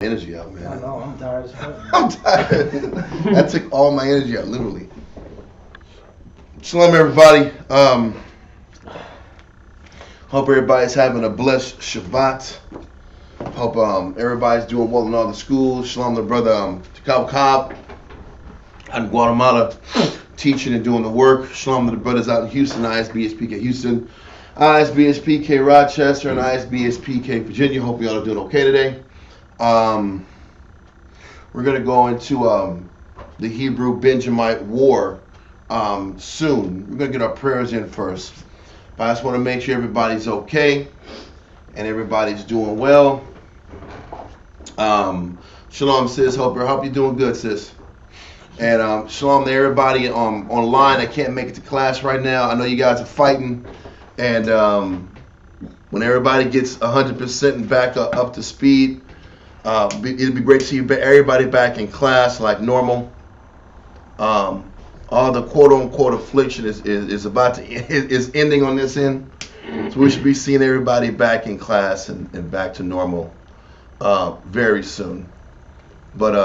Energy out, man. I know, I'm tired as fuck. I'm tired. That took all my energy out, literally. Shalom, everybody. Hope everybody's having a blessed Shabbat. Hope everybody's doing well in all the schools. Shalom to brother Takab Cobb out in Guatemala, teaching and doing the work. Shalom to the brothers out in Houston, ISBHPK Houston, ISBHPK Rochester, and ISBHPK Virginia. Hope y'all are doing okay today. We're going to go into the Hebrew Benjamiite war soon. We're going to get our prayers in first. But I just want to make sure everybody's okay and everybody's doing well. Shalom, sis. Hope you're doing good, sis. And shalom to everybody online. I can't make it to class right now. I know you guys are fighting. And when everybody gets 100% and back up to speed, it'd be great to see everybody back in class like normal. All the quote-unquote affliction is ending on this end, so we should be seeing everybody back in class and back to normal very soon. But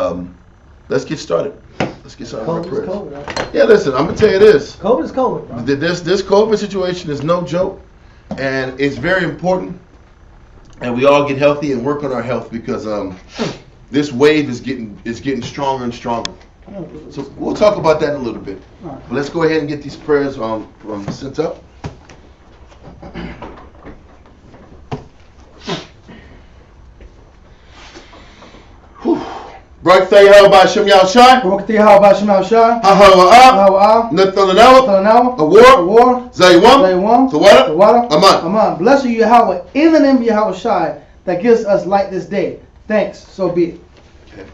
let's get started. Let's get started with our prayers. COVID, right? Yeah, listen, I'm gonna tell you this. COVID is COVID, bro. This COVID situation is no joke, and it's very important. And we all get healthy and work on our health because this wave is getting stronger and stronger. So we'll talk about that in a little bit. But let's go ahead and get these prayers sent up. Barak Yahweh Hashem Yahushai. Barak Yahweh Hashem Yahushai. Hahawa'ah. Nathanawa. Awar. Zayawam. Tawada. Aman. Blessed are you, Yahweh, in the name of Yahweh Shai, that gives us light this day. Thanks, so be it. Okay.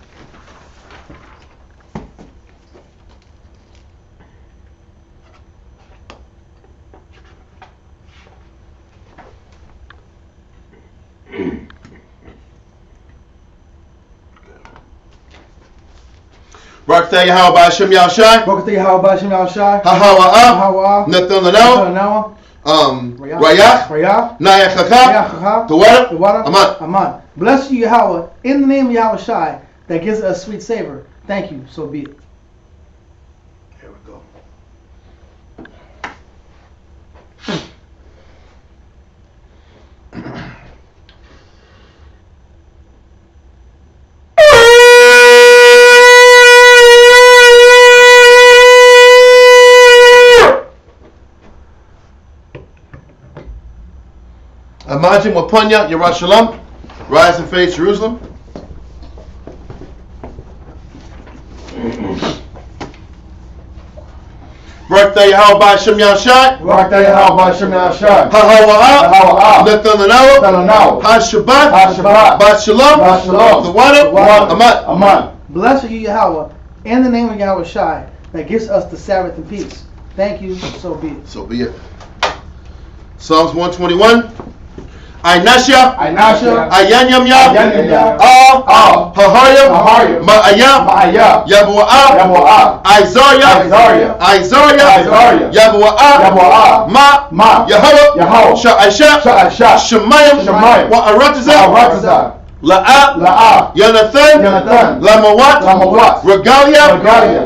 Barak Yahweh Hashem Yahushai. Barak Yahweh Hashem Yahushai. Hahawa'ah. Nathanawa. Rayach. Nayachacha. Tawada. Aman. Bless you, Yahweh, in the name of Yahweh Shai, that gives us sweet savor. Thank you, so be it. Here we go. Imagine Wapanya, Yerushalayim, rise and face Jerusalem. Barak Yahweh Hashem Yahushai. Barak Yahweh Hashem Yahushai. Hahawa'ah. Nathanawa. Hashabbat. Bat Shalom. Tawada. Aman. Blessed are you, Yahweh, in the name of Yahweh Shai, that gives us the Sabbath and peace. Thank you, so be it. So be it. Psalms 121. Ainasha, Ayanyam, Hahayam, Ma'ayam, Yabu'ah, Isaiah, Yabu'ah, Ma, Yahweh, Sha'asha, Shemayim, Wa'arataza, La'a, Yanathan, Lamawat, Regalia,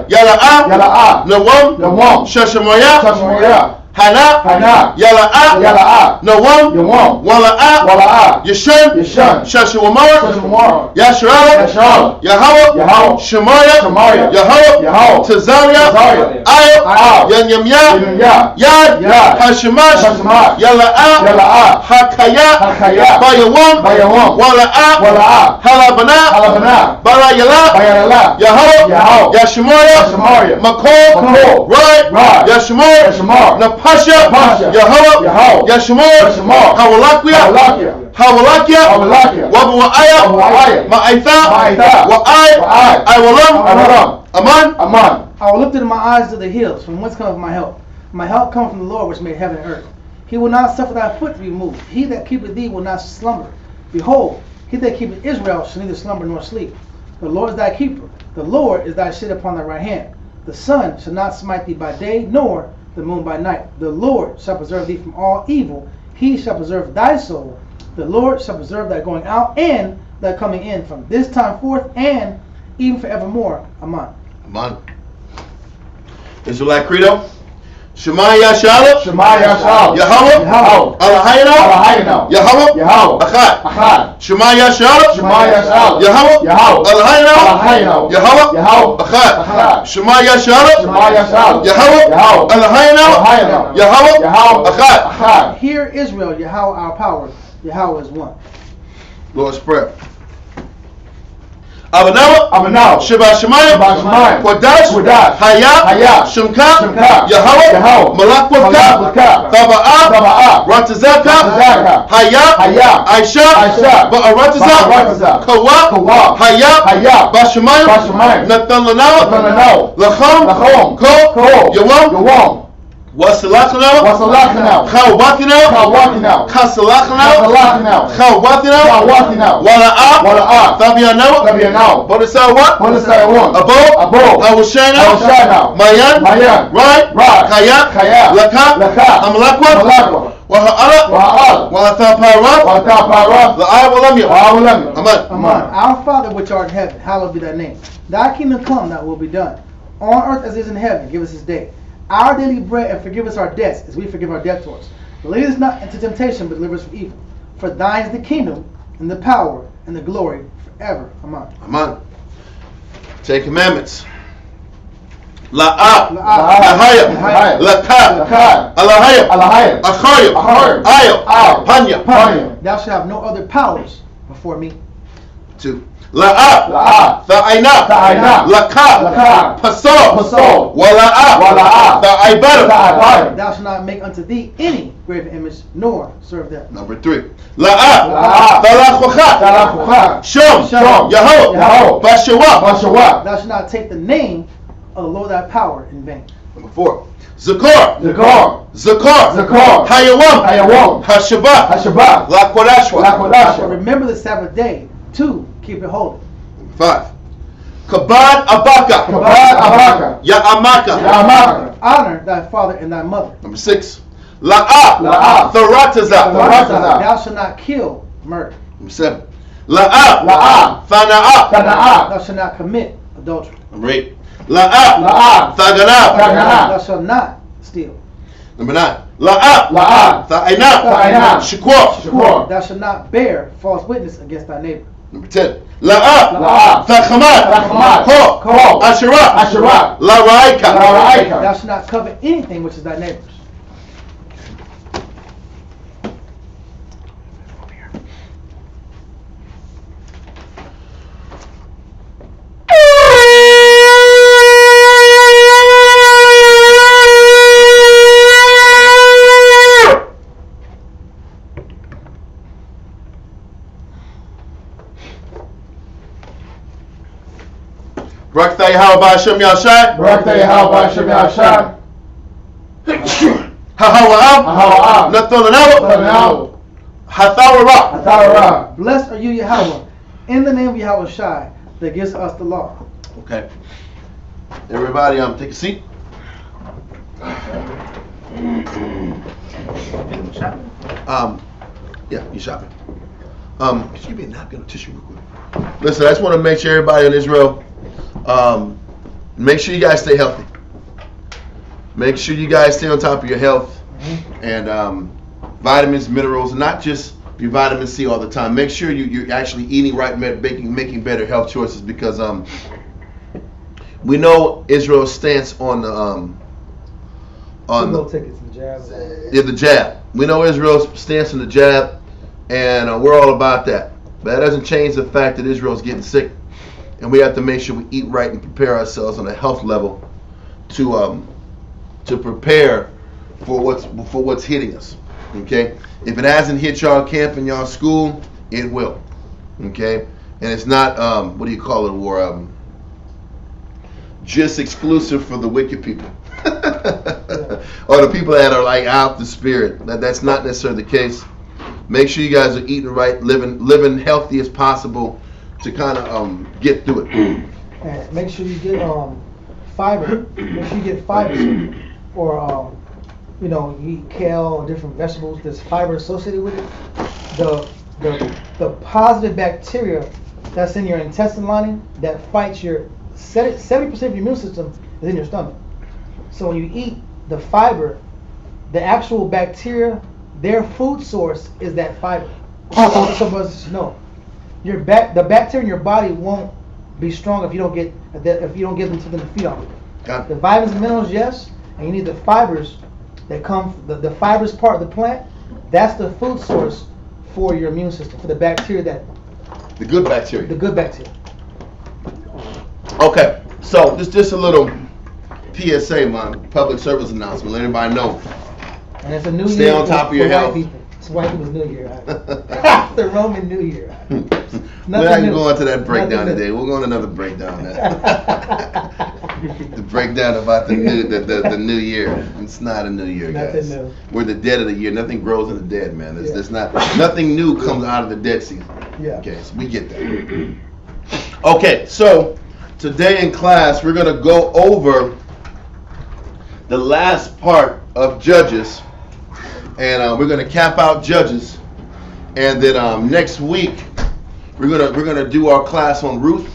Yala'a, Nawam, Shashamaya, Hana, Yala'a, Nawam, Wala'a, Yeshun, Shashuamar, Yashral, Yahweh, Shemaya, Yahweh, Tazaria, Ayah, Yanyamya, Yad, Hashimash, Yala'a, Hakaya, Bayawam, Wala'a, Halabana, Barayala, Yahweh, Yashimaya, Makol, Right, Yashimar, Pasha, Yahweh, Yashmor, Hawalakia, Wabu'aya, Ma'aitha, Wa'ai, Iwalam, Aman. I will lift up my eyes to the hills, from whence cometh my help. My help comes from the Lord which made heaven and earth. He will not suffer thy foot to be moved. He that keepeth thee will not slumber. Behold, he that keepeth Israel shall neither slumber nor sleep. The Lord is thy keeper. The Lord is thy shade upon thy right hand. The sun shall not smite thee by day, nor the moon by night. The Lord shall preserve thee from all evil. He shall preserve thy soul. The Lord shall preserve thy going out and that coming in from this time forth and even forevermore. Amen. Amen. Israelite credo. Shema Yahshua. Shema Yahshua. Yahweh. Yahweh. Eloheinu. Eloheinu. Yahweh. Yahweh. Echad. Echad. Shema Yahshua. Shema Yahshua. Yahweh. Yahweh. Eloheinu. Eloheinu. Yahweh. Yahweh. Echad. Echad. Shema Yahshua. Shema Yahshua. Yahweh. Yahweh. Eloheinu. Eloheinu. Yahweh. Yahweh. Echad. Echad. Hear Israel, Yahweh our power. Yahweh is one. Lord's Prayer. Abanawa. Abanawa. Sheba Shemayim. Sheba Shemayim. Kodash. Kodash. Hayah. Hayah. Shemka. Shemka. Yahweh. Yahweh. Malak Malak Wavka. Wavka. Taba'ah. Taba'ah. Ratazaka. Ratazaka. Hayah. Hayah. Aisha. Aisha. Ba'aratazak. Ba'aratazak. Kawa. Kawa. Hayah. Hayah. Bashemayim. Bashemayim. Natan Lanawa. Lanawa. Lachom. Lachom. Ko. Ko. Yawam. Yawam. Wasalachanawa. Wasalachanawa. Chawatinawa. Chawatinawa. Kasalachanawa. Wasalachanawa. Chawatinawa. Chawatinawa. Wala'ah. Wala'ah. Tabianawa. Tabianawa. Bodhisawa. Bodhisawa. Abo. Abo. Hawashana. Hawashana. Mayan. Mayan. Right. Right. Kaya. Kaya. Laka. Laka. Amalakwa. Amalakwa. Waha'ala. Wa'al. Walatapara. Watapara. La'ah walamya. Wa'awalam. Amen. Amen. Our Father which art in heaven, hallowed be thy name. Thy kingdom come, thy will be done. On earth as it is in heaven, give us this day our daily bread, and forgive us our debts as we forgive our debtors. Lead us not into temptation, but deliver us from evil. For thine is the kingdom, and the power, and the glory forever. Amen. Amen. 10 Commandments. La'ah. La'ah. Lahaya. Laka. Laka. Alahaya. Alahaya. Achaya. Achaya. Ayo. Ayo. Panya. Panya. Thou shalt have no other powers before me. 2. La'ah. La'ah. Tha'aina. Tha'aina. Laka. Laka. Pasol. Pasol. Wala'ah. Wala'ah. Tha'aibara. Tha'aibara. Thou shalt not make unto thee any graven image, nor serve them. Number 3. La'ah. La'ah. Thalachucha. Thalachucha. Shom. Shom. Yahweh. Yahweh. Bashawa. Bashawa. Thou shalt not take the name of the Lord thy power in vain. Number 4. Zakor. Zakor. Zakor. Zakor. Hayawam. Hayawam. Hashabah. Hashabah. Lakodashwa. Lakodashwa. Shall remember the Sabbath day to keep it holy. 5. Kabad Abaka. Kabad Abaka. Ya'amaka. Ya'amaka. Honor thy father and thy mother. Number 6. La'ah. La'ah. Tharataza. Tharataza. Thou shalt not kill, murder. Number 7. La'ah. La'ah. Thana'ah. Tana'ah. Thou shalt not commit adultery. Number 8. La'ah. La'ah. Thaganah. Thaganah. Thou shalt not steal. Number 9. La'ah. La'ah. Tha'ina. Tha'ina. Shikwa. Shikwa. Thou shalt not bear false witness against thy neighbor. Number 10. La'ah. La'ah. Thachamat. Thachamat. Ko. Ko. Asherah. Asherah. La'raika. La'raika. Thou shalt not covet anything which is thy neighbor's. Barak Thai Yahweh Ba'Shem Yahshai. Barak Yahweh Ba'Shem Yahshai. Hahawa'am. Hahawa'am. Nathanawa. Nathanawa. Hathawara. Hathawara. Blessed are you, Yahweh, in the name of Yahweh Shai, that gives us the law. Okay. Everybody, take a seat. Yeah, you shopping. Could you give me a napkin or tissue real quick? Listen, I just want to make sure everybody in Israel, make sure you guys stay healthy. Make sure you guys stay on top of your health and vitamins, minerals, not just your vitamin C all the time. Make sure you're actually eating right, making better health choices, because we know Israel's stance on the jab. We know Israel's stance on the jab, and we're all about that. But that doesn't change the fact that Israel's getting sick, and we have to make sure we eat right and prepare ourselves on a health level to prepare for what's hitting us. Okay, if it hasn't hit y'all camp and y'all school, it will. Okay, and it's not war just exclusive for the wicked people or the people that are like out the spirit. That's not necessarily the case. Make sure you guys are eating right, living healthy as possible to kind of get through it. And make sure you get fiber. Make sure you get fiber, or you eat kale or different vegetables. There's fiber associated with it. The the positive bacteria that's in your intestine lining that fights your 70% of your immune system is in your stomach. So when you eat the fiber, the actual bacteria, their food source is that fiber. So some of us know the bacteria in your body won't be strong if you don't give them to them to feed on. The vitamins and minerals, yes, and you need the fibers that come the fibers part of the plant. That's the food source for your immune system, for the bacteria the good bacteria. The good bacteria. Okay, so just a little PSA, man, public service announcement. Let everybody know. And it's a new Stay year. on top of your health. It's white people's New Year. It's the Roman New Year. We're not going to go into that breakdown today. We'll go on another breakdown. The breakdown about the new year. It's not a new year, guys. Nothing new. We're the dead of the year. Nothing grows in the dead, man. There's nothing new comes out of the dead season. Yeah. Okay, so we get that. Okay, so today in class we're going to go over the last part of Judges, and we're going to cap out Judges, and then next week we're gonna do our class on Ruth.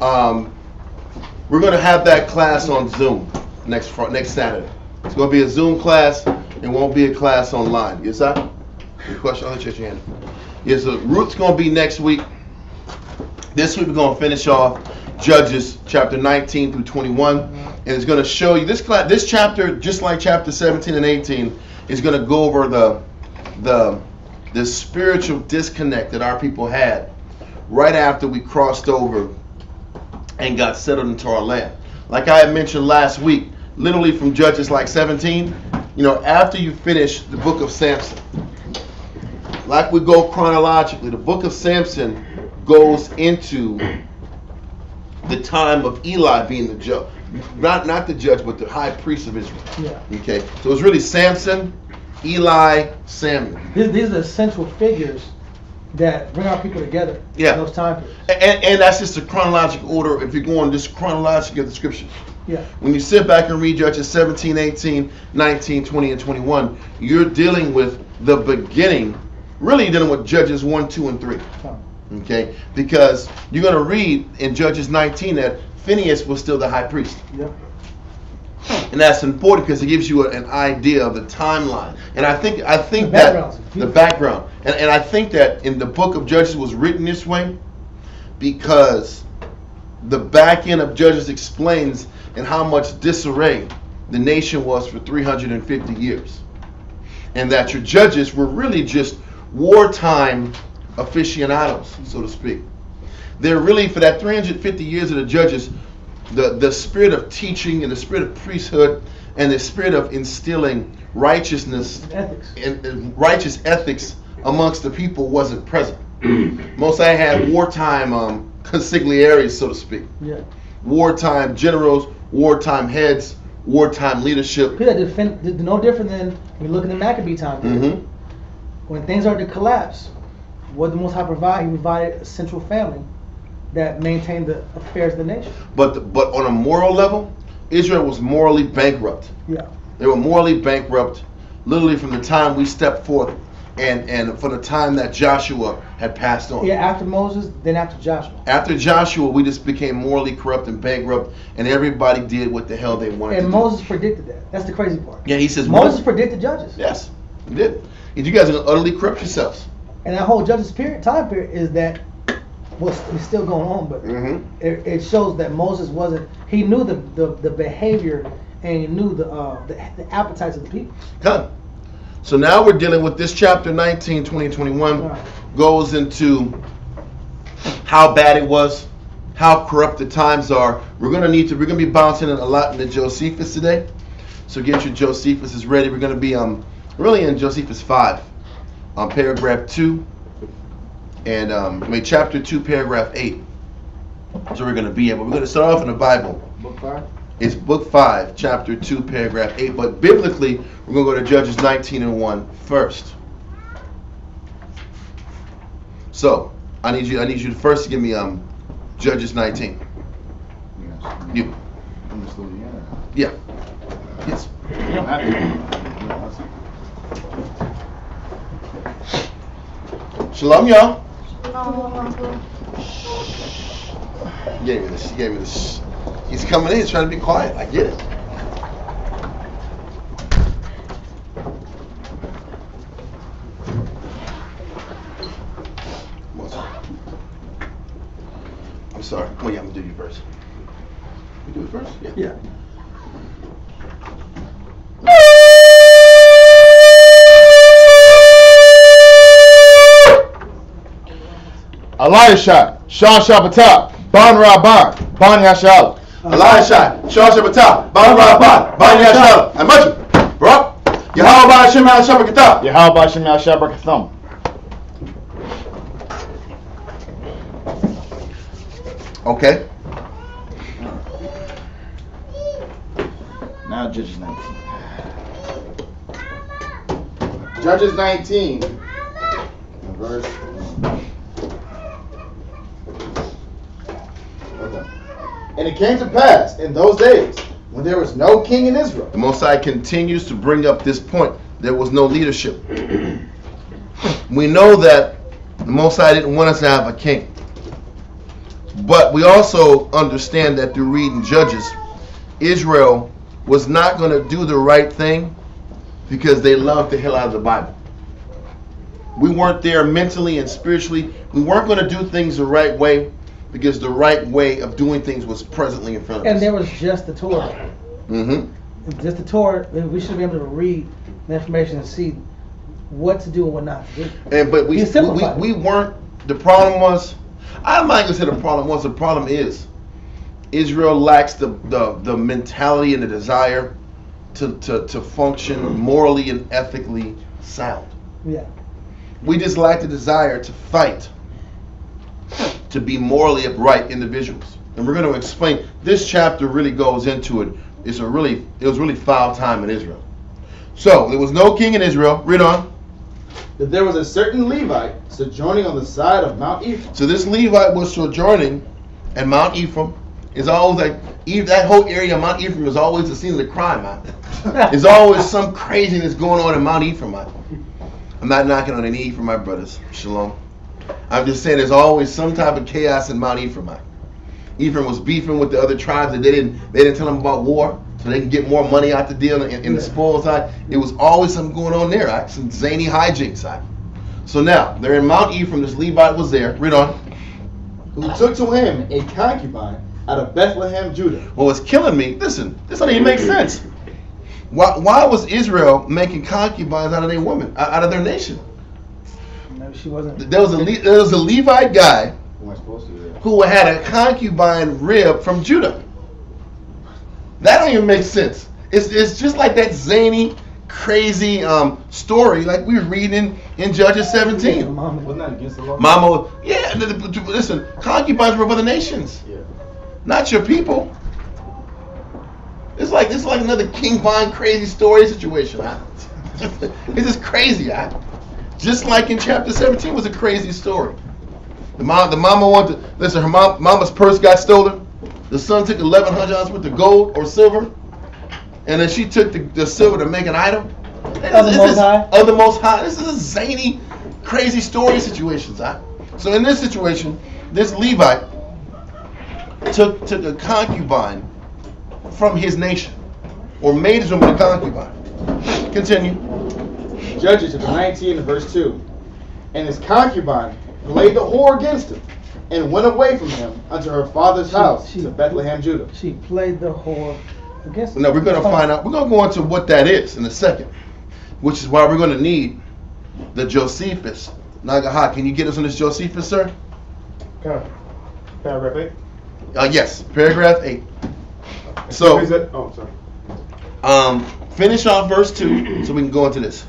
We're gonna have that class on Zoom next Saturday. It's gonna be a Zoom class. It won't be a class online. Yes, sir? Any question? I'll let you raise your hand. Yes, so Ruth's gonna be next week. This week we're gonna finish off Judges chapter 19 through 21, and it's gonna show you this chapter, just like chapter 17 and 18, is gonna go over the spiritual disconnect that our people had right after we crossed over and got settled into our land. Like I had mentioned last week, literally from Judges like 17, after you finish the book of Samson, like we go chronologically, the book of Samson goes into the time of Eli being the judge. Not the judge, but the high priest of Israel. Yeah. Okay, so it's really Samson, Eli, Samuel. These are the central figures that bring our people together in those time periods. And that's just a chronological order. If you're going just chronologically of the scriptures. Yeah. When you sit back and read Judges 17, 18, 19, 20, and 21, you're dealing with the beginning. Really, you're dealing with Judges 1, 2, and 3. Okay? Because you're going to read in Judges 19 that Phinehas was still the high priest. Yeah. And that's important because it gives you an idea of the timeline. And I think the that the background. And I think that in the book of Judges was written this way because the back end of Judges explains in how much disarray the nation was for 350 years. And that your judges were really just wartime aficionados, so to speak. They're really, for that 350 years of the judges, the spirit of teaching and the spirit of priesthood and the spirit of instilling righteousness and righteous ethics amongst the people wasn't present. Most I had wartime consigliaries, so to speak. Yeah. Wartime generals, wartime heads, wartime leadership. No different than when you look in the Maccabee time period. Mm-hmm. When things started to collapse, what the Most High provided? He provided a central family that maintained the affairs of the nation. But on a moral level, Israel was morally bankrupt. Yeah. They were morally bankrupt literally from the time we stepped forth and from the time that Joshua had passed on. Yeah, after Moses, then after Joshua. After Joshua, we just became morally corrupt and bankrupt, and everybody did what the hell they wanted to do. And Moses predicted that. That's the crazy part. Yeah, he says Moses predicted Judges. Yes, he did. You guys are going to utterly corrupt yourselves. And that whole Judges time period is that what's still going on, but it shows that Moses wasn't. He knew the behavior and he knew the appetites of the people. Come. So now we're dealing with this chapter 19, 20, 21 goes into how bad it was, how corrupt the times are. We're gonna be bouncing a lot into Josephus today. So get your Josephus ready. We're gonna be really in Josephus 5, paragraph 2. And chapter 2, paragraph 8. So we're going to be able. We're going to start off in the Bible. Book 5? It's book 5, chapter 2, paragraph 8. But biblically, we're going to go to Judges 19 and 1 first. So I need you to first give me Judges 19. Yes. You. Yeah. Yes. Shalom, y'all. No. He gave me this. He gave me this. He's coming in. He's trying to be quiet. I get it. I'm sorry. Well, yeah, I'm gonna do you first. You do it first? Yeah. Elisha, Shah Shabbatah, Ban Rabban, Ban Yashal. Elisha, Shah Shabbatah, Ban Rabban, Ban Yashal. I'm much. Bro. Yahweh Hashem Shabbatah. Yahweh Hashem Shabbat. Okay. Now Judges 19. Judges 19. Verse. Okay. And it came to pass in those days when there was no king in Israel. The Most High continues to bring up this point. There was no leadership. We know that the Most High didn't want us to have a king. But we also understand that through reading Judges, Israel was not going to do the right thing because they loved the hell out of the Bible. We weren't there mentally and spiritually. We weren't going to do things the right way because the right way of doing things was presently in front of us. And there was just the Torah. Mm-hmm. Just the Torah. We should be able to read the information and see what to do and what not to do. And but we You simplified we it. weren't. The problem was, I'm not gonna say the problem was. The problem is, Israel lacks the mentality and the desire to function morally and ethically sound. Yeah. We just lack the desire to fight, to be morally upright individuals. And we're going to explain. This chapter really goes into it. It was really foul time in Israel. So there was no king in Israel. Read on. That there was a certain Levite sojourning on the side of Mount Ephraim. So this Levite was sojourning, and Mount Ephraim is always like that whole area of Mount Ephraim is always the scene of the crime. There's always some craziness going on in Mount Ephraim. I'm not knocking on any Ephraimite brothers. Shalom. I'm just saying there's always some type of chaos in Mount Ephraim. Ephraim was beefing with the other tribes that they didn't tell them about war so they can get more money out the deal in the spoils side. It was always something going on there, right? Some zany hijinks side. So now they're in Mount Ephraim. This Levite was there. Read on. Who took to him a concubine out of Bethlehem, Judah. What was killing me? Listen, this doesn't even make sense. Why was Israel making concubines out of their women, out of their nation? Maybe she wasn't. There was a Levite guy Who am I supposed to do? who had a concubine rib from Judah. That don't even make sense. It's just like that zany, crazy story like we were reading in Judges 17. Wasn't that against the law? Mama, yeah. Listen, concubines were of other nations, Yeah. not your people. It's like another King Vine crazy story situation. It's just crazy. Just like in chapter 17 was a crazy story. The mama wanted to listen. Her mama's purse got stolen. The son took $1,100 worth of gold or silver, and then she took the silver to make an idol. Of the Most High? This is a zany, crazy story situation. So in this situation, this Levite took a concubine from his nation, or made his woman a concubine. Continue. Judges chapter 19 verse 2. And his concubine played the whore against him, and went away from him unto her father's house to Bethlehem, Judah. She played the whore against him. No, we're going to find out. We're going to go into what that is in a second, which is why we're going to need the Josephus. Nagaha, can you get us on this Josephus, sir? Paragraph 8. Yes, paragraph 8. So, sorry. finish off verse 2 so we can go into this.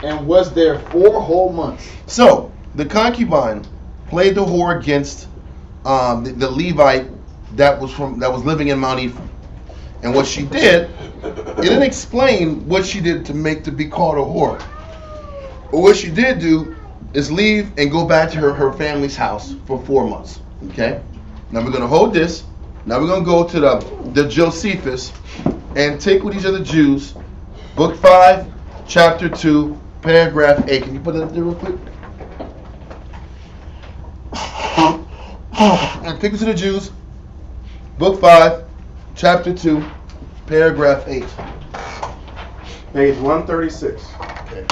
And was there 4 whole months. So, the concubine played the whore against the Levite that was living in Mount Ephraim. And what she did, it didn't explain what she did to be called a whore. But what she did do is leave and go back to her family's house for 4 months. Okay? Now we're going to hold this. Now we're going to go to the Josephus and take with each of the Jews, book 5, chapter 2, paragraph 8. Can you put that up there real quick? Antiquities to the Jews, book 5, chapter 2, paragraph 8. Page 136. Okay.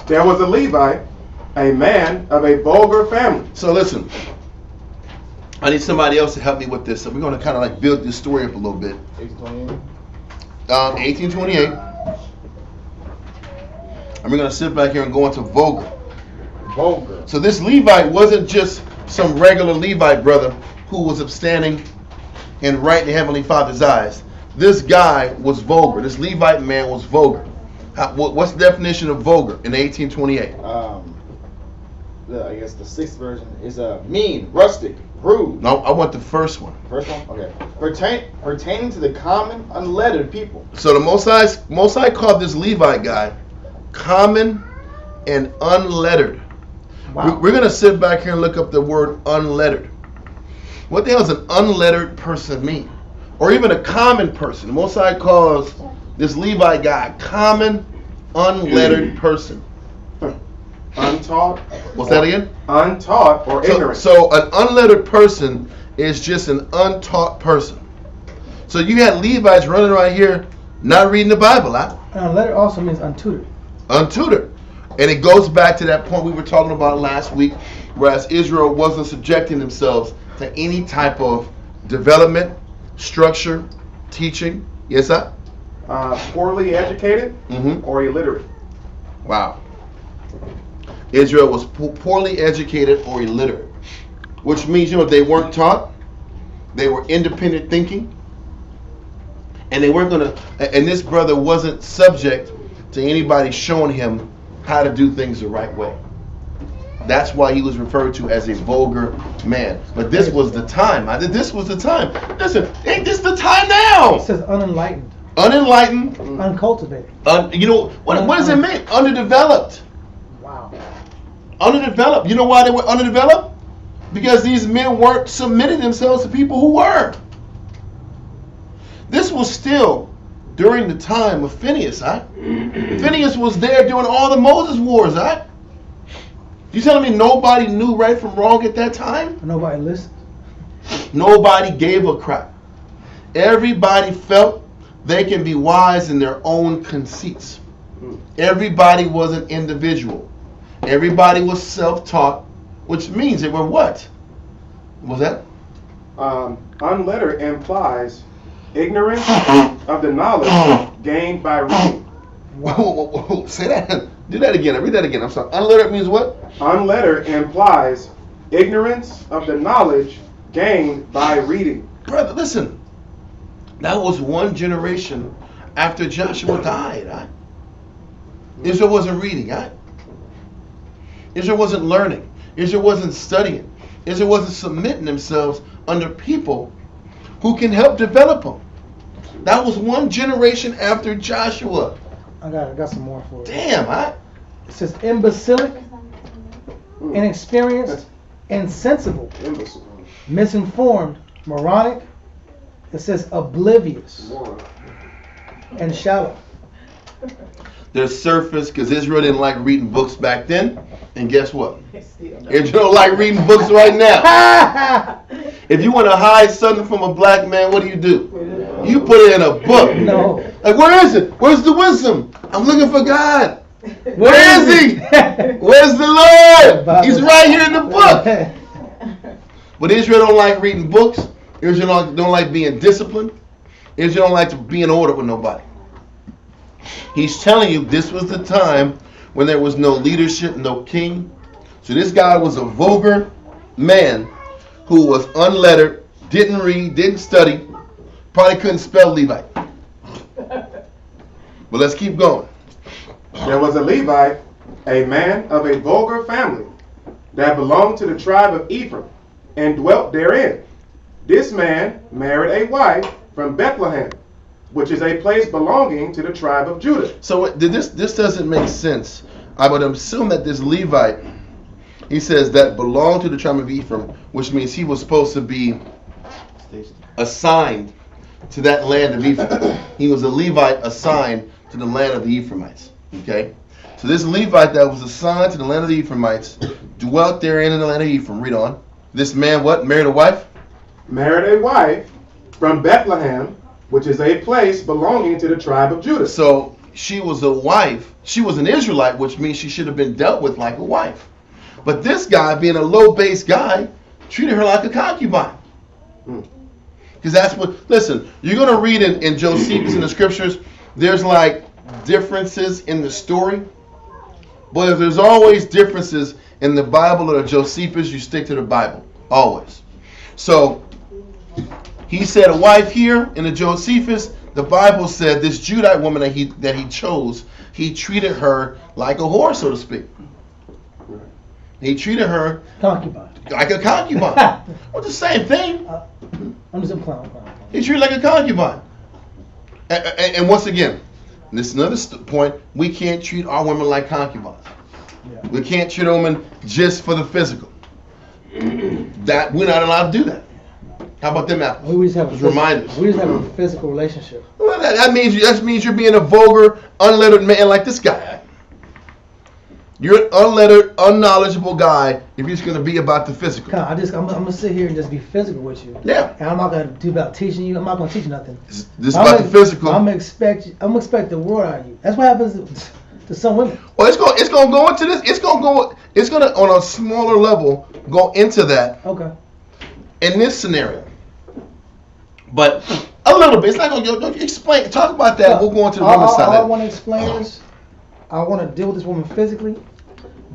There was a Levite, a man of a vulgar family. So listen, I need somebody else to help me with this. So we're going to kind of like build this story up a little bit. 1828. And we're going to sit back here and go into vulgar. Vulgar. So this Levite wasn't just some regular Levite brother who was upstanding and right in the Heavenly Father's eyes. This guy was vulgar. This Levite man was vulgar. What's the definition of vulgar in 1828? I guess the 6th version is mean, rustic, rude. No, I want the first one. First one? Okay. Pertaining to the common, unlettered people. So the Most High called this Levite guy common and unlettered. Wow. We're going to sit back here and look up the word unlettered. What the hell does an unlettered person mean? Or even a common person. The Most High calls this Levite guy a common, unlettered person. Untaught. What's that again? Untaught or ignorant. So an unlettered person is just an untaught person. So you had Levites running around here not reading the Bible, huh? Unlettered also means untutored. Untutored. And it goes back to that point we were talking about last week, whereas Israel wasn't subjecting themselves to any type of development, structure, teaching. Yes, sir? Poorly educated Mm-hmm. or illiterate. Wow. Israel was poorly educated or illiterate, which means, they weren't taught, they were independent thinking, and they weren't and this brother wasn't subject to anybody showing him how to do things the right way. That's why he was referred to as a vulgar man. But this was the time. This was the time. Listen, ain't this the time now? It says unenlightened. Unenlightened. Uncultivated. What does it mean? Underdeveloped. Wow. Underdeveloped. You know why they were underdeveloped? Because these men weren't submitting themselves to people who were. This was still during the time of Phineas, huh? Phineas was there during all the Moses wars, huh? You telling me nobody knew right from wrong at that time? Nobody listened. Nobody gave a crap. Everybody felt they can be wise in their own conceits. Everybody was an individual. Everybody was self-taught, which means they were what? What was that? Unlettered implies ignorance of the knowledge gained by reading. Whoa. Say that. Do that again. Read that again. I'm sorry. Unlettered means what? Unlettered implies ignorance of the knowledge gained by reading. Brother, listen. That was one generation after Joshua died. Huh? Israel wasn't reading. Huh? Israel wasn't learning. Israel wasn't studying. Israel wasn't submitting themselves under people who can help develop them. That was one generation after Joshua. I got some more for you. Damn, huh? It says imbecilic, inexperienced, insensible, misinformed, moronic. It says oblivious and shallow. They're surface because Israel didn't like reading books back then. And guess what? Israel don't like reading books right now. If you want to hide something from a black man, what do? You put it in a book. No. Like, where is it? Where's the wisdom? I'm looking for God. Where is he? Where's the Lord? He's right here in the book. But Israel don't like reading books. Israel don't like being disciplined. Israel don't like to be in order with nobody. He's telling you this was the time when there was no leadership, no king. So this guy was a vulgar man who was unlettered, didn't read, didn't study, probably couldn't spell Levite. But let's keep going. There was a Levite, a man of a vulgar family, that belonged to the tribe of Ephraim, and dwelt therein. This man married a wife from Bethlehem, which is a place belonging to the tribe of Judah. So this doesn't make sense. I would assume that this Levite, he says that belonged to the tribe of Ephraim, which means he was supposed to be assigned to that land of Ephraim. He was a Levite assigned to the land of the Ephraimites. Okay? So this Levite that was assigned to the land of the Ephraimites dwelt therein in the land of Ephraim. Read on. This man what? Married a wife? Married a wife from Bethlehem, which is a place belonging to the tribe of Judah. So she was a wife. She was an Israelite, which means she should have been dealt with like a wife. But this guy, being a low-based guy, treated her like a concubine. Because that's what, listen, you're going to read in Josephus in the scriptures, there's like differences in the story. But if there's always differences in the Bible or the Josephus, you stick to the Bible. Always. So, he said a wife here in the Josephus. The Bible said this Judite woman that he chose, he treated her like a whore, so to speak. He treated her Concubine. like a concubine. Well, the same thing. I'm just a clown. He treated her like a concubine. And once again, this is another point, we can't treat our women like concubines. Yeah. We can't treat a woman just for the physical. That we're not allowed to do that. How about them apples? We just have reminders. We just have a physical relationship. Well, that means you're being a vulgar, unlettered man like this guy. You're an unlettered, unknowledgeable guy if you're just going to be about the physical. I'm gonna sit here and just be physical with you. Yeah. And I'm not gonna do about teaching you. I'm not gonna teach you nothing. This about the physical. I'm gonna expect the world out of you. That's what happens to some women. Well, it's going to go into this. It's going to on a smaller level go into that. Okay. In this scenario. But a little bit. It's not going to explain. Talk about that. We'll go on to the women's side. All I want to explain is, I want to deal with this woman physically,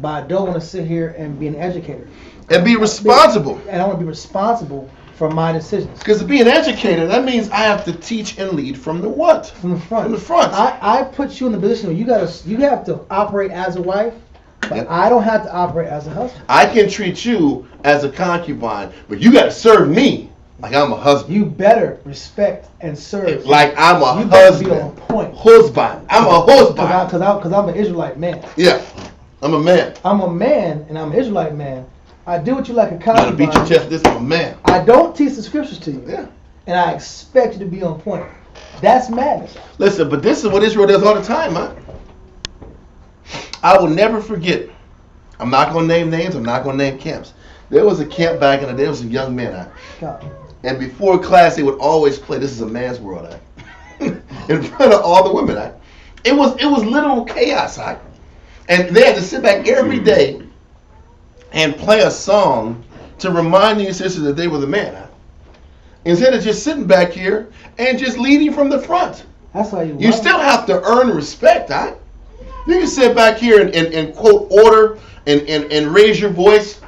but I don't want to sit here and be an educator. And be responsible. And I want to be responsible for my decisions. Because to be an educator, that means I have to teach and lead from the what? From the front. From the front. I put you in the position where you have to operate as a wife, but yep. I don't have to operate as a husband. I can treat you as a concubine, but you got to serve me like I'm a husband. You better respect and serve. Like I'm a you husband. Be on point. Husband. I'm a husband. Because I'm an Israelite man. Yeah. I'm a man. I'm a man, and I'm an Israelite man. I deal with you like a concubine. You gotta beat your chest. This is a man. I don't teach the scriptures to you. Yeah. And I expect you to be on point. That's madness. Listen, but this is what Israel does all the time, man. I will never forget. I'm not gonna name names. I'm not gonna name camps. There was a camp back in the day. There was a young man. And before class, they would always play "This Is a Man's World" in front of all the women. It was literal chaos. And they had to sit back every day and play a song to remind these sisters that they were the man. Instead of just sitting back here and just leading from the front. That's how you still have to earn respect. You can sit back here and quote order and raise your voice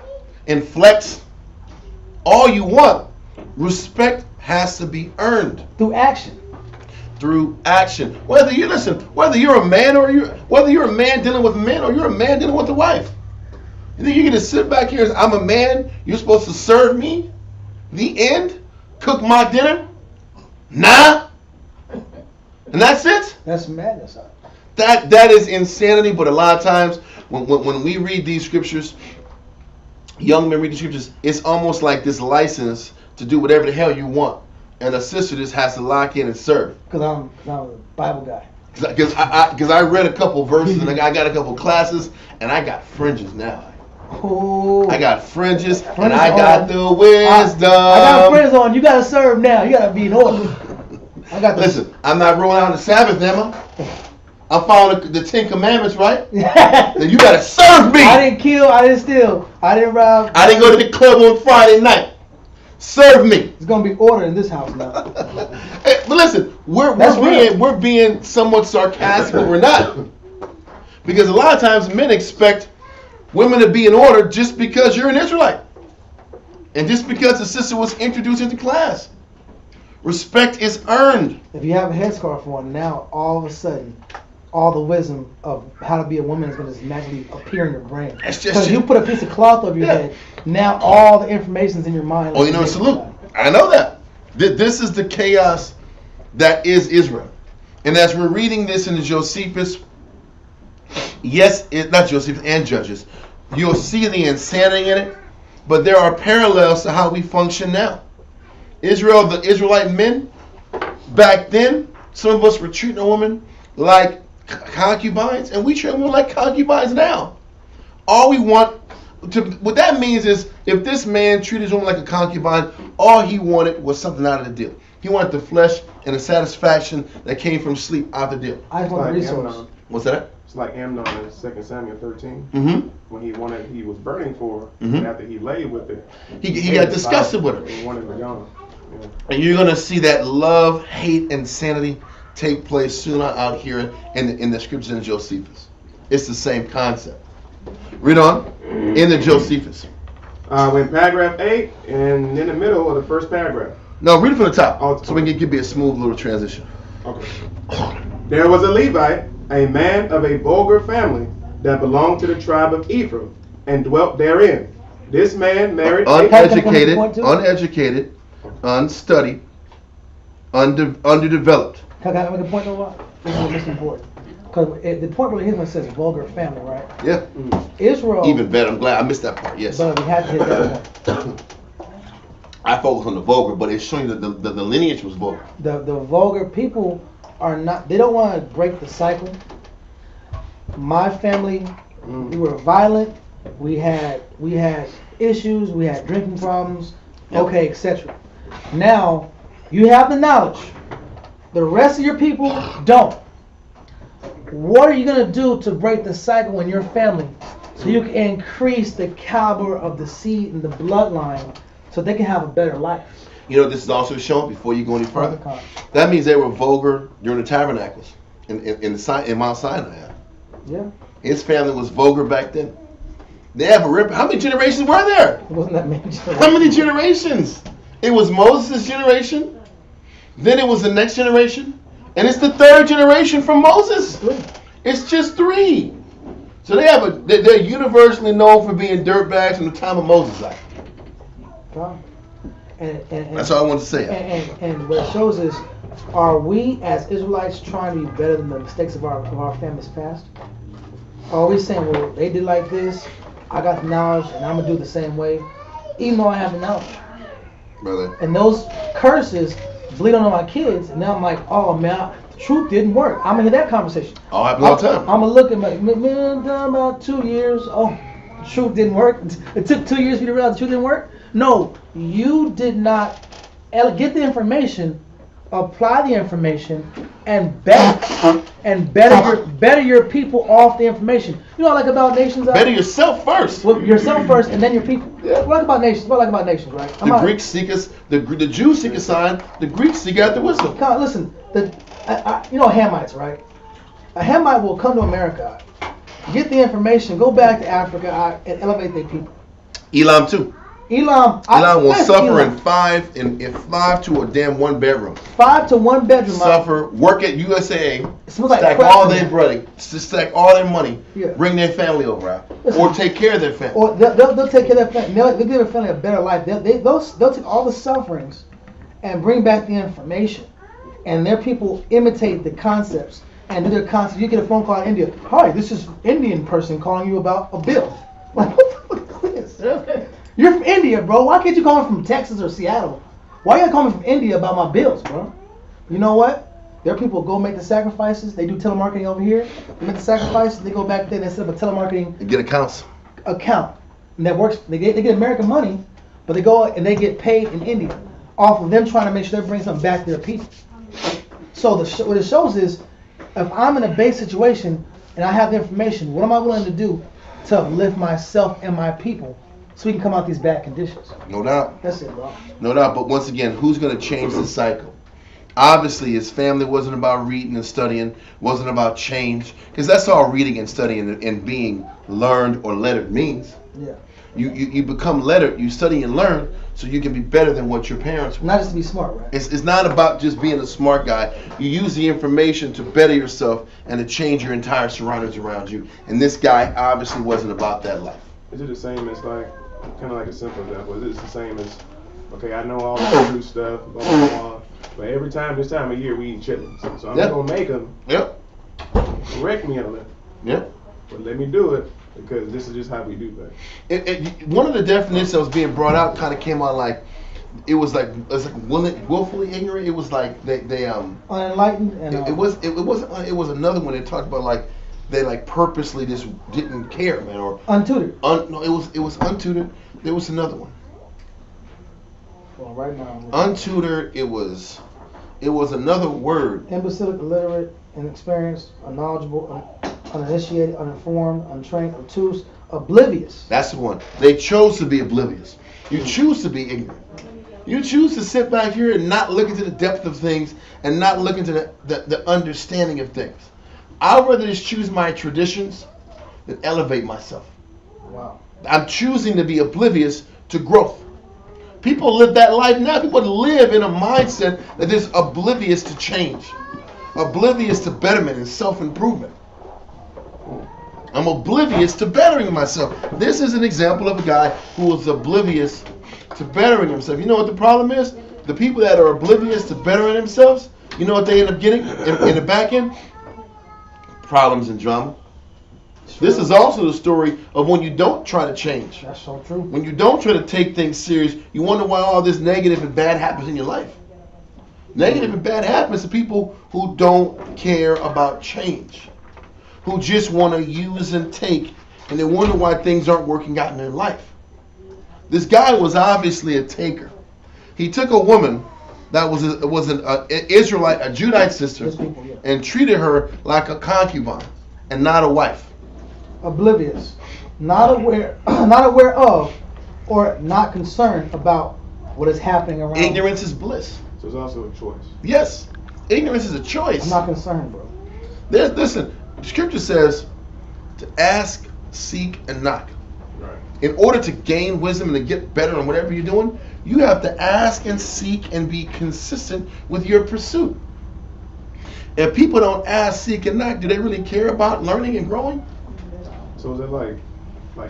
and flex all you want. Respect has to be earned. Through action. Through action. Whether you're a man whether you're a man dealing with men or you're a man dealing with a wife. You think you're going to sit back here and say, I'm a man, you're supposed to serve me? The end? Cook my dinner? Nah. And that's it? That's madness. That is insanity, but a lot of times when we read these scriptures, young men read the scriptures, it's almost like this license to do whatever the hell you want. And a sister just has to lock in and serve. Because I'm a Bible guy. Because I read a couple verses and I got a couple classes and I got fringes now. Oh. I got fringes and I got the wisdom. I got fringes on. You got to serve now. You got to be in order. Listen, I'm not rolling out on the Sabbath, am I? I'm following the 10 Commandments, right? Then you got to serve me. I didn't kill. I didn't steal. I didn't rob. I didn't go to the club on Friday night. Serve me. It's gonna be order in this house now. Hey, but listen, we're being somewhat sarcastic, but we're not, because a lot of times men expect women to be in order just because you're an Israelite, and just because the sister was introduced into class. Respect is earned. If you have a headscarf on, now all of a sudden, all the wisdom of how to be a woman is going to naturally appear in your brain. Because you put a piece of cloth over your head, now all the information's in your mind. Oh, you know, salute. I know that. This is the chaos that is Israel. And as we're reading this in the Josephus, not Josephus and Judges, you'll see the insanity in it, but there are parallels to how we function now. The Israelite men, Back then, some of us were treating a woman like concubines, and we treat women like concubines now. All we want what that means is, if this man treated his woman like a concubine, all he wanted was something out of the deal. He wanted the flesh and the satisfaction that came from sleep out of the deal. I just want a resource. What's that? It's like Amnon in 2 Samuel 13. Mm-hmm. When he was burning for her, Mm-hmm. after he laid with her. He got disgusted with her. He wanted her gone. Yeah. And you're going to see that love, hate, insanity take place soon out here in the scriptures in Josephus. It's the same concept. Read on in the Josephus. We're in paragraph 8 and in the middle of the first paragraph. No, read it from the top, Oh, so we can give you a smooth little transition. Okay. There was a Levite, a man of a vulgar family, that belonged to the tribe of Ephraim, and dwelt therein. This man married Uneducated, unstudied, underdeveloped. Can I make a point though? This is most important. Because the point really is when it says vulgar family, right? Yeah. Israel. Even better. I'm glad I missed that part. Yes. But we had to hit that point. I focus on the vulgar, but it's showing that the lineage was vulgar. The vulgar people are not. They don't want to break the cycle. My family, we were violent. We had issues. We had drinking problems. Yep. Okay, etc. Now you have the knowledge. The rest of your people don't. What are you gonna do to break the cycle in your family so you can increase the caliber of the seed and the bloodline so they can have a better life? You know, this is also shown before you go any further. That means they were vulgar during the tabernacles in Mount Sinai. Yeah. His family was vulgar back then. They have a rip. How many generations were there? It wasn't that many. How many generations? It was Moses' generation. Then it was the next generation. And it's the third generation from Moses. It's just 3. So they're universally known for being dirtbags from the time of Moses. And that's all I wanted to say. And what it shows is, are we as Israelites trying to be better than the mistakes of our families past? Are we saying, well, they did like this, I got the knowledge, and I'm going to do the same way, even though I have the knowledge? Brother. And those curses bleed on my kids, and now I'm like, oh man, the truth didn't work. I'm gonna hear that conversation. All happen all the time. I'm gonna look at my man, about 2 years. Oh, the truth didn't work. It took 2 years for you to realize the truth didn't work. No, you did not get the information, apply the information, and better your people off the information. You know, like about nations. Better yourself first. Well, yourself first, and then your people. Yeah. Like about nations. What like about nations, right? The Greeks seek us. The Jews seek a sign. The Greeks seek out the wisdom. God, listen. You know Hamites, right? A Hamite will come to America, get the information, go back to Africa, and elevate their people. Elam too. Elam will suffer in 5 to a damn 1 bedroom. 5 to 1 bedroom. Suffer, work at USAA, like stack all their money, stack all their money, yeah. Bring their family over, or take care of their family. Or they'll take care of their family. They'll give their family a better life. They'll take all the sufferings and bring back the information, and their people imitate the concepts and do their concepts. You get a phone call in India. Hi, this is Indian person calling you about a bill. Like, what the fuck is this? You're from India, bro. Why can't you call me from Texas or Seattle? Why you gotta call me from India about my bills, bro? You know what? Their people go make the sacrifices. They do telemarketing over here. They make the sacrifices. They go back there and they set up a telemarketing and get accounts. And that works. They get American money, but they go and they get paid in India off of them trying to make sure they bring something back to their people. So what it shows is, if I'm in a base situation and I have the information, what am I willing to do to uplift myself and my people so we can come out these bad conditions? No doubt. That's it, bro. No doubt. But once again, who's going to change the cycle? Obviously, his family wasn't about reading and studying, wasn't about change, because that's all reading and studying and being learned or lettered means. Yeah. You become lettered, you study and learn, so you can be better than what your parents were. Not just to be smart, right? It's not about just being a smart guy. You use the information to better yourself and to change your entire surroundings around you. And this guy obviously wasn't about that life. Is it the same as kind of like a simple example? Is it the same as, okay, I know all the food stuff, blah, blah, blah, but every time this time of year we eat chitlins. So I'm going to make them. Yep. Correct me on that. Yep. But let me do it, because this is just how we do things. One of the definitions that was being brought out kind of came out like, it was like willfully ignorant. It was like they unenlightened, and it was another one that talked about like they like purposely just didn't care, man, or untutored. no, it was untutored. There was another one. Well, right now, untutored. It was another word. Imbecilic, illiterate, inexperienced, unknowledgeable, uninitiated, uninformed, untrained, obtuse, oblivious. That's the one. They chose to be oblivious. You choose to be ignorant. You choose to sit back here and not look into the depth of things and not look into the understanding of things. I'd rather just choose my traditions than elevate myself. Wow. I'm choosing to be oblivious to growth. People live that life now. People live in a mindset that is oblivious to change, oblivious to betterment and self-improvement. I'm oblivious to bettering myself. This is an example of a guy who was oblivious to bettering himself. You know what the problem is? The people that are oblivious to bettering themselves, you know what they end up getting in the back end? Problems and drama. This is also the story of when you don't try to change. That's so true. When you don't try to take things serious, you wonder why all this negative and bad happens in your life. Negative and bad happens to people who don't care about change, who just want to use and take, and they wonder why things aren't working out in their life. This guy was obviously a taker. He took a woman that was an Israelite, a Judite sister, and treated her like a concubine and not a wife. Oblivious, not aware of, or not concerned about what is happening around. Ignorance is bliss. So it's also a choice. Yes, ignorance is a choice. I'm not concerned, bro. Listen, Scripture says to ask, seek, and knock. Right. In order to gain wisdom and to get better in whatever you're doing, you have to ask and seek and be consistent with your pursuit. If people don't ask, seek, and knock, do they really care about learning and growing? So is it like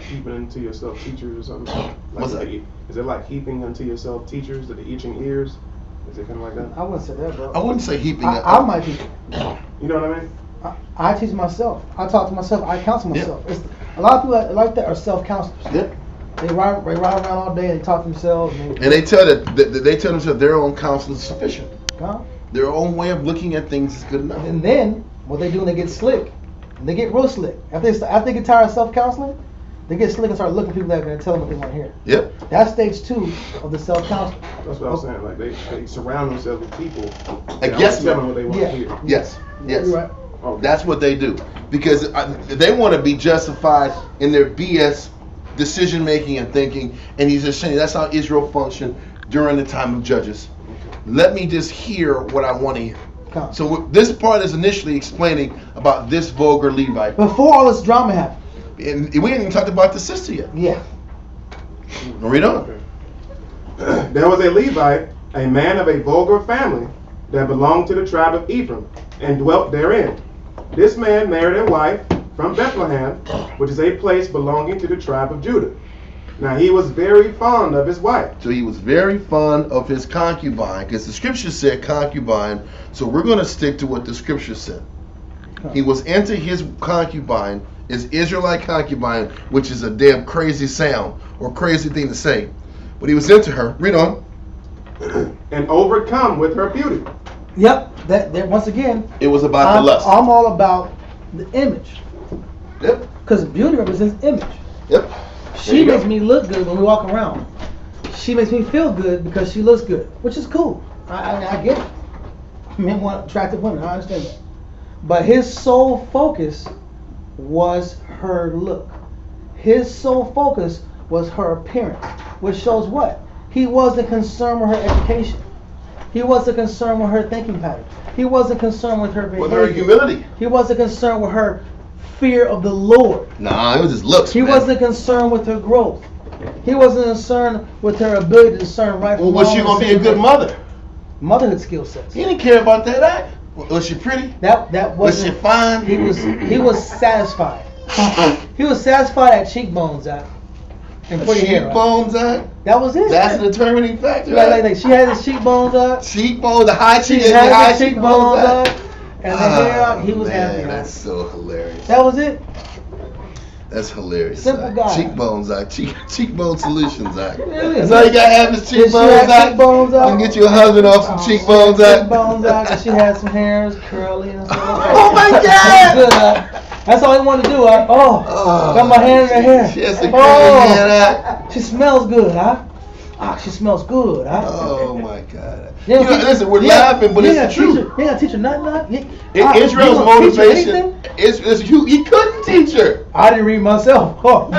heaping unto yourself teachers or something? What's that? Is it like heaping unto yourself teachers that are itching ears? Is it kind of like that? I wouldn't say that, bro. I wouldn't say heaping. I might be. You know what I mean? I teach myself. I talk to myself. I counsel myself. Yeah. A lot of people like that are self-counselors. Yeah. They ride around all day and talk to themselves. And they tell themselves their own counsel is sufficient. Huh? Their own way of looking at things is good enough. And then what they do when they get slick, they get real slick. After they get tired of self-counseling, they get slick and start looking at people that are going to tell them what they want to hear. Yep. That's stage 2 of the self-counseling. That's what I was saying. Like they surround themselves with people that tell them what they want to hear. Yes. Yes. You're right. Oh, that's what they do because they want to be justified in their BS decision making and thinking. And he's just saying that's how Israel functioned during the time of Judges. Let me just hear what I want to hear. So this part is initially explaining about this vulgar Levite. Before all this drama happened. And we ain't even talked about the sister yet. Yeah. Read on. Okay. There was a Levite, a man of a vulgar family, that belonged to the tribe of Ephraim, and dwelt therein. This man married a wife from Bethlehem, which is a place belonging to the tribe of Judah. Now he was very fond of his wife. So he was very fond of his concubine, because the scripture said concubine, so we're going to stick to what the scripture said. He was into his concubine, his Israelite concubine, which is a damn crazy sound or crazy thing to say. But he was into her. Read on. And overcome with her beauty. Yep. That once again. It was about the lust. I'm all about the image. Yep. Because beauty represents image. Yep. She makes me look good when we walk around. She makes me feel good because she looks good, which is cool. I get it. Men want attractive women. I understand that. But his sole focus was her look. His sole focus was her appearance, which shows what? He wasn't concerned with her education. He wasn't concerned with her thinking pattern. He wasn't concerned with her behavior. With her humility. He wasn't concerned with her fear of the Lord. Nah, it was his looks. He wasn't concerned with her growth. He wasn't concerned with her ability to discern right from wrong. Well, was she going to be a good mother? Motherhood skill sets. He didn't care about that. Was she pretty? That wasn't. Was she fine? He was satisfied. He was satisfied at cheekbones at. And pretty hair. Cheekbones at. That was it. That's a determining factor. Like she had his cheekbones up. Cheekbones, the high cheek. She had his cheekbones up. And the hair out. He was happy. That's so hilarious. That was it. That's hilarious. Simple guy. Cheekbones, cheekbone solutions, Really? That's all you gotta have is Did she cheekbones, have cheekbones, You can get you a husband off some cheekbones, Cheekbones, and she had some hairs, curly and stuff. Oh my God! Good, that's all I wanted to do. Got my hand in her hair. She has the curly hair, She smells good, she smells good, Oh my God! Yeah, Listen, we're laughing, but it's the truth. You ain't gonna teach her nothing. Israel's motivation is he couldn't teach her. I didn't read myself. All they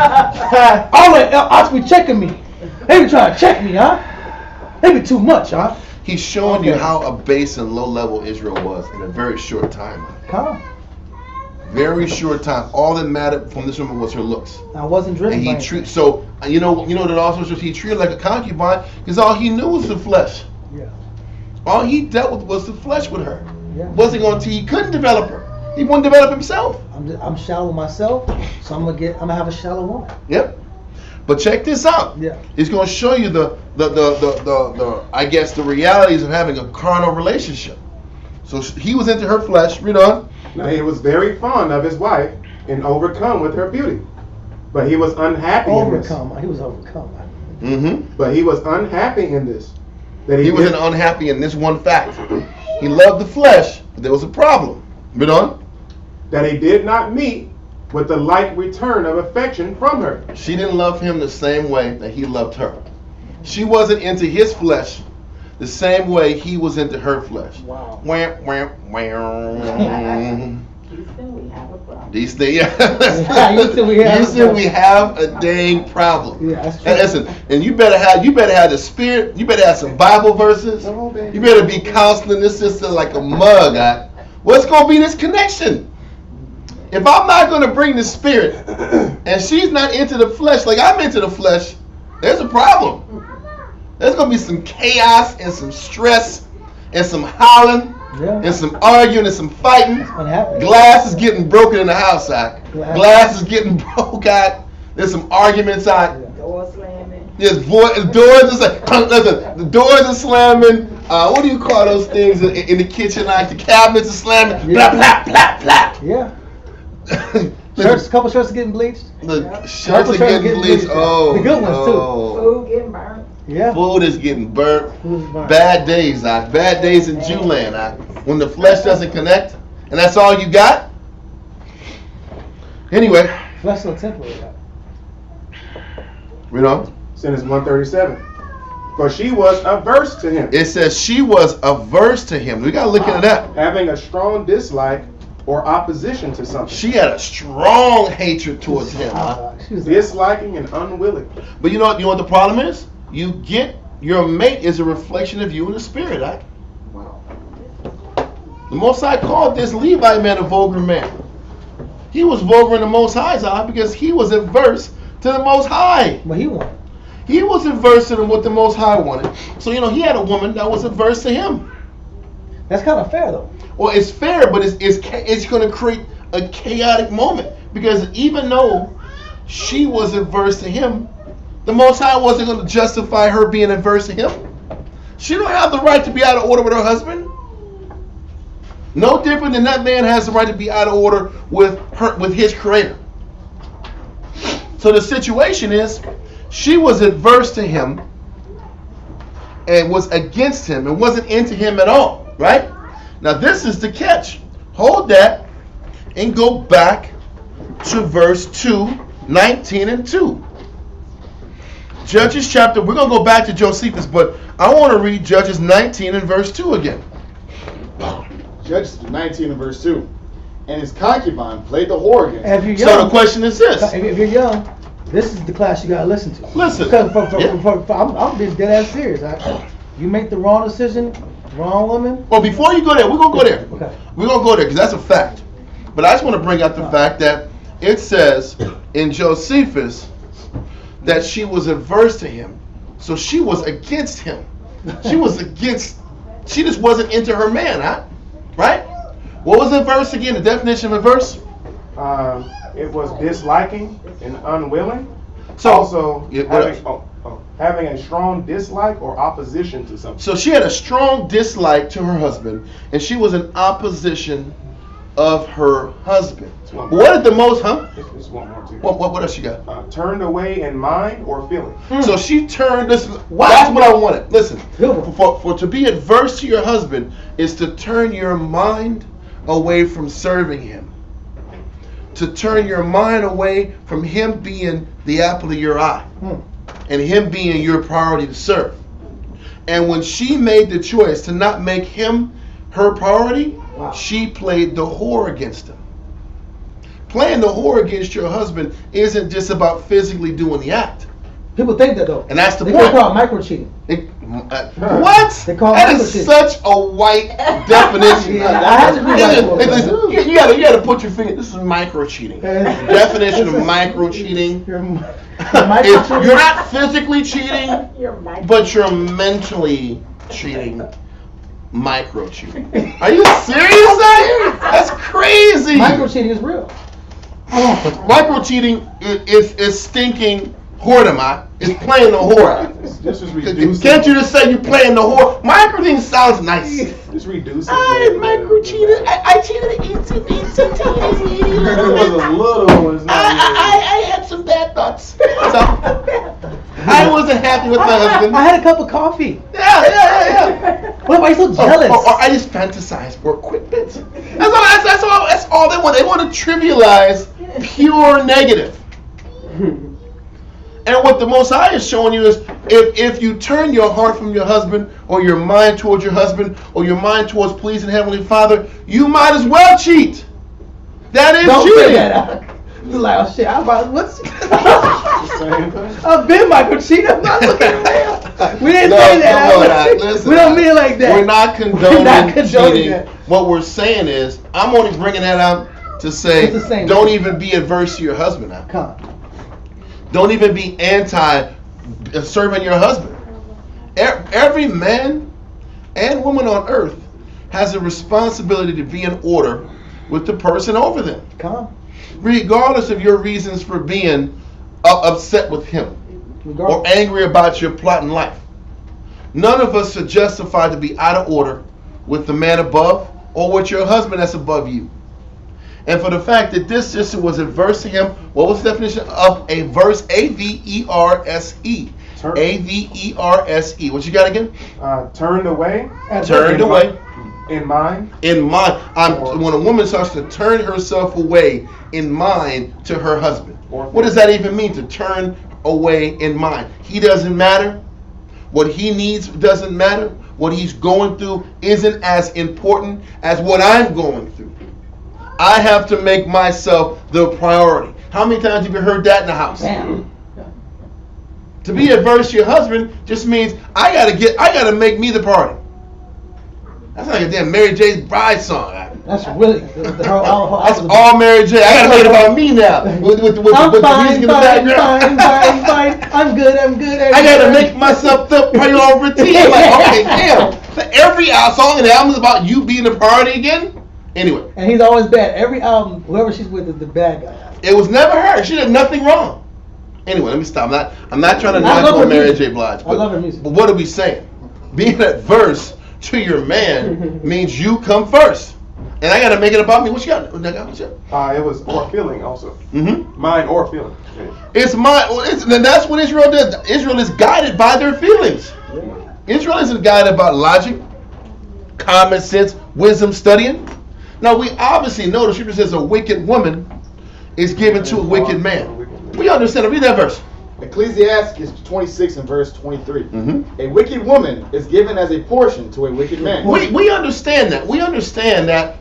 ought to be checking me. They be trying to check me, They be too much, He's showing you how abased and low level Israel was in a very short time. Come. Very short time. All that mattered from this woman was her looks. I wasn't driven. And you know that also shows he treated her like a concubine because all he knew was the flesh. Yeah. All he dealt with was the flesh with her. Yeah. Wasn't going to. He couldn't develop her. He wouldn't develop himself. I'm shallow myself, so I'm gonna have a shallow woman. Yep. But check this out. Yeah. It's going to show you the I guess the realities of having a carnal relationship. So he was into her flesh. Read on. Now he was very fond of his wife and overcome with her beauty, but he was unhappy in this. He was overcome. Mm-hmm. But he was unhappy in this. That He wasn't unhappy in this one fact. He loved the flesh, but there was a problem. Read on. That he did not meet with the like return of affection from her. She didn't love him the same way that he loved her. She wasn't into his flesh the same way he was into her flesh. Wow. Wham, wham, wham. Houston, we have a problem. These things, Houston, we have a dang problem. Yeah, that's true. And listen, and you better have the spirit. You better have some Bible verses. You better be counseling this sister like a mug. What's gonna be this connection? If I'm not gonna bring the spirit, and she's not into the flesh like I'm into the flesh, there's a problem. There's going to be some chaos and some stress and some howling and some arguing and some fighting. Glass is getting broken in the house, Glass is getting broke, There's some arguments, Door slamming. There's doors is like, listen, the doors are slamming. What do you call those things in the kitchen? Like the cabinets are slamming. Blah, blah, blah, blah. Yeah. A couple shirts are getting bleached. The shirts are getting bleached. Oh, the good ones too. Food getting burnt. Yeah. Food is getting burnt. Bad days, Bad days in Jewland, when the flesh doesn't connect, and that's all you got. Anyway. Flesh is temporary. Read on. Sentence 137. For she was averse to him. It says she was averse to him. We gotta look into that. Having a strong dislike or opposition to something. She had a strong hatred towards him. Disliking and unwilling. But you know what the problem is? You get your mate is a reflection of you in the spirit, Wow. The Most High called this Levite man a vulgar man. He was vulgar in the Most High's eye because he was adverse to the Most High. What he wanted. He was adverse to what the Most High wanted. So he had a woman that was adverse to him. That's kind of fair though. Well, it's fair, but it's going to create a chaotic moment because even though she was adverse to him, the Most High wasn't going to justify her being adverse to him. She don't have the right to be out of order with her husband. No different than that man has the right to be out of order with his creator. So the situation is, she was adverse to him and was against him and wasn't into him at all, right? Now this is the catch. Hold that and go back to verse 2, 19 and 2. Judges chapter, we're going to go back to Josephus, but I want to read Judges 19 and verse 2 again. Judges 19 and verse 2. And his concubine played the whore against him. If you're young, So the question is this. If you're young, this is the class you got to listen to. Listen. Because I'm being dead ass serious. You make the wrong decision, wrong woman. Well, before you go there, we're going to go there. Okay. We're going to go there because that's a fact. But I just want to bring out the fact that it says in Josephus that she was adverse to him. So she was against him. She just wasn't into her man, right? What was adverse again? The definition of adverse? It was disliking and unwilling. So, also, yeah, having a strong dislike or opposition to something. So she had a strong dislike to her husband, and she was in opposition of her husband. one What is the most, It's one more too. What else you got? Turned away in mind or feeling. So she turned this. That's what I wanted. Listen, for to be adverse to your husband is to turn your mind away from serving him. To turn your mind away from him being the apple of your eye. And him being your priority to serve. And when she made the choice to not make him her priority, she played the whore against him. Playing the whore against your husband isn't just about physically doing the act. People think that though. And that's the They point. call it micro cheating. What? They call it that micro is cheating. such a white definition. Yeah, I had to do white. You gotta put your finger. This is micro cheating. The definition of micro cheating. You're not physically cheating, but you're mentally cheating. Micro cheating. Are you serious? That's crazy. Micro cheating is real. Micro cheating is stinking whoredom. It's playing the whore. This is reducing. Can't you just say you playing the whore? Micro cheating sounds nice. It's reducing. I micro cheated. I cheated into It was a little one. I had some bad thoughts. So, I wasn't happy with my husband. I had a cup of coffee. Yeah. Why are you so jealous? Or I just fantasized for quick bits. That's all they want. They want to trivialize pure negative. And what the Most High is showing you is if you turn your heart from your husband or your mind towards your husband or your mind towards pleasing Heavenly Father, you might as well cheat. That is Don't cheating. say that out. It's like, oh shit, I'm about, what's... Same thing. I've been micro cheating. I'm not looking around. We didn't No, say that. come on now. Listen, we don't mean it like that. We're not condoning cheating. that. What we're saying is, I'm only bringing that out to say, It's the same don't thing. even be adverse to your husband now. Come on. Don't even be anti-serving your husband. Every man and woman on earth has a responsibility to be in order with the person over them. Come on. Regardless of your reasons for being upset with him or angry about your plot in life. None of us are justified to be out of order with the man above or with your husband that's above you. And for the fact that this sister was adverse to him, what was the definition of a verse? A-V-E-R-S-E. A-V-E-R-S-E. What you got again? Turned away. Turned away. In mind. In mind. When a woman starts to turn herself away in mind to her husband. What does that even mean, to turn away in mind? He doesn't matter. What he needs doesn't matter. What he's going through isn't as important as what I'm going through. I have to make myself the priority. How many times have you heard that in the house? Damn. To be adverse to your husband just means I gotta make me the priority. That's like a damn Mary J. Bride song. That's really That's all Mary J. I gotta make it about me now. With the music in the background. Fine. I'm good. I gotta make myself the priority. I'm like, okay, damn. So every song in the album is about you being the priority again? Anyway. And he's always bad. Every album, whoever she's with is the bad guy. It was never her. She did nothing wrong. Anyway, let me stop. I'm not trying to knock on Mary J. Blige. I love her music. But what are we saying? Being adverse to your man means you come first. And I got to make it about me. What you got? It was or feeling also. Mm-hmm. Mind or feeling. It's mine. And that's what Israel does. Israel is guided by their feelings. Israel isn't guided by logic, common sense, wisdom, studying. Now, we obviously know the scripture says a wicked woman is given to a wicked man. We understand it. Read that verse. Ecclesiastes 26 and verse 23. Mm-hmm. A wicked woman is given as a portion to a wicked man. We understand that. We understand that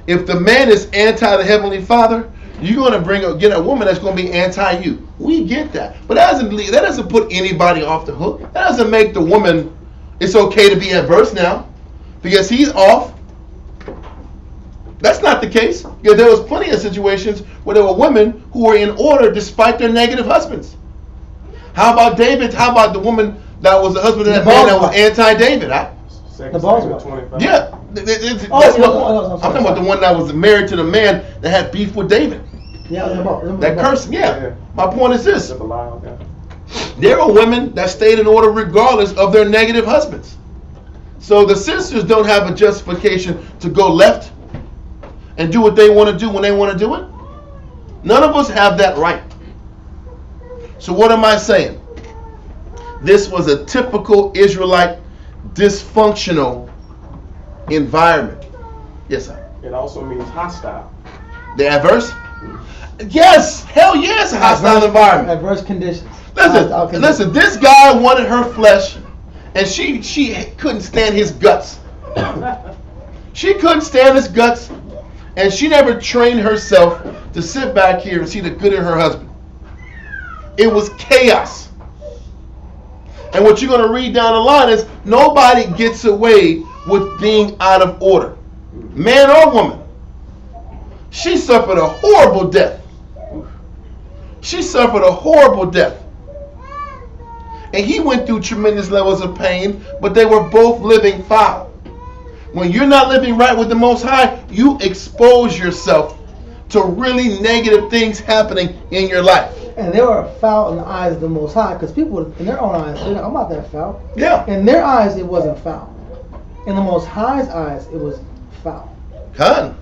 if the man is anti the Heavenly Father, you're going to get a woman that's going to be anti you. We get that. But that doesn't put anybody off the hook. That doesn't make the woman, it's okay to be adverse now because he's off. That's not the case. Because there was plenty of situations where there were women who were in order despite their negative husbands. How about David? How about the woman that was the husband of that man that was anti-David? The balls 25. Yeah. I'm talking about the one that was married to the man that had beef with David. Yeah, that cursed. Yeah. My point is this. That's a lie, okay. There are women that stayed in order regardless of their negative husbands. So the sisters don't have a justification to go left and do what they want to do when they want to do it? None of us have that right. So what am I saying? This was a typical Israelite dysfunctional environment. Yes, sir. It also means hostile. The adverse? Yes, hell yes, a hostile environment. Adverse conditions. Listen, this guy wanted her flesh, and she couldn't stand his guts. She couldn't stand his guts, and she never trained herself to sit back here and see the good in her husband. It was chaos. And what you're going to read down the line is nobody gets away with being out of order, man or woman. She suffered a horrible death. She suffered a horrible death. And he went through tremendous levels of pain, but they were both living foul. When you're not living right with the Most High, you expose yourself to really negative things happening in your life. And they were foul in the eyes of the Most High, because people, in their own eyes, they're like, I'm not that foul. Yeah. In their eyes, it wasn't foul. In the Most High's eyes, it was foul. Con.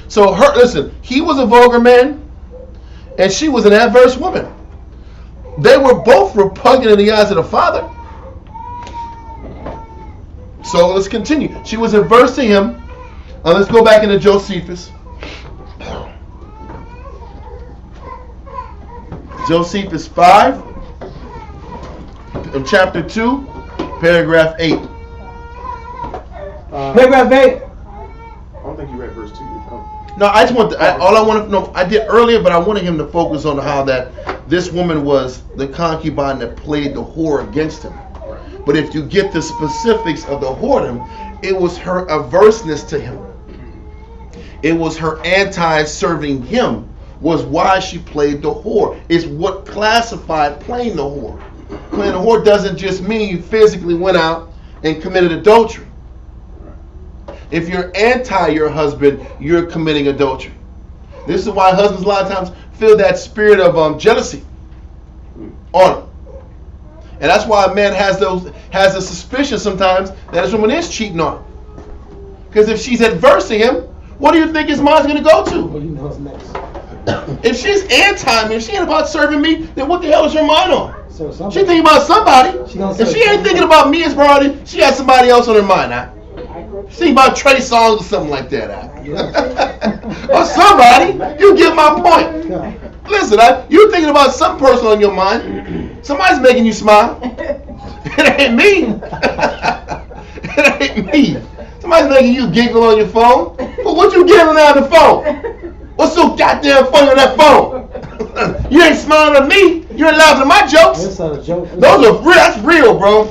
So listen, he was a vulgar man, and she was an adverse woman. They were both repugnant in the eyes of the Father. So let's continue. She was adverse to him. Let's go back into Josephus. Josephus 5, chapter 2, paragraph 8. Paragraph 8. I don't think you read verse 2. No, I just want all I want to know. I did earlier, but I wanted him to focus on how that this woman was the concubine that played the whore against him. But if you get the specifics of the whoredom, it was her averseness to him. It was her anti-serving him was why she played the whore. It's what classified playing the whore. Playing the whore doesn't just mean you physically went out and committed adultery. If you're anti your husband, you're committing adultery. This is why husbands a lot of times feel that spirit of jealousy on them. And that's why a man has a suspicion sometimes that his woman is cheating on him. Because if she's adverse to him, what do you think his mind's going to go to? Well, you know what's next. If she's anti me, if she ain't about serving me, then what the hell is her mind on? So She thinking about somebody. If If she ain't thinking about me as priority, she has somebody else on her mind. Huh? She think about Trey Songz or something like that. Huh? Or somebody. You get my point. Listen, you thinking about some person on your mind. Somebody's making you smile. It ain't me. It ain't me. Somebody's making you giggle on your phone. But what you giggling at the phone? What's so goddamn funny on that phone? You ain't smiling at me. You ain't laughing at my jokes. That's not a joke. Those are real. That's real, bro.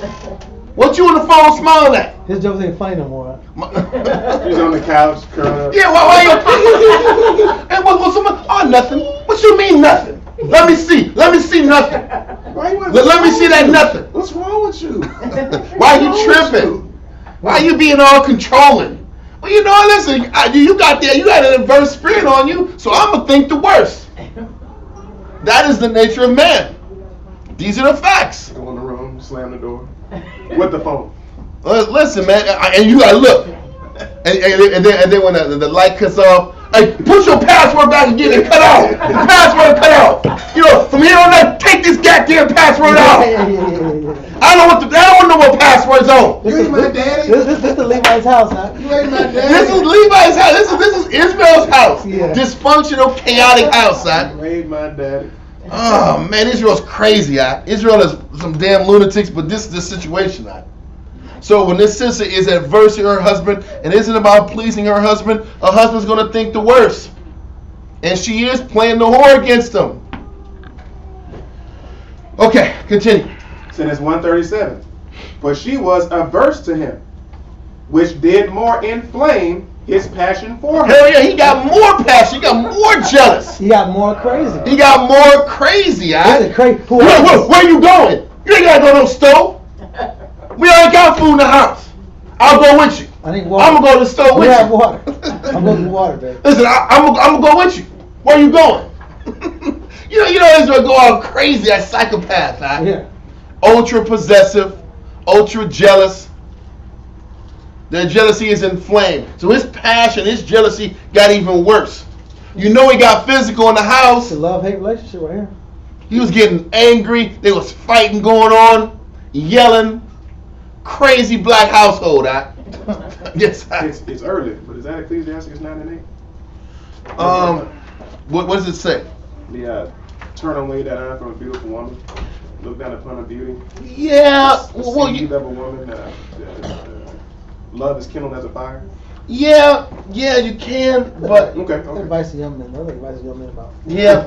What you on the phone smiling at? His jokes ain't funny no more. He's on the couch, curled up. Yeah, why you? And what's someone? Oh, nothing. What you mean nothing? Let me see. Let me see nothing. Let me see that nothing. What's wrong with you? Why are you tripping? Why are you being all controlling? Well, you know, listen, you got an adverse spirit on you, so I'm gonna think the worst. That is the nature of man. These are the facts. Go in the room, slam the door with the phone. Listen, man, and you gotta look, and then when the light cuts off, hey, put your password back and get it cut off. The password cut off. You know, from here on out, take this goddamn password out. I don't know what password's on. This is my daddy. This is the Levi's house, huh? This is Levi's house. This is Israel's house. Yeah. Dysfunctional, chaotic house, huh? You made my daddy. Oh man, Israel's crazy, huh? Israel is some damn lunatics, but this is the situation, huh? So when this sister is adverse to her husband and isn't about pleasing her husband going to think the worst. And she is playing the whore against him. Okay, continue. Sentence 137. For she was averse to him, which did more inflame his passion for her. Hell yeah, he got more passion. He got more jealous. He got more crazy. He got more crazy, huh? Where you going? You ain't gotta go to no store. We already got food in the house. I'll go with you. I need water. I'm gonna go to the store with you. We have water. I'm going to get water, baby. Listen, I'm gonna go with you. Where you going? you know Israel go all crazy, that psychopath, huh? Yeah. Ultra possessive, ultra jealous. Their jealousy is inflamed. So his passion, his jealousy got even worse. You know he got physical in the house. It's a love-hate relationship right here. He was getting angry. There was fighting going on, yelling. Crazy black household. Yes. It's early, but is that Ecclesiastes 9 and 8? What does it say? Turn away that eye from a beautiful woman. Look down upon her beauty. Yeah. The Well, seed of a woman. Love is kindled as a fire. yeah, you can, but Okay. Advice to young men. Another advice to young men about. yeah.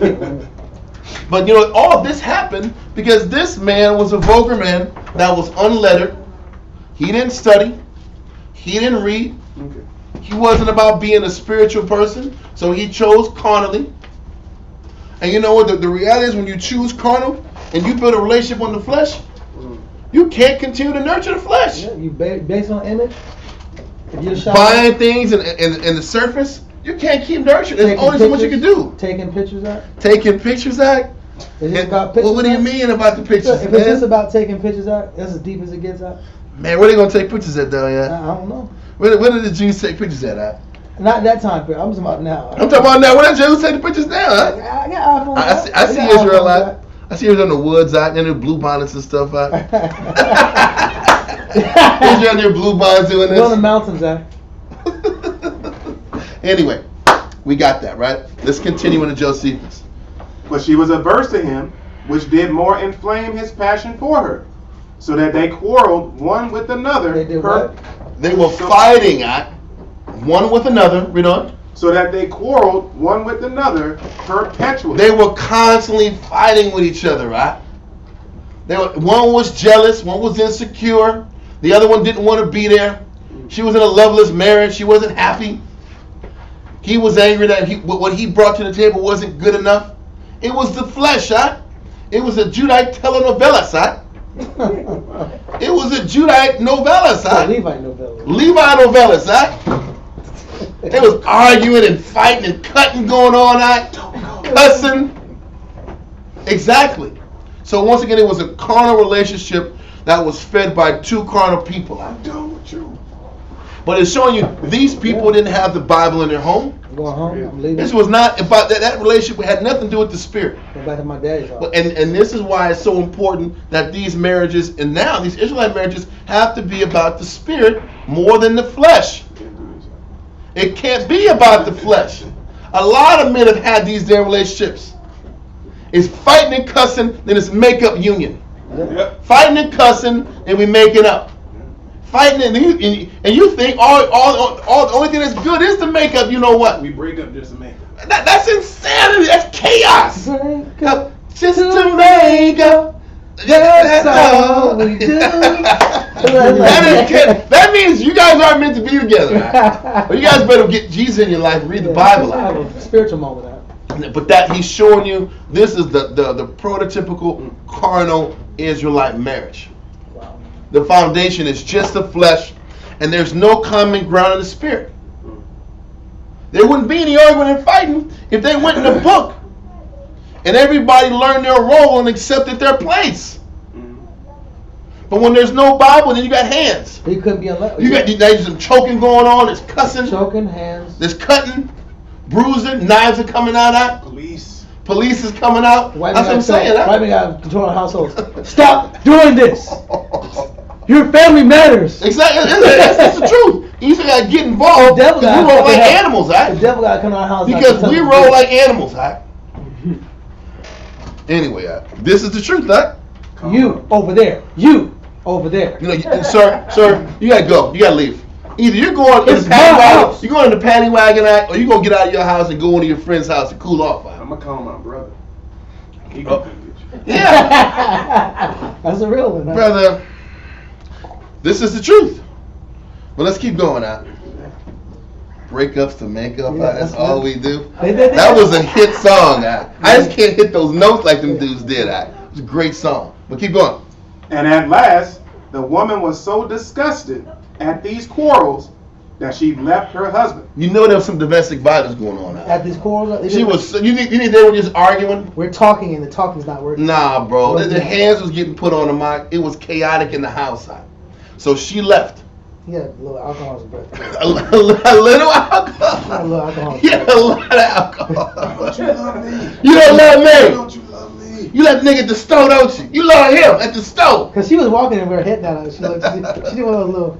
But you know, all of this happened because this man was a vulgar man that was unlettered. He didn't study. He didn't read. Okay. He wasn't about being a spiritual person, so he chose carnally. And you know what? The reality is when you choose carnal and you build a relationship on the flesh, you can't continue to nurture the flesh. Yeah, you based on image. If you're shy, Buying things in the surface, you can't keep nurturing. There's only so much you can do. Taking pictures out. Taking pictures out. Is this And about pictures? what do you out? mean about the pictures, If it's just man? about taking pictures out, that's as deep as it gets out. Man, where they gonna take pictures at, though? Yeah. I don't know. Where did the Jews take pictures at? Not that time period. I'm talking about now. I'm talking about now. Where the Jews take the pictures now? Huh? I got iPhones. I see Israelite. I see Israel in the woods out and their blue bonnets and stuff out. Israel in their blue bonnets doing We're on the this. mountains, eh? Anyway, we got that right. Let's continue into Josephus. But she was averse to him, which did more inflame his passion for her, so that they quarreled one with another. They did what? They were fighting at one with another. Read on. So that they quarreled one with another perpetually. They were constantly fighting with each other, right? One was jealous, one was insecure, the other one didn't want to be there. She was in a loveless marriage, she wasn't happy. He was angry that what he brought to the table wasn't good enough. It was the flesh, huh? It was a Judite telenovela, huh? It was a Judite novella, huh? Levite novella. Levi novellas, huh? They was arguing and fighting and cutting going on, cussing. Exactly. So once again, it was a carnal relationship that was fed by two carnal people. I'm done with you. But it's showing you these people didn't have the Bible in their home. I'm going home. I'm leaving. This was not about that relationship had nothing to do with the spirit. Go back to my daddy's house. And this is why it's so important that these marriages, and now these Israelite marriages, have to be about the spirit more than the flesh. It can't be about the flesh. A lot of men have had these damn relationships. It's fighting and cussing, then it's make-up union. Yep. Fighting and cussing, and we make it up. Fighting and you think all the only thing that's good is the make-up. You know what? We break up just to make it. That's insanity. That's chaos. Break up Just to make up. That's all we do. That means you guys aren't meant to be together. Right? But you guys better get Jesus in your life and read the Bible Have out. a spiritual moment out. But that he's showing you this is the prototypical carnal Israelite marriage. Wow. The foundation is just the flesh, and there's no common ground in the spirit. There wouldn't be any arguing and fighting if they went in the book and everybody learned their role and accepted their place. But when there's no Bible, then you got hands. He couldn't be unless. There's some choking going on. There's cussing. Choking hands. There's cutting, bruising. Knives are coming out. Police is coming out. That's what I'm saying. Wiping out control the household. Stop doing this. Your family matters. Exactly. That's the truth. You still got to get involved The devil because we gotta roll like come out. animals, right? The devil got to come to our house. Because we roll like animals, right? Anyway, this is the truth, right? You over there. You over there. You know, sir, you gotta go. You gotta leave. Either you're going in It's the paddy my wagon, house. you're going in the paddy wagon, or you're gonna get out of your house and go into your friend's house and cool off. I'm gonna call my brother. He Oh. gonna get you. Yeah, That's a real one. Huh? brother. This is the truth. But let's keep going out. Breakups to make up. Yeah, That's that's all good. we do. They- That was a hit song. I just can't hit those notes like them dudes did. It was a great song. But keep going. And at last, the woman was so disgusted at these quarrels that she left her husband. You know there was some domestic violence going on. At these quarrels, She was. You think they were just arguing? We're talking and the talking's not working. Nah, bro. The hands was getting put on the mic. It was chaotic in the house. So she left. He had a little alcohol in his breath. A little alcohol. A little alcohol. Yeah, a lot of alcohol. Don't you love me? You don't love me. Don't you love me? You let the nigga at the stove, don't you? You love him at the stove. Cause she was walking and with her head down. She looked. She did one of those little.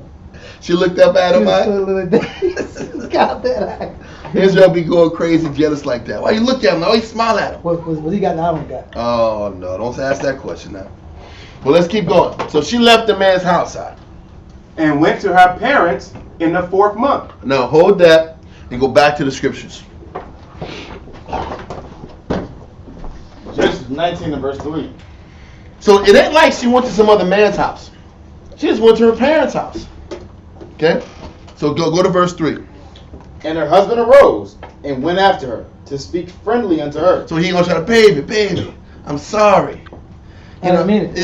She looked up at She him. was a little. Got that. Israel be going crazy, jealous like that. Why you look at him? Why you smile at him? What he got? I don't got. Oh no! Don't ask that question now. Well, let's keep going. So she left the man's house out. And went to her parents in the 4th month. Now hold that and go back to the scriptures. Genesis 19 and verse 3. So it ain't like she went to some other man's house. She just went to her parents' house. Okay? So go to verse 3. And her husband arose and went after her to speak friendly unto her. So he gonna try to, baby, I'm sorry. I didn't mean it.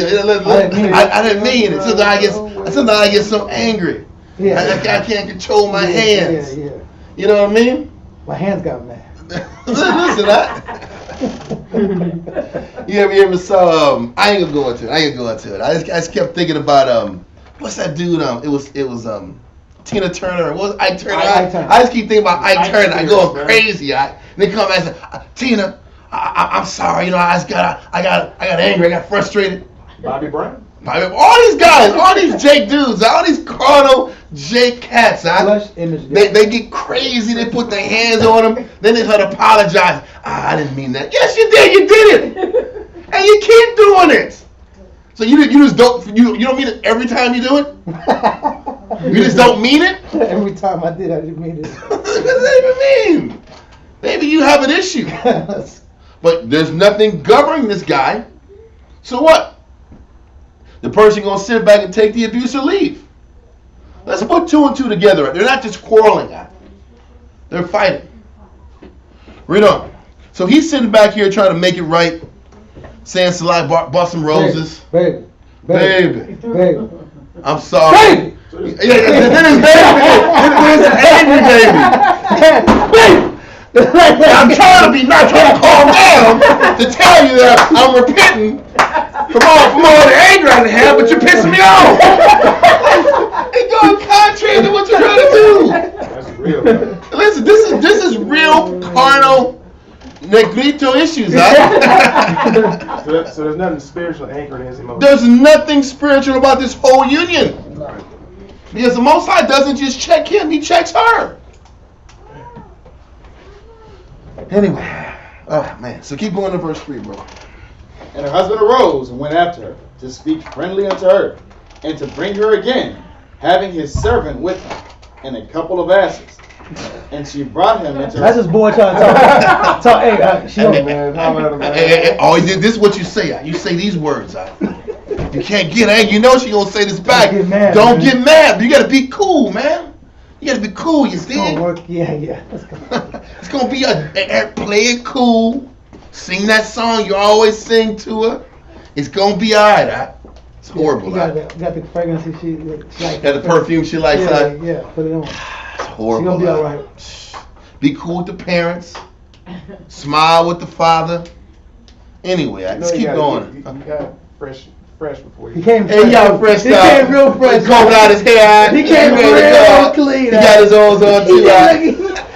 I didn't mean it. Sometimes I get so angry. Yeah. I can't control my hands. Yeah. You know what I mean? My hands got mad. Listen, you ever saw? I ain't gonna go into it. I just kept thinking about what's that dude? It was Tina Turner. What was Ike Turner? Ike Turner. I just keep thinking about Ike Turner. I go Turner. crazy. They come back and say, Tina, I'm sorry. You know, I got angry. I got frustrated. Bobby Brown. All these guys, all these Jake dudes, all these carnal Jake cats, Flesh image. they get crazy. They put their hands on them. Then they try to apologize. I didn't mean that. Yes, you did. You did it, and you keep doing it. So you just don't mean it every time you do it. You just don't mean it. Every time I did, I didn't mean it. What does that even mean? Maybe you have an issue. But there's nothing governing this guy. So what? The person gonna sit back and take the abuse or leave. Let's put 2 and 2 together. They're not just quarreling. They're fighting. Read on. So he's sitting back here trying to make it right, saying Salai bought some roses. Baby. I'm sorry. Baby. Then it's baby. I'm trying to be not trying to calm down to tell you that I'm repenting from all the anger I have, but you're pissing me off. It's going contrary to what you're trying to do. That's real. Man. Listen, this is real carnal negrito issues, huh? So there's nothing spiritual anchored in his emotions. There's nothing spiritual about this whole union. Because the Most High doesn't just check him, he checks her. Anyway, oh man, so keep going to verse 3, bro. And her husband arose and went after her to speak friendly unto her, and to bring her again, having his servant with him, and a couple of asses. And she brought him into That's her. his boy trying to talk. Hey, she don't, Man, Oh, this is what you say. You say these words. You can't get angry. You know she gonna say this back. Don't get mad, Don't man. get mad. You gotta be cool, man. You gotta be cool. You It's gonna dig? work. Yeah. It's gonna be play it cool. Sing that song you always sing to her. It's gonna be alright. It's horrible. You got the fragrance she like. Got the perfume she likes. Yeah, put it on. It's horrible. She gonna be all right. Be cool with the parents. Smile with the father. Anyway, just keep going. You got fresh before He you. came. Hey, y'all fresh He out. came real fresh. He combed out his hair. He came ready to real go. clean. He got his O's on too.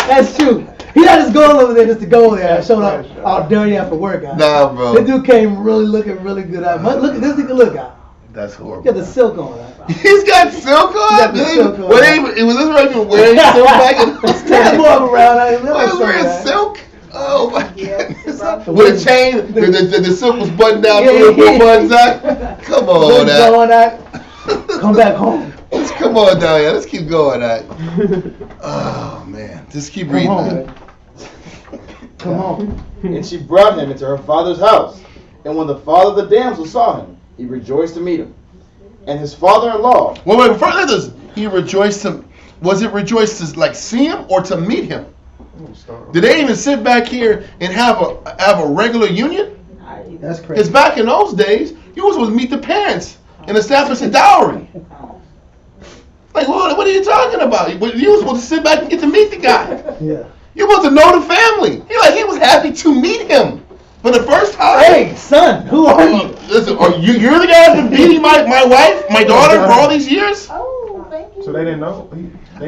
That's true. He not just going over there just to go there. Showing up all dirty after work. Nah, bro. This dude came really looking really good out. Look at this nigga look out. That's He horrible. got the silk on. He's got silk on. He got the silk on. Was Israel even wearing silk back in those Stand days? more up around. Was he wearing silk? Oh my goodness. The With a wind- chain, the silk was buttoned down, Yeah, 3 or 4 yeah. buttons out. Come on, Wind now. blowing out. Come back home. Let's come on down here. Let's keep going. Oh man, just keep Come reading. home. Come on. And she brought him into her father's house. And when the father of the damsel saw him, he rejoiced to meet him. And his father-in-law, Wait, before this, he rejoiced to. Was it rejoiced to like see him or to meet him? Did they even sit back here and have a regular union? That's It's crazy. back in those days. You was supposed to meet the parents and establish a dowry. Like what are you talking about? You was supposed to sit back and get to meet the guy. Yeah. You supposed to know the family. He was happy to meet him for the first time. Hey, son, who are you? Listen, you're the guy that's been beating my wife, my daughter for all these years? Oh, thank you. So they didn't know.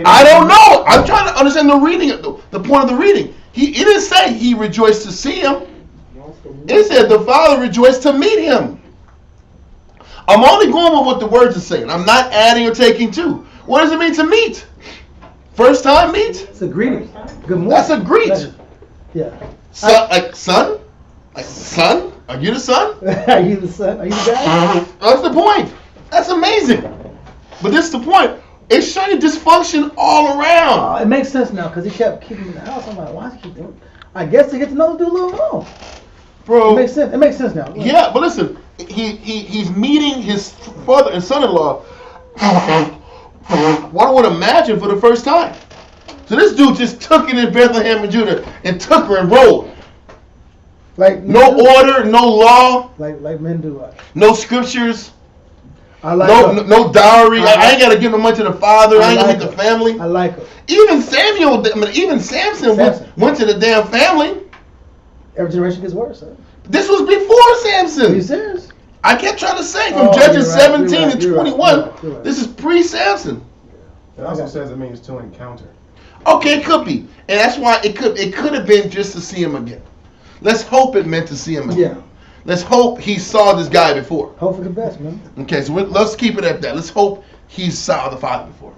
I don't know. I'm trying to understand the reading, the point of the reading. He didn't say he rejoiced to see him. It said the father rejoiced to meet him. I'm only going with what the words are saying. I'm not adding or taking to. What does it mean to meet? First time meet? It's a greeting. Good morning. That's a greet. Yeah. Son, like son? Like son? Are you the son? Are you the son? Are you the guy? That's the point. That's amazing. But this is the point. It's showing dysfunction all around. It makes sense now because he kept keeping him in the house. I'm like, why does he keep doing? I guess to get to know the dude a little more. Bro. It makes sense. It makes sense now. Yeah, but listen, he's meeting his father and son-in-law. One would imagine for the first time. So this dude just took it in Bethlehem and Judah and took her and rolled. Like no order, no law, like men do. No scriptures. I like no dowry. I ain't gotta give no money to the father. I ain't gonna meet the family. I like her. Even Samson went to the damn family. Every generation gets worse. Huh? This was before Samson. Are you serious? I kept trying to say from Judges 17 to 21. You're right. This is pre-Samson. It also says it means to encounter. Okay, it could be, and that's why it could have been just to see him again. Let's hope it meant to see him again. Yeah. Let's hope he saw this guy before. Hope for the best, man. Okay, so let's keep it at that. Let's hope he saw the father before.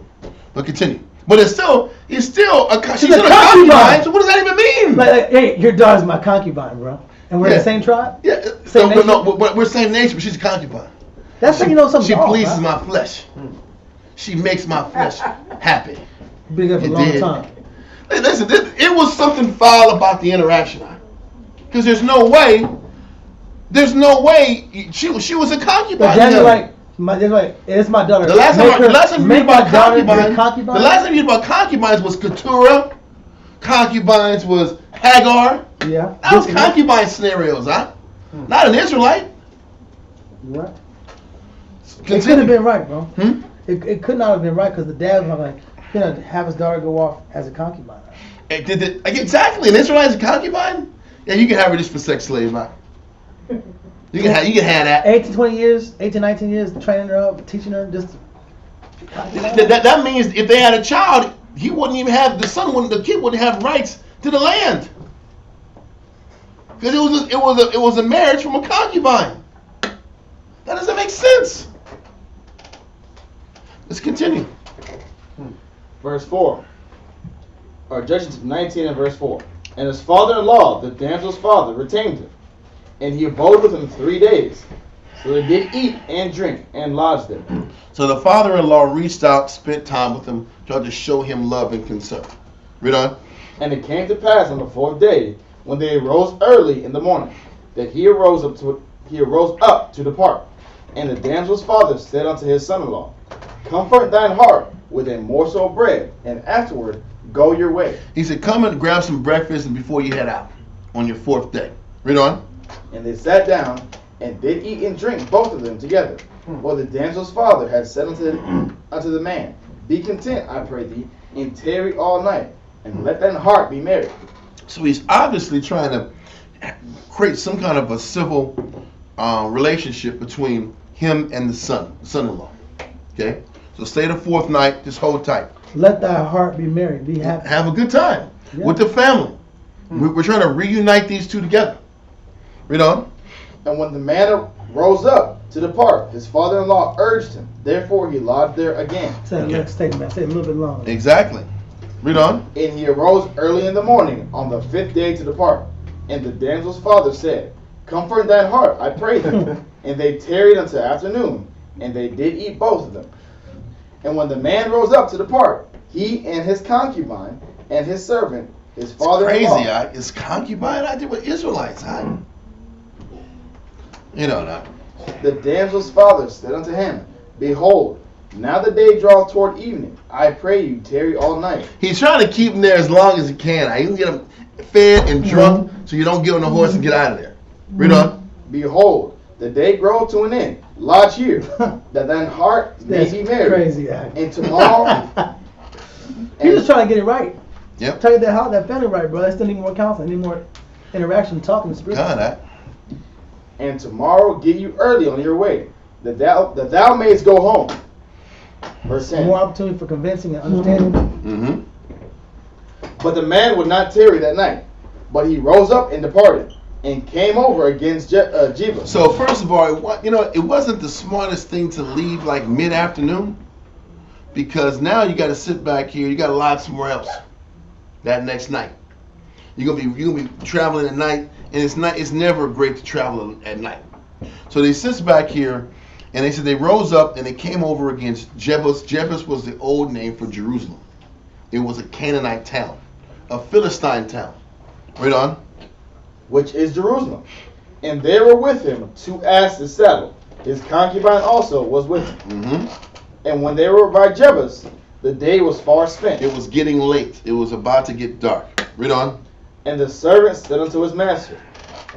But continue. But he's still she's a concubine. So what does that even mean? Like, hey, your daughter's my concubine, bro. And we're in the same tribe? Yeah. Same nation? But we're same nation, but she's a concubine. That's how you know something. She pleases my flesh. She makes my flesh happy. Been there for a long time. Listen, it was something foul about the interaction. Because there's no way she was a concubine. But Daniel's like, it's my daughter. The last time you read about concubines was Keturah. Concubines was Hagar. Yeah. That was concubine scenarios, huh? Not an Israelite. Right. It could have been right, bro. It could not have been right because the dad was like, have his daughter go off as a concubine. Exactly. An Israelite is a concubine? Yeah, you can have her just for sex slave, huh? You can have that. 18, 19 years, training her up, teaching her just. That means if they had a child, he wouldn't even have the kid wouldn't have rights to the land. Because it was a marriage from a concubine. That doesn't make sense. Let's continue. Verse 4. Or Judges 19 and verse 4. And his father-in-law, the damsel's father, retained him, and he abode with him 3 days. So they did eat and drink and lodged there. So the father-in-law reached out, spent time with him, tried to show him love and concern. Read on. And it came to pass on the 4th day, when they arose early in the morning, that he arose up to depart. And the damsel's father said unto his son-in-law, Comfort thine heart with a morsel of bread, and afterward go your way. He said, come and grab some breakfast and before you head out on your 4th day. Read on. And they sat down and did eat and drink, both of them together. For the damsel's father had said unto the man, Be content, I pray thee, and tarry all night, and let thine heart be merry. So he's obviously trying to create some kind of a civil relationship between him and the son-in-law. Okay? So stay the 4th night, just hold tight. Let thy heart be merry, be happy. Have a good time with the family. We're trying to reunite these two together. Read on. And when the man rose up to depart, his father-in-law urged him. Therefore he lodged there again. Say the next statement. Say it a little bit longer. Exactly. Read on. And he arose early in the morning on the 5th day to depart. And the damsel's father said, Comfort thine heart, I pray thee. And they tarried until afternoon, and they did eat both of them. And when the man rose up to depart, he and his concubine and his servant, his father-in-law. Crazy, huh? Is concubine I did with Israelites, huh? You know that. The damsel's father said unto him, Behold, now the day draweth toward evening. I pray you tarry all night. He's trying to keep them there as long as he can. He can get them fed and drunk so you don't get on the horse and get out of there. Read on. Behold, the day groweth to an end. Lodge here, that thine heart may be merry. Crazy, and tomorrow. He's just trying to get it right. Yep. Try to get that family right, bro. I still need more counseling, need more interaction, talking to spirit. And tomorrow get you early on your way, that thou mayest go home. Verse 10. More opportunity for convincing and understanding. Mm-hmm. But the man would not tarry that night, but he rose up and departed, and came over against Jeba. So first of all, it wasn't the smartest thing to leave like mid-afternoon, because now you got to sit back here. You got to lodge somewhere else that next night. You're gonna be traveling at night, and it's never great to travel at night. So they sits back here, and they said they rose up and they came over against Jebus. Jebus was the old name for Jerusalem. It was a Canaanite town, a Philistine town. Read on. Which is Jerusalem. And there were with him 2 asses saddled. His concubine also was with him. Mm-hmm. And when they were by Jebus, the day was far spent. It was getting late. It was about to get dark. Read on. And the servant said unto his master,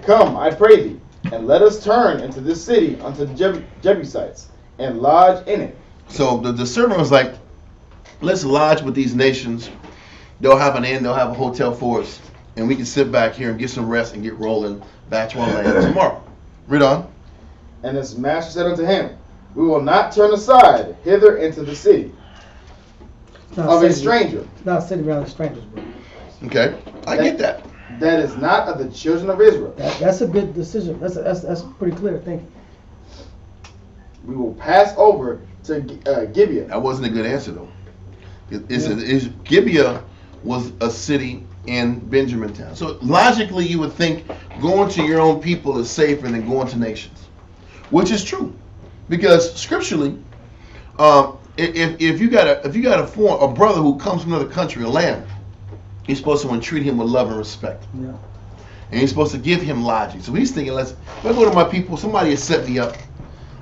Come, I pray thee, and let us turn into this city unto the Jebusites, and lodge in it. So the servant was like, let's lodge with these nations. They'll have an inn. They'll have a hotel for us. And we can sit back here and get some rest and get rolling back to our land tomorrow. Read on. And his master said unto him, We will not turn aside hither into the city of a stranger. It's not sitting around with strangers, bro. Okay, I get that. That is not of the children of Israel. That's a good decision. That's pretty clear. Thank you. We will pass over to Gibeah. That wasn't a good answer though. Gibeah was a city in Benjamin town. So logically, you would think going to your own people is safer than going to nations, which is true, because scripturally, if you got a brother who comes from another country or land, you're supposed to entreat him with love and respect. Yeah. And you're supposed to give him lodging. So he's thinking, if I go to my people, somebody has set me up,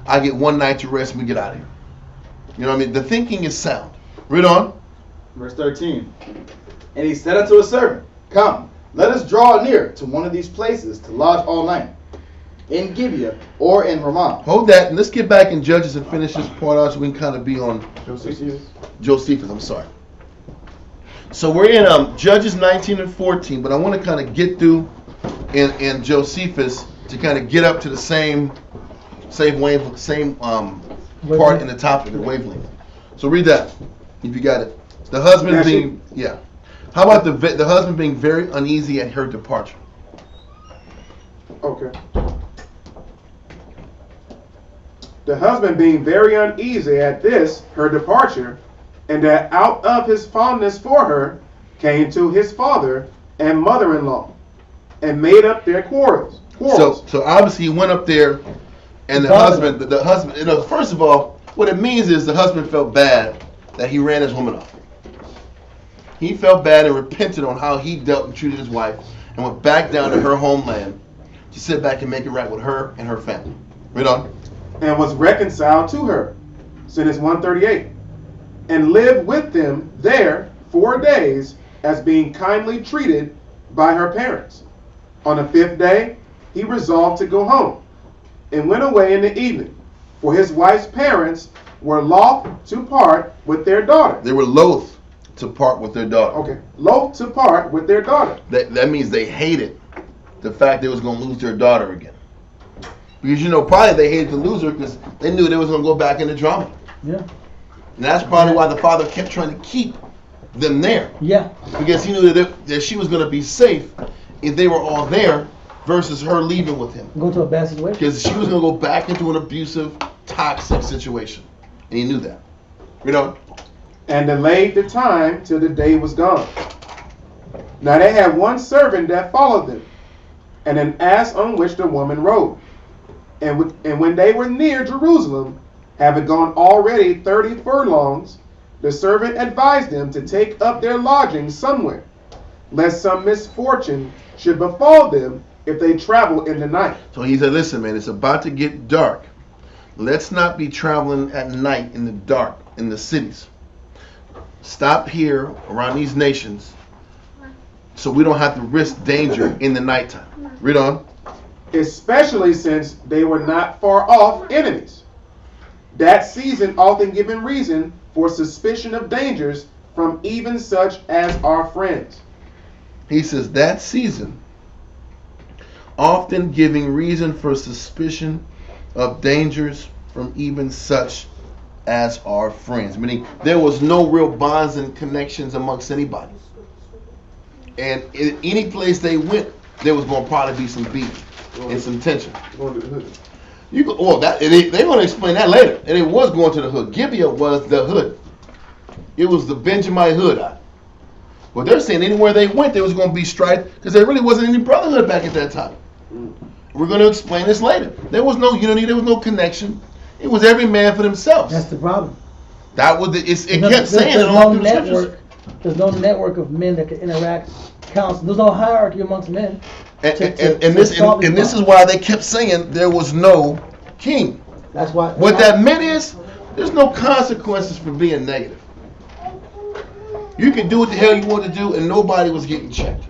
I get one night to rest and we get out of here. You know what I mean? The thinking is sound. Read on. Verse 13. And he said unto his servant, Come, let us draw near to one of these places to lodge all night, in Gibeah or in Ramah. Hold that, and let's get back in Judges and finish this part out so we can kind of be on Josephus. I'm sorry. So we're in Judges 19 and 14, but I want to kind of get through in Josephus to kind of get up to the same part in the topic, the wavelength. So read that, if you got it. The husband being, yeah. How about the husband being very uneasy at her departure? Okay. The husband being very uneasy at this, her departure, and that out of his fondness for her, came to his father and mother-in-law, and made up their quarrels. So obviously he went up there, and the husband, you know, first of all, what it means is the husband felt bad that he ran his woman off. He felt bad and repented on how he dealt and treated his wife, and went back down to her homeland to sit back and make it right with her and her family. Read on. And was reconciled to her. Sentence 138. And lived with them there 4 days, as being kindly treated by her parents. On the 5th day, he resolved to go home, and went away in the evening, for his wife's parents were loth to part with their daughter. They were loath to part with their daughter. Okay, loth to part with their daughter. That means they hated the fact they was going to lose their daughter again. Because, you know, probably they hated to lose her because they knew they was going to go back into drama. Yeah. And that's probably why the father kept trying to keep them there. Yeah. Because he knew that she was going to be safe if they were all there versus her leaving with him. Go to a bad situation. Because she was going to go back into an abusive, toxic situation. And he knew that. You know? And delayed the time till the day was gone. Now they had one servant that followed them, and an ass on which the woman rode. And when they were near Jerusalem, having gone already 30 furlongs, the servant advised them to take up their lodging somewhere, lest some misfortune should befall them if they travel in the night. So he said, listen, man, it's about to get dark. Let's not be traveling at night in the dark in the cities. Stop here around these nations so we don't have to risk danger in the nighttime. Read on. Especially since they were not far off enemies. That season often given reason for suspicion of dangers from even such as our friends. He says that season often giving reason for suspicion of dangers from even such as our friends. Meaning there was no real bonds and connections amongst anybody. And in any place they went, there was going to probably be some beef and some tension. They're going to explain that later. And it was going to the hood. Gibeah was the hood. It was the Benjamite hood. But they're saying anywhere they went, there was going to be strife because there really wasn't any brotherhood back at that time. We're going to explain this later. There was no unity. There was no connection. It was every man for themselves. That's the problem. That was it kept saying it all through the scriptures. There's no network of men that can interact, counsel. There's no hierarchy amongst men. And this is why they kept saying there was no king. That's why. What that meant is there's no consequences for being negative. You can do what the hell you want to do, and nobody was getting checked.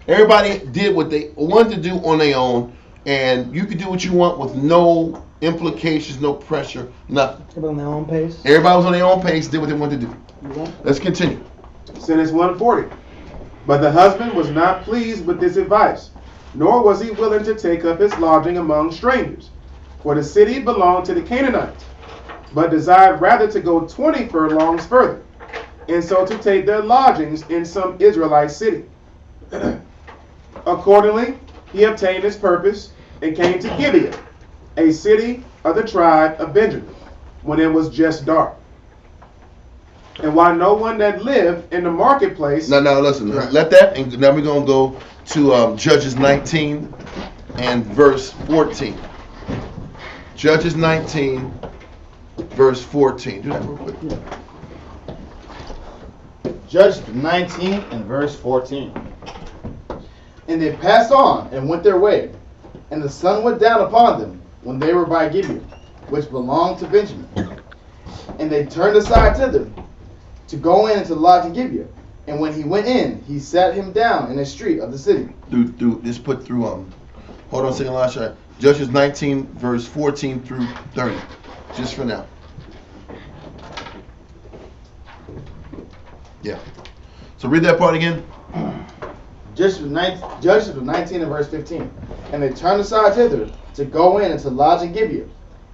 Everybody did what they wanted to do on their own, and you could do what you want with no implications, no pressure, nothing. Everybody on their own pace. Everybody was on their own pace, did what they wanted to do. Let's continue. Sentence 140. But the husband was not pleased with this advice, nor was he willing to take up his lodging among strangers. For the city belonged to the Canaanites, but desired rather to go 20 furlongs further, and so to take their lodgings in some Israelite city. Accordingly, he obtained his purpose and came to Gibeah, a city of the tribe of Benjamin, when it was just dark. And while no one that lived in the marketplace... Now listen, let that, and now we're going to go to Judges 19 and verse 14. Judges 19, verse 14. Do that real quick. Judges 19 and verse 14. And they passed on and went their way, and the sun went down upon them when they were by Gibeah, which belonged to Benjamin. And they turned aside thither to go in and to lodge in Gibeah. And when he went in, he sat him down in a street of the city. Dude, just put through hold on a second, Elisha. Judges 19, verse 14 through 30. Just for now. Yeah. So read that part again. Judges 19 and verse 15. And they turned aside thither to go in and to lodge in Gibeah.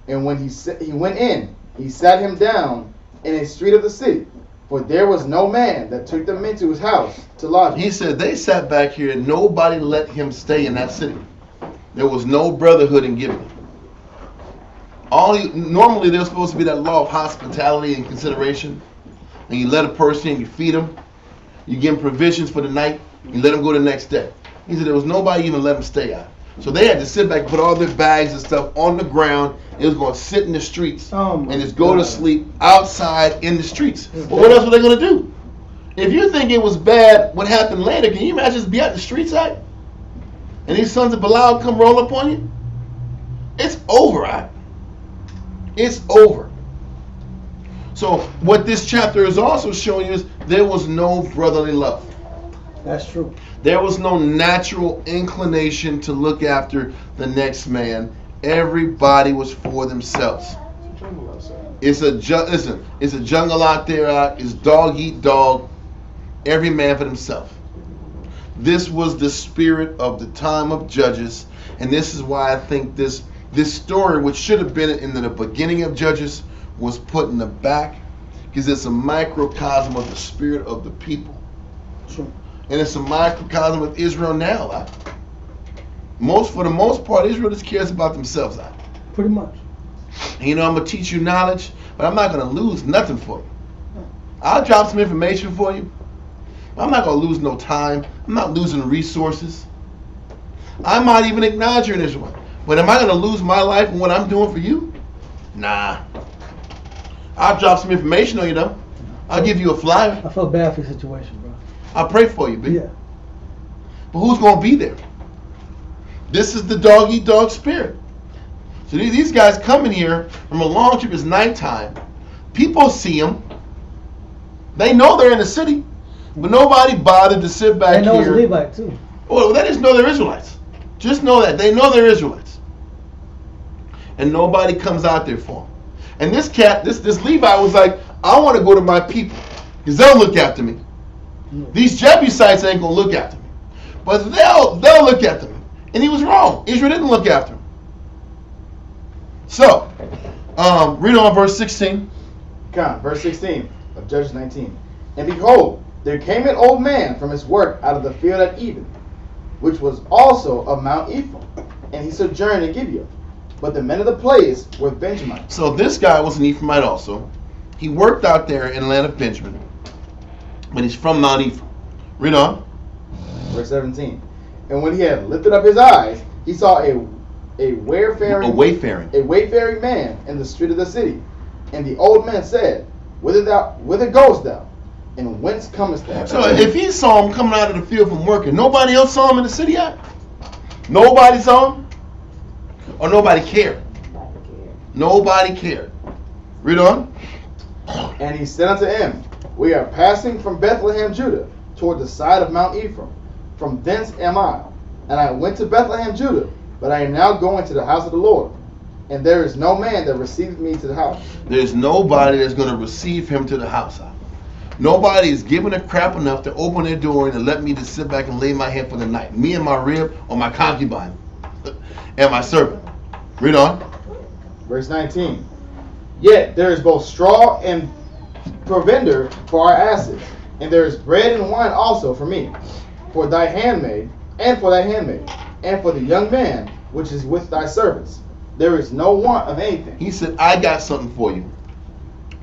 And when he went in, he sat him down in a street of the city. For there was no man that took them into his house to lodge. He said they sat back here and nobody let him stay in that city. There was no brotherhood in Gibeah. Normally there's supposed to be that law of hospitality and consideration. And you let a person in, you feed them, you give them provisions for the night, you let them go the next day. He said there was nobody even let them stay out. So they had to sit back, put all their bags and stuff on the ground. It was going to sit in the streets and just go to sleep outside in the streets. Well, what else were they going to do? If you think it was bad what happened later, can you imagine just be out the streets out? And these sons of Belial come roll up on you? It's over, right? It's over. So what this chapter is also showing you is there was no brotherly love. That's true. There was no natural inclination to look after the next man. Everybody was for themselves. It's a jungle out there. It's dog eat dog. Every man for himself. This was the spirit of the time of Judges, and this is why I think this story, which should have been in the beginning of Judges, was put in the back, because it's a microcosm of the spirit of the people. True. And it's a microcosm of Israel now. For the most part, Israel just cares about themselves. Pretty much. And, I'm going to teach you knowledge, but I'm not going to lose nothing for you. I'll drop some information for you. I'm not going to lose no time. I'm not losing resources. I might even acknowledge you're an Israelite. But am I going to lose my life and what I'm doing for you? Nah. I'll drop some information on you, though. I'll give you a flyer. I feel bad for your situation, bro. I'll pray for you, B. Yeah. But who's going to be there? This is the dog eat dog spirit. So these guys coming here from a long trip. It's nighttime. People see them. They know they're in the city, but nobody bothered to sit back here. They know it's a Levite too. Well, they just know they're Israelites. Just know that. They know they're Israelites. And nobody comes out there for them. And this Levite was like, I want to go to my people because they'll look after me. These Jebusites ain't going to look after me. But they'll look after me. And he was wrong. Israel didn't look after him. So, read on verse 16. Con, verse 16 of Judges 19. And behold, there came an old man from his work out of the field at Eben, which was also of Mount Ephraim, and he sojourned in Gibeah. But the men of the place were Benjamites. So this guy was an Ephraimite also. He worked out there in the land of Benjamin, but he's from Mount Ephraim. Read on. Verse 17. And when he had lifted up his eyes, he saw a wayfaring man in the street of the city. And the old man said, Whither goest thou? And whence comest thou? So if he saw him coming out of the field from working, nobody else saw him in the city yet? Nobody saw him? Or nobody cared? Nobody cared. Read on. And he said unto him, We are passing from Bethlehem, Judah, toward the side of Mount Ephraim. From thence am I. And I went to Bethlehem, Judah, but I am now going to the house of the Lord. And there is no man that received me to the house. There's nobody that's going to receive him to the house. Nobody is giving a crap enough to open their door and let me just sit back and lay my head for the night. Me and my rib or my concubine and my servant. Read on. Verse 19. Yet there is both straw and provender for our asses, and there is bread and wine also for me, for thy handmaid, and for the young man which is with thy servants. There is no want of anything. He said, I got something for you.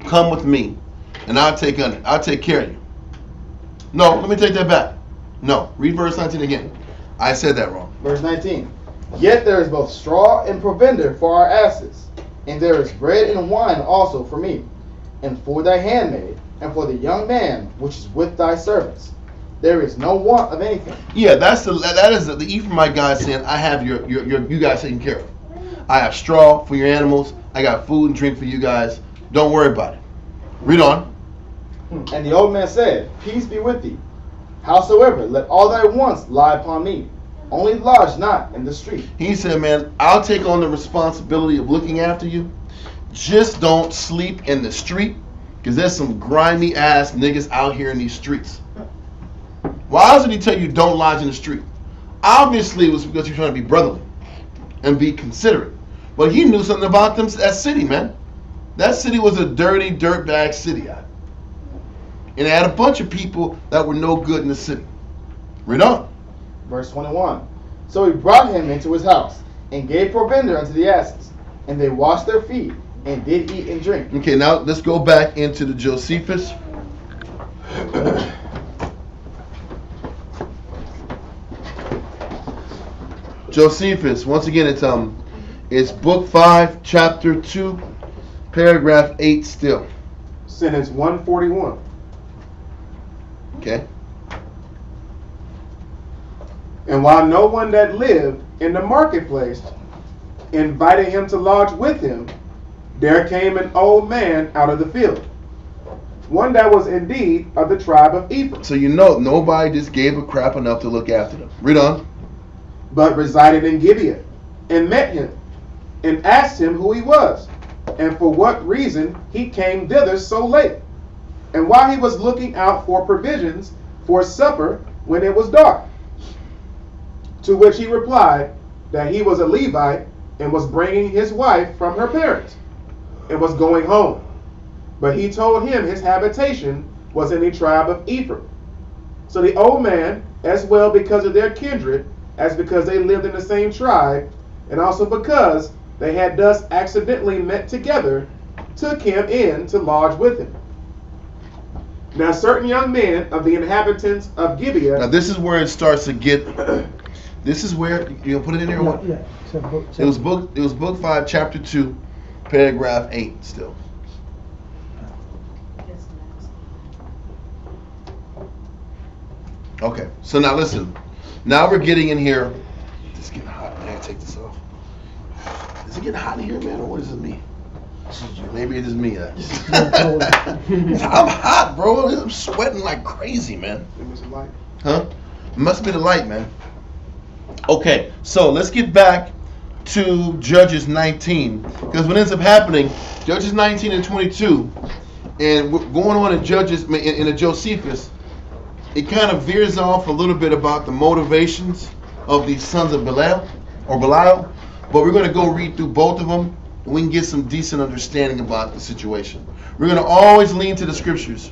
Come with me, and I'll take care of you. No, let me take that back. No, read verse 19 again. I said that wrong. Verse 19. Yet there is both straw and provender for our asses, and there is bread and wine also for me, and for thy handmaid, and for the young man which is with thy servants. There is no want of anything. Yeah, that is the Ephraimite guy saying, I have you guys taken care of. I have straw for your animals. I got food and drink for you guys. Don't worry about it. Read on. And the old man said, Peace be with thee. Howsoever, let all thy wants lie upon me. Only lodge not in the street. He said, man, I'll take on the responsibility of looking after you. Just don't sleep in the street, because there's some grimy ass niggas out here in these streets. Why else did he tell you don't lodge in the street? Obviously it was because you're trying to be brotherly and be considerate. But he knew something about that city, man. That city was a dirty, dirtbag city. And it had a bunch of people that were no good in the city. Read on. Verse 21. So he brought him into his house, and gave provender unto the asses, and they washed their feet, and did eat and drink. Okay, now let's go back into the Josephus. Josephus, once again, it's book 5, chapter 2, paragraph 8 still. Sentence 141. Okay. And while no one that lived in the marketplace invited him to lodge with him, there came an old man out of the field, one that was indeed of the tribe of Ephraim. So you know nobody just gave a crap enough to look after them. Read on. But resided in Gibeah, and met him, and asked him who he was, and for what reason he came thither so late, and why he was looking out for provisions for supper when it was dark. To which he replied that he was a Levite, and was bringing his wife from her parents, and was going home. But he told him his habitation was in the tribe of Ephraim. So the old man, as well because of their kindred, as because they lived in the same tribe, and also because they had thus accidentally met together, took him in to lodge with him. Now certain young men of the inhabitants of Gibeah. Now this is where it starts to get. This is where you put it in there. What? Yeah. It was book 5, chapter 2, paragraph 8 still. Okay, so now listen. Now we're getting in here. It's getting hot. I gotta take this off. Is it getting hot in here, man, or what is it me? Maybe it is me. I'm hot, bro. I'm sweating like crazy, man. Huh? It must be the light, man. Okay, so let's get back to Judges 19, because what ends up happening, Judges 19 and 22, and we're going on in Judges in the Josephus. It kind of veers off a little bit about the motivations of these sons of Belial, but we're going to go read through both of them and we can get some decent understanding about the situation. We're going to always lean to the scriptures,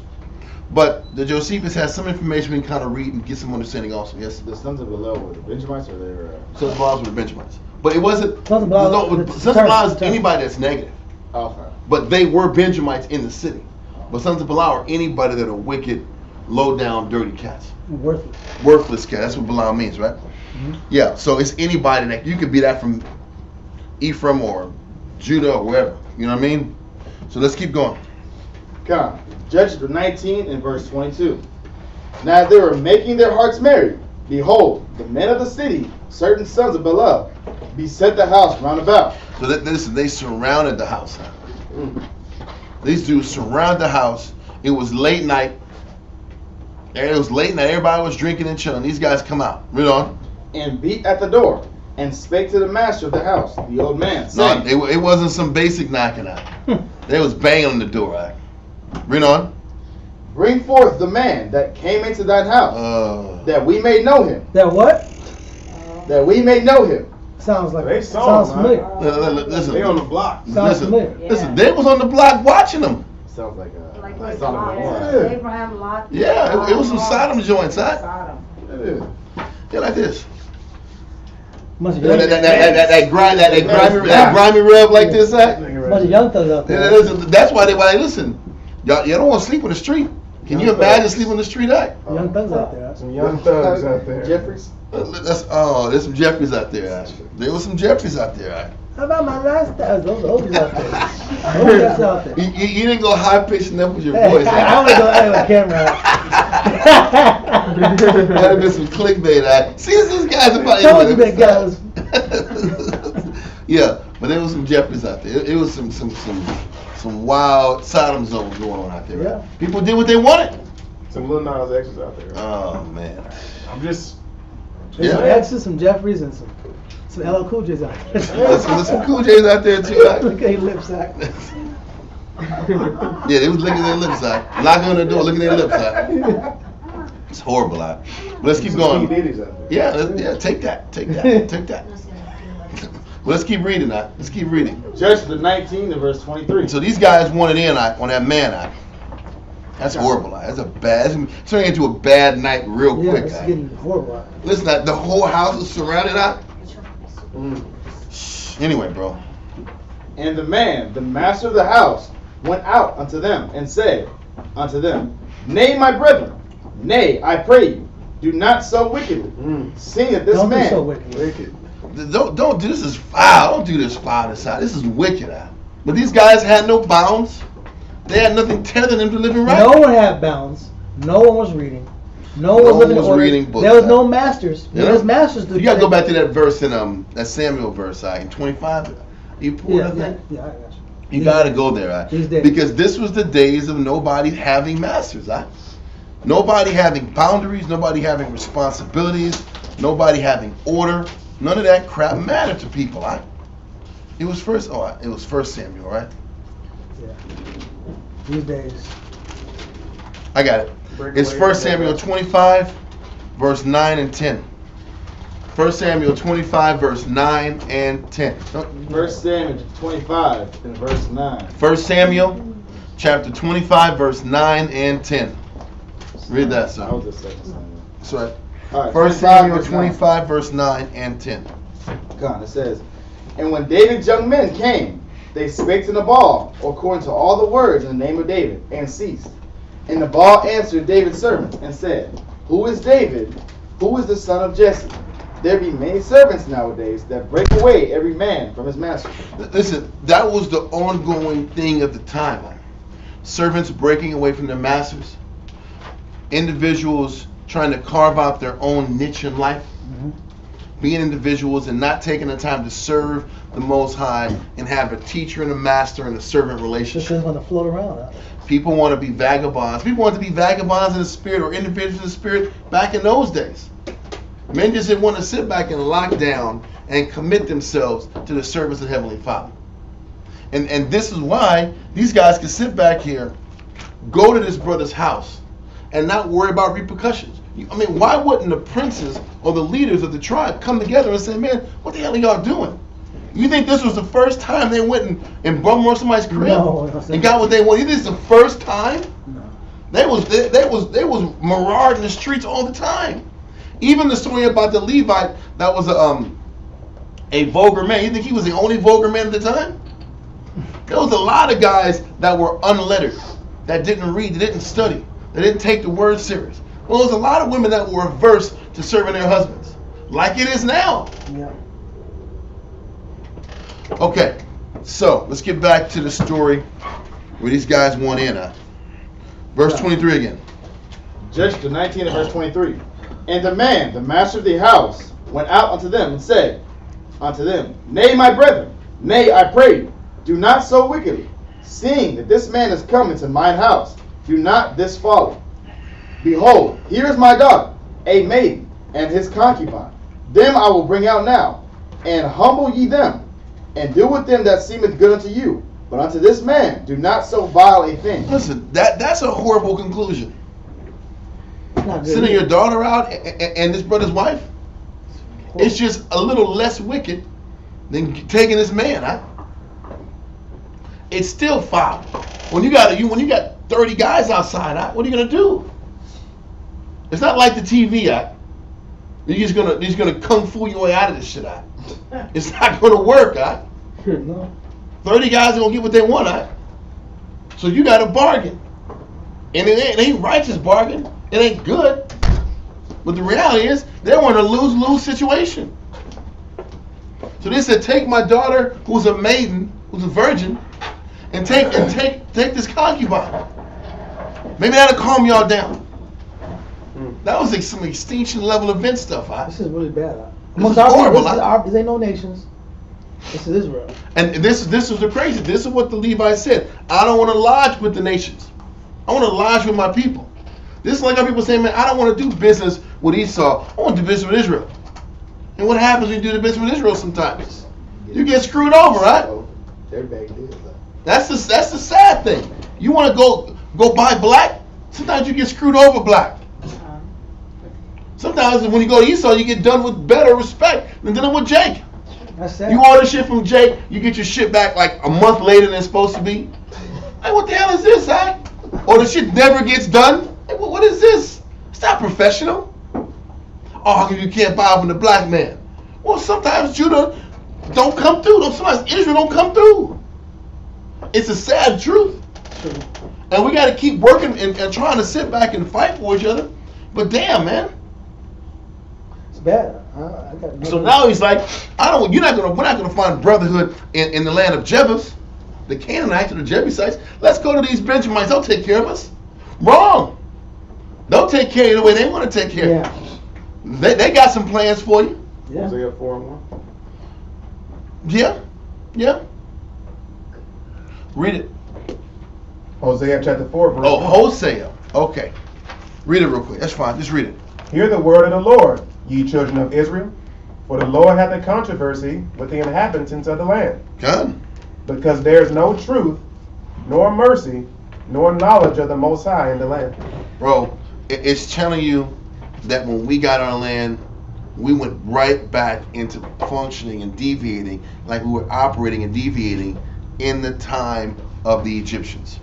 but the Josephus has some information we can kind of read and get some understanding also. Yes? The sons of Belial were the Benjamites, or they were? Sons of Belial were the Benjamites. But it wasn't, Sons of Belial- Sons of Belial is anybody that's negative. Okay. But they were Benjamites in the city. But Sons of Belial are anybody that are wicked, low down, dirty cats. Worthless. Worthless cat. That's what Belial means, right? Yeah. So it's anybody that you could be that from Ephraim or Judah or wherever. You know what I mean? So let's keep going. Come. Judges 19 and verse 22. Now as they were making their hearts merry, behold, the men of the city, certain sons of Belial, beset the house round about. So listen, they surrounded the house. These dudes surrounded the house. It was late night. Everybody was drinking and chilling. These guys come out. Read on. And beat at the door, and spake to the master of the house, the old man, No, saying, it wasn't some basic knocking out. They was banging on the door. Right? Read on. Bring forth the man that came into thine house, that we may know him. That what? That we may know him. Sounds like They saw sounds him, familiar. Listen, They on the block. Sounds listen, familiar. listen. They was on the block watching them. Sounds like Like a with Sodom and Lot, Gomorrah. Abraham, Lot. Yeah, it was some Sodom joints, huh? Sodom. Yeah, like this. Bunch of That young, grimy rub like this, huh? bunch of young thugs out Yeah, there. listen, that's why they listen. Y'all don't want to sleep on the street. Can you imagine sleeping on the street, huh? Young thugs out there. Some young thugs out there. Jeffries. There's some Jeffries out there. Huh? There was some Jeffries out there. Huh? How about my last thugs? Those oldies out there. Oldies out there. You didn't go high pitched enough with your Hey, voice. I want to go out with camera. That'd have been some clickbait. Huh? See, these guys about Told you that guys. Yeah, but there was some Jeffries out there. It was some wild Sodom zones going on out there. Right? Yeah. People did what they wanted. Some Lil Nas X's out there. Oh man. I'm just. There's some Yeah. X's, some Jeffries, and some LL Cool J's out there. There's some cool J's out there too. Huh? Look at his lip sack. Yeah, they was licking their lips out. Knocking on the door, licking their lips out. It's horrible out. But let's keep Some going. P. Diddy's out there. Yeah, take that. Take that. Well, let's keep reading that. Let's keep reading. Judges 19 and verse 23. So these guys wanted in on that man. That's horrible. That's a bad. It's turning into a bad night real Yeah, quick. it's getting horrible. Listen, the whole house is surrounded out. Anyway, bro. And the man, the master of the house, went out unto them and said unto them, Nay, my brethren, nay, I pray you, do not so wickedly, seeing that this Don't be man, so wicked. Wicked. Don't do this. Is foul. Don't do this foul inside. This is wicked. But these guys had no bounds. They had nothing tethering them to living right. No one had bounds. No one was reading. No one was living in order. reading books. There was no masters. You know? There's masters. You gotta go back to that verse in that Samuel verse in 25. You pulled Yeah, that yeah, thing? yeah, I got you. You gotta go there, These days. because this was the days of nobody having masters, nobody having boundaries, nobody having responsibilities, nobody having order. None of that crap mattered to people. It was first Samuel, right? Yeah. These days. I got it. It's 1 Samuel 25, verse 9 and 10. 1 Samuel 25, verse 9 and 10. 1 Samuel 25 and verse 9. 1 Samuel chapter 25, verse 9 and 10. Read that, I sir. was just saying Samuel. That's right. All right, 1 Samuel verse 9. 25, verse 9 and 10. God, it says, And when David's young men came, they spake to Nabal, according to all the words in the name of David, and ceased. And Nabal answered David's servants, and said, Who is David? Who is the son of Jesse? There be many servants nowadays that break away every man from his master. Listen, that was the ongoing thing at the time. Servants breaking away from their masters. Individuals trying to carve out their own niche in life. Being individuals and not taking the time to serve the Most High and have a teacher and a master and a servant Just relationship. want to float around. People want to be vagabonds. People want to be vagabonds in the spirit or individuals in the spirit back in those days. Men just didn't want to sit back and lock down and commit themselves to the service of Heavenly Father. And this is why these guys can sit back here, go to this brother's house, and not worry about repercussions. I mean, why wouldn't the princes or the leaders of the tribe come together and say, man, what the hell are y'all doing? You think this was the first time they went and bummed on somebody's crib No, and got what they wanted? You think this is the first time? No. They was marauding the streets all the time. Even the story about the Levite that was a vulgar man. You think he was the only vulgar man at the time? There was a lot of guys that were unlettered, that didn't read, that didn't study, that didn't take the word serious. Well, there was a lot of women that were averse to serving their husbands, like it is now. Yeah. Okay, so let's get back to the story where these guys want in at. Verse 23 again. Judges 19 and verse 23. And the man, the master of the house, went out unto them and said unto them, Nay, my brethren, nay, I pray you, do not so wickedly. Seeing that this man is come into mine house, do not this follow. Behold, here is my daughter, a maiden, and his concubine. Them I will bring out now, and humble ye them, and do with them that seemeth good unto you. But unto this man do not so vile a thing. Listen, that's a horrible conclusion. Not good. Sending your daughter out and this brother's wife, it's just a little less wicked than taking this man, huh? It's still foul. When you got 30 guys outside, huh? What are you gonna do? It's not like the TV act. You're just gonna kung fu your way out of this shit, huh? It's not gonna work, huh? No. 30 guys are gonna get what they want, huh? So you got a bargain, and it ain't righteous bargain. It ain't good. But the reality is, they were in a lose-lose situation. So they said, take my daughter, who's a maiden, who's a virgin, and take this concubine. Maybe that'll calm y'all down. That was like some extinction level event stuff. This is really bad. This is horrible. These ain't no nations. This is Israel. And this was the crazy. This is what the Levites said. I don't want to lodge with the nations. I want to lodge with my people. This is like how people say, man, I don't want to do business with Esau. I want to do business with Israel. And what happens when you do the business with Israel sometimes? You get screwed over, right? That's the sad thing. You want to go buy black? Sometimes you get screwed over black. Sometimes when you go to Esau, you get done with better respect than dealing with Jake. That's sad. You order shit from Jake, you get your shit back like a month later than it's supposed to be. Hey, what the hell is this, huh? Or the shit never gets done. Hey, what is this? It's not professional. Oh, you can't buy from the black man. Well, sometimes Judah don't come through. Sometimes Israel don't come through. It's a sad truth. True. And we got to keep working and trying to sit back and fight for each other. But damn, man. It's bad. So now he's like, we're not gonna find brotherhood in the land of Jebus, the Canaanites or the Jebusites. Let's go to these Benjamites. They'll take care of us. Wrong. They'll take care of you the way they want to take care of you. They got some plans for you. Yeah. Hosea 4:1. Yeah. Read it. Hosea chapter 4, verse 1. Oh, Hosea. Okay. Read it real quick. That's fine. Just read it. Hear the word of the Lord, ye children of Israel. For the Lord hath a controversy with the inhabitants of the land. Good. Because there is no truth, nor mercy, nor knowledge of the Most High in the land. Bro, it's telling you that when we got our land, we went right back into functioning and deviating like we were operating and deviating in the time of the Egyptians.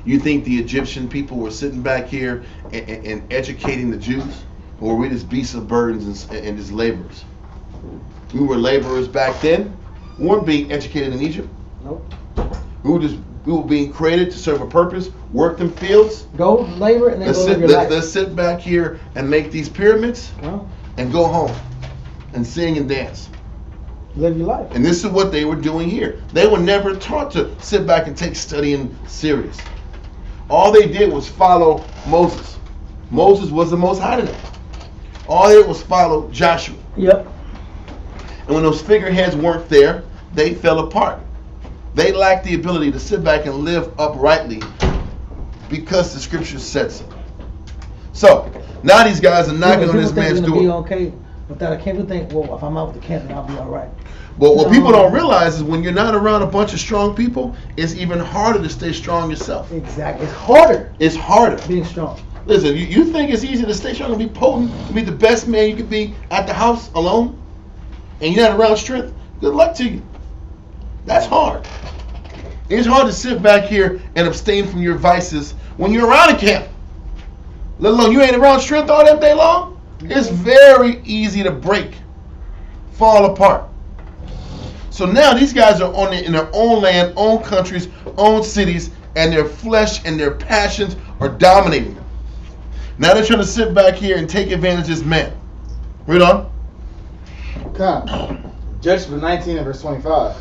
You think the Egyptian people were sitting back here and educating the Jews? Or were we just beasts of burdens and just laborers? We were laborers back then. We weren't being educated in Egypt. Nope. We were being created to serve a purpose, work them fields. Go labor and then go live your life. Let's sit back here and make these pyramids and go home and sing and dance. Live your life. And this is what they were doing here. They were never taught to sit back and take studying serious. All they did was follow Moses. Moses was the most high to them. All they did was follow Joshua. Yep. And when those figureheads weren't there, they fell apart. They lacked the ability to sit back and live uprightly because the scriptures said so. So, now these guys are knocking on this man's door. Be okay without a camp. You think, well, if I'm out with the camp, then I'll be all right. But what people don't realize is when you're not around a bunch of strong people, it's even harder to stay strong yourself. Exactly. It's harder. It's harder. Being strong. Listen, you think it's easy to stay strong and be potent, to be the best man you could be at the house alone? and you're not around strength, good luck to you. That's hard. It's hard to sit back here and abstain from your vices when you're around a camp. Let alone you ain't around strength all that day long. It's very easy to break, fall apart. So now these guys are in their own land, own countries, own cities, and their flesh and their passions are dominating them. Now they're trying to sit back here and take advantage of this man. Read on. Come. Judgment 19 and verse 25.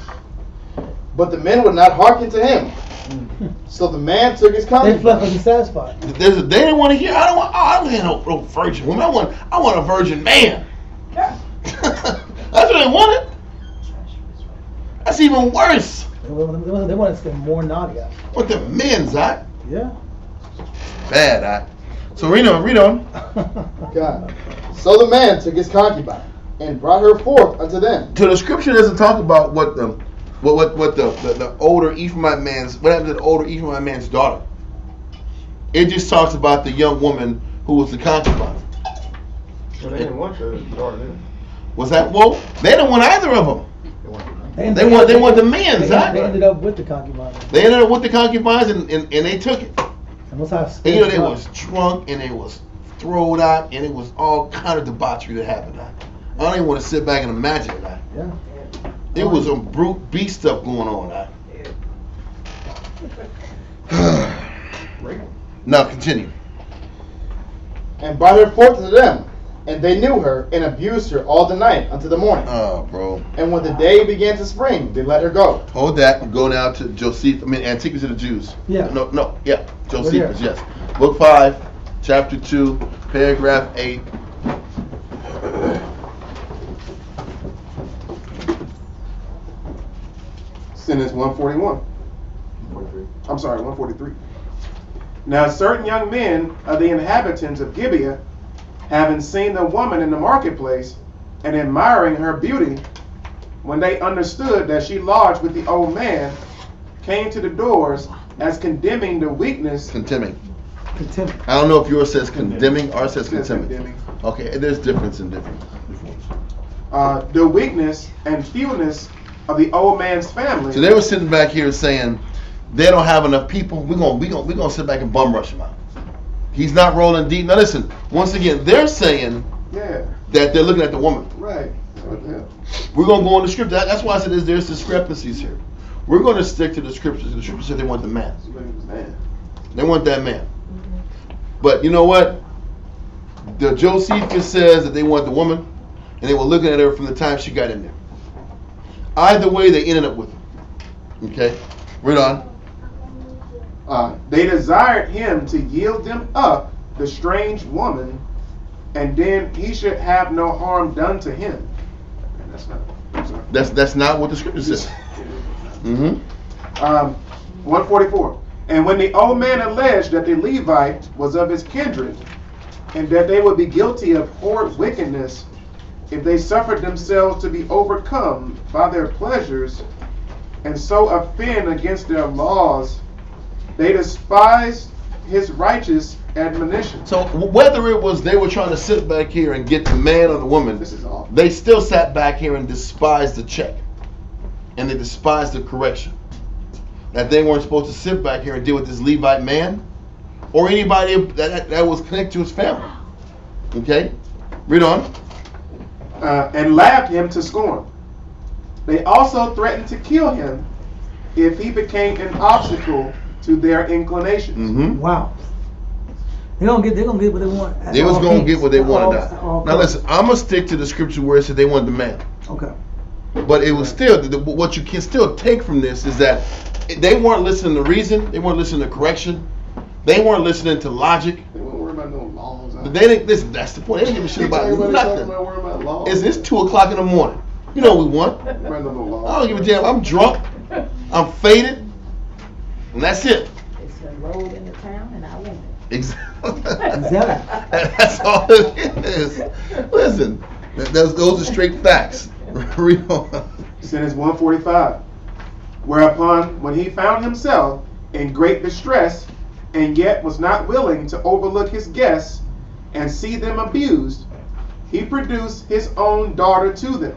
But the men would not hearken to him. So the man took his They concubine. flesh wasn't satisfied. They didn't want to hear. I don't want no virgin woman. I want a virgin man. That's what they wanted. That's even worse. They wanted to spend more naughty out. What the men, Zach? Yeah. Bad, Zach. So read on. God. So the man took his concubine and brought her forth unto them. So the scripture doesn't talk about what the older Ephraimite man's, what happened to the older Ephraimite man's daughter. It just talks about the young woman who was the concubine. Well, they didn't want the daughter, did they? Was that, well, they didn't want either of them. They want the men, Zach. They ended up with the concubine. They ended up with the concubines and they took it. And what's how And you know, they was drunk and they was thrown out and it was all kind of debauchery that happened. I don't even want to sit back and imagine that. Yeah. It was some brute beast stuff going on. Now continue. And brought her forth unto them. And they knew her and abused her all the night unto the morning. Oh, bro. And when the day began to spring, they let her go. Hold that and go now to Antiquities of the Jews. Yeah. No, Josephus, yes. Book 5, chapter 2, paragraph 8. Sentence 141. I'm sorry, 143. Now certain young men of the inhabitants of Gibeah, having seen the woman in the marketplace and admiring her beauty, when they understood that she lodged with the old man, came to the doors as condemning the weakness. Condemning. Contempt. I don't know if yours says condemning or it says Says condemning. Okay, there's difference in different ones. The weakness and fewness of the old man's family. So they were sitting back here saying they don't have enough people. We're gonna sit back and bum rush him out. He's not rolling deep. Now listen, once again, they're saying Yeah, that they're looking at the woman. right. Yeah. We're gonna go on the scripture. That's why I said there's discrepancies here. We're gonna stick to the scriptures. The scripture said they want the man. They want that man. But you know what? The Josephus says that they want the woman, and they were looking at her from the time she got in there. Either way, they ended up with her. Okay, read on. They desired him to yield them up, the strange woman, and then he should have no harm done to him. And that's not. I'm sorry. That's not what the scripture says. 144. And when the old man alleged that the Levite was of his kindred, and that they would be guilty of horrid wickedness if they suffered themselves to be overcome by their pleasures, and so offend against their laws, they despised his righteous admonition. So whether it was they were trying to sit back here and get the man or the woman, This is awful. they still sat back here and despised the check, and they despised the correction. That they weren't supposed to sit back here and deal with this Levite man or anybody that was connected to his family. Okay, read on. And laughed him to scorn. They also threatened to kill him if he became an obstacle to their inclinations. Mm-hmm. Wow. They're gonna get what they want. at They was all gonna means. get what they At wanted. all Now costs. listen, I'm gonna stick to the scripture where it said they wanted the man. Okay. But it was still, what you can still take from this is that they weren't listening to reason, they weren't listening to correction, they weren't listening to logic. They won't worry about no laws. They didn't listen. That's the point. They didn't give a shit about Everybody talking nothing. about worrying about laws. It's 2:00 in the morning. You know what we want. Worrying about no laws. I don't give a damn. I'm drunk. I'm faded, and that's it. It's a road in the town and I want it. Exactly. Exactly. That's all it is. Listen, those are straight facts. Read on. Sentence 145. Whereupon, when he found himself in great distress, and yet was not willing to overlook his guests and see them abused, he produced his own daughter to them,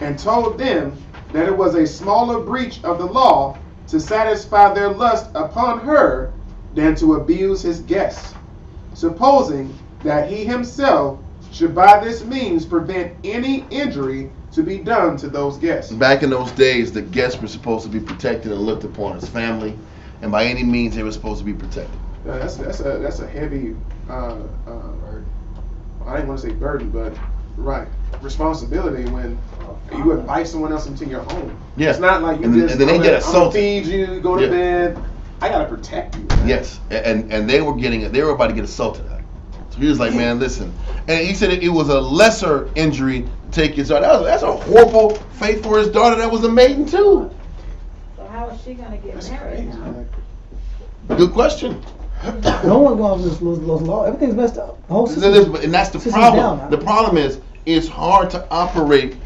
and told them that it was a smaller breach of the law to satisfy their lust upon her than to abuse his guests, supposing that he himself should by this means prevent any injury to be done to those guests. Back in those days, the guests were supposed to be protected and looked upon as family, and by any means they were supposed to be protected. That's a heavy, I didn't want to say burden, but right, responsibility when you invite someone else into your home. Yeah. It's not like you And just then they get I'm gonna assaulted. feed you, go to Yeah. bed. I gotta protect you. Man. Yes, and they were about to get assaulted. So he was like, man, listen. And he said it was a lesser injury to take his daughter. That's a horrible fate for his daughter that was a maiden too. So how is she gonna get That's married crazy. now? Good question. No one going off this law. Everything's messed up. The whole system. And that's the system's problem. down. The problem is it's hard to operate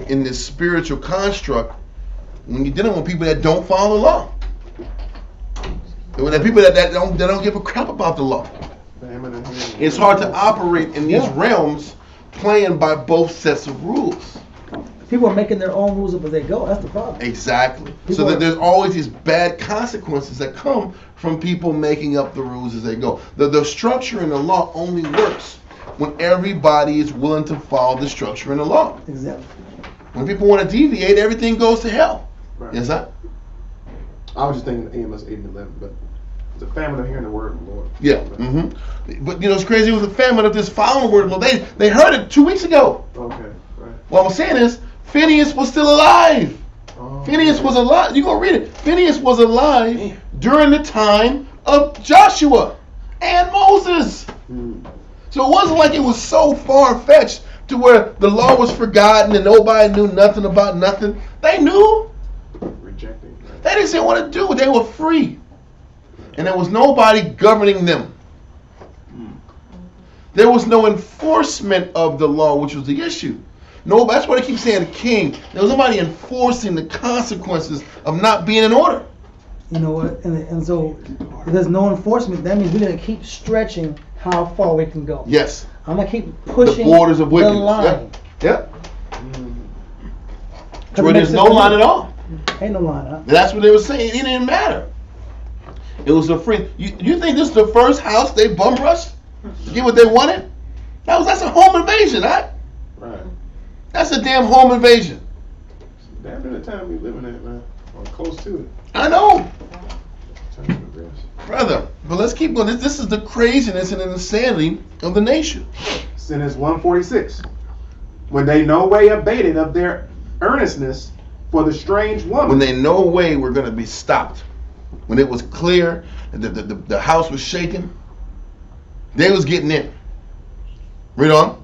in this spiritual construct when you're dealing with people that don't follow the law. And when they're people that don't give a crap about the law. It's hard to operate in these realms playing by both sets of rules. People are making their own rules up as they go. That's the problem. Exactly. So People that are- there's always these bad consequences that come from people making up the rules as they go. The structure in the law only works when everybody is willing to follow the structure in the law. Exactly. When people want to deviate, everything goes to hell. Right. Yes, sir? I was just thinking Amos 8 and 11, but it's a famine of hearing the word of the Lord. Yeah. But you know, it's crazy. It was a famine of this following word. Well, they heard it 2 weeks ago. Okay, right. What I'm saying is, Phineas was still alive. Oh, Phineas was alive. You gonna read it. Phineas was alive during the time of Joshua and Moses. So it wasn't like it was so far-fetched to where the law was forgotten and nobody knew nothing about nothing. They knew. Rejecting. Right. They didn't want to do it. They were free. And there was nobody governing them. There was no enforcement of the law, which was the issue. No, that's why they keep saying the king. There was nobody enforcing the consequences of not being in order. You know what? And so if there's no enforcement, that means we're gonna keep stretching how far we can go. Yes. I'm gonna keep pushing The borders of wickedness. the line. Yep. Cause Where it makes there's it no easy. line at all. Ain't no line, huh? And that's what they were saying. It didn't matter. It was a free. You think this is the first house they bum rushed to get what they wanted? That's a home invasion, huh? Right. That's a damn home invasion. Damn near the time we living in, man. Or close to it. I know, Time to progress. brother. But let's keep going. This is the craziness and insanity of the nation. Sentence 146. When they no way abated of their earnestness for the strange woman. When they no way were going to be stopped, when it was clear that the house was shaking, they was getting in. Read on.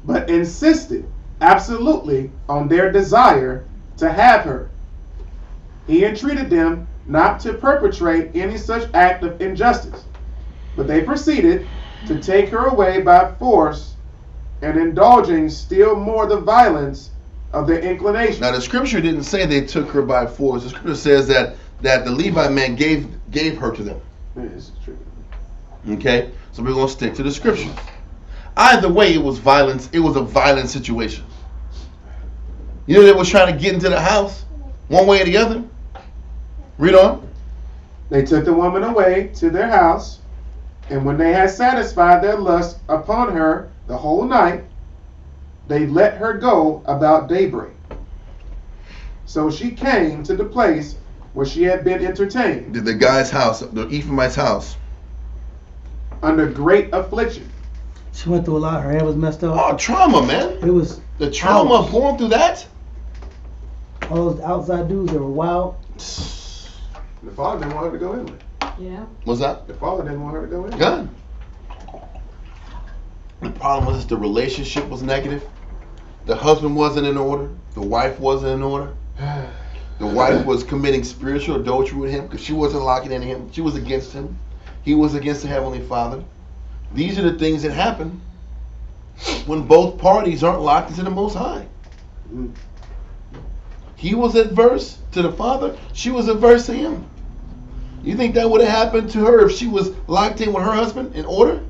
But insisted absolutely on their desire to have her. He entreated them not to perpetrate any such act of injustice, but they proceeded to take her away by force and indulging still more the violence of their inclination. Now the scripture didn't say they took her by force. The scripture says that the Levite man gave her to them. This is true. Okay? So we're going to stick to the scriptures. Either way, it was violence. It was a violent situation. You know, they was trying to get into the house one way or the other. Read on. They took the woman away to their house, and when they had satisfied their lust upon her the whole night, they let her go about daybreak. So she came to the place where she had been entertained, The guy's house, the Ephraimite's house. under great affliction. She went through a lot. Her hair was messed up. Oh, trauma, man. It was The trauma of Ouch. going through that. all those outside dudes that were wild. The father didn't want her to go in there. Yeah. What's that? The father didn't want her to go in. Good. The problem was the relationship was negative. The husband wasn't in order. The wife wasn't in order. The wife was committing spiritual adultery with him because she wasn't locking into him. She was against him. He was against the Heavenly Father. These are the things that happen when both parties aren't locked into the Most High. He was adverse to the Father. She was adverse to him. You think that would have happened to her if she was locked in with her husband in order?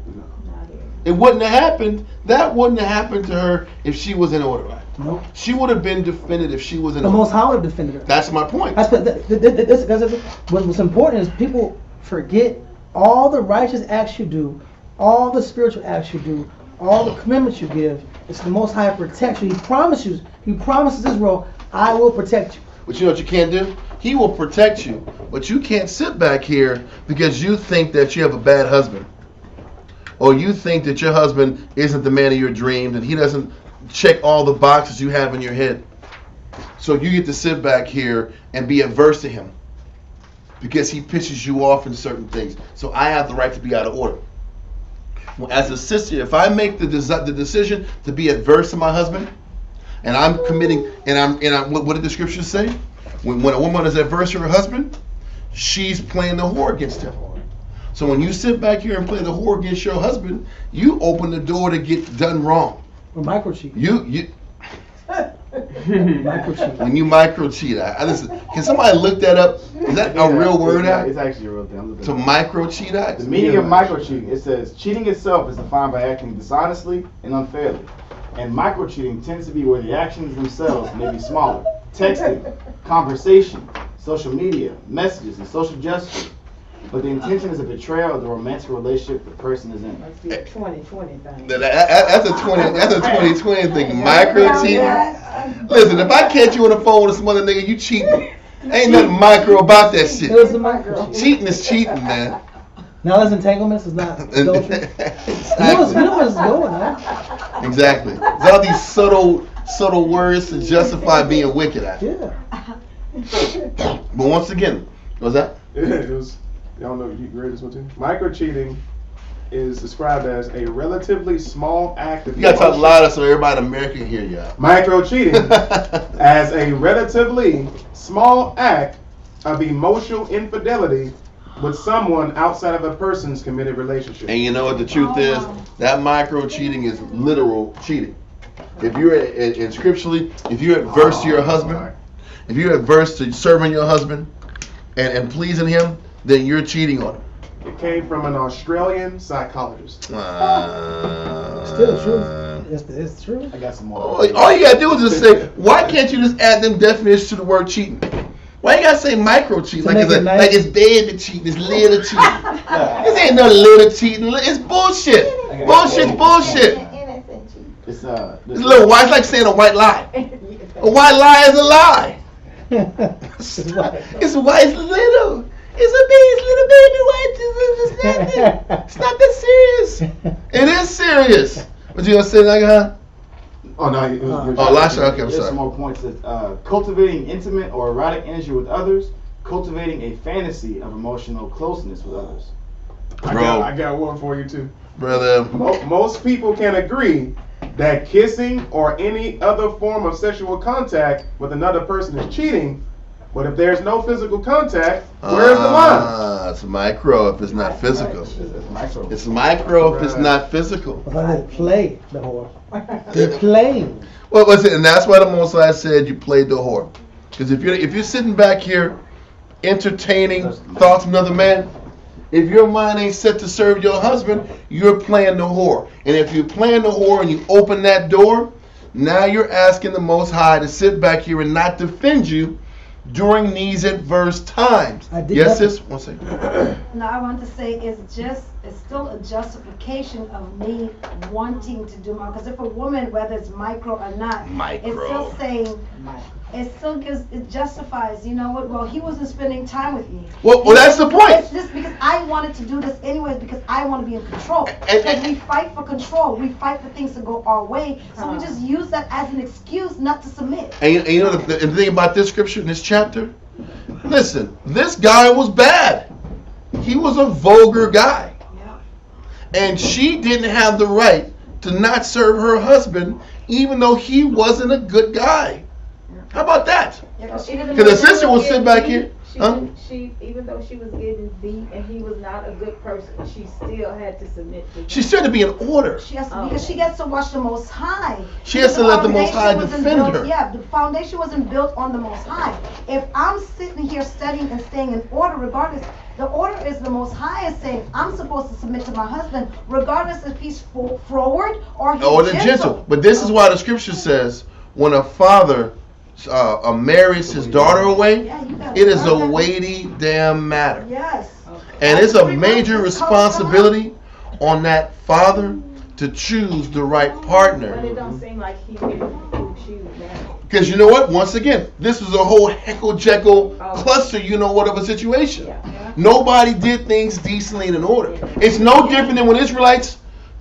Not it. It wouldn't have happened. That wouldn't have happened to her if she was in order. Nope. She would have been defended if she was in The Most High would have defended her. That's my point. That's what's important is people forget all the righteous acts you do, all the spiritual acts you do, all the commitments you give. It's the Most High protects you. He promises Israel, I will protect you. But you know what you can't do? He will protect you, but you can't sit back here because you think that you have a bad husband. Or you think that your husband isn't the man of your dreams and he doesn't check all the boxes you have in your head. So you get to sit back here and be adverse to him because he pisses you off in certain things. So I have the right to be out of order. Well, as a sister, if I make the decision to be adverse to my husband, and I'm committing, what did the scriptures say? When a woman is adverse to her husband, she's playing the whore against him. So when you sit back here and play the whore against your husband, you open the door to get done wrong. Or microcheat. Microcheat. When you microcheat, listen. Can somebody look that up? Is that a real word? It's actually a real thing. To microcheat? The meaning of microcheating, it says cheating itself is defined by acting dishonestly and unfairly. And microcheating tends to be where the actions themselves may be smaller. Texting, conversation, social media, messages, and social gestures. But the intention is a betrayal of the romantic relationship the person is in. Must be a 2020 thing. That's a 2020 thing. Microcheating. Listen, if I catch you on the phone with some other nigga, you cheating. Ain't nothing micro about that shit. It was a microcheat. Cheating is cheating, man. Now there's entanglements, it's not adultery. Exactly. You know where it's going, huh? Exactly. There's all these subtle words to justify being wicked at. Yeah. But once again, what's that? It was. Y'all know you read this one too. Microcheating is described as a relatively small act of You gotta talk louder so everybody in America can hear you out. Microcheating as a relatively small act of emotional infidelity with someone outside of a person's committed relationship. And you know what the truth is? That micro cheating is literal cheating. If you're in scripturally, if you're adverse to your husband, if you're adverse to serving your husband and pleasing him, then you're cheating on him. It came from an Australian psychologist. Still true. It's true. I got some more. All you gotta do is just say, why can't you just add them definitions to the word cheating? Why you gotta say micro cheating? Like it's baby cheating, it's little cheating. This ain't no little cheating. It's bullshit. Bullshit. It's a little white. It's like saying a white lie. A white lie is a lie. It's white. It's little. It's a little baby white. It's not that serious. It is serious. What you gonna say, like, huh? Oh no. Last year. Okay, I'm There's sorry. some more points. That cultivating intimate or erotic energy with others, cultivating a fantasy of emotional closeness with others. I got one for you too. Brother. Most people can agree that kissing or any other form of sexual contact with another person is cheating, but if there's no physical contact, where's the line? It's micro if it's not physical. It's micro. It's micro if it's not physical. They play the whore. They play. Well, listen, and that's why the Most High said you played the whore. Because if you're sitting back here entertaining thoughts of another man, if your mind ain't set to serve your husband, you're playing the whore. And if you're playing the whore and you open that door, now you're asking the Most High to sit back here and not defend you during these adverse times. Yes, sis? One second. No, I want to say it's still a justification of me wanting to do more. Because if a woman, whether it's micro or not, it's still saying, it justifies, you know what, well, he wasn't spending time with me. Well, that's the point. It's just because I wanted to do this anyways, because I want to be in control. Because we fight for control. We fight for things to go our way. So we just use that as an excuse not to submit. And you know the thing about this scripture in this chapter? Listen, this guy was bad. He was a vulgar guy. Yeah. And she didn't have the right to not serve her husband, even though he wasn't a good guy. How about that? Because the sister will sit back here. She, even though she was getting beat and he was not a good person, she still had to submit to him. She still had to be in order. She has to, because she gets to watch the Most High. She has to let the Most High defend her. Yeah, the foundation wasn't built on the Most High. If I'm sitting here studying and staying in order, regardless, the order is the Most High is saying I'm supposed to submit to my husband, regardless if he's forward or he's gentle. But this is why the scripture says, when a father marries his daughter away, it is a weighty damn matter. Yes. And it's a major responsibility on that father to choose the right partner. But it don't seem like he knew who she was married. Because you know what? Once again, this was a whole heckle-jeckle cluster, of a situation. Yeah. Nobody did things decently and in order. It's no different than when Israelites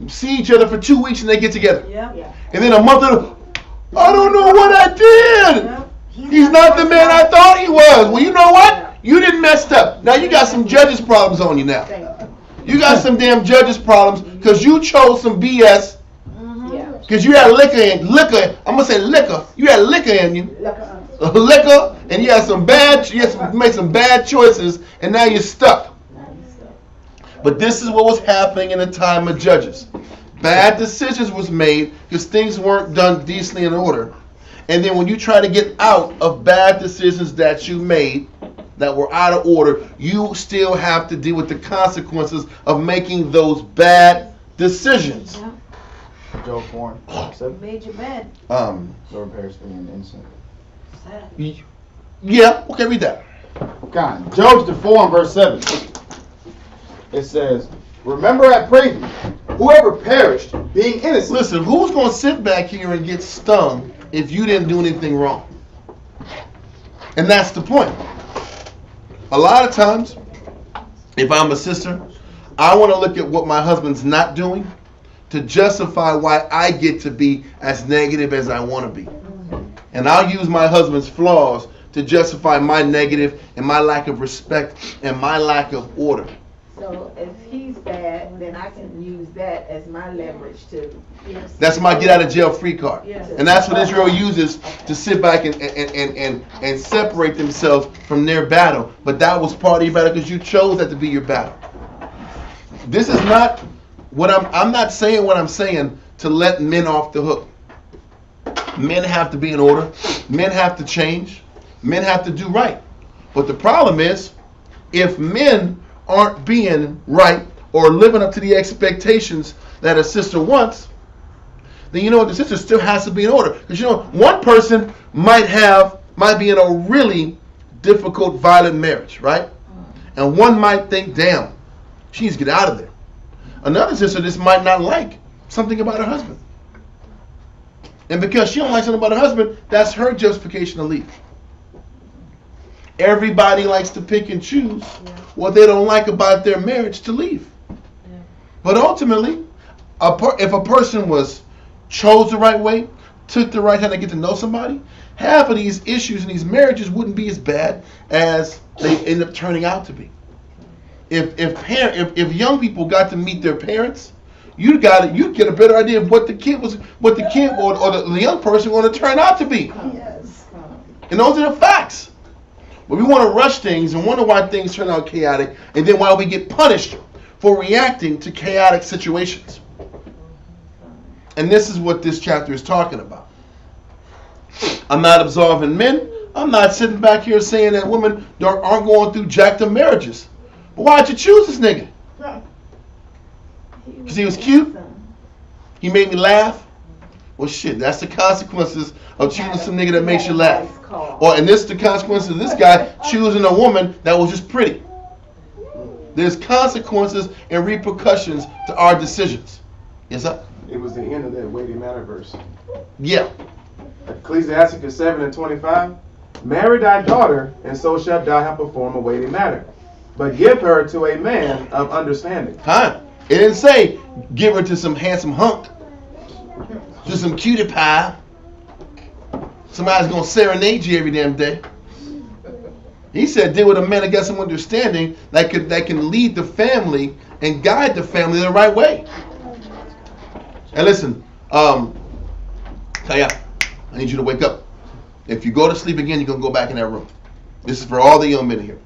see each other for 2 weeks and they get together. Yeah. And then a month later, I don't know what I did. Yeah. He's not the man I thought he was. Well, you know what? You didn't messed up. Now you got some judges problems on you now. You got some damn judges problems because you chose some BS. Because you had liquor. I'm gonna say liquor. You had liquor in you. Liquor, and you made some bad choices, and now you're stuck. But this is what was happening in the time of Judges. Bad decisions was made because things weren't done decently in order. And then when you try to get out of bad decisions that you made that were out of order, you still have to deal with the consequences of making those bad decisions. Yeah. Job 4:7. Made your bed. Lord bears being innocent. Yeah, okay, read that. God, Job 4:7. It says, "Remember I pray thee, whoever perished, being innocent." Listen, who's going to sit back here and get stung if you didn't do anything wrong? And that's the point. A lot of times, if I'm a sister, I want to look at what my husband's not doing to justify why I get to be as negative as I want to be. And I'll use my husband's flaws to justify my negative and my lack of respect and my lack of order. So if he's bad, then I can use that as my leverage to. Yes. That's my get out of jail free card. Yes. And that's what Israel uses to sit back and separate themselves from their battle. But that was part of your battle because you chose that to be your battle. This is not what I'm not saying what I'm saying to let men off the hook. Men have to be in order. Men have to change. Men have to do right. But the problem is, if men aren't being right or living up to the expectations that a sister wants, then the sister still has to be in order. Because one person might be in a really difficult, violent marriage, right? And one might think, damn, she needs to get out of there. Another sister just might not like something about her husband. And because she don't like something about her husband, that's her justification to leave. Everybody likes to pick and choose what they don't like about their marriage to leave. But ultimately, if a person was chose the right way, took the right time to get to know somebody, half of these issues in these marriages wouldn't be as bad as they end up turning out to be. If young people got to meet their parents, you'd get a better idea of what the kid or the young person want to turn out to be. Yes. And those are the facts. But we want to rush things and wonder why things turn out chaotic, and then why we get punished for reacting to chaotic situations. And this is what this chapter is talking about. I'm not absolving men. I'm not sitting back here saying that women aren't going through jacked up marriages. But why'd you choose this nigga? Because he was cute? He made me laugh? Well, shit, that's the consequences of choosing some nigga that makes you laugh. And this is the consequences of this guy choosing a woman that was just pretty. There's consequences and repercussions to our decisions. Yes, sir? It was the end of that weighty matter verse. Yeah. Ecclesiasticus 7:25. Marry thy daughter, and so shalt thou have performed a weighty matter. But give her to a man of understanding. Huh? It didn't say give her to some handsome hunk. To some cutie pie. Somebody's going to serenade you every damn day. He said deal with a man that got some understanding that can lead the family and guide the family the right way. And listen, Kaya, I need you to wake up. If you go to sleep again, you're going to go back in that room. This is for all the young men here.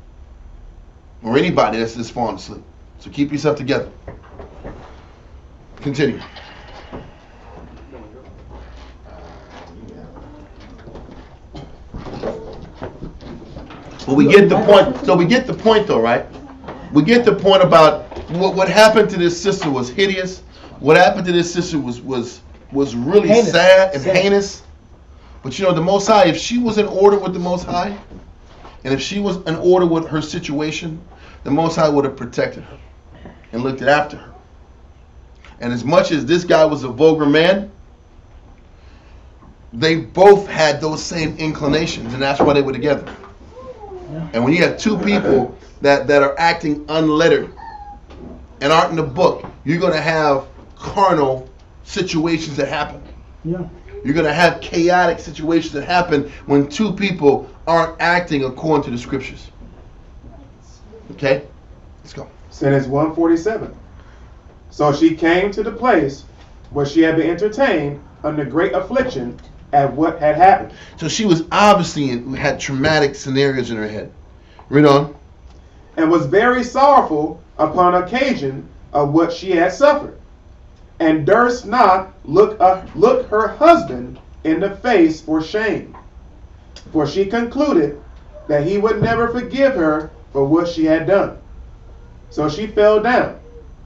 Or anybody that's just falling asleep. So keep yourself together. Continue. But we get the point. So we get the point, though, right? We get the point about what happened to this sister was hideous. What happened to this sister was really sad and heinous. But you know, the Most High, if she was in order with the Most High, and if she was in order with her situation, the Most High would have protected her and looked after her. And as much as this guy was a vulgar man, they both had those same inclinations, and that's why they were together. Yeah. And when you have two people that are acting unlettered and aren't in the book, you're going to have carnal situations that happen. Yeah. You're going to have chaotic situations that happen when two people aren't acting according to the scriptures. Okay? Let's go. Sentence 147. So she came to the place where she had been entertained under great affliction at what had happened. So she was obviously had traumatic scenarios in her head. Read on. And was very sorrowful upon occasion of what she had suffered, and durst not look her husband in the face for shame. For she concluded that he would never forgive her for what she had done. So she fell down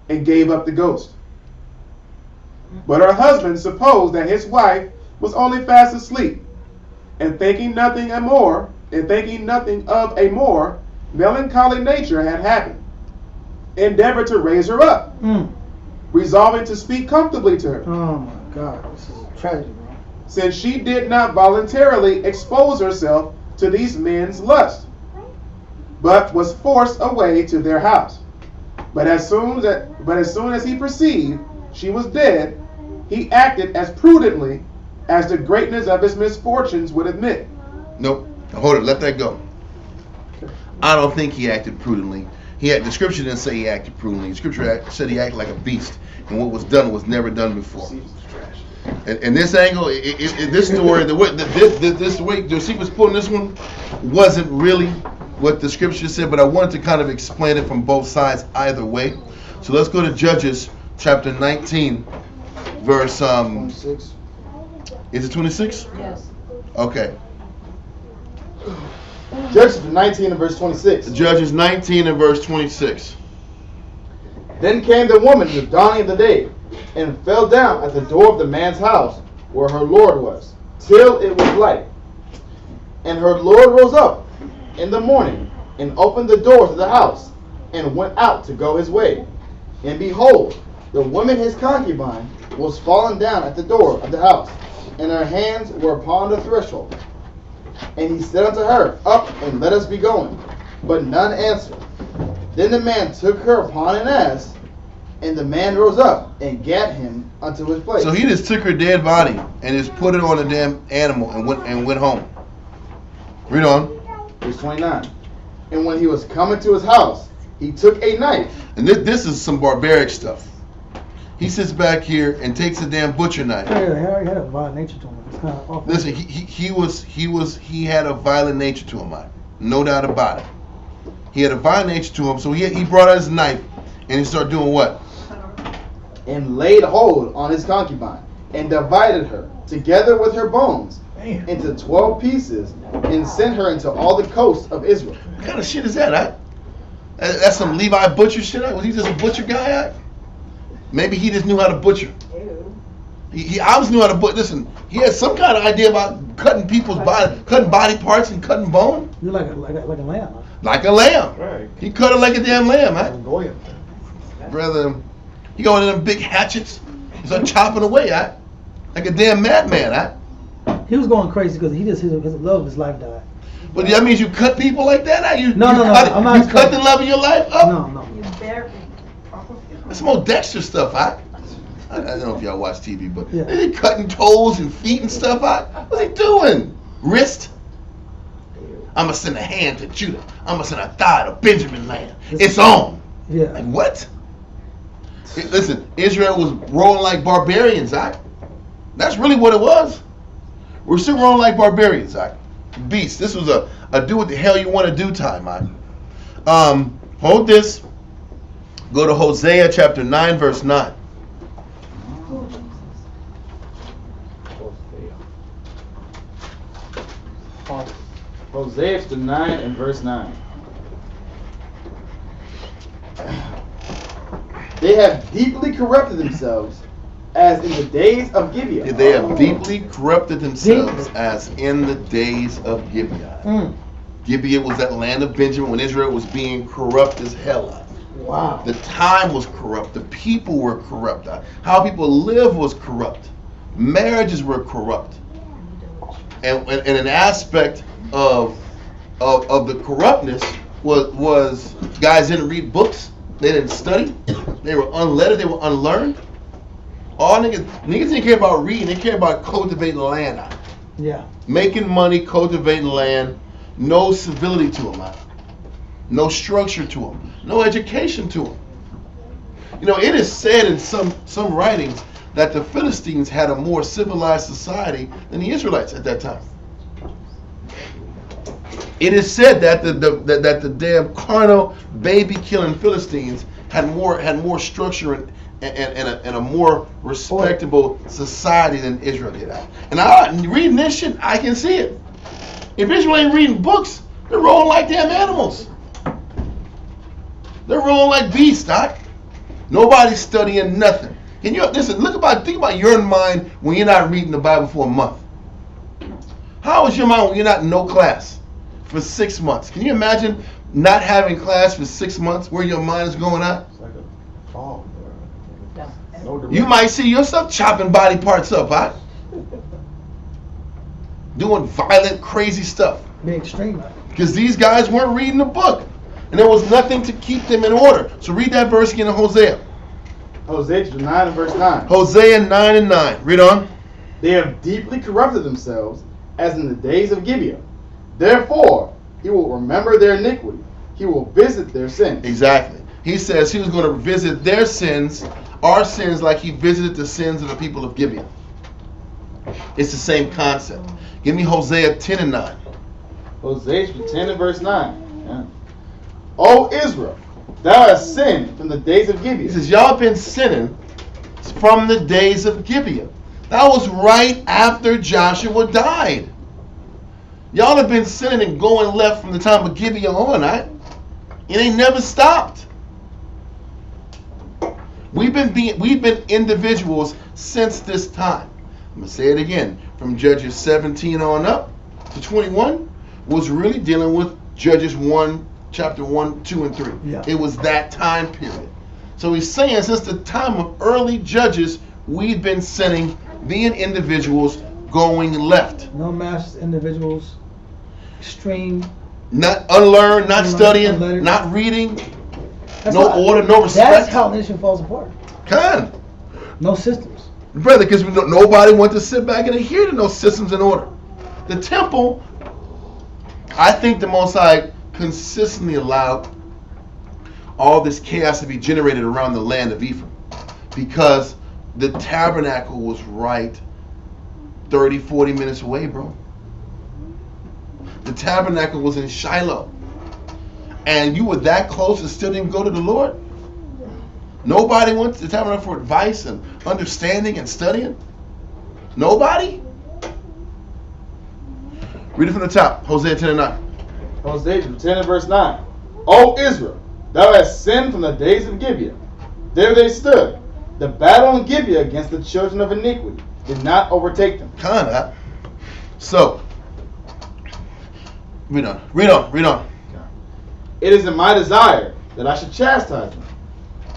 and gave up the ghost. But her husband supposed that his wife was only fast asleep, and thinking nothing of a more melancholy nature had happened, endeavored to raise her up, resolving to speak comfortably to her. Oh my God, this is a tragedy, bro. Since she did not voluntarily expose herself to these men's lust, but was forced away to their house. But as soon as he perceived she was dead, he acted as prudently as the greatness of his misfortunes would admit. Nope. Hold it. Let that go. I don't think he acted prudently. The scripture didn't say he acted prudently. The scripture said he acted like a beast, and what was done was never done before. And this angle, this story, the way Josephus pulling this one wasn't really what the scripture said, but I wanted to kind of explain it from both sides either way. So let's go to Judges chapter 19, verse 26. Is it 26? Yes. Okay. Judges 19 and verse 26. Judges 19 and verse 26. Then came the woman in the dawning of the day, and fell down at the door of the man's house where her Lord was, till it was light. And her Lord rose up in the morning, and opened the doors of the house, and went out to go his way. And behold, the woman his concubine was fallen down at the door of the house, and her hands were upon the threshold. And he said unto her, Up, and let us be going. But none answered. Then the man took her upon an ass, and the man rose up and gat him unto his place. So he just took her dead body and just put it on a damn animal and went home. Read on. Verse 29. And when he was coming to his house, he took a knife. And this is some barbaric stuff. He sits back here and takes a damn butcher knife. Yeah, he had a violent nature to him. It's kind of awful. Listen, he had a violent nature to him, man. No doubt about it. He had a violent nature to him, so he brought out his knife and he started doing what? And laid hold on his concubine, and divided her, together with her bones, into 12 pieces, and sent her into all the coasts of Israel. What kind of shit is that? That's some Levi butcher shit? Was he just a butcher guy? Maybe he just knew how to butcher. He obviously knew how to butcher. Listen, he had some kind of idea about cutting people's body, cutting body parts and cutting bone. You're like a lamb. Like a lamb. Right. He cut it like a damn lamb, huh? Brother, he go into them big hatchets and start chopping away, huh? Like a damn madman, huh? He was going crazy because his love of his life died. But that means you cut people like that? Huh? No, I'm not. You cut the love of your life up? No. You buried. That's some old Dexter stuff, huh? I don't know if y'all watch TV, but yeah. They cutting toes and feet and stuff out. What's he doing? Wrist? I'm going to send a hand to Judah. I'm going to send a thigh to Benjamin land. It's on. Yeah. Like what? Listen, Israel was rolling like barbarians, Zach. That's really what it was. We're still rolling like barbarians, Zach. Beasts. This was a do what the hell you want to do time, man. Hold this. Go to Hosea chapter 9, verse 9. Hosea chapter 9 and verse 9. They have deeply corrupted themselves, as in the days of Gibeah. They have deeply corrupted themselves as in the days of Gibeah. Gibeah was that land of Benjamin when Israel was being corrupt as hell. Wow. The time was corrupt. The people were corrupt. How people live was corrupt. Marriages were corrupt. And an aspect of the corruptness was guys didn't read books. They didn't study. They were unlettered. They were unlearned. All niggas didn't care about reading. They care about cultivating land. Yeah. Making money, cultivating land. No civility to them. No structure to them. No education to them. You know, it is said in some writings that the Philistines had a more civilized society than the Israelites at that time. It is said that the damn carnal baby killing Philistines had more structure and a more respectable society than Israel did. And reading this shit, I can see it. If Israel ain't reading books, they're rolling like damn animals. They're rolling like beasts, Doc. Nobody's studying nothing. Can you listen? Think about your mind when you're not reading the Bible for a month. How is your mind when you're not in no class for 6 months? Can you imagine not having class for 6 months? Where your mind is going at? It's like a fog. You might see yourself chopping body parts up, huh? Doing violent, crazy stuff. Being extreme. Because these guys weren't reading the book. And there was nothing to keep them in order. So read that verse again in Hosea. Hosea chapter 9 and verse 9. Hosea 9 and 9. Read on. They have deeply corrupted themselves as in the days of Gibeah. Therefore, he will remember their iniquity. He will visit their sins. Exactly. He says he was going to visit their sins, our sins, like he visited the sins of the people of Gibeah. It's the same concept. Give me Hosea 10 and 9. Hosea chapter 10 and verse 9. Yeah. O Israel, thou hast sinned from the days of Gibeah. He says, y'all been sinning from the days of Gibeah. That was right after Joshua died. Y'all have been sinning and going left from the time of Gibeah on, right? It ain't never stopped. We've been individuals since this time. I'm gonna say it again. From Judges 17 on up to 21 was really dealing with Judges 1, chapter 1, 2, and 3. Yeah. It was that time period. So he's saying since the time of early Judges, we've been sinning, being individuals going left. No mass individuals, extreme. Not unlearned, not studying, not reading, no order, no respect. That's how the nation falls apart. No systems. Brother, because nobody wants to sit back and adhere to no systems and order. The temple, I think the Most High consistently allowed all this chaos to be generated around the land of Ephraim because the tabernacle was right 30, 40 minutes away, bro. The tabernacle was in Shiloh. And you were that close and still didn't go to the Lord? Nobody went to the tabernacle for advice and understanding and studying? Nobody? Read it from the top. Hosea 10 and 9. Hosea 10 and verse 9. O Israel, thou hast sinned from the days of Gibeah. There they stood. The battle in Gibeah against the children of iniquity did not overtake them. Kinda. So, read on. It is in my desire that I should chastise them,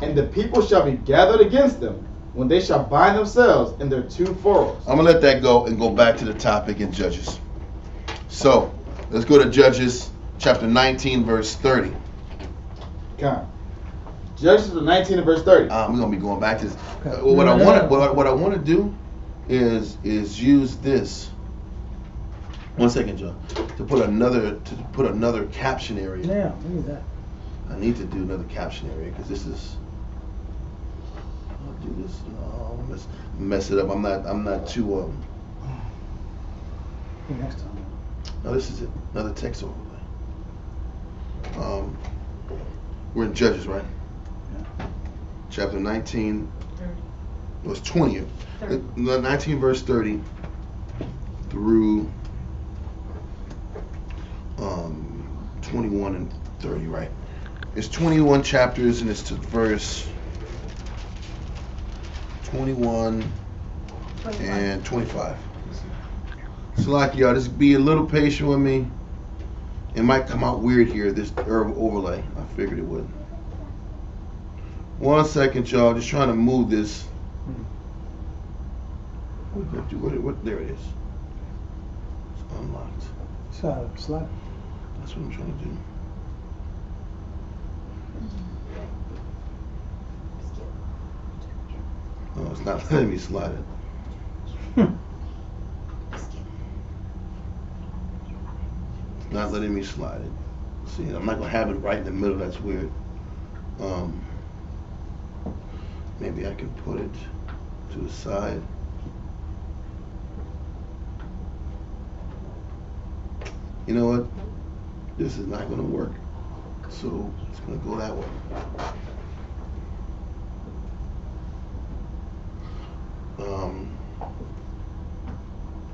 and the people shall be gathered against them when they shall bind themselves in their two furrows. I'm going to let that go and go back to the topic in Judges. So, let's go to Judges chapter 19, verse 30. Okay. Judges 19 and verse 30. We're going to be going back to this. What I want to do is use this. 1 second, John. To put another caption area. Yeah, look at that. I need to do another caption area because this is. I'll do this. No, let's mess it up. I'm not too. Next time. No, this is it. Another text overlay. We're in Judges, right? Yeah. Chapter 19. It was 20. 19 verse 30 through 21 and 30, right? It's 21 chapters and it's to verse 21 and 25. So like y'all, just be a little patient with me. It might come out weird here, this overlay. I figured it would. 1 second, y'all. Just trying to move this. What? There it is. It's unlocked. Slide. That's what I'm trying to do. No, it's not letting me slide it. It's not letting me slide it. See, I'm not gonna have it right in the middle. That's weird. Maybe I can put it to the side. You know what? This is not gonna work. So it's gonna go that way.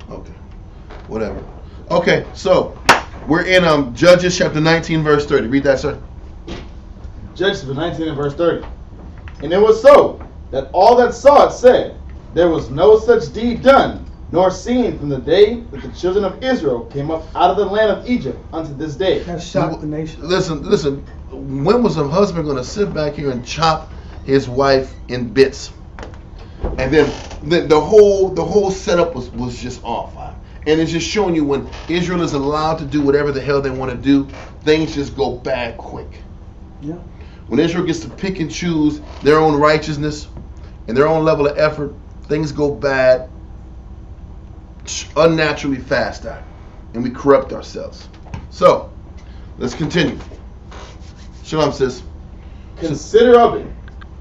Okay, whatever. Okay, so we're in Judges chapter 19, verse 30. Read that, sir. Judges chapter 19 and verse 30. And it was so that all that saw it said, there was no such deed done, nor seen from the day that the children of Israel came up out of the land of Egypt unto this day. That shocked the nation. Listen. When was a husband going to sit back here and chop his wife in bits? And then the whole setup was just off. And it's just showing you when Israel is allowed to do whatever the hell they want to do, things just go bad quick. Yeah. When Israel gets to pick and choose their own righteousness and their own level of effort, things go bad unnaturally fast out, and we corrupt ourselves. So, let's continue. Shalom, sis. Consider of it.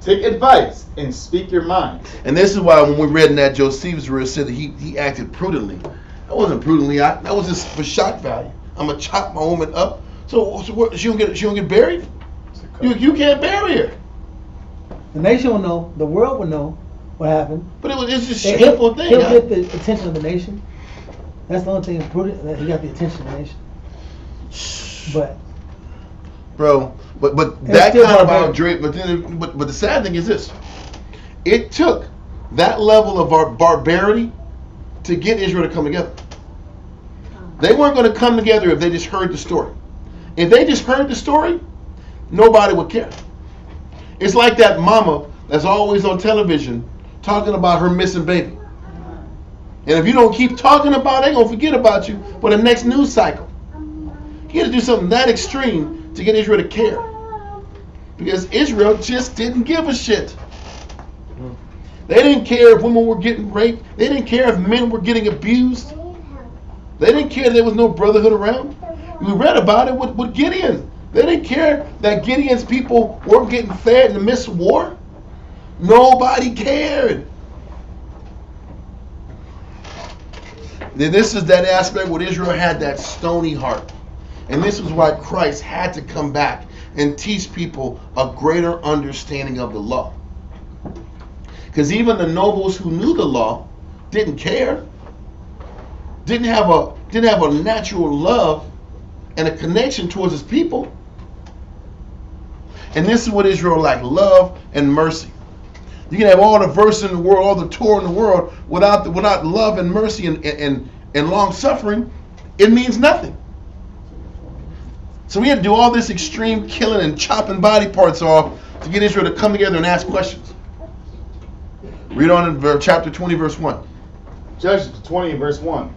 Take advice and speak your mind. And this is why when we read in that Josephus where it said that he acted prudently. That wasn't prudently. That was just for shock value. I'm gonna chop my woman up. So she don't get buried. You can't bury her. The nation will know. The world will know what happened. But it's just a shameful thing. He'll get the attention of the nation. That's the only thing prudent, that he got the attention of the nation. But that kind of outrage. But the sad thing is this: it took that level of our barbarity to get Israel to come together. They weren't going to come together if they just heard the story. If they just heard the story, nobody would care. It's like that mama that's always on television talking about her missing baby. And if you don't keep talking about it, they're going to forget about you for the next news cycle. You got to do something that extreme to get Israel to care. Because Israel just didn't give a shit. They didn't care if women were getting raped. They didn't care if men were getting abused. They didn't care there was no brotherhood around. We read about it with Gideon. They didn't care that Gideon's people weren't getting fed in the midst of war. Nobody cared. Then this is that aspect where Israel had that stony heart. And this is why Christ had to come back and teach people a greater understanding of the law. Because even the nobles who knew the law didn't care. Didn't have a natural love and a connection towards his people. And this is what Israel lacked: love and mercy. You can have all the verse in the world, all the Torah in the world, without love and mercy and long suffering, it means nothing. So we had to do all this extreme killing and chopping body parts off to get Israel to come together and ask questions. Read on in chapter 20, verse 1. Judges 20 and verse 1.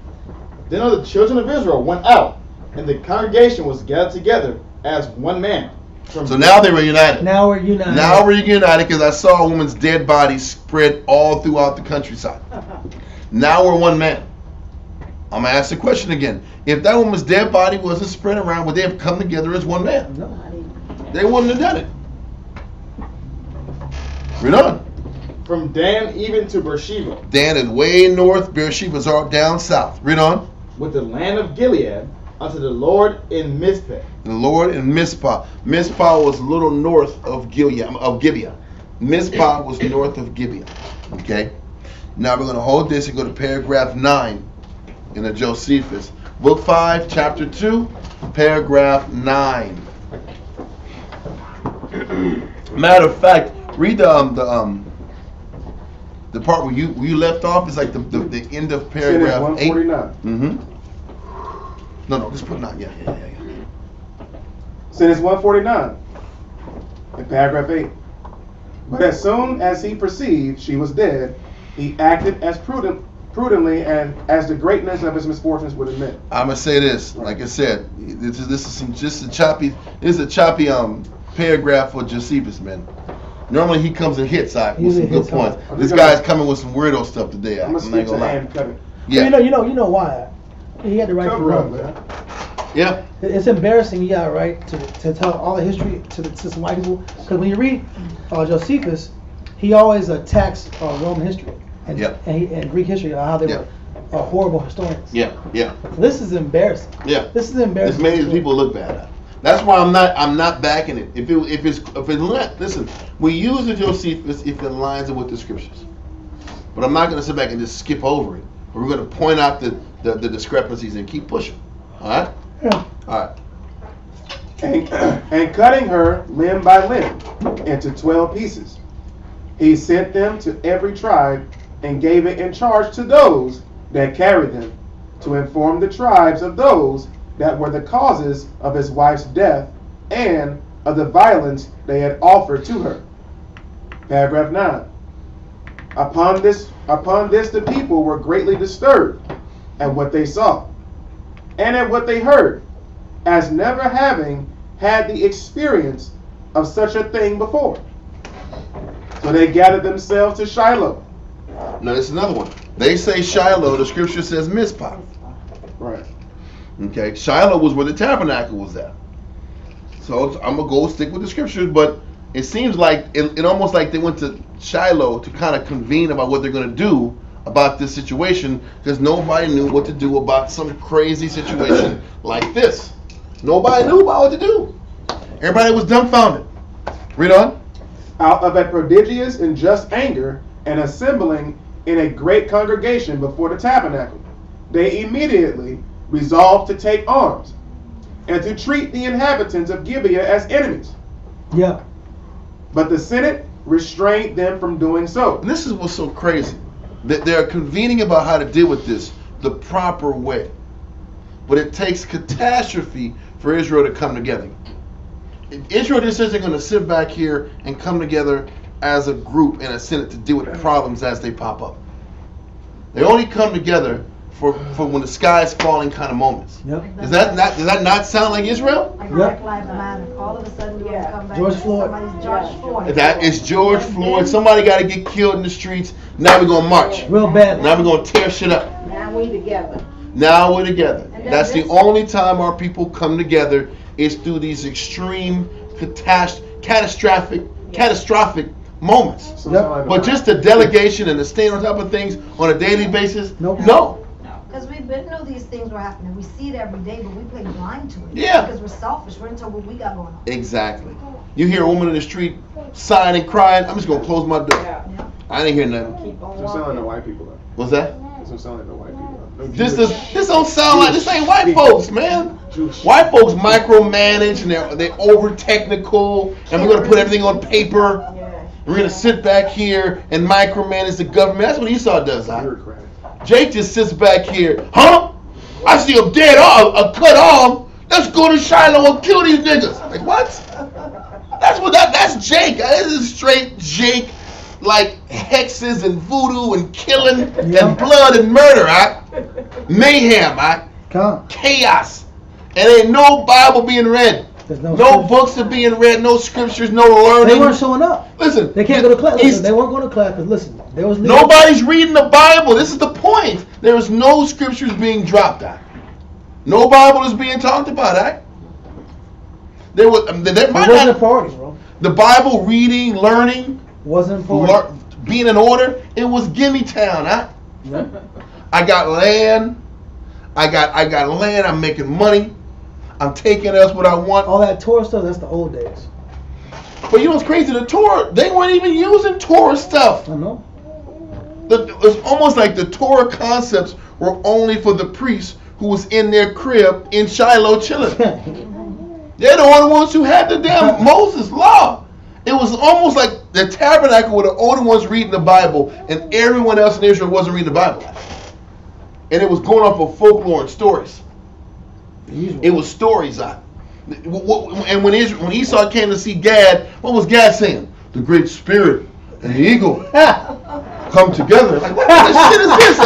Then all the children of Israel went out, and the congregation was gathered together as one man. So now they were united. Now we're united. Now we're united because I saw a woman's dead body spread all throughout the countryside. Now we're one man. I'm going to ask the question again. If that woman's dead body wasn't spread around, would they have come together as one man? No. They wouldn't have done it. Read on. From Dan even to Beersheba. Dan is way north. Beersheba's all down south. Read on. With the land of Gilead unto the Lord in Mizpah. The Lord in Mizpah. Mizpah was a little north of Gibeah. Mizpah was north of Gibeah. Okay? Now we're going to hold this and go to paragraph 9 in the Josephus. Book 5, chapter 2, paragraph 9. Matter of fact, read the The part where you left off is like the end of paragraph 8. 149. No, just put 9. Yeah. Sentence 149 in paragraph 8. But as soon as he perceived she was dead, he acted as prudently and as the greatness of his misfortunes would admit. I'm gonna say this, like I said, this is just a choppy paragraph for Josephus, man. Normally he comes and hits with some good points. This guy's coming with some weirdo stuff today. I'm gonna skip to hand cutting. Yeah. You know why? He had to write for Rome, man. Yeah. It's embarrassing, yeah, right, to tell all the history to some white people. Because when you read Josephus, he always attacks Roman history and Greek history, how they were horrible historians. Yeah. So this is embarrassing. Yeah. This is embarrassing. As many people look bad at. That's why I'm not backing it. If it's listen, we use the Josephus if it lines up with the scriptures. But I'm not going to sit back and just skip over it. We're going to point out the discrepancies and keep pushing. All right? Yeah. All right. And cutting her limb by limb into 12 pieces, he sent them to every tribe and gave it in charge to those that carried them, to inform the tribes of those that were the causes of his wife's death and of the violence they had offered to her. Paragraph 9. Upon this the people were greatly disturbed at what they saw and at what they heard, as never having had the experience of such a thing before. So they gathered themselves to Shiloh. Now this is another one. They say Shiloh, the scripture says Mizpah. Right. Okay, Shiloh was where the tabernacle was at. So I'm gonna go stick with the scriptures, but it seems like it almost like they went to Shiloh to kind of convene about what they're gonna do about this situation, because nobody knew what to do about some crazy situation like this. Nobody knew about what to do. Everybody was dumbfounded. Read on. Out of a prodigious and just anger, and assembling in a great congregation before the tabernacle, they immediately resolved to take arms and to treat the inhabitants of Gibeah as enemies. Yeah. But the Senate restrained them from doing so. And this is what's so crazy. That they're convening about how to deal with this the proper way. But it takes catastrophe for Israel to come together. Israel just says they're going to sit back here and come together as a group in a Senate to deal with problems as they pop up. They only come together for when the sky is falling kind of moments. Yep. Does that not sound like Israel? Like Yep. Black Lives Matter. All of a sudden you're going to come back. George and Floyd. Somebody's George Floyd. That is George Floyd. Somebody got to get killed in the streets. Now we're going to march. Real bad. Now we're going to tear shit up. Now we together. Now we're together. And That's the only time our people come together is through these extreme, catastrophic moments. But just the delegation and the staying on top of things on a daily basis, Nope. no. Because we know these things were happening. We see it every day, but we play blind to it. Yeah. Because we're selfish. We're into what we got going on. Exactly. You hear a woman in the street sighing and crying, I'm just going to close my door. Yeah. I didn't hear nothing. Keep on Doesn't sound like walking. no white people though. What's that? Doesn't sound like no white people though. No This Jewish- don't sound like, this ain't white folks, man. Jewish. White folks micromanage and they're over technical, and we're going to put everything on paper. Yeah. We're going to sit back here and micromanage the government. That's what Esau does, huh? Bureaucratic. Jake just sits back here, huh? I see a dead arm, a cut arm. Let's go to Shiloh and kill these niggas. Like, what? That's Jake. This is straight Jake, like hexes and voodoo and killing and blood and murder, huh? Mayhem, huh? Come. Chaos. And ain't no Bible being read. There's No scripture. books are being read, no scriptures, no learning. They weren't showing up. Listen, They can't go to class. Listen, they weren't going to class because listen, there was nobody's reading the Bible. This is the point. There is no scriptures being dropped out. No Bible is being talked about. There It might wasn't a not, priority, bro. the Bible reading, learning, Wasn't important. being in order. It was gimme town. I got land. I got land. I'm making money. I'm taking us what I want. All that Torah stuff, that's the old days. But you know what's crazy? The Torah, they weren't even using Torah stuff. I know. It was almost like the Torah concepts were only for the priests who was in their crib in Shiloh chilling. They're the only ones who had the damn Moses law. It was almost like the tabernacle were the only ones reading the Bible, and everyone else in Israel wasn't reading the Bible. And it was going off of folklore and stories. It was stories. And when Esau came to see Gad, what was Gad saying? The Great Spirit and the eagle come together. Like, what kind of shit is this?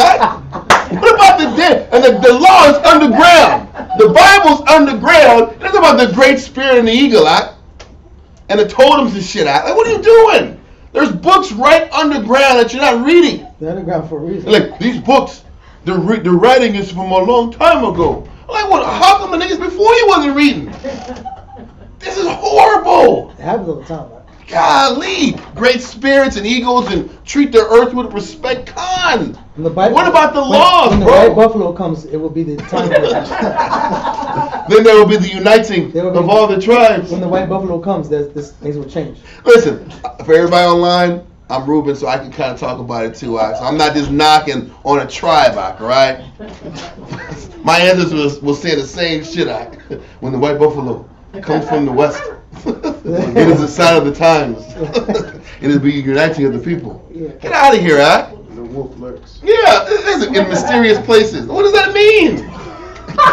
What about the dead? And the law is underground. The Bible's underground. It's about the Great Spirit and the eagle. And the totems and shit. Like, what are you doing? There's books right underground that you're not reading. They're underground for a reason. Like, these books, the writing is from a long time ago. I'm like, what? How come the niggas before you wasn't reading? This is horrible. It happens all the time, man. Golly, great spirits and eagles and treat the earth with respect. Con. What about the laws, when the bro? white buffalo comes, it will be the time. Then there will be the uniting of all the tribes. When the white buffalo comes, things will change. Listen, for everybody online, I'm Ruben, so I can kind of talk about it too. So I'm not just knocking on a tribe, all right? My ancestors will say the same shit. When the white buffalo comes from the west, it is a sign of the times. It is the uniting of the people. Get out of here, The wolf lurks. Yeah, listen, in mysterious places. What does that mean?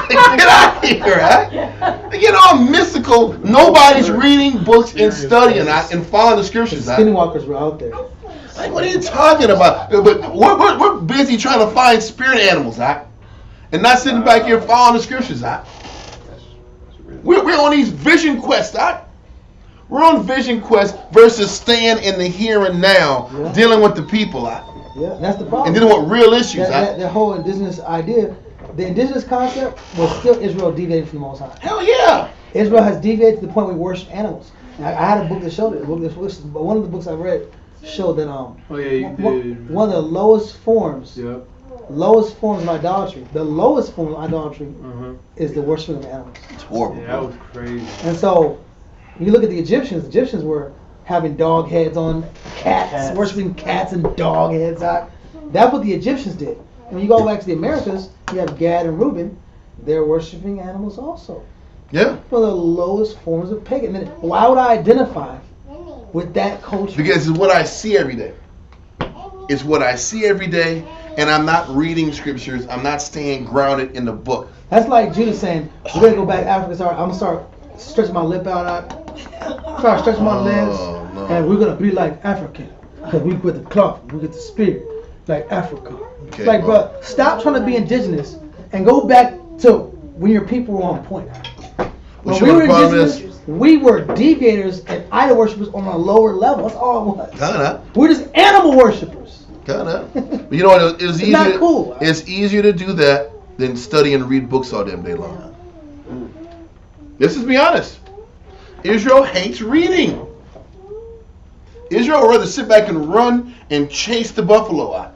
Get out of here, They get all mystical. Nobody's reading books and studying and following the scriptures. Skinwalkers were out there. Like, what are you talking about? But we're busy trying to find spirit animals, and not sitting back here following the scriptures, We're on these vision quests, We're on vision quests versus staying in the here and now, dealing with the people, Yeah, that's the problem. and dealing with real issues, That whole indigenous idea, the indigenous concept was still Israel deviating from the Most High. Hell yeah. Israel has deviated to the point where we worship animals. And I had a book that showed it. But one of the books I read showed that one of the lowest forms of idolatry, the lowest form of idolatry is the worshiping of animals. It's horrible. Yeah, that was crazy. And so, when you look at the Egyptians were having dog heads on cats, worshiping cats and dog heads. That's what the Egyptians did. And when you go back to the Americas, you have Gad and Reuben. They're worshiping animals also. Yeah. One of the lowest forms of pagan. And why would I identify with that culture? Because it's what I see every day. It's what I see every day, and I'm not reading scriptures. I'm not staying grounded in the book. That's like Judah saying, we're going to go back to Africa. I'm going to start stretching my lip out. Start stretching my legs. No. And we're going to be like African. Because we get the cloth, we get the spirit. Like Africa. Okay, like, bro, stop trying to be indigenous and go back to when your people were on point. When we were indigenous, we were deviators and idol worshippers on a lower level. That's all it was. Kinda. We're just animal worshippers. Kinda. But you know what? It's easier. Not cool. It's easier to do that than study and read books all damn day long. Let's just be honest. Israel hates reading. Israel would rather sit back and run and chase the buffalo out.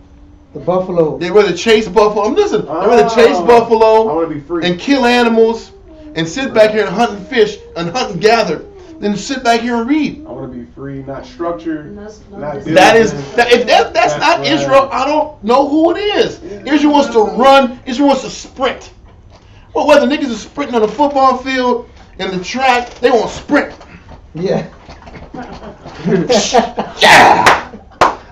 The buffalo. They'd rather chase buffalo. Listen, they'd rather chase buffalo I want to be free. and kill animals and sit back here and hunt and fish and hunt and gather than sit back here and read. I want to be free, not structured, not If that's not right. Israel, I don't know who it is. Israel wants to run. Israel wants to sprint. Well, whether niggas are sprinting on the football field, in the track, they want to sprint. Yeah. Yeah!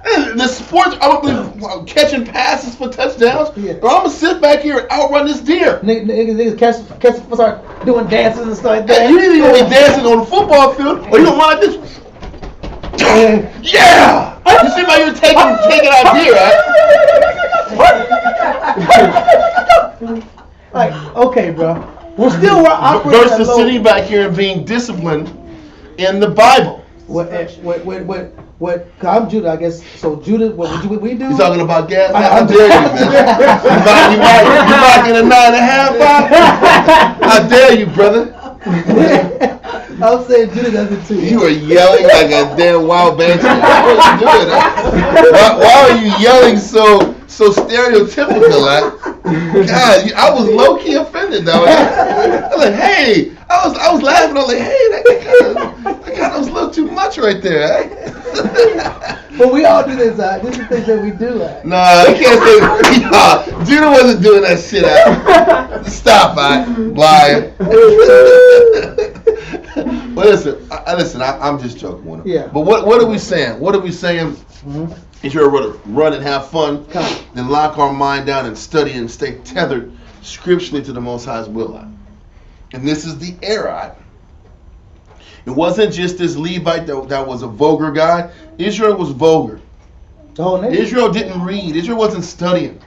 The sports, I'm catching passes for touchdowns, Yeah. or I'm going to sit back here and outrun this deer. Niggas start doing dances and stuff like that. You either going to be dancing on the football field, or you going to run like this. Yeah! You see how you're taking out deer, right? Like, okay, bro. We're operating Versus at low. sitting back here and being disciplined in the Bible. What? I'm Judah, I guess. So Judah, what we do? You talking about gas? I How dare you, man? You knocking a 9.5 out? How dare you, brother? I'm saying Judah does it too. You are yelling like a damn wild banshee. What are you doing? Why are you yelling so stereotypical? God, I was low key offended though. I was like, hey, I was laughing. I was like, hey, that kind of was a little too much right there. But we all do this. This is things that we do. Nah, you can't say. Judah wasn't doing that shit. Stop, lying. Well, listen, I'm just joking with him. Yeah. But what are we saying? What are we saying? If you're to run and have fun, then lock our mind down and study and stay tethered scripturally to the Most High's will. And this is the era. It wasn't just this Levite that was a vulgar guy. Israel was vulgar. Israel didn't read. Israel wasn't studying.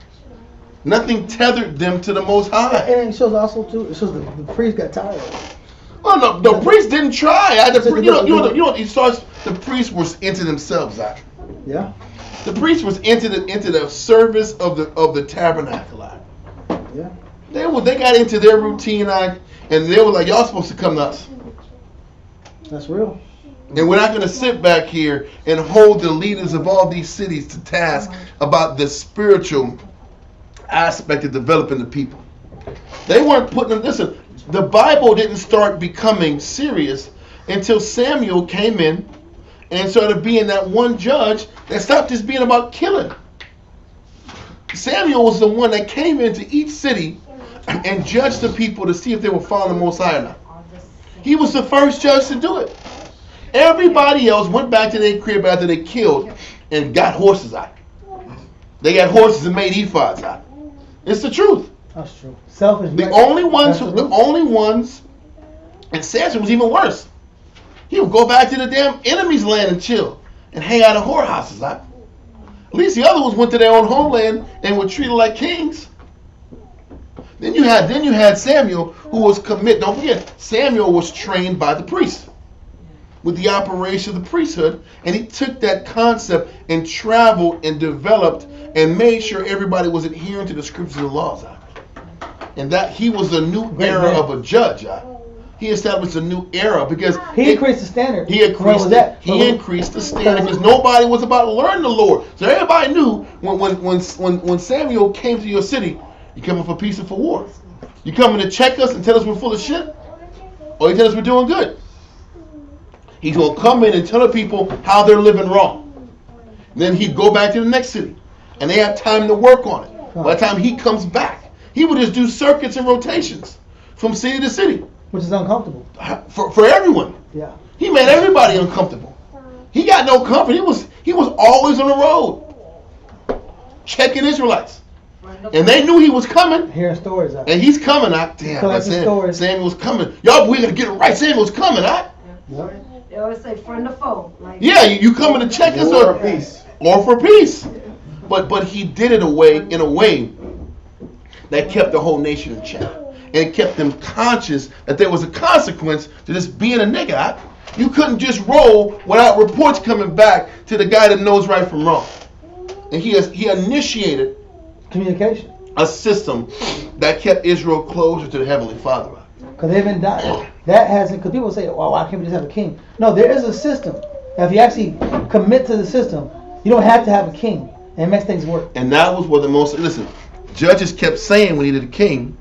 Nothing tethered them to the Most High. And it shows also too. It shows the priest got tired. Well, no, the priest didn't try. The priests was into themselves. Yeah. The priest was into the service of the tabernacle. Yeah. They got into their routine, and they were like, y'all supposed to come to us. That's real. And we're not going to sit back here and hold the leaders of all these cities to task about the spiritual aspect of developing the people. They weren't putting them. Listen, the Bible didn't start becoming serious until Samuel came in and started being that one judge that stopped just being about killing. Samuel was the one that came into each city and judged the people to see if they were following the Most High or not. He was the first judge to do it. Everybody else went back to their crib after they killed and got horses out. They got horses and made ephods out. It's the truth. That's true. Selfish. The only ones, and Samson was even worse. He would go back to the damn enemy's land and chill and hang out in whorehouses. At least the other ones went to their own homeland and were treated like kings. Then you had Samuel, who was committed. Don't forget, Samuel was trained by the priest with the operation of the priesthood, and he took that concept and traveled and developed and made sure everybody was adhering to the scriptures and laws. And that he was a new era of a judge. He established a new era because he increased the standard. He increased the standard because nobody was about to learn the Lord. So everybody knew when Samuel came to your city, you coming for peace or for war? You coming to check us and tell us we're full of shit? Or you tell us we're doing good? He's going to come in and tell the people how they're living wrong. And then he'd go back to the next city. And they have time to work on it. By the time he comes back, he would just do circuits and rotations from city to city. Which is uncomfortable. For everyone. Yeah. He made everybody uncomfortable. He got no comfort. He was always on the road. Checking Israelites. And they knew he was coming. Hearing stories out. And he's coming out. Damn, Samuel's coming. Y'all, we gotta get it right. Samuel's coming out. Yep. They always say friend or foe. Like, yeah, you coming to check us or peace. Or for peace. But he did it in a way that kept the whole nation in check. And it kept them conscious that there was a consequence to just being a nigga. You couldn't just roll without reports coming back to the guy that knows right from wrong. And he initiated communication, a system that kept Israel closer to the Heavenly Father. Because they've been dying. That hasn't. Because people say, "Well, why can't we just have a king?" No, there is a system. Now, if you actually commit to the system, you don't have to have a king, and it makes things work. And that was what judges kept saying we needed a king,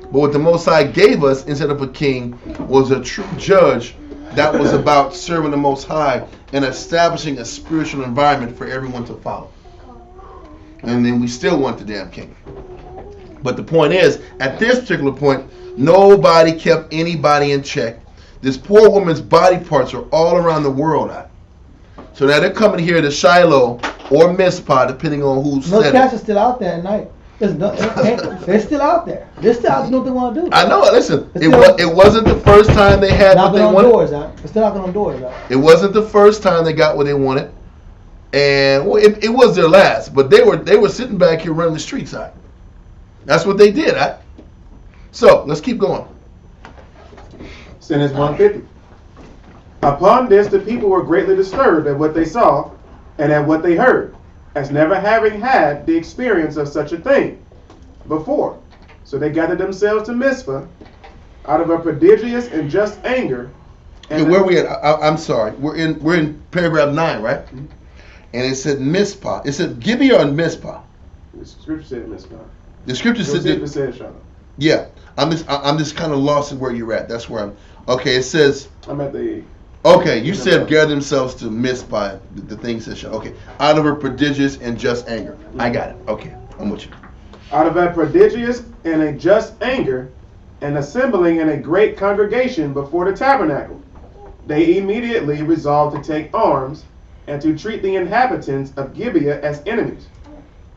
but what the Most High gave us instead of a king was a true judge that was about serving the Most High and establishing a spiritual environment for everyone to follow. And then we still want the damn king. But the point is, at this particular point, nobody kept anybody in check. This poor woman's body parts are all around the world. So now they're coming here to Shiloh or Mizpah, depending on who said it. Those cats are still out there at night. They're still out there. They're still out doing what they want to do. I know. Listen, it wasn't the first time they had what they wanted. They're still knocking on doors. It wasn't the first time they got what they wanted. And it was their last, but they were sitting back here running the streets out. That's what they did. So let's keep going. Sentence 150. Upon this, the people were greatly disturbed at what they saw and at what they heard, as never having had the experience of such a thing before. So they gathered themselves to Mizpah out of a prodigious and just anger. And where we at? I'm sorry. We're in paragraph 9, right? Mm-hmm. And it said Mizpah. It said Gibeah and Mizpah. The scripture said Mizpah. The scripture said Shiloh. Yeah. I'm just kind of lost in where you're at. That's where I'm. Okay. It says. I'm at the. Okay. You said gather themselves to Mizpah. The thing says Shiloh. Okay. Out of a prodigious and just anger. Mm-hmm. I got it. Okay. I'm with you. Out of a prodigious and a just anger, and assembling in a great congregation before the tabernacle, they immediately resolved to take arms and to treat the inhabitants of Gibeah as enemies.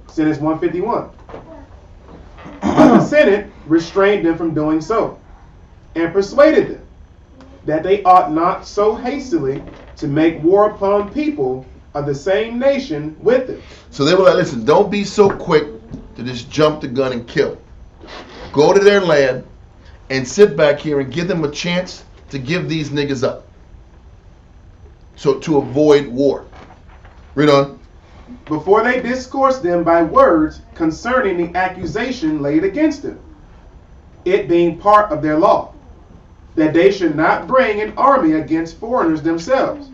Sentence 151. But the Senate restrained them from doing so, and persuaded them that they ought not so hastily to make war upon people of the same nation with them. So they were like, listen, don't be so quick to just jump the gun and kill. Go to their land and sit back here and give them a chance to give these niggas up. So to avoid war. Read on. Before they discoursed them by words concerning the accusation laid against them, it being part of their law, that they should not bring an army against foreigners themselves,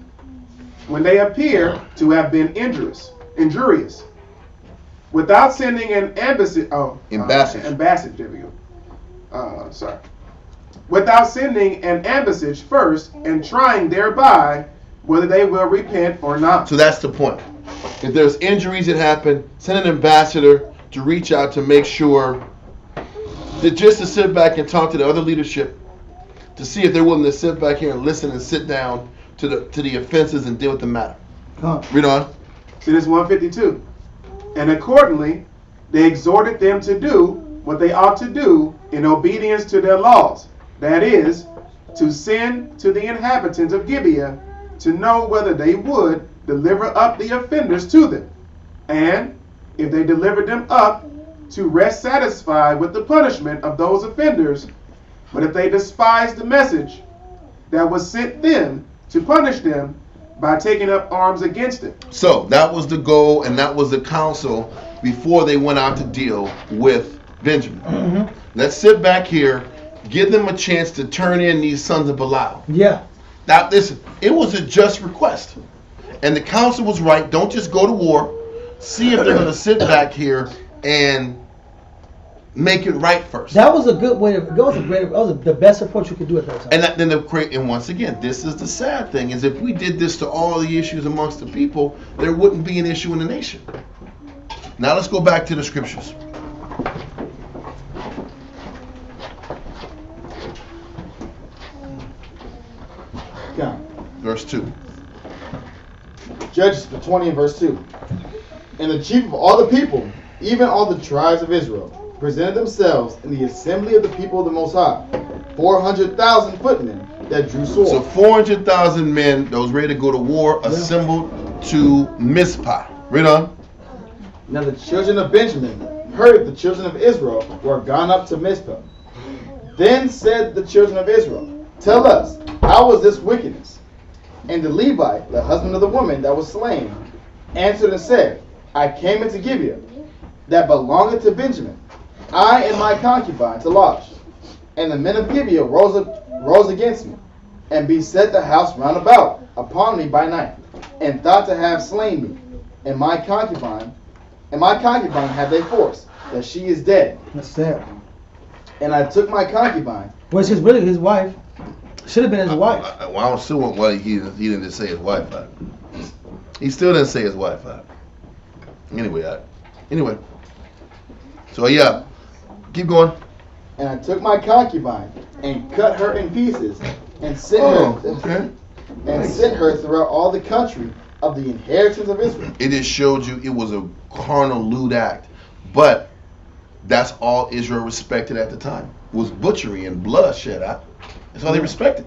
when they appear to have been injurious, without sending an embassage. There we go. Without sending an embassage first, and trying thereby whether they will repent or not. So that's the point. If there's injuries that happen, send an ambassador to reach out to make sure that just to sit back and talk to the other leadership to see if they're willing to sit back here and listen and sit down to the offenses and deal with the matter. Read on. See this 152. And accordingly, they exhorted them to do what they ought to do in obedience to their laws. That is, to send to the inhabitants of Gibeah to know whether they would deliver up the offenders to them, and if they delivered them up, to rest satisfied with the punishment of those offenders. But if they despised the message that was sent them, to punish them by taking up arms against it. So that was the goal, and that was the counsel before they went out to deal with Benjamin. Mm-hmm. Let's sit back here, give them a chance to turn in these sons of Belial. Yeah. Now listen, it was a just request. And the council was right. Don't just go to war. See if they're going to sit back here and make it right first. That was a good way. That was the best approach you could do at that time. And once again, this is the sad thing: is if we did this to all the issues amongst the people, there wouldn't be an issue in the nation. Now let's go back to the scriptures. Yeah. Verse 2. Judges 20 and verse 2. And the chief of all the people, even all the tribes of Israel, presented themselves in the assembly of the people of the Most High, 400,000 footmen that drew swords. So 400,000 men that was ready to go to war assembled to Mizpah. Read on. Now the children of Benjamin heard the children of Israel were gone up to Mizpah. Then said the children of Israel, tell us, how was this wickedness? And the Levite, the husband of the woman that was slain, answered and said, I came into Gibeah, that belongeth to Benjamin, I and my concubine to lodge. And the men of Gibeah rose against me, and beset the house round about upon me by night, and thought to have slain me. And my concubine have they forced, that she is dead. That's sad. And I took my concubine. Was really his wife? Should have been his wife. I don't still want why he didn't just say his wife. He still didn't say his wife. Anyway. So yeah, keep going. And I took my concubine and cut her in pieces and sent her throughout all the country of the inheritance of Israel. It just showed you it was a carnal, lewd act, but that's all Israel respected at the time, was butchery and bloodshed. That's all they respected.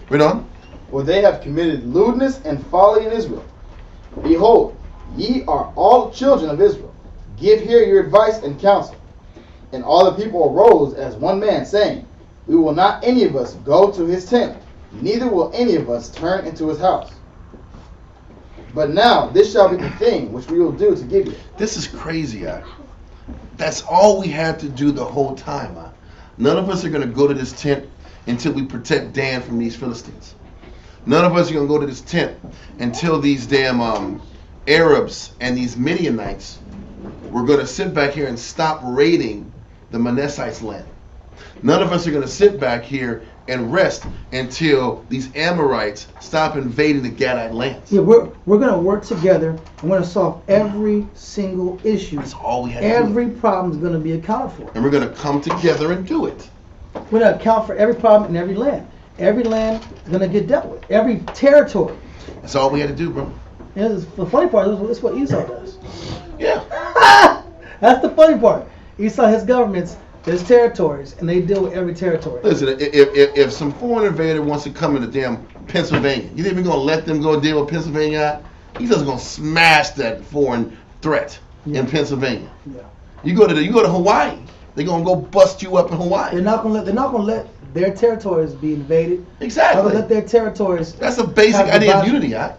Read on. For they have committed lewdness and folly in Israel. Behold, ye are all children of Israel. Give here your advice and counsel. And all the people arose as one man, saying, we will not any of us go to his tent, neither will any of us turn into his house. But now this shall be the thing which we will do to give you. This is crazy. That's all we had to do the whole time. None of us are going to go to this tent until we protect Dan from these Philistines. None of us are going to go to this tent until these damn Arabs and these Midianites, we're going to sit back here and stop raiding the Manassites' land. None of us are going to sit back here and rest until these Amorites stop invading the Gadite lands. Yeah, we're going to work together and we're going to solve every single issue. That's all we have to do. Every problem is going to be accounted for. And we're going to come together and do it. We're going to account for every problem in every land. every land is going to get dealt with. Every territory. That's all we had to do, bro. And the funny part is what Esau does. Yeah. That's the funny part. Esau has governments, his territories, and they deal with every territory. Listen, if some foreign invader wants to come into damn Pennsylvania, you think we're gonna let them go deal with Pennsylvania? He's just gonna smash that foreign threat in Pennsylvania. Yeah. You go to Hawaii, they're gonna go bust you up in Hawaii. They're not gonna let their territories be invaded. Exactly. They're not gonna let their territories. That's a basic idea of unity, huh?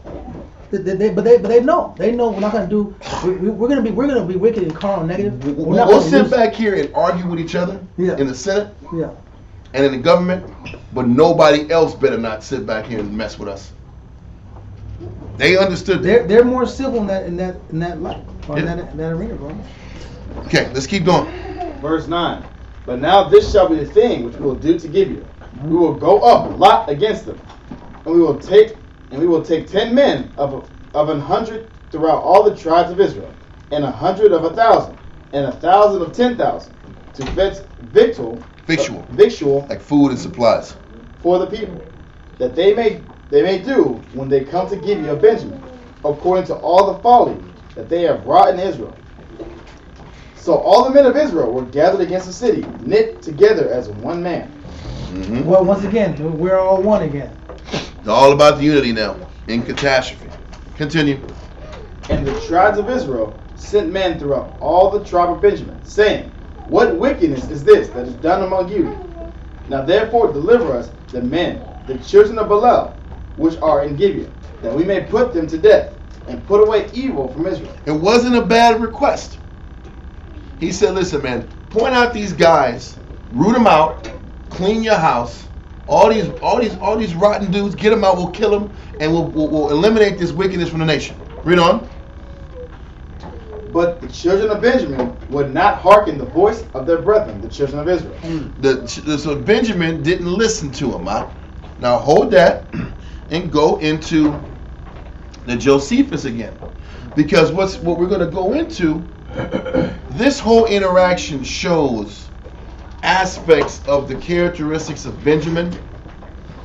But they know we're not gonna do. We're gonna be wicked and carnal, negative. We'll sit back here and argue with each other in the Senate and in the government, but nobody else better not sit back here and mess with us. They understood. They're more civil in that light or in that arena, bro. Okay, let's keep going. Verse 9. But now this shall be the thing which we will do to Gibeah. We will go up lot against them, and we will take 10 men of 100 throughout all the tribes of Israel, and 100 of 1,000, and 1,000 of 10,000, to fetch victual, like food and supplies, for the people, that they may do when they come to Gibeah of Benjamin, according to all the folly that they have wrought in Israel. So all the men of Israel were gathered against the city, knit together as one man. Mm-hmm. Well, once again, we're all one again. It's all about the unity now in catastrophe. Continue. And the tribes of Israel sent men throughout all the tribe of Benjamin, saying, What wickedness is this that is done among you? Now therefore deliver us the men, the children of Belial, which are in Gibeah, that we may put them to death, and put away evil from Israel. It wasn't a bad request. He said, listen, man, point out these guys, root them out, clean your house. All these rotten dudes, get them out. We'll kill them, and we'll eliminate this wickedness from the nation. Read on. But the children of Benjamin would not hearken the voice of their brethren, the children of Israel. So Benjamin didn't listen to him. Huh? Now hold that and go into the Josephus again, because what we're going to go into. This whole interaction shows aspects of the characteristics of Benjamin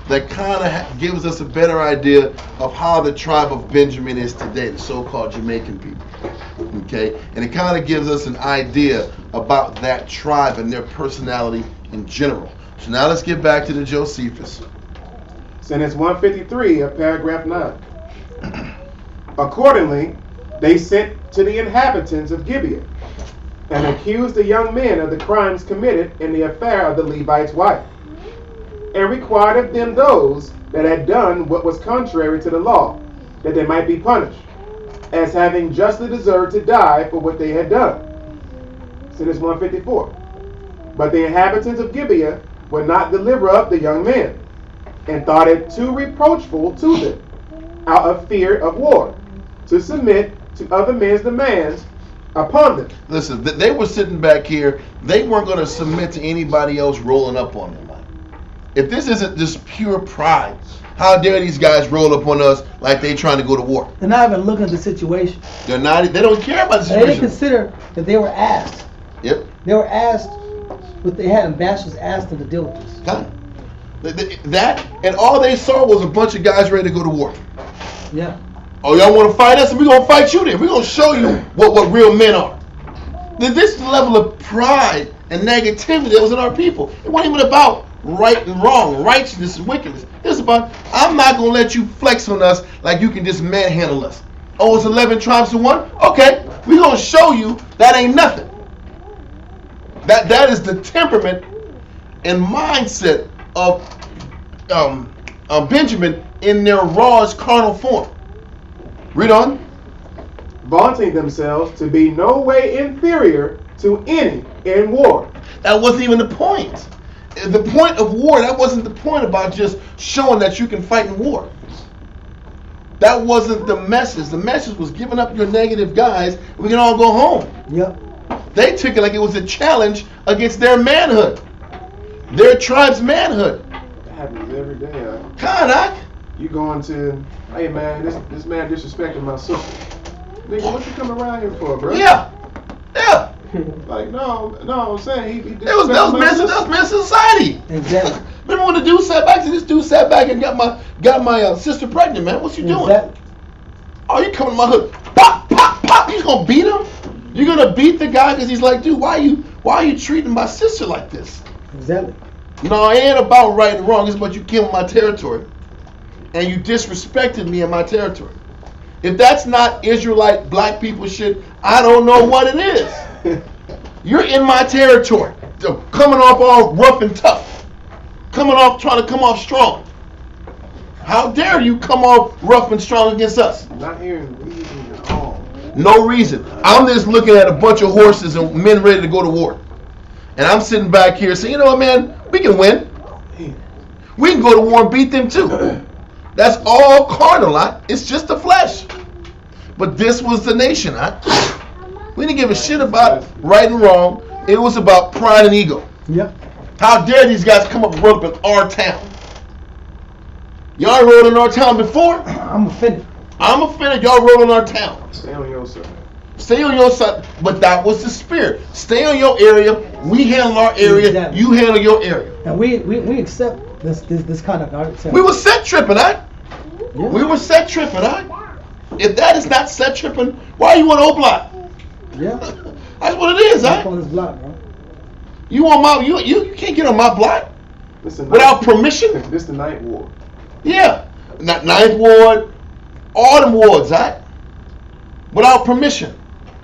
that kind of gives us a better idea of how the tribe of Benjamin is today, the so-called Jamaican people. Okay? And it kind of gives us an idea about that tribe and their personality in general. So now let's get back to the Josephus. Sentence 153 of paragraph 9. Accordingly, they sent to the inhabitants of Gibeah and accused the young men of the crimes committed in the affair of the Levite's wife, and required of them those that had done what was contrary to the law, that they might be punished, as having justly deserved to die for what they had done. Sentence 154. But the inhabitants of Gibeah would not deliver up the young men, and thought it too reproachful to them, out of fear of war, to submit to other men's demands upon them. Listen, they were sitting back here. They weren't going to submit to anybody else rolling up on them. If this isn't just pure pride, how dare these guys roll up on us like they trying to go to war? They're not even looking at the situation. They don't care about the situation. They didn't consider that they were asked. Yep. They were asked, but they had ambassadors asked them to deal with this. Done. That, and all they saw was a bunch of guys ready to go to war. Yeah. Oh, y'all want to fight us? We're going to fight you then. We're going to show you what real men are. This level of pride and negativity that was in our people. It wasn't even about right and wrong, righteousness and wickedness. It's about, I'm not going to let you flex on us like you can just manhandle us. Oh, it's 11 tribes to one? Okay, we're going to show you that ain't nothing. That is the temperament and mindset of Benjamin in their rawest carnal form. Read on. Vaunting themselves to be no way inferior to any in war. That wasn't even the point. The point of war, that wasn't the point about just showing that you can fight in war. That wasn't the message. The message was giving up your negative guys, we can all go home. Yep. They took it like it was a challenge against their manhood. Their tribe's manhood. That happens every day. Kanak. You going to, hey man, this man disrespecting my sister. Nigga, what you coming around here for, bro? Yeah. Like, no, I'm saying he that was men's society. Exactly. Remember when the dude sat back? This dude sat back and got my sister pregnant, man. What you doing? Oh, you coming to my hood? Pop, pop, pop. You gonna beat him? You're gonna beat the guy because he's like, dude, why are you treating my sister like this? Exactly. No, it ain't about right and wrong. It's about you killing my territory, and you disrespected me in my territory. If that's not Israelite black people shit, I don't know what it is. You're in my territory, so coming off all rough and tough, trying to come off strong. How dare you come off rough and strong against us? Not hearing reason at all. No reason. I'm just looking at a bunch of horses and men ready to go to war. And I'm sitting back here saying, you know what, man, we can win. We can go to war and beat them too. That's all carnal, it's just the flesh. But this was the nation, We didn't give a shit about right and wrong. It was about pride and ego. Yep. How dare these guys come up and run up in our town? Y'all rode in our town before? I'm offended. I'm offended. Y'all rode in our town. Stay on your side. Stay on your side. But that was the spirit. Stay on your area. We handle our area. Exactly. You handle your area. And we accept this kind of. We were set tripping, Yeah. We were set tripping, If that is not set tripping, why are you on O Block? Yeah. That's what it is, On this block, bro. You on my you can't get on my block Listen, without permission. This is the Ninth Ward. Yeah, Ninth Ward, all them wards, without permission.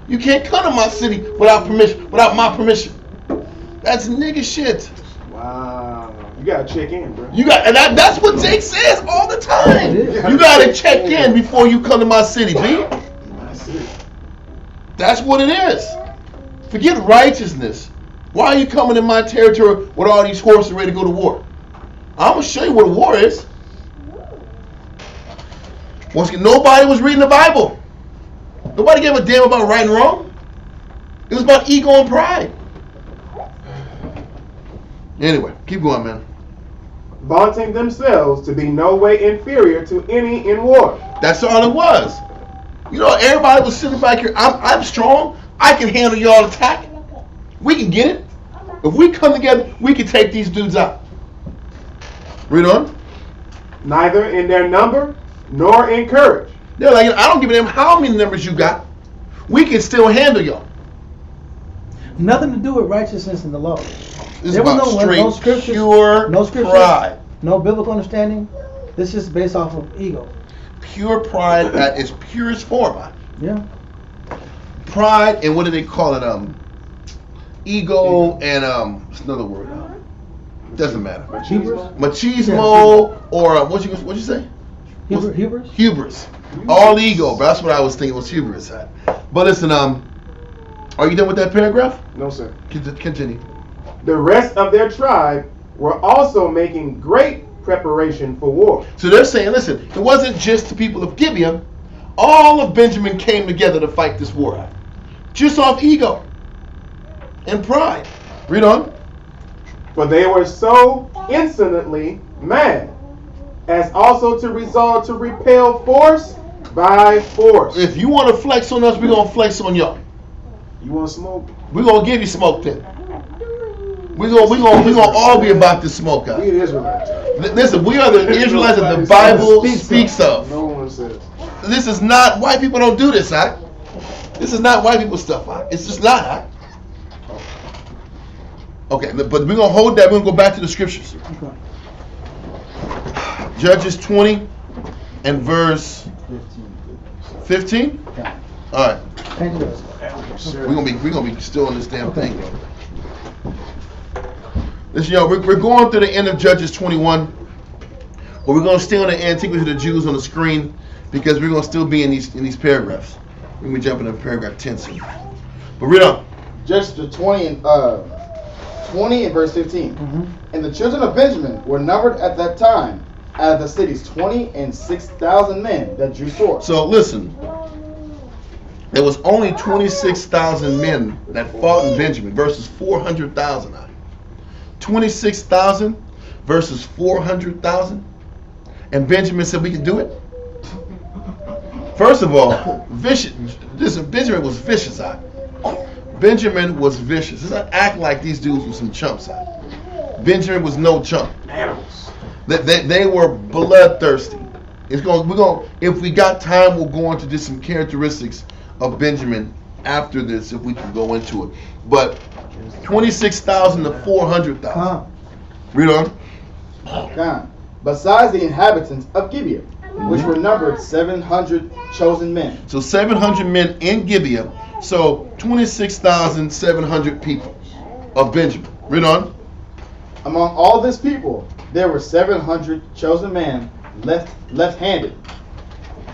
You can't come to my city without permission, without my permission. That's nigga shit. Wow. You gotta check in, bro. And that's what Jake says all the time. You gotta check in before you come to my city, B. That's it. That's what it is. Forget righteousness. Why are you coming in my territory with all these horses ready to go to war? I'm gonna show you what a war is. Once again, nobody was reading the Bible. Nobody gave a damn about right and wrong. It was about ego and pride. Anyway, keep going, man. Vaunting themselves to be no way inferior to any in war. That's all it was. You know, everybody was sitting back here. I'm strong. I can handle y'all attack. We can get it. If we come together, we can take these dudes out. Read on. Neither in their number nor in courage. They're like, I don't give a damn how many numbers you got. We can still handle y'all. Nothing to do with righteousness and the law. This There is was about no straight, scriptures, pure no scripture, pride. no biblical understanding. This is based off of ego. Pure pride at its purest form. Yeah. Pride and what do they call it? Ego and it's another word. Doesn't matter. Machismo or what'd you say? Hubris. Hubris. All ego, bro. That's what I was thinking was hubris. But listen, are you done with that paragraph? No, sir. Continue. The rest of their tribe were also making great preparation for war. So they're saying, listen, it wasn't just the people of Gibeon. All of Benjamin came together to fight this war. Just off ego and pride. Read on. For they were so insolently mad as also to resolve to repel force by force. If you want to flex on us, we're going to flex on y'all. You want smoke? We're going to give you smoke then. We're gonna all be about this smoke out. We the Israelites. Listen, we are the Israelites that the Bible speaks of. No one says. This is not, white people don't do this, This is not white people stuff, It's just not, Okay, but we're gonna hold that. We're gonna go back to the scriptures. Judges 20 and verse 15. All right. We're gonna be still on this damn thing. Listen, y'all, we're going through the end of Judges 21, but we're going to stay on the antiquity of the Jews on the screen because we're going to still be in these paragraphs. We're going to be jumping to paragraph 10 soon. But read on. Judges 20 and verse 15. Mm-hmm. And the children of Benjamin were numbered at that time out of the cities 26,000 men that drew swords. So listen, there was only 26,000 men that fought in Benjamin versus 400,000. 26,000 versus 400,000, and Benjamin said we can do it. First of all, vicious. Listen, Benjamin was vicious. Benjamin was vicious. Let's not act like these dudes were some chumps. Benjamin was no chump. Animals. They were bloodthirsty. If we got time, we'll go into just some characteristics of Benjamin after this, if we can go into it. But 26,000 to 400,000. Read on. Gone. Besides the inhabitants of Gibeah, which were numbered 700 chosen men. So 700 men in Gibeah. So 26,700 people of Benjamin. Read on. Among all this people, there were 700 chosen men left-handed.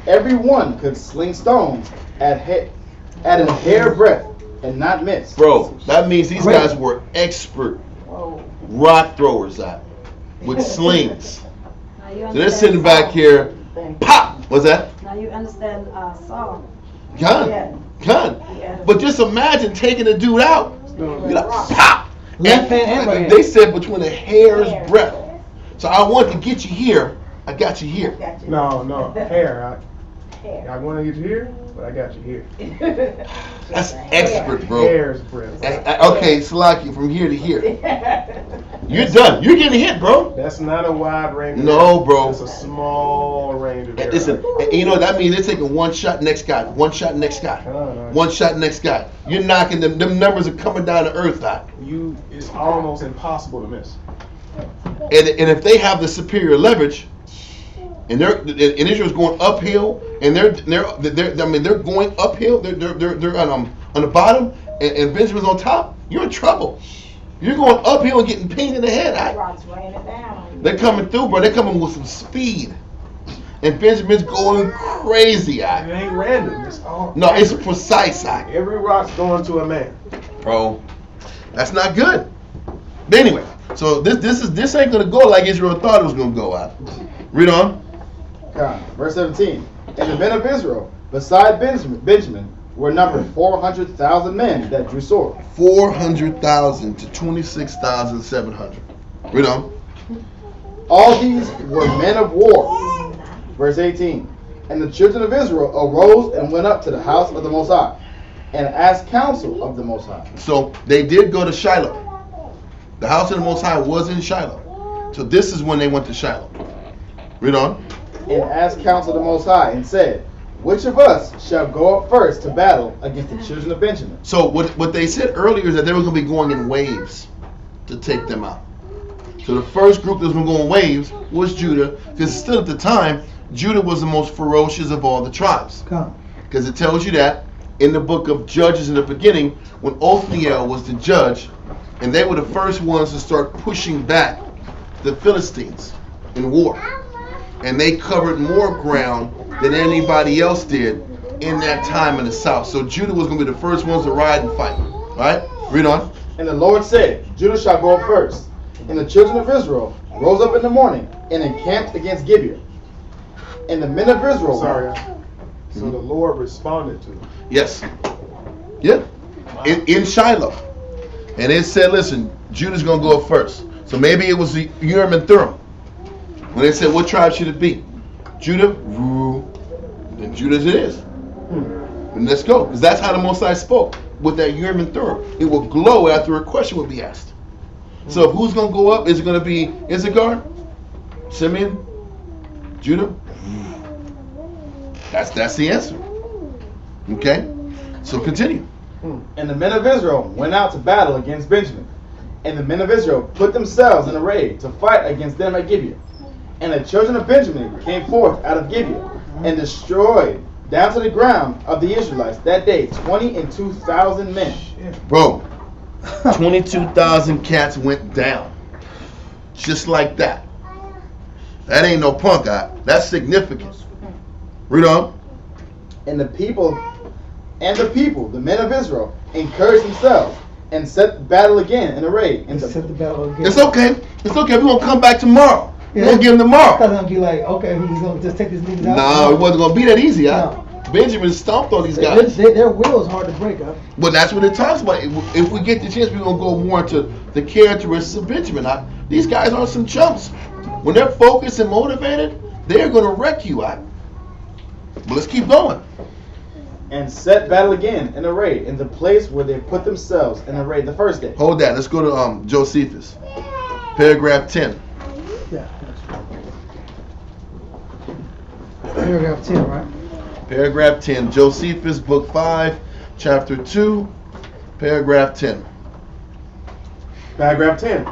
Every one could sling stones at an hair breadth and not miss. Bro, that means these guys were expert rock throwers with slings. So they're sitting back here, pop. What's that? Now you understand Saul. Gun. But just imagine taking a dude out. You're like, pop. Left hand and right hand. They said between a hair's breadth. So I want to get you here. I got you here. No, hair. I want to get you here, but I got you here. That's expert, bro. Hair's breadth. Okay, Salaki, from here to here. You're done. You're getting hit, bro. That's not a wide range. No, bro. It's a small range of hair. Listen, you know that means they're taking one shot next guy, one shot next guy, one shot next guy. You're knocking them. Them numbers are coming down to earth, Doc. It's almost impossible to miss. And if they have the superior leverage, and Israel's going uphill, and they're going uphill. They're on the bottom, and Benjamin's on top. You're in trouble. You're going uphill and getting pinged in the head. They're coming through, bro. They're coming with some speed, and Benjamin's going crazy. It ain't random. It's all. No, it's precise. Every rock's going to a man. Bro, that's not good. But anyway, so this ain't gonna go like Israel thought it was gonna go out. Read on. Verse 17. And the men of Israel, beside Benjamin, were numbered 400,000 men that drew sword. 400,000 to 26,700. Read on. All these were men of war. Verse 18. And the children of Israel arose and went up to the house of the Most High, and asked counsel of the Most High. So they did go to Shiloh. The house of the Most High was in Shiloh. So this is when they went to Shiloh. Read on. And asked counsel of the Most High, and said, which of us shall go up first to battle against the children of Benjamin? So what they said earlier is that they were going to be going in waves to take them out. So the first group that was going to go in waves was Judah, because still at the time, Judah was the most ferocious of all the tribes. Because it tells you that in the book of Judges in the beginning, when Othniel was the judge, and they were the first ones to start pushing back the Philistines in war. And they covered more ground than anybody else did in that time in the south. So Judah was going to be the first ones to ride and fight. Right? Read on. And the Lord said, Judah shall go up first. And the children of Israel rose up in the morning and encamped against Gibeah. And the men of Israel... So the Lord responded to them. Yes. Yeah. In Shiloh. And it said, listen, Judah's going to go up first. So maybe it was the Urim and Thummim. When they said, what tribe should it be? Judah? Then Judah it is. And let's go. Because that's how the Most High spoke. With that Urim and Thummim. It will glow after a question would be asked. So who's going to go up? Is it going to be Issachar? Simeon? Judah? That's the answer. Okay? So continue. And the men of Israel went out to battle against Benjamin. And the men of Israel put themselves in array to fight against them at Gibeah. And the children of Benjamin came forth out of Gibeah and destroyed down to the ground of the Israelites that day 22,000 men. Bro, 22,000 cats went down. Just like that. That ain't no punk eye. That's significant. Read on. And the people, the men of Israel, encouraged themselves and set battle again in array. Set the battle again. It's okay. It's okay. We're going to come back tomorrow. Yeah. We're going to give them tomorrow. I thought it was going to be like, okay, he's going to just take these niggas out. No, it wasn't going to be that easy. No. Benjamin stomped on these guys. Their will is hard to break up. But that's what it talks about. If we get the chance, we're going to go more into the characteristics of Benjamin. These guys aren't some chumps. When they're focused and motivated, they're going to wreck you out. But let's keep going. And set battle again in array in the place where they put themselves in array the first day. Hold that. Let's go to Josephus. Paragraph 10. Yeah. Paragraph 10, right? Paragraph 10. Josephus, Book 5, Chapter 2, Paragraph 10. Paragraph 10,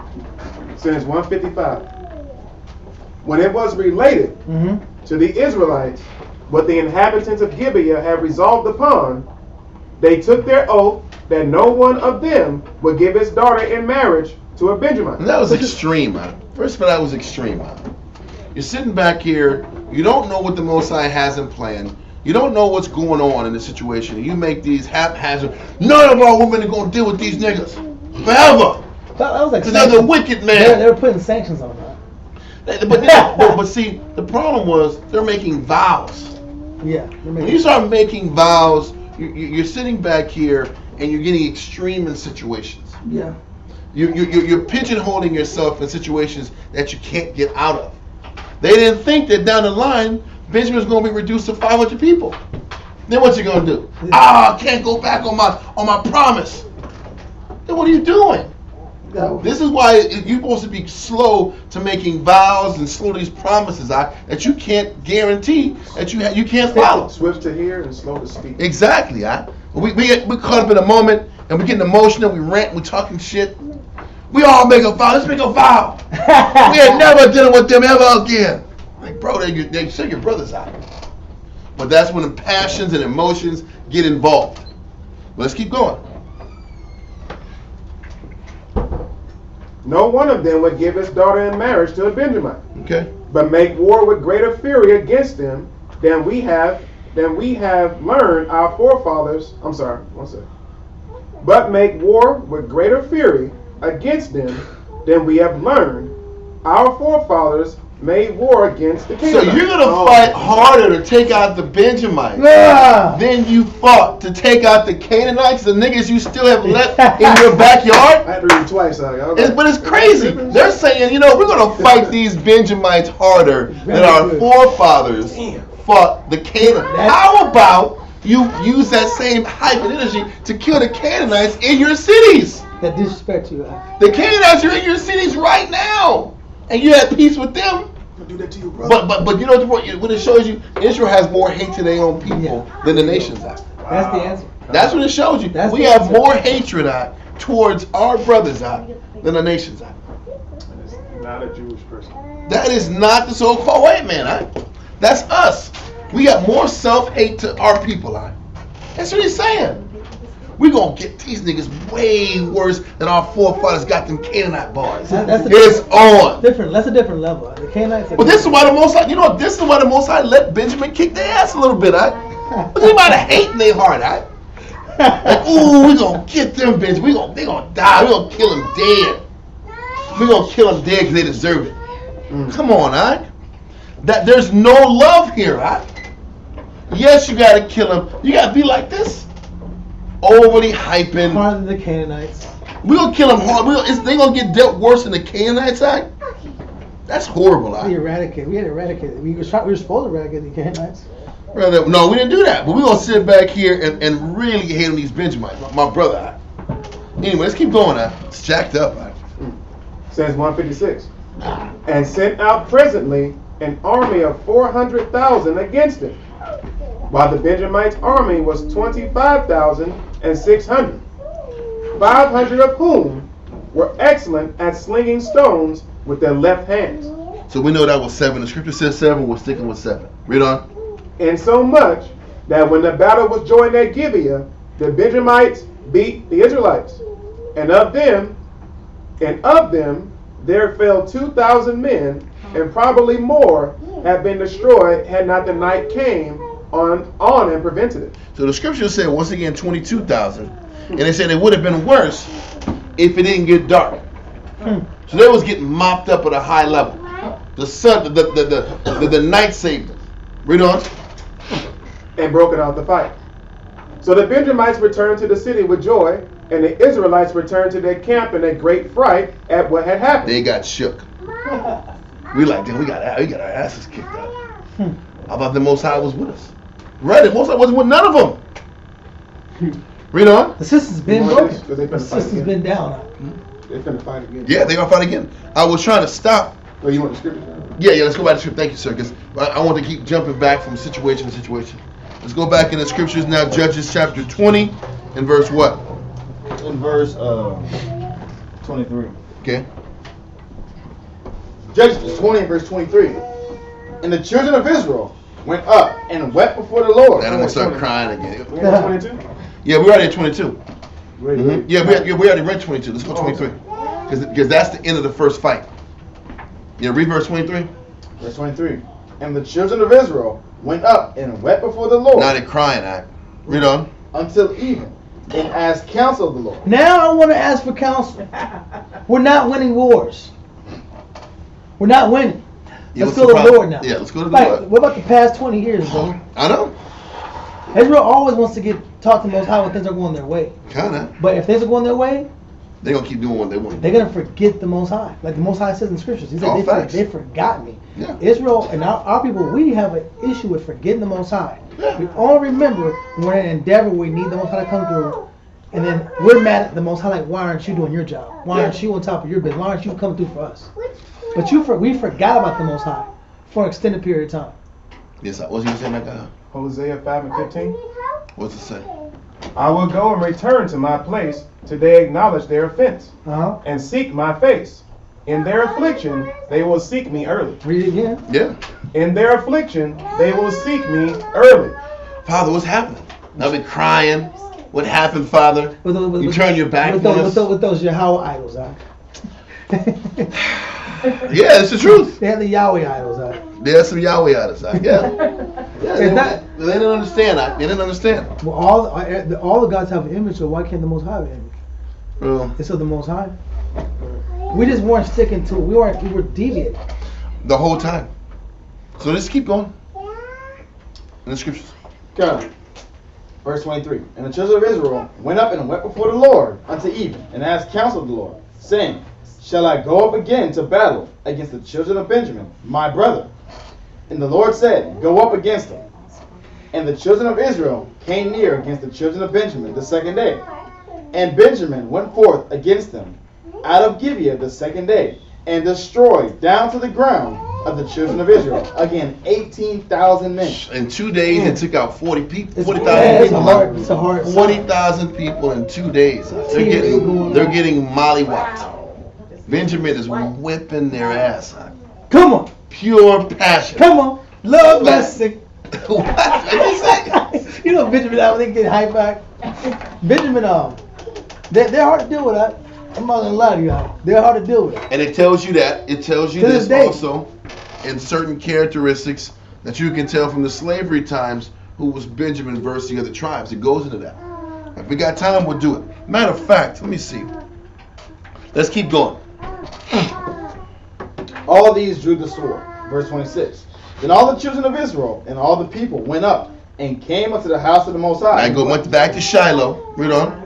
sentence 155. When it was related to the Israelites what the inhabitants of Gibeah had resolved upon, they took their oath that no one of them would give his daughter in marriage to a Benjamite. And that was extreme, man. First of all, that was extreme, man. You're sitting back here, you don't know what the Most High has in plan. You don't know what's going on in the situation. You make these haphazard, none of our women are going to deal with these niggas forever. That was like Because they're the wicked man. They were putting sanctions on that. But see, the problem was they're making vows. Yeah. When you start making vows, you're sitting back here and you're getting extreme in situations. Yeah. You're pigeonholing yourself in situations that you can't get out of. They didn't think that down the line, Benjamin's going to be reduced to 500 people. Then what you going to do? I can't go back on my promise. Then what are you doing? This is why you're supposed to be slow to making vows and slow to these promises that you can't guarantee that you can't follow. Swift to hear and slow to speak. Exactly. We caught up in a moment and we getting emotional. We rant. We talking shit. We all make a vow. Let's make a vow. We ain't never dealing with them ever again. Like, bro, they send your brothers out. But that's when the passions and emotions get involved. Let's keep going. No one of them would give his daughter in marriage to a Benjamite. Okay. But make war with greater fury against them than we have learned our forefathers. I'm sorry, one second. But make war with greater fury against them than we have learned our forefathers made war against the Canaanites. So you're gonna fight harder to take out the Benjamites than you fought to take out the Canaanites, the niggas you still have left in your backyard? I had to read it twice. But it's crazy. They're saying, we're gonna fight these Benjamites harder than our forefathers fought the Canaanites. How about you use that same hype and energy to kill the Canaanites in your cities? That disrespect you. The Canaanites are in your cities right now, and you had peace with them. Do that to your brother. But you know what it shows you? Israel has more hate to their own people than the nations have. That's the answer. That's what it shows you. We have more hatred towards our brothers than the nations have. It's not a Jewish person. That is not the so-called white man. That's us. We got more self-hate to our people. That's what he's saying. We're going to get these niggas way worse than our forefathers got them Canaanite boys. It's on. That's a different level. The Canaanites. But this is why the Most High, this is why the Most High let Benjamin kick their ass a little bit. They might have hate in their heart. Like, ooh, we're going to get them, bitch. They're going to die. We're going to kill them dead. We're going to kill them dead because they deserve it. Come on, That there's no love here, Yes, you got to kill them. You got to be like this. Overly hyping. Harder than the Canaanites. We're going to kill them hard. They're going to get dealt worse than the Canaanites, That's horrible, We had to eradicate. We were supposed to eradicate the Canaanites. No, we didn't do that. But we're going to sit back here and really hate on these Benjamites. My brother, Anyway, let's keep going, It's jacked up, Says 156. And sent out presently an army of 400,000 against him, while the Benjamites' army was 25,600, 500 of whom were excellent at slinging stones with their left hands. So we know that was 7. The scripture says 7. We're sticking with 7. Read on. And so much that when the battle was joined at Gibeah, the Benjamites beat the Israelites, and of them there fell 2,000 men, and probably more had been destroyed had not the night came on and prevented it. So the scripture said once again 22,000, and they said it would have been worse if it didn't get dark. So they was getting mopped up at a high level. The sun, the night saved them. Read on. And broken out the fight. So the Benjamites returned to the city with joy, and the Israelites returned to their camp in a great fright at what had happened. They got shook. We like, damn, we got our asses kicked out. I thought the Most High was with us. Right, the Most High wasn't with none of them. Read on. The system's been You want broken. this? 'Cause they The finna fight system's again. been down. They're finna fight again. Yeah, they're gonna fight again. I was trying to stop. Oh, you want the scripture? Yeah, let's go back to scripture. Thank you, sir, because I want to keep jumping back from situation to situation. Let's go back in the scriptures now. Judges chapter 20 and verse what? In verse 23. Okay. Judges 20 and verse 23. And the children of Israel went up and wept before the Lord. Then I'm gonna start crying again. We in 22? Yeah, we're already at 22. Wait, Mhm. wait. Yeah, we already read 22. Let's go 23. Because that's the end of the first fight. Yeah, read verse 23. Verse 23. And the children of Israel went up and wept before the Lord Now they're crying. All right. Read on. until even, and asked counsel of the Lord. Now I want to ask for counsel. We're not winning wars. We're not winning. Yeah, Let's what's go the to the problem? Lord now. Yeah, let's go to the Like, Lord. what about the past 20 years, bro? I know. Israel always wants to talk to the Most High when things are going their way. Kinda. But if things are going their way, They're gonna keep doing what they want. they're going to forget the Most High. Like the Most High says in Scriptures. He All said facts. they forgot me. Yeah. Israel and our people, we have an issue with forgetting the Most High. Yeah. We all remember when we're in an endeavor where we need the Most High to come through. And then we're mad at the Most High, like, why aren't you doing your job? Why aren't you on top of your business? Why aren't you coming through for us? But we forgot about the Most High for an extended period of time. Yes, what's he saying, that guy? Hosea 5 and 15. What's it say? I will go and return to my place till they acknowledge their offense Uh-huh. and seek my face. In their affliction, they will seek me early. Read it again. Yeah. In their affliction, they will seek me early. Father, what's happening? I've been crying. What happened, Father? You turn your back on us? With those Yahweh idols, huh? Yeah, it's the truth. They had the Yahweh idols, huh? There's some Yahweh out of sight. Yeah. Yeah, It's not- they didn't understand. They didn't understand. Well, all the gods have an image, so why can't the Most High have an image? Well, It's of the Most High. We just weren't sticking to it. We were deviant. the whole time. So let's keep going. In the scriptures. Okay. Verse 23. And the children of Israel went up and wept before the Lord unto even, and asked counsel of the Lord, saying, Shall I go up again to battle against the children of Benjamin, my brother? And the Lord said, Go up against them. And the children of Israel came near against the children of Benjamin the second day. And Benjamin went forth against them out of Gibeah the second day, and destroyed down to the ground of the children of Israel, again 18,000 men. In 2 days, it took out 40 people. It's 40,000 people. It's a hard. 40,000 people in 2 days. They're getting mollywopped. Benjamin is whipping their ass. Come on, Pure passion. come on, love blessing. What? What did you say? You know Benjamin, when they get hyped back. Benjamin, they're hard to deal with. I'm not gonna lie to you. They're hard to deal with. And it tells you that. It tells you To this this day. also in certain characteristics that you can tell from the slavery times who was Benjamin versus the other tribes. It goes into that. If we got time, we'll do it. Matter of fact, let me see. Let's keep going. All these drew the sword. Verse 26. Then all the children of Israel and all the people went up and came unto the house of the Most High, Went back to Shiloh. Read on.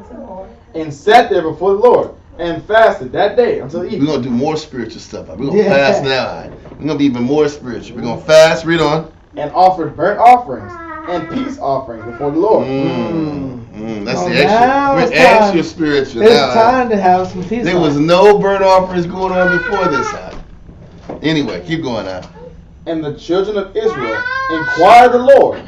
and sat there before the Lord, and fasted that day until We're evening. going to do more spiritual stuff. We're going to Yeah. fast now. All right? We're going to be even more spiritual. We're going to fast. Read on. And offered burnt offerings and peace offerings before the Lord. That's Oh, the now extra. it's We're extra time. spiritual It's now. time to have some peace. There was no burnt offerings going on before this. Anyway, keep going now. And the children of Israel inquired the Lord,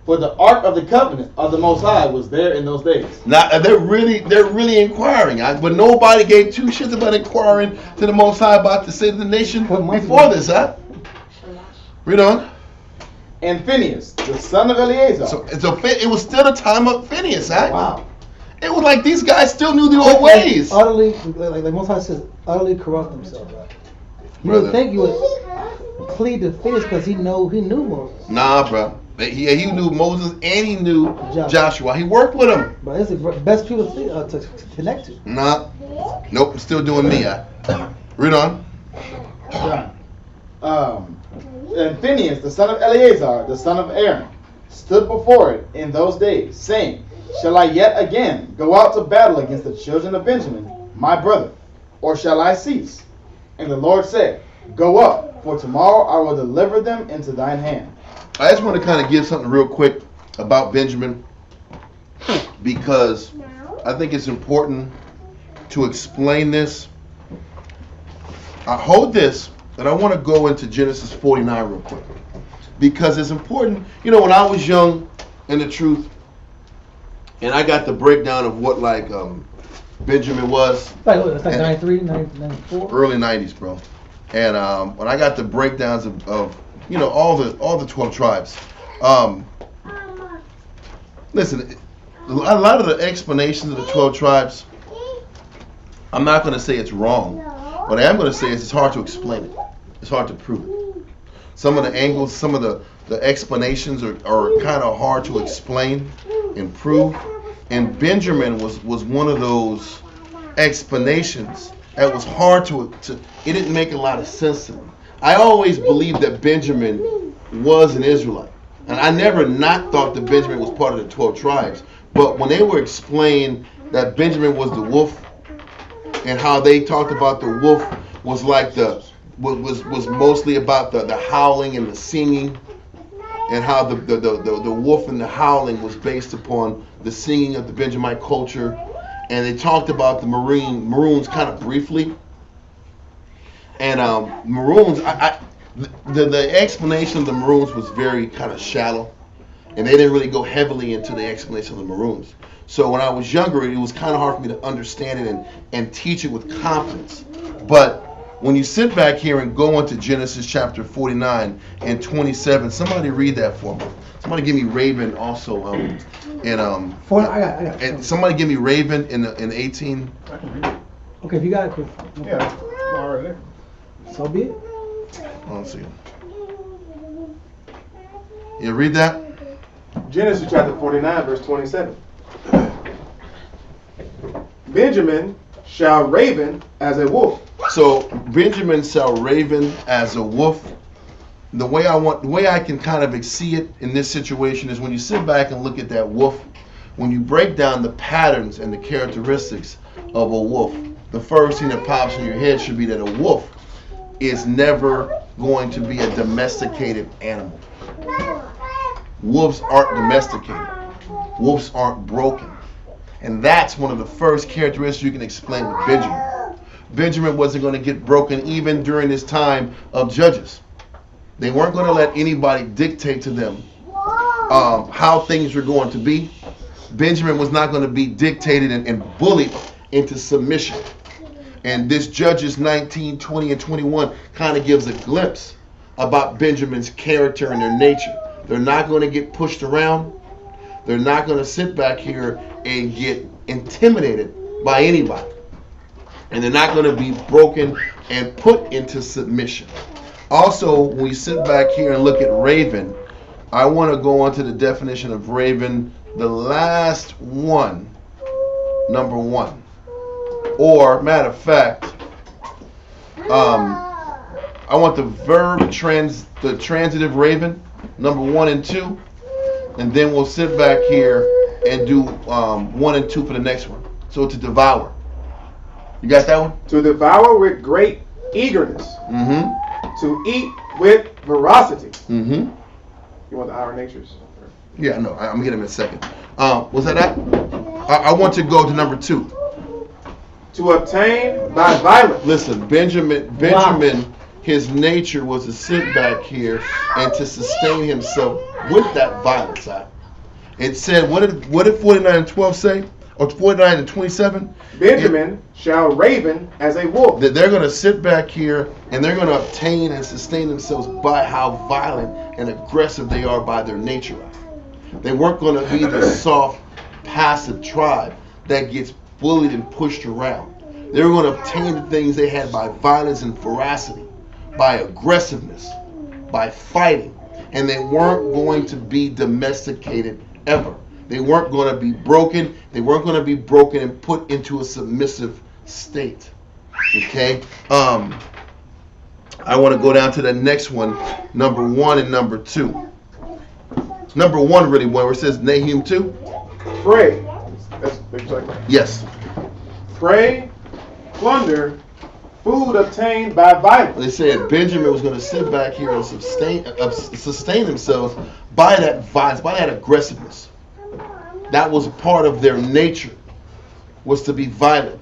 for the ark of the covenant of the Most High was there in those days. Now they're really inquiring, but nobody gave two shits about inquiring to the Most High about the state of the nation before this, huh? Read on. And Phinehas, the son of Eleazar, So it was still the time of Phineas, huh? Wow. It was like these guys still knew the old ways. Utterly, like Most High says, utterly corrupt themselves. Right? You Brother. would think you would plead the fifth because he knew Moses. Nah, bro. He knew Moses and he knew Joshua. He worked with him. But it's the best people to connect to. Nah. Nope. I'm still doing me. Read on. and Phinehas, the son of Eleazar, the son of Aaron, stood before it in those days, saying, Shall I yet again go out to battle against the children of Benjamin, my brother, or shall I cease? And the Lord said, Go up, for tomorrow I will deliver them into thine hand. I just want to kind of give something real quick about Benjamin, because I think it's important to explain this. I hold this, and I want to go into Genesis 49 real quick, because it's important. You know, when I was young in the truth, and I got the breakdown of what like Benjamin was. It's like 93, 94? Early 90s, bro. And when I got the breakdowns of you know, all the 12 tribes. Listen, a lot of the explanations of the 12 tribes, I'm not going to say it's wrong. What I am going to say is it's hard to explain it. It's hard to prove it. Some of the angles, some of the explanations are kind of hard to explain and prove. And Benjamin was one of those explanations that was hard to it didn't make a lot of sense to me. I always believed that Benjamin was an Israelite. And I never not thought that Benjamin was part of the 12 tribes. But when they were explained that Benjamin was the wolf, and how they talked about the wolf was like was mostly about the howling and the singing, and how the wolf and the howling was based upon the singing of the Benjamite culture. And they talked about the Maroons kind of briefly. And Maroons, the explanation of the Maroons was very kind of shallow, and they didn't really go heavily into the explanation of the Maroons. So when I was younger, it was kind of hard for me to understand it and teach it with confidence. But when you sit back here and go into Genesis chapter 49 and 27, somebody read that for me. Somebody give me Raven also. I got and somebody give me Raven in 18. Okay, if you got it. Yeah, already there. So be it. Let's see. You read that? Genesis chapter 49, verse 27. Benjamin shall raven as a wolf. So Benjamin shall raven as a wolf. The way I can kind of see it in this situation is when you sit back and look at that wolf, when you break down the patterns and the characteristics of a wolf, the first thing that pops in your head should be that a wolf is never going to be a domesticated animal. Wolves aren't domesticated. Wolves aren't broken. And that's one of the first characteristics you can explain with Benjamin. Benjamin wasn't going to get broken even during this time of Judges. They weren't going to let anybody dictate to them how things were going to be. Benjamin was not going to be dictated and bullied into submission. And this Judges 19, 20, and 21 kind of gives a glimpse about Benjamin's character and their nature. They're not going to get pushed around. They're not going to sit back here and get intimidated by anybody. And they're not going to be broken and put into submission. Also, when we sit back here and look at raven, I want to go on to the definition of raven, the last one, number 1. Or, matter of fact, I want the verb the transitive raven, number 1 and 2, and then we'll sit back here and do 1 and 2 for the next one. So to devour. You got that one? To devour with great eagerness. Mm-hmm. To eat with veracity. Mm-hmm. You want the our natures? Yeah, no, I'm going to get him in a second. Was that? I want to go to number 2. To obtain by violence. Listen, Benjamin, his nature was to sit back here and to sustain himself with that violence. It said, what did 49 and 12 say? Or 49 and 27? Benjamin shall raven as a wolf. That they're going to sit back here and they're going to obtain and sustain themselves by how violent and aggressive they are by their nature. They weren't going to be the soft, passive tribe that gets bullied and pushed around. They were going to obtain the things they had by violence and veracity, by aggressiveness, by fighting. And they weren't going to be domesticated ever. They weren't going to be broken. They weren't going to be broken and put into a submissive state. Okay? I want to go down to the next one, number 1 and number 2. Number 1 really, where it says Nahum 2. Pray. Yes. Pray, plunder, food obtained by violence. They said Benjamin was going to sit back here and sustain themselves by that violence, by that aggressiveness. That was part of their nature. was to be violent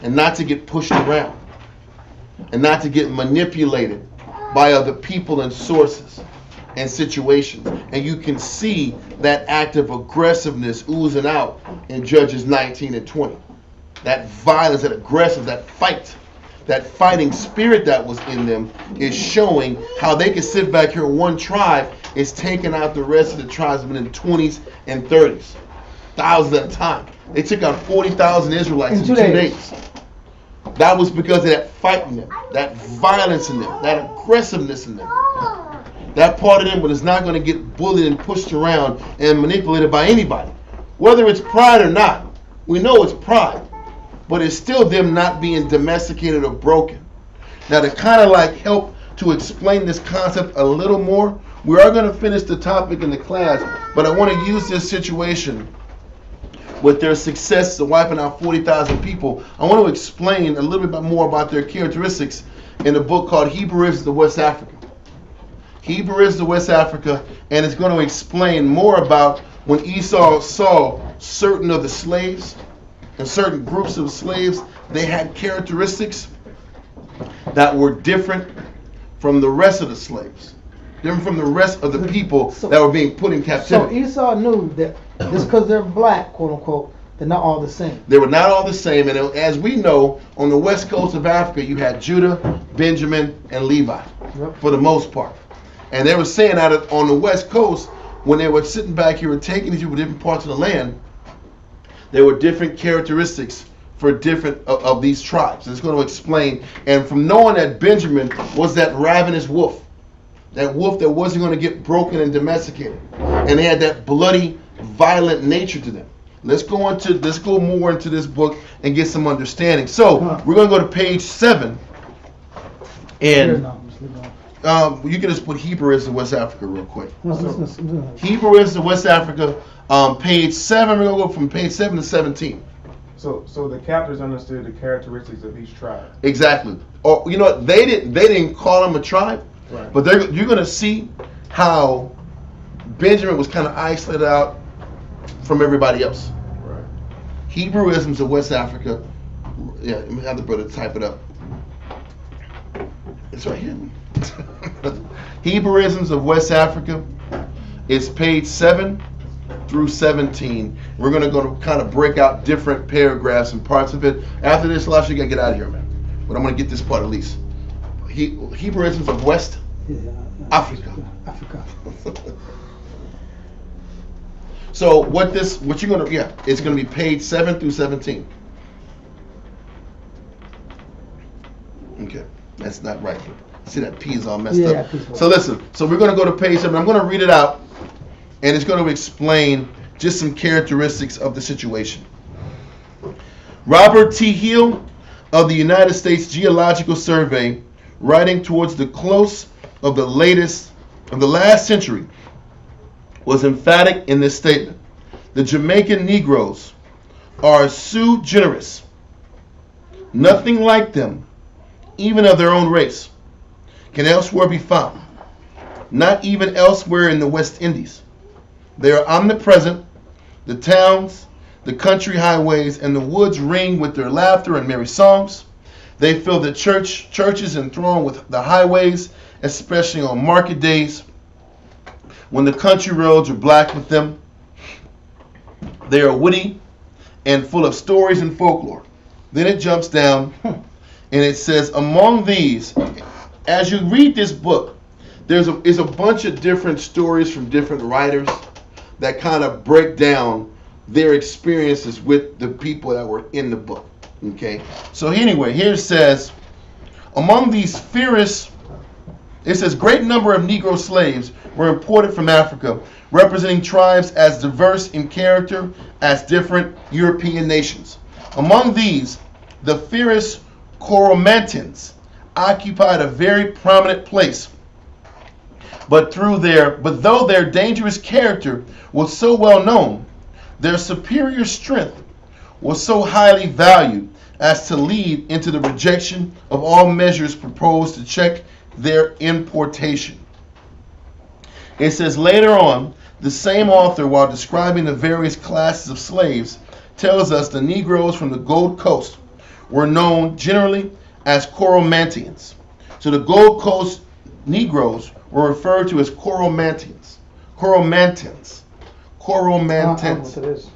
and not to get pushed around and not to get manipulated by other people and sources and situations. And you can see that act of aggressiveness oozing out in Judges 19 and 20. That violence, that aggressive, that fight, that fighting spirit that was in them is showing how they can sit back here. One tribe is taking out the rest of the tribes in the 20s and 30s, thousands at a time. They took out 40,000 Israelites in 2 days. That was because of that fight in them, that violence in them, that aggressiveness in them. That part of them is not going to get bullied and pushed around and manipulated by anybody. Whether it's pride or not, we know it's pride. But it's still them not being domesticated or broken. Now, to kind of like help to explain this concept a little more, we are going to finish the topic in the class, but I want to use this situation with their success of wiping out 40,000 people. I want to explain a little bit more about their characteristics in a book called Hebrewism of West Africa. Hebrewism of West Africa, and it's going to explain more about when Esau saw certain of the slaves and certain groups of slaves, they had characteristics that were different from the rest of the slaves, different from the rest of the people that were being put in captivity. So Esau knew that just because they're black, quote unquote, they're not all the same. They were not all the same, and as we know, on the west coast of Africa, you had Judah, Benjamin, and Levi, for the most part. And they were saying on the west coast, when they were sitting back here and taking these people to different parts of the land, there were different characteristics for different of these tribes. It's going to explain. And from knowing that Benjamin was that ravenous wolf that wasn't going to get broken and domesticated, and they had that bloody, violent nature to them. Let's go more into this book and get some understanding. So we're going to go to page 7, and you can just put Hebrewism of West Africa real quick. Hebrewism of West Africa. Page 7, we're going to go from page 7 to 17. So the captors understood the characteristics of each tribe. Exactly. Or you know what? They didn't call them a tribe, right. But you're going to see how Benjamin was kind of isolated out from everybody else. Right. Hebrewisms of West Africa. Yeah, let me have the brother type it up. It's right here. Hebrewisms of West Africa is page 7 through 17. We're going to kind of break out different paragraphs and parts of it. After this, Lasha, you got to get out of here, man. But I'm going to get this part at least. Hebrewisms of West Africa. So what you're going to, it's going to be page 7 through 17. Okay, that's not right. See, that P is all messed up. So listen, we're going to go to page 7. I'm going to read it out, and it's going to explain just some characteristics of the situation. Robert T. Hill of the United States Geological Survey, writing towards the close of the last century, was emphatic in this statement. The Jamaican Negroes are sui generis. Nothing like them, even of their own race, can elsewhere be found. Not even elsewhere in the West Indies. They are omnipresent. The towns, the country highways, and the woods ring with their laughter and merry songs. They fill the churches enthralled with the highways, especially on market days, when the country roads are black with them. They are witty and full of stories and folklore. Then it jumps down and it says, among these, as you read this book, there's a bunch of different stories from different writers that kind of break down their experiences with the people that were in the book. Okay, so anyway, here it says, among these fierce, it says, great number of Negro slaves were imported from Africa, representing tribes as diverse in character as different European nations. Among these, the fierce Coromantins occupied a very prominent place. But though their dangerous character was so well known, their superior strength was so highly valued as to lead into the rejection of all measures proposed to check their importation. It says later on, the same author, while describing the various classes of slaves tells us the Negroes from the Gold Coast were known generally as Coromantians. So the Gold Coast Negroes were referred to as Coromantans. Coromantans. Coromantans. Coromantins.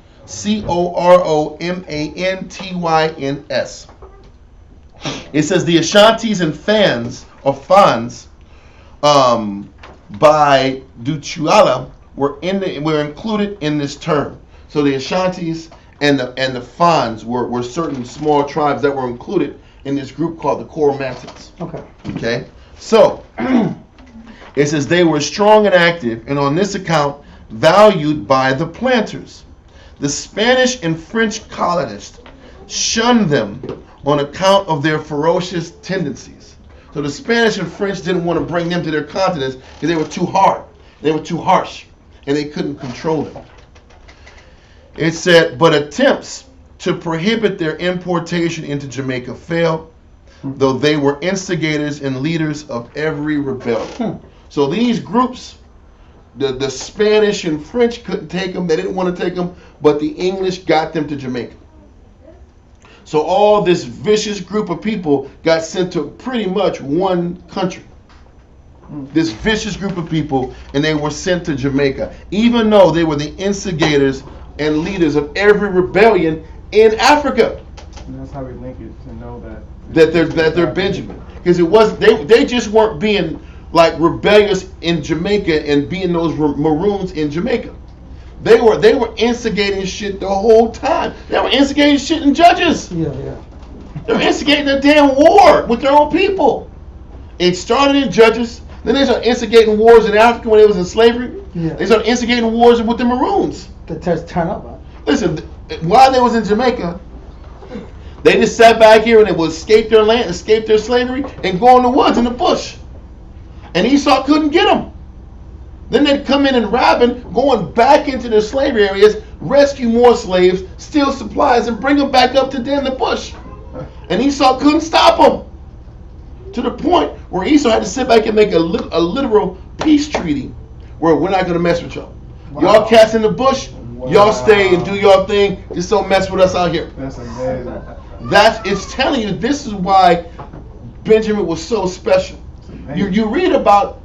It says the Ashantis and Fans or Fans by Duchuala were included in this term. So the Ashantis and the Fans were certain small tribes that were included in this group called the Coromantans. Okay. So it says they were strong and active, and on this account valued by the planters. The Spanish and French colonists shunned them on account of their ferocious tendencies. So the Spanish and French didn't want to bring them to their continents because they were too hard, they were too harsh, and they couldn't control them. It said, but attempts to prohibit their importation into Jamaica failed, though they were instigators and leaders of every rebellion. So these groups, the Spanish and French couldn't take them, they didn't want to take them, but the English got them to Jamaica. So all this vicious group of people got sent to pretty much one country. This vicious group of people, and they were sent to Jamaica, even though they were the instigators and leaders of every rebellion in Africa. And that's how we link it to know that they're Benjamin, because it was they just weren't being like rebellious in Jamaica and being those maroons in Jamaica. They were instigating shit the whole time. They were instigating shit in Judges. They were instigating a damn war with their own people. It started in Judges. Then they started instigating wars in Africa when they was in slavery. They started instigating wars with the maroons. Turn up. Listen, while they was in Jamaica, they just sat back here and they would escape their land, escape their slavery, and go in the woods, in the bush. And Esau couldn't get them. Then they'd come in and robbing, going back into their slavery areas, rescue more slaves, steal supplies, and bring them back up to the bush. And Esau couldn't stop them. To the point where Esau had to sit back and make a literal peace treaty where we're not going to mess with y'all. Y'all cats in the bush, y'all stay and do your thing. Just don't mess with us out here. That's amazing. It's telling you this is why Benjamin was so special. You read about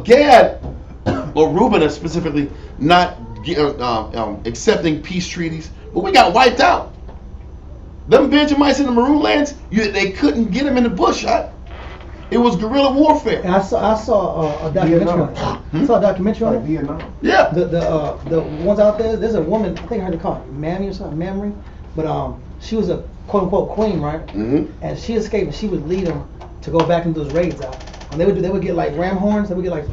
Gad or Reuben specifically not accepting peace treaties, but we got wiped out. Them Benjamites in the Maroon lands, they couldn't get them in the bush. It was guerrilla warfare. And I saw a documentary on it. I saw a documentary on it. Vietnam. Yeah. The ones out there. There's a woman. I think I heard it called Mammy or something. Mammy, but she was a quote unquote queen, right? Mm-hmm. And she escaped, and she would lead them to go back into those raids out. And they would get like ram horns. They would get like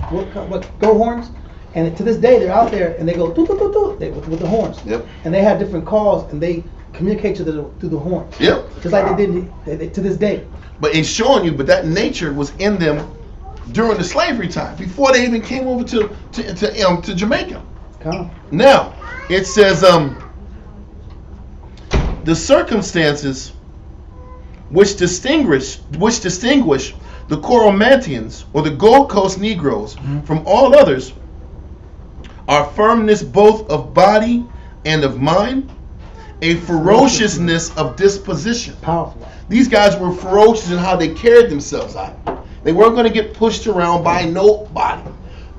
what goat horns. And to this day, they're out there and they go toot, toot, toot, toot, with the horns. Yep. And they have different calls and they communicate through the horns. Yep. Just like they did to this day. But it's showing you, but that nature was in them during the slavery time, before they even came over to Jamaica. Now, it says the circumstances which distinguish the Coromantians or the Gold Coast Negroes from all others are firmness both of body and of mind, a ferociousness of disposition. Powerful. These guys were ferocious in how they carried themselves out. They weren't going to get pushed around by nobody.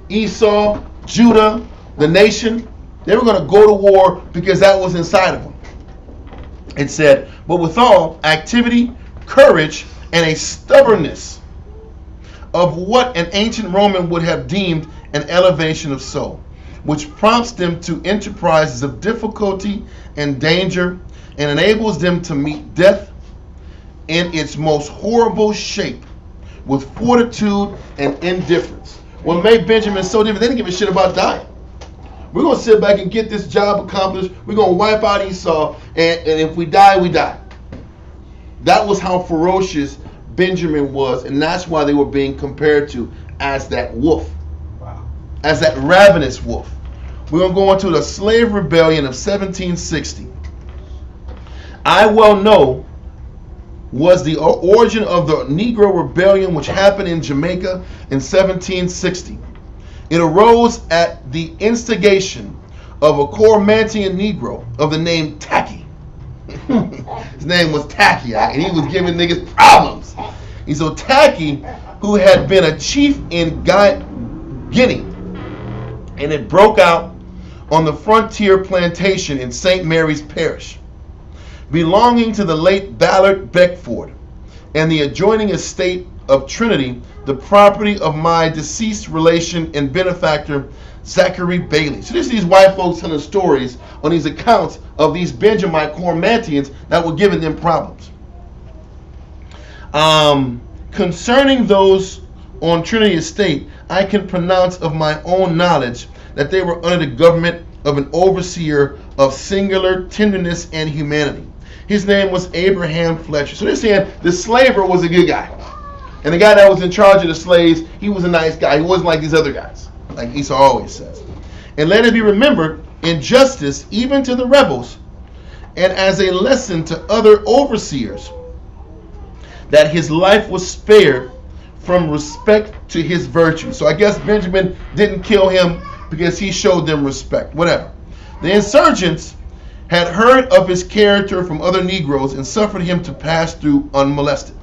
Esau, Judah, the nation, they were going to go to war because that was inside of them. It said, but withal, activity, courage, and a stubbornness of what an ancient Roman would have deemed an elevation of soul, which prompts them to enterprises of difficulty and danger and enables them to meet death in its most horrible shape with fortitude and indifference. What made Benjamin so different, they didn't give a shit about dying. We're going to sit back and get this job accomplished. We're going to wipe out Esau, and if we die, we die. That was how ferocious Benjamin was, and that's why they were being compared to as that wolf. Wow. As that ravenous wolf. We're going to go into the slave rebellion of 1760. I well know was the origin of the Negro Rebellion, which happened in Jamaica in 1760. It arose at the instigation of a Coromantian Negro of the name Tacky, His name was Tacky, and he was giving niggas problems. And so Tacky, who had been a chief in Guinea, and it broke out on the frontier plantation in St. Mary's Parish, belonging to the late Ballard Beckford, and the adjoining estate of Trinity, the property of my deceased relation and benefactor, Zachary Bailey. So this is these white folks telling stories on these accounts of these Benjamite Cormantians that were giving them problems. Concerning those on Trinity Estate, I can pronounce of my own knowledge that they were under the government of an overseer of singular tenderness and humanity. His name was Abraham Fletcher. So they're saying the slaver was a good guy. And the guy that was in charge of the slaves, he was a nice guy. He wasn't like these other guys, like Esau always says. And let it be remembered, in justice even to the rebels, and as a lesson to other overseers, that his life was spared from respect to his virtue. So I guess Benjamin didn't kill him because he showed them respect, whatever. The insurgents had heard of his character from other Negroes and suffered him to pass through unmolested.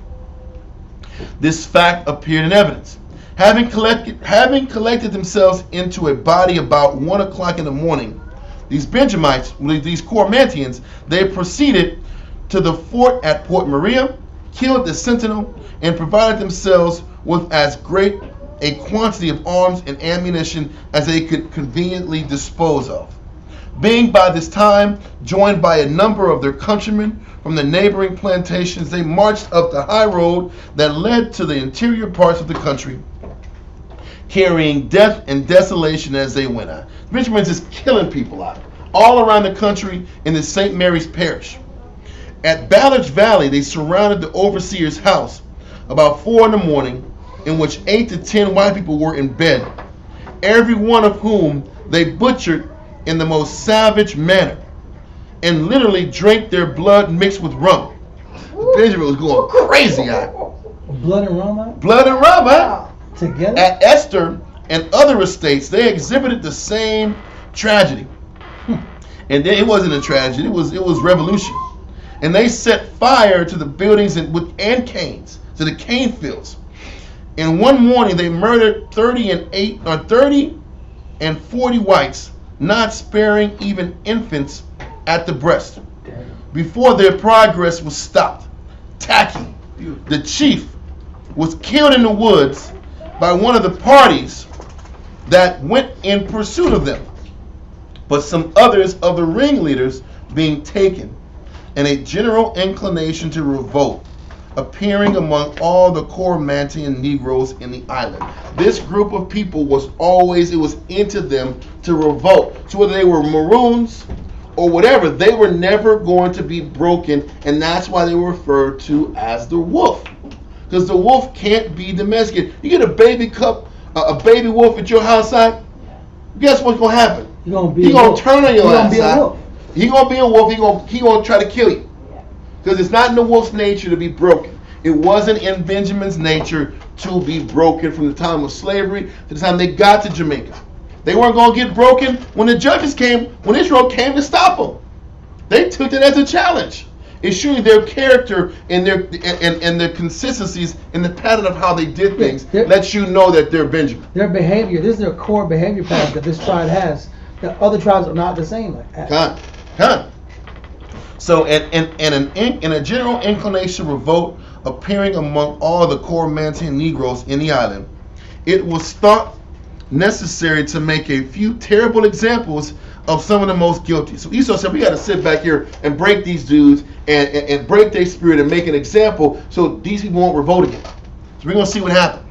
This fact appeared in evidence. Having collected themselves into a body about 1 o'clock in the morning, these Benjamites, these Cormantians, they proceeded to the fort at Port Maria, killed the sentinel, and provided themselves with as great a quantity of arms and ammunition as they could conveniently dispose of. Being by this time joined by a number of their countrymen from the neighboring plantations, they marched up the high road that led to the interior parts of the country, carrying death and desolation as they went out. Benjamin's just killing people out all around the country in the St. Mary's Parish. At Ballard's Valley, they surrounded the overseer's house about 4 in the morning, in which 8 to 10 white people were in bed, every one of whom they butchered in the most savage manner, and literally drank their blood mixed with rum. Benjamin was going crazy out. Blood and rum out? Blood and rum out. Together? At Esther and other estates, they exhibited the same tragedy. And then it wasn't a tragedy, it was revolution. And they set fire to the buildings and canes, to the cane fields. And one morning they murdered 30 and 40 whites, not sparing even infants at the breast. Before their progress was stopped, Tacky, the chief, was killed in the woods by one of the parties that went in pursuit of them, but some others of the ringleaders being taken, and a general inclination to revolt appearing among all the Cormantian Negroes in the island. This group of people was into them to revolt. So whether they were Maroons or whatever, they were never going to be broken, and that's why they were referred to as the wolf. Because the wolf can't be domesticated. You get a baby wolf at your house side, guess what's going to happen? He's going to turn on your ass side. He's going to be a wolf. He's going to try to kill you. Because it's not in the wolf's nature to be broken. It wasn't in Benjamin's nature to be broken from the time of slavery to the time they got to Jamaica. They weren't going to get broken when the judges came, when Israel came to stop them. They took it as a challenge. It's showing their character and their consistencies in the pattern of how they did things. Lets you know that they're Benjamin. Their behavior, this is their core behavior pattern that this tribe has. That other tribes are not the same like that. Come. So, in a general inclination to revolt appearing among all the Cormantian Negroes in the island, it was thought necessary to make a few terrible examples of some of the most guilty. So Esau said, we got to sit back here and break these dudes and break their spirit and make an example so these people won't revolt again. So we're going to see what happened.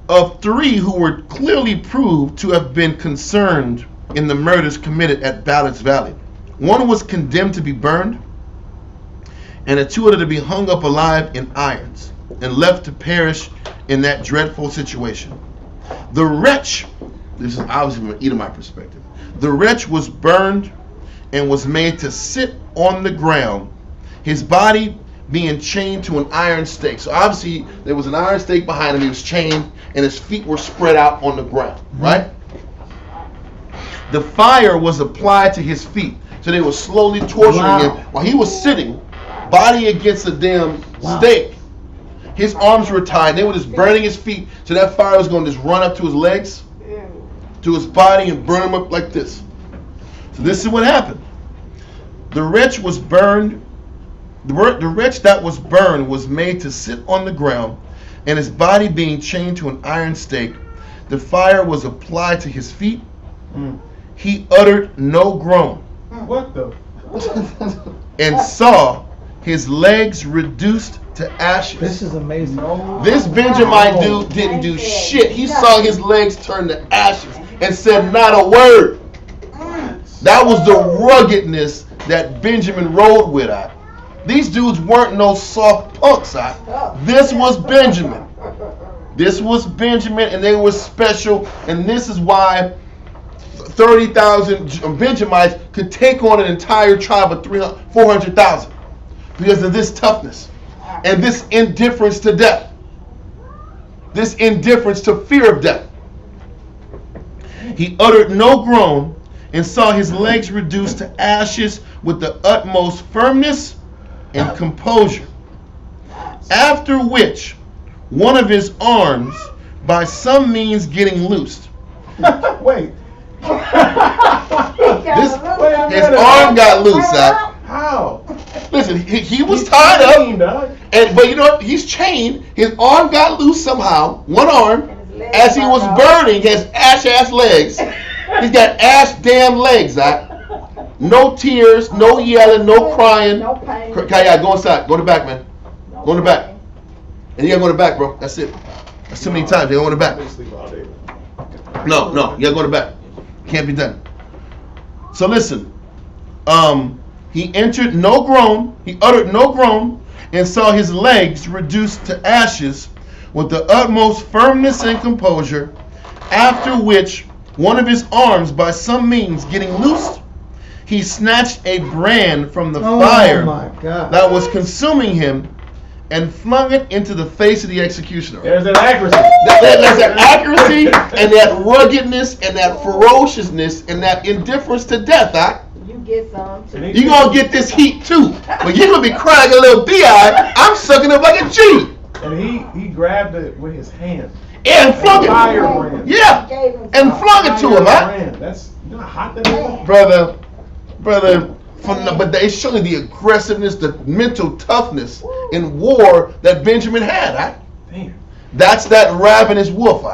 Of 3 who were clearly proved to have been concerned in the murders committed at Ballard's Valley, 1 was condemned to be burned, and the 2 others to be hung up alive in irons and left to perish in that dreadful situation. The wretch, this is obviously from an Edomite perspective, the wretch was burned and was made to sit on the ground, his body being chained to an iron stake. So obviously there was an iron stake behind him, he was chained, and his feet were spread out on the ground, right? The fire was applied to his feet. So they were slowly torturing him while he was sitting, body against a damn stake. His arms were tied. They were just burning his feet. So that fire was going to just run up to his legs, to his body, and burn him up like this. So this is what happened. The wretch was burned. The wretch that was burned was made to sit on the ground, and his body being chained to an iron stake. The fire was applied to his feet. He uttered no groan. What the? And saw his legs reduced to ashes. This is amazing. This Benjamite dude didn't do shit. He saw his legs turn to ashes and said not a word. That was the ruggedness that Benjamin rode with. These dudes weren't no soft punks. This was Benjamin. This was Benjamin, and they were special. And this is why 30,000 Benjamites could take on an entire tribe of 400,000 because of this toughness and this indifference to death, this indifference to fear of death. He uttered no groan and saw his legs reduced to ashes with the utmost firmness and composure. After which, one of his arms, by some means getting loosed. Wait. His arm got loose, How? Listen, he was tied up, but you know what? He's chained. His arm got loose somehow. One arm, as he was burning, his ass legs. He's got ass damn legs, No tears, no yelling, no crying. No pain. Kaya, go inside. Go to the back, man. Go in the back. And you gotta go in the back, bro. That's it. That's too many times. You gotta go in the back. No, you gotta go in the back. Can't be done. So listen. He uttered no groan, and saw his legs reduced to ashes with the utmost firmness and composure, after which one of his arms by some means getting loosed, he snatched a brand from the fire that was consuming him and flung it into the face of the executioner. There's that accuracy. There's that accuracy and that ruggedness and that ferociousness and that indifference to death. You get some too. You're going to get this heat too. But you're going to be crying a little bi. I'm sucking up like a G. And he grabbed it with his hand. And flung it. Fire brand. Yeah. And flung it to him. That's not hot that is. Brother. But they show you the aggressiveness, the mental toughness in war that Benjamin had. Damn. That's that ravenous wolf.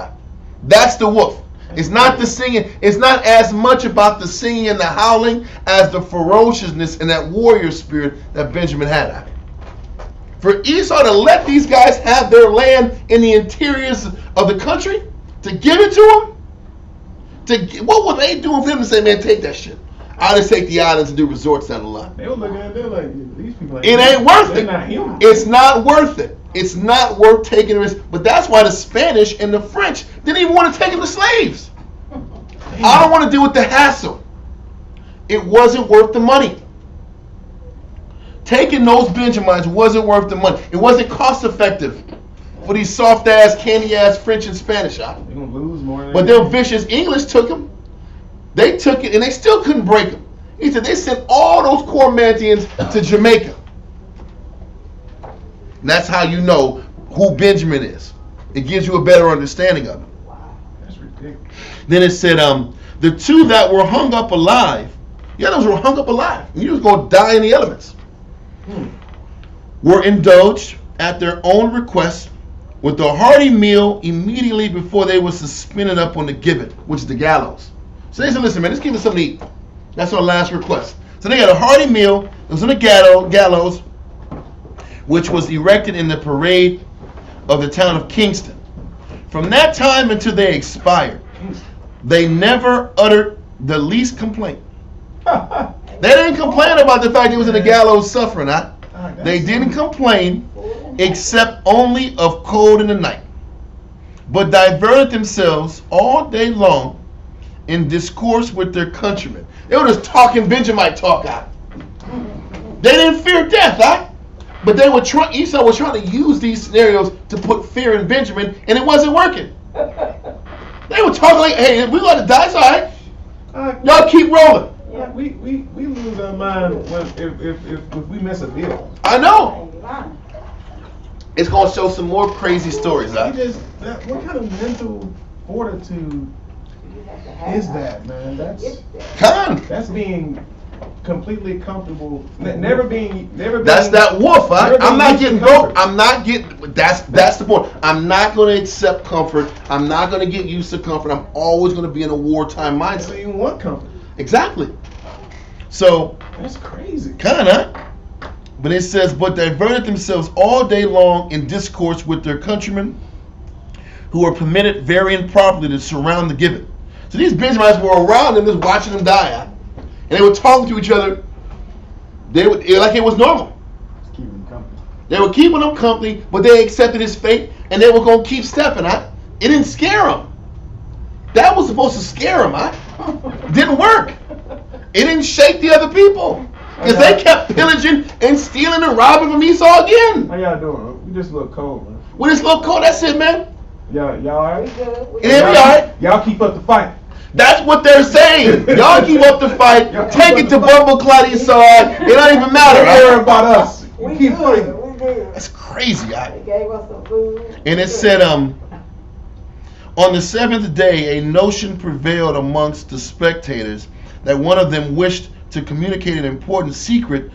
That's the wolf. It's not the singing. It's not as much about the singing and the howling as the ferociousness and that warrior spirit that Benjamin had. For Esau to let these guys have their land in the interiors of the country, to give it to them, what were they doing for them to say, man, take that shit? I'll just take the islands and do resorts down the line. They were looking at them like, these people ain't It ain't worth it. Not human. It's not worth it. It's not worth taking the risk. But that's why the Spanish and the French didn't even want to take them as slaves. I don't want to deal with the hassle. It wasn't worth the money. Taking those Benjamites wasn't worth the money. It wasn't cost effective for these soft ass, candy ass French and Spanish. They're gonna lose more than But their vicious English took them. They took it and they still couldn't break them. He said they sent all those Cormantians to Jamaica. And that's how you know who Benjamin is. It gives you a better understanding of him. Wow, that's ridiculous. Then it said, the two that were hung up alive, those were hung up alive. You was going to die in the elements. Were indulged at their own request with a hearty meal immediately before they were suspended up on the gibbet, which is the gallows. So they said, listen, man, let's give us something to eat. That's our last request. So they got a hearty meal. It was on the gallows, which was erected in the parade of the town of Kingston. From that time until they expired, they never uttered the least complaint. They didn't complain about the fact he was in the gallows suffering. They didn't complain except only of cold in the night, but diverted themselves all day long in discourse with their countrymen. They were just talking Benjamite talk out. They didn't fear death, but they were Esau was trying to use these scenarios to put fear in Benjamin, and it wasn't working. They were talking like, hey, we got to die, it's all right. Y'all keep rolling. We lose our mind if we miss a meal. I know. It's gonna show some more crazy stories. What kind of mental fortitude is that, man? That's being completely comfortable. Never being. That's that wolf. I'm not getting broke. I'm not getting. That's the point. I'm not going to accept comfort. I'm not going to get used to comfort. I'm always going to be in a wartime mindset. So you want comfort? Exactly. So that's crazy. Kinda. But it says, but diverted themselves all day long in discourse with their countrymen, who were permitted very improperly to surround the gibbet. So these Benjamites were around them, just watching them die. And they were talking to each other. Like it was normal. Keeping them company. They were keeping them company, but they accepted his fate, and they were going to keep stepping. It didn't scare them. That was supposed to scare them. Didn't work. It didn't shake the other people. Because they kept pillaging and stealing and robbing from Esau again. How y'all doing? We just look cold, man. We just look cold. That's it, man. Y'all alright? Yeah, we alright. Y'all keep up the fight. That's what they're saying. Y'all keep up the fight. Take it to Bumble side. It don't even matter. Don't worry about us. We keep fighting. That's crazy. They gave us some food. And it said, on the seventh day, a notion prevailed amongst the spectators that one of them wished to communicate an important secret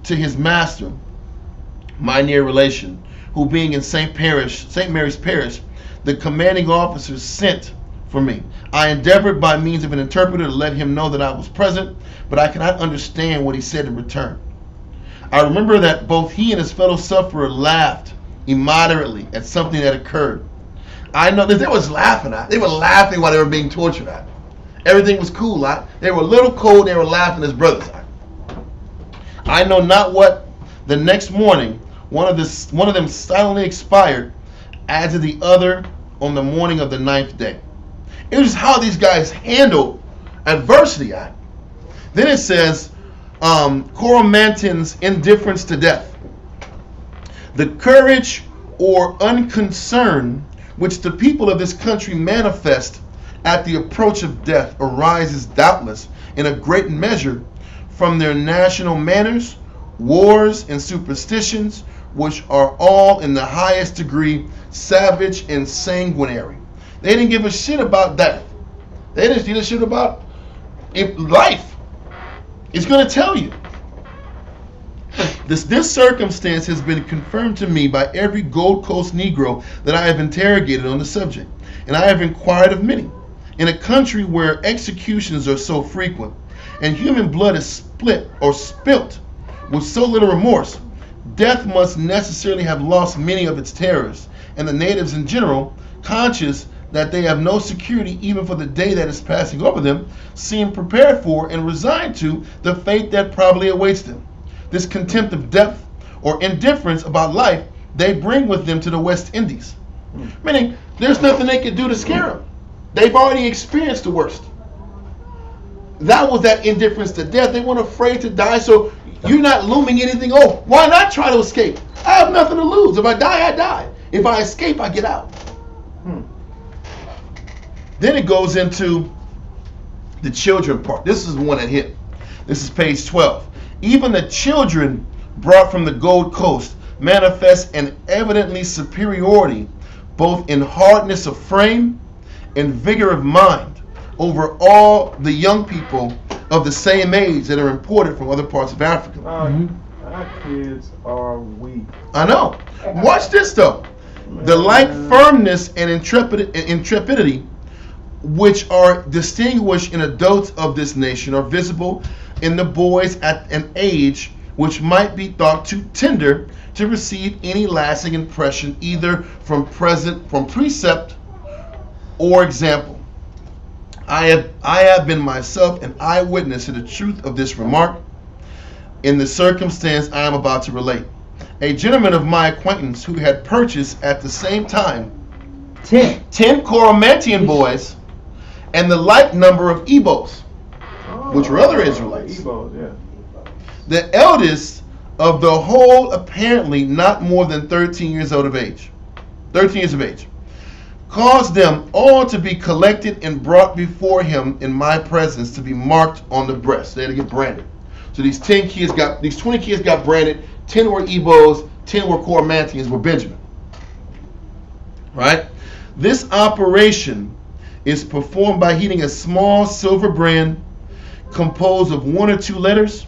to his master, my near relation, who being in St. Mary's Parish, the commanding officer sent for me. I endeavored by means of an interpreter to let him know that I was present, but I cannot understand what he said in return. I remember that both he and his fellow sufferer laughed immoderately at something that occurred. I know that they was laughing at. They were laughing while they were being tortured at. Everything was cool. They were a little cold. They were laughing as brothers. I know not what. The next morning, one of them silently expired, as did the other on the morning of the 9th day. It was how these guys handled adversity. Then it says, Coromanton's indifference to death. The courage or unconcern which the people of this country manifest at the approach of death arises doubtless in a great measure from their national manners, wars, and superstitions, which are all in the highest degree savage and sanguinary. They didn't give a shit about death. They didn't give a shit about life. It's going to tell you. This circumstance has been confirmed to me by every Gold Coast Negro that I have interrogated on the subject, and I have inquired of many. In a country where executions are so frequent, and human blood is split or spilt with so little remorse, death must necessarily have lost many of its terrors, and the natives in general, conscious that they have no security even for the day that is passing over them, seem prepared for and resigned to the fate that probably awaits them. This contempt of death or indifference about life they bring with them to the West Indies. Meaning, there's nothing they can do to scare them. They've already experienced the worst. That was that indifference to death. They weren't afraid to die, so you're not looming anything. Oh, why not try to escape? I have nothing to lose. If I die, I die. If I escape, I get out. Then it goes into the children part. This is the one that hit. This is page 12. Even the children brought from the Gold Coast manifest an evidently superiority both in hardness of frame and vigor of mind over all the young people of the same age that are imported from other parts of Africa. Our kids are weak. I know. Watch this though. The like firmness and intrepidity which are distinguished in adults of this nation are visible in the boys at an age which might be thought too tender to receive any lasting impression either from precept or example. I have been myself an eyewitness to the truth of this remark in the circumstance I am about to relate. A gentleman of my acquaintance who had purchased at the same time 10 Coromantian boys and the like number of Ebos, which were other Israelites. Ebos, yeah. The eldest of the whole apparently not more than 13 years of age. Cause them all to be collected and brought before him in my presence to be marked on the breast. They had to get branded. So these 20 kids got branded. 10 were Ebos, 10 were Cormantians, were Benjamin. Right? This operation is performed by heating a small silver brand composed of 1 or 2 letters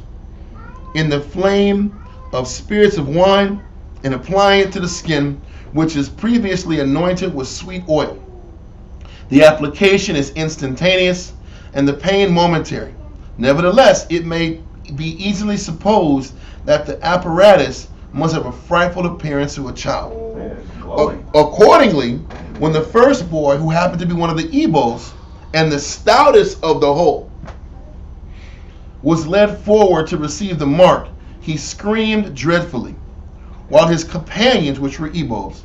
in the flame of spirits of wine and applying it to the skin, which is previously anointed with sweet oil. The application is instantaneous and the pain momentary. Nevertheless, it may be easily supposed that the apparatus must have a frightful appearance to a child. Accordingly, when the first boy, who happened to be one of the Ebos and the stoutest of the whole, was led forward to receive the mark, he screamed dreadfully, while his companions, which were Ebos,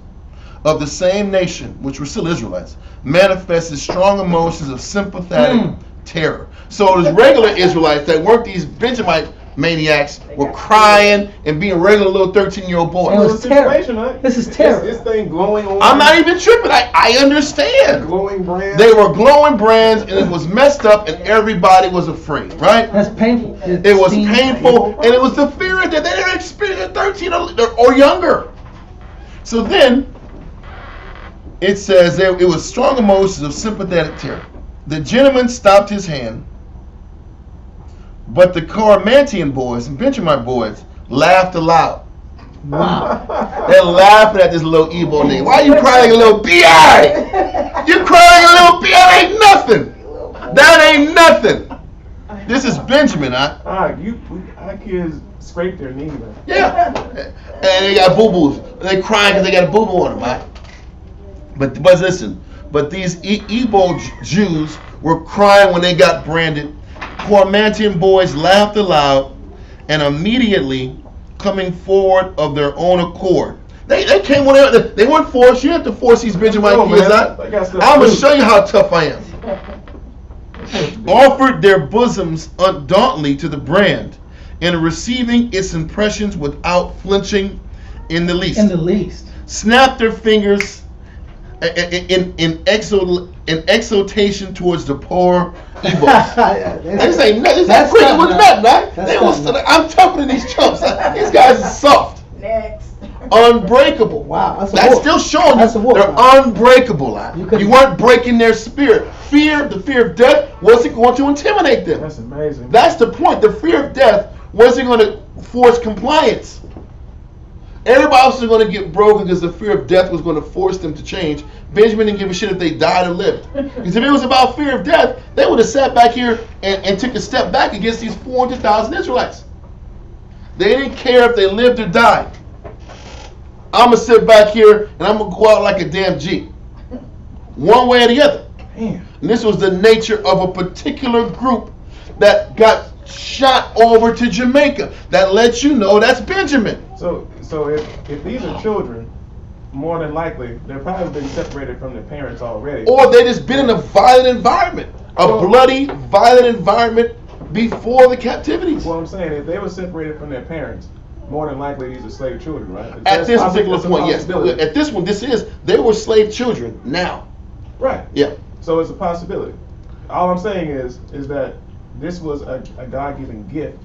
of the same nation, which were still Israelites, manifested strong emotions of sympathetic terror. So those regular Israelites that weren't these Benjamite maniacs were crying and being regular little 13-year-old boys. It was terror. This is terror. This thing glowing on. I'm not even tripping. I understand. Glowing brands. They were glowing brands, and it was messed up, and everybody was afraid, right? That's painful. It was painful, and it was the fear that they didn't experience at 13 or younger. So then, it says it was strong emotions of sympathetic terror. The gentleman stopped his hand, but the Cormantian boys and Benjamite boys laughed aloud. Wow. They're laughing at this little Ebo nigga. Why are you crying a little B.I.? You crying a little B.I.? That ain't nothing. That ain't nothing. This is Benjamin, huh? Our kids scrape their knees. Yeah. And they got boo-boos. They crying because they got a boo-boo on them, right? But listen, these Ebo Jews were crying when they got branded. Cormantian boys laughed aloud and immediately coming forward of their own accord. They came when they weren't forced. You have to force these Benjamite kids out. I'm going to show you how tough I am. Offered their bosoms undauntedly to the brand and receiving its impressions without flinching in the least. In the least. Snapped their fingers in exultation towards the poor Ebos. This ain't nothing. That's pretty much nothing. I'm tougher than these chumps. These guys are soft. Next. Unbreakable. Wow, that's still showing you they're unbreakable. You weren't breaking their spirit. The fear of death wasn't going to intimidate them. That's amazing. That's the point. The fear of death wasn't going to force compliance. Everybody else was going to get broken because the fear of death was going to force them to change. Benjamin didn't give a shit if they died or lived. Because if it was about fear of death, they would have sat back here and took a step back against these 400,000 Israelites. They didn't care if they lived or died. I'm going to sit back here and I'm going to go out like a damn G. One way or the other. And this was the nature of a particular group that got shot over to Jamaica. That lets you know that's Benjamin. So if these are children, more than likely, they've probably been separated from their parents already. Or they just been in a violent environment. Bloody, violent environment before the captivities. Well, I'm saying, if they were separated from their parents, more than likely these are slave children, right? At this particular point, yes. At this one, they were slave children now. Right. Yeah. So it's a possibility. All I'm saying is that this was a God-given gift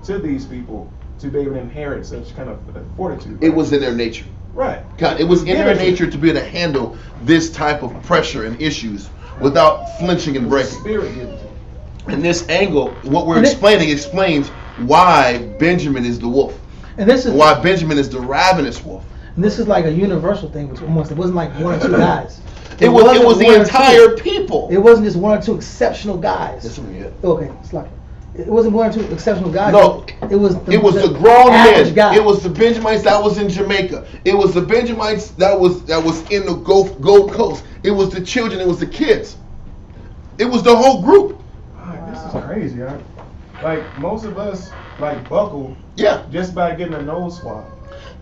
to these people to be able to inherit such kind of fortitude. Right? It was in their nature. Right. God, it was in their nature to be able to handle this type of pressure and issues without flinching and breaking. Spirit given to them. And this angle, what we're explaining, explains why Benjamin is the wolf. And this is why Benjamin is the ravenous wolf. And this is like a universal thing amongst. It wasn't like 1 or 2 guys. It was the entire people. It wasn't just 1 or 2 exceptional guys. That's what we had. Okay, it's like it wasn't 1 or 2 exceptional guys. No, it was the grown men. Guy. It was the Benjamites that was in Jamaica. It was the Benjamites that was in the Gold Coast. It was the children. It was the kids. It was the whole group. This is crazy. Huh? Like most of us, buckle. Yeah. Just by getting a nose swab.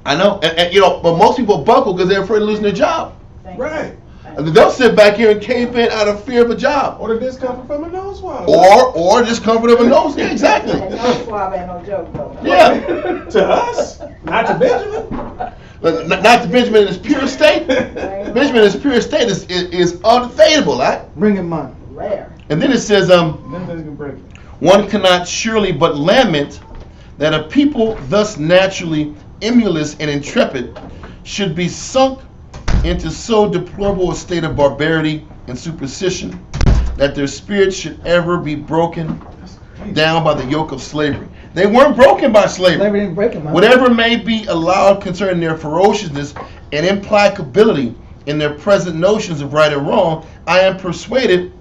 I know, and but most people buckle because they're afraid of losing their job. Right. They'll sit back here and cave in out of fear of a job. Or the discomfort from a nose swab. Or discomfort of a nose. Yeah, exactly. A nose swab ain't no joke though. Yeah. To us, not to Benjamin. Not the Benjamin in his pure state. Benjamin in his pure state is unfadable, right? Bring it money. Rare. And then it says, one cannot surely but lament that a people thus naturally emulous and intrepid should be sunk into so deplorable a state of barbarity and superstition that their spirits should ever be broken down by the yoke of slavery. They weren't broken by slavery. Slavery didn't break them, huh? Whatever may be allowed concerning their ferociousness and implacability in their present notions of right and wrong, I am persuaded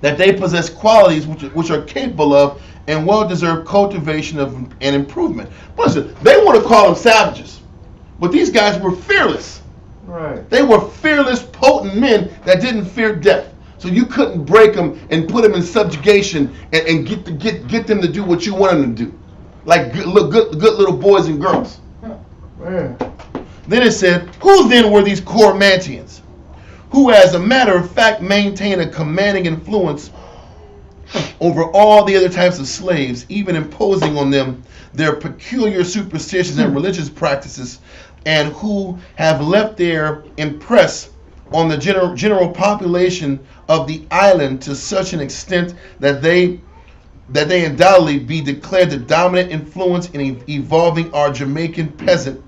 that they possess qualities which are capable of and well-deserved cultivation of and improvement. But listen, they want to call them savages, but these guys were fearless. Right. They were fearless, potent men that didn't fear death. So you couldn't break them and put them in subjugation and get them to do what you wanted them to do, like good little boys and girls. Man. Then it said, who then were these Corinthians, who as a matter of fact maintain a commanding influence over all the other types of slaves, even imposing on them their peculiar superstitions and religious practices, and who have left their impress on the general population of the island to such an extent that they undoubtedly be declared the dominant influence in evolving our Jamaican peasant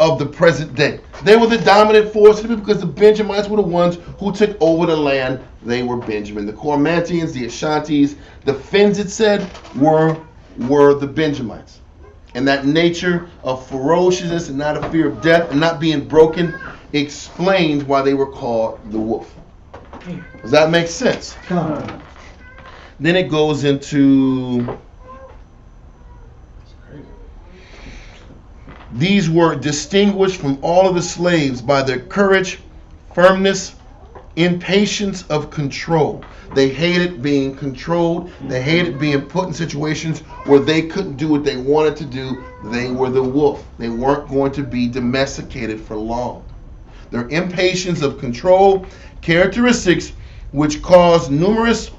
of the present day. They were the dominant force because the Benjamites were the ones who took over the land. They were Benjamin. The Corinthians, the Ashantis, the Finns, it said, were the Benjamites. And that nature of ferociousness and not a fear of death and not being broken explains why they were called the wolf. Does that make sense? Then it goes into, these were distinguished from all of the slaves by their courage, firmness, impatience of control. They hated being controlled. They hated being put in situations where they couldn't do what they wanted to do. They were the wolf. They weren't going to be domesticated for long. Their impatience of control, characteristics which caused numerous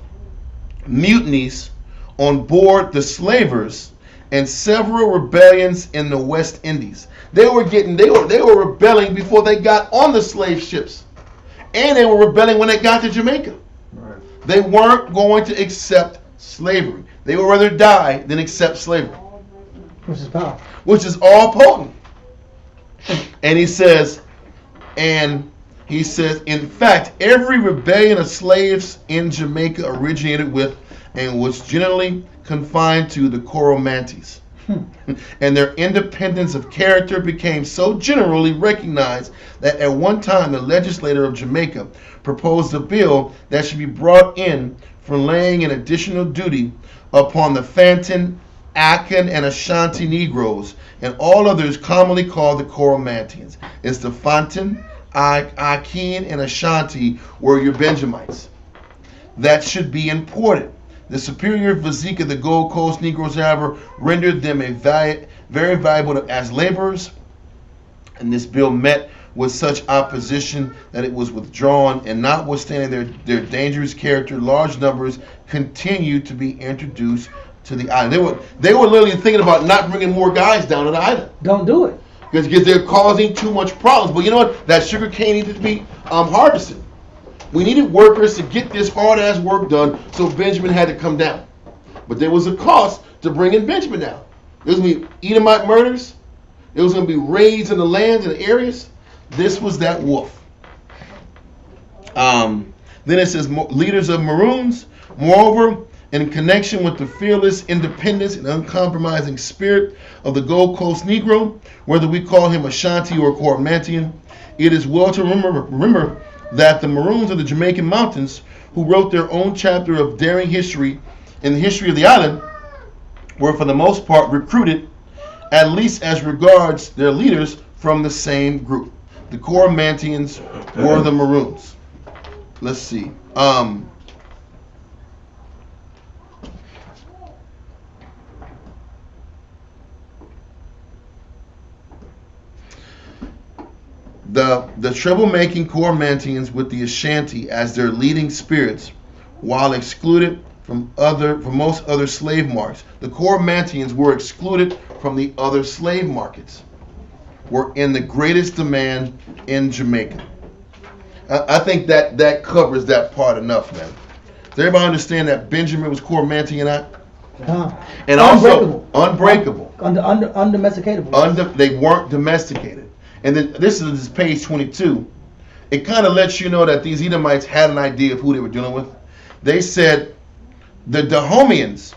mutinies on board the slavers and several rebellions in the West Indies. They were rebelling before they got on the slave ships. And they were rebelling when they got to Jamaica. Right. They weren't going to accept slavery. They would rather die than accept slavery. Which is powerful. Which is all potent. And he says, in fact, every rebellion of slaves in Jamaica originated with and was generally confined to the Coromantese. And their independence of character became so generally recognized that at one time the legislature of Jamaica proposed a bill that should be brought in for laying an additional duty upon the Fantin, Akan, and Ashanti Negroes and all others commonly called the Coromantans. It's the Fantin, Akan, and Ashanti were your Benjamites. That should be imported. The superior physique of the Gold Coast Negroes, however, rendered them very valuable as laborers, and this bill met with such opposition that it was withdrawn, and notwithstanding their dangerous character, large numbers continued to be introduced to the island. They were literally thinking about not bringing more guys down to the island. Don't do it. Because they're causing too much problems. But you know what? That sugar cane needed to be harvested. We needed workers to get this hard-ass work done, so Benjamin had to come down. But there was a cost to bringing Benjamin down. There was going to be Edomite murders. There was going to be raids in the lands and the areas. This was that wolf. Then it says, leaders of Maroons. Moreover, in connection with the fearless independence and uncompromising spirit of the Gold Coast Negro, whether we call him Ashanti or Coromantyan, it is well to remember that the Maroons of the Jamaican mountains, who wrote their own chapter of daring history in the history of the island, were for the most part recruited, at least as regards their leaders, from the same group. The Coromantians were the Maroons. Let's see. The troublemaking Coromantans with the Ashanti as their leading spirits, while excluded from most other slave markets. The Coromantans were excluded from the other slave markets. were in the greatest demand in Jamaica. I think that covers that part enough, man. Does everybody understand that Benjamin was Coromantionite? And also unbreakable. Undomesticatable. They weren't domesticated. And then this is page 22. It kind of lets you know that these Edomites had an idea of who they were dealing with. They said the Dahomeans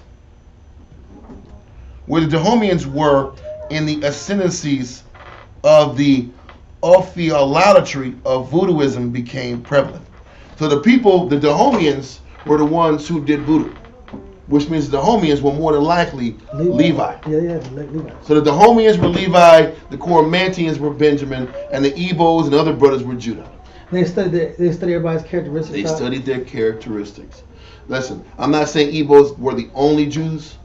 were in the ascendancies of the Ophiolalatry of voodooism became prevalent. So the Dahomeans were the ones who did voodoo, which means the Dahomeans were more than likely Levi. Levi. So the Dahomeans were Levi, the Coromantians were Benjamin, and the Ebos and other brothers were Judah. They studied everybody's characteristics. They studied their characteristics. Listen, I'm not saying Ebos were the only Jews,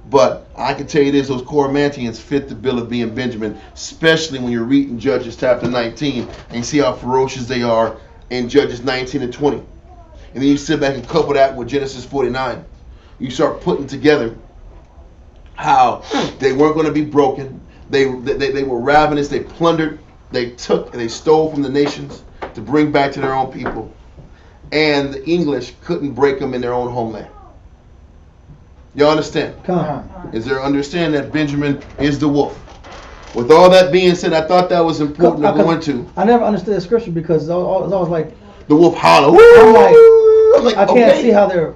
but I can tell you this, those Coromantians fit the bill of being Benjamin, especially when you're reading Judges chapter 19 and you see how ferocious they are in Judges 19 and 20. And then you sit back and couple that with Genesis 49. You start putting together how they weren't going to be broken. They were ravenous. They plundered. They took and they stole from the nations to bring back to their own people. And the English couldn't break them in their own homeland. Y'all understand? Is there understanding that Benjamin is the wolf? With all that being said, I thought that was important to go into. I never understood the scripture because it's always like the wolf holler. I'm like I can't see how they're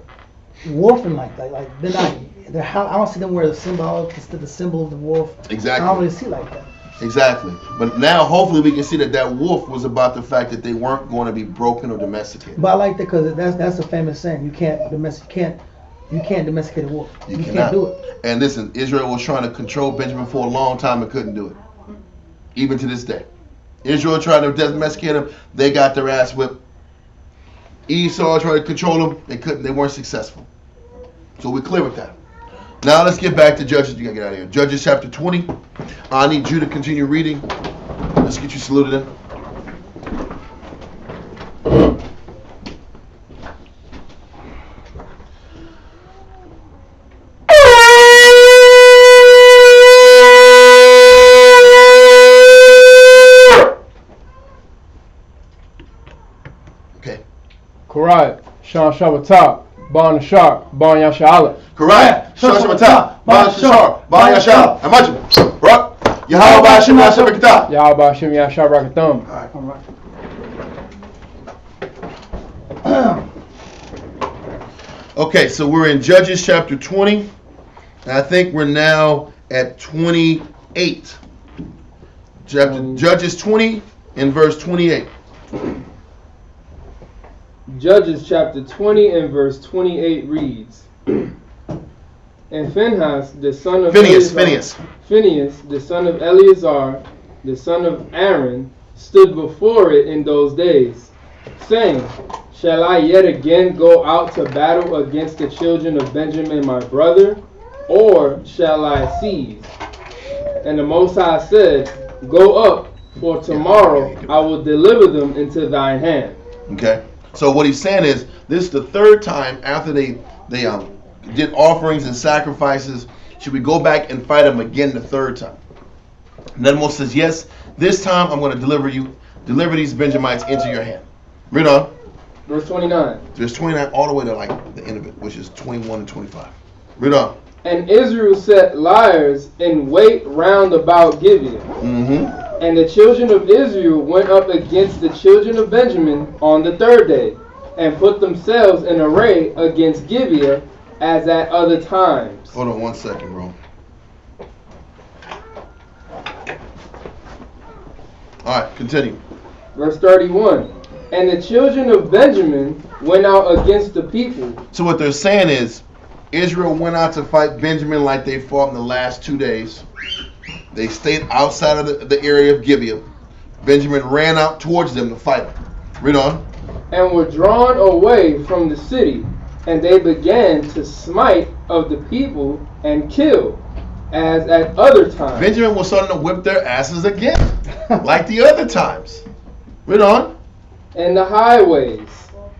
wolfing like that. Like they're not. I don't see them wear the symbol of the wolf. Exactly. I don't really see like that. Exactly. But now, hopefully, we can see that wolf was about the fact that they weren't going to be broken or domesticated. But I like that because that's a famous saying. You can't domesticate a wolf. You can't do it. And listen, Israel was trying to control Benjamin for a long time and couldn't do it. Even to this day. Israel tried to domesticate him. They got their ass whipped. Esau tried to control them. They couldn't. They weren't successful. So we're clear with that. Now let's get back to Judges. You gotta get out of here. Judges chapter 20. I need you to continue reading. Let's get you saluted in. Okay. Karat, Shan Shabbatat, Ban Shar, Ban Yasha'ala. Correct. Shoshamatah, Ban Shashar, Ban Yashal, Amachim, Rock, Yahweh Bashim Yashabakata. Yahweh Bashim Yashabakatam. Okay, so we're in Judges chapter 20, and I think we're now at 28. Judges 20 and verse 28. Judges chapter 20 and verse 28 reads, and Phinehas, the son of Phineas, the son of Eleazar, the son of Aaron, stood before it in those days, saying, shall I yet again go out to battle against the children of Benjamin my brother, or shall I cease? And the Most High said, go up, for tomorrow I will deliver them into thine hand. Okay. So what he's saying is, this is the third time after they did offerings and sacrifices. Should we go back and fight them again the third time? And then Moses says, yes, this time I'm going to deliver these Benjamites into your hand. Read on. Verse 29. Verse 29 all the way to like the end of it, which is 21 and 25. Read on. And Israel set liers in wait round about Gibeah. Mm-hmm. And the children of Israel went up against the children of Benjamin on the third day, and put themselves in array against Gibeah as at other times. Hold on 1 second, bro. Alright, continue. Verse 31. And the children of Benjamin went out against the people. So what they're saying is, Israel went out to fight Benjamin like they fought in the last 2 days. They stayed outside of the area of Gibeah. Benjamin ran out towards them to fight them. Read on. And were drawn away from the city, and they began to smite of the people and kill, as at other times. Benjamin was starting to whip their asses again, like the other times. Read on. And the highways,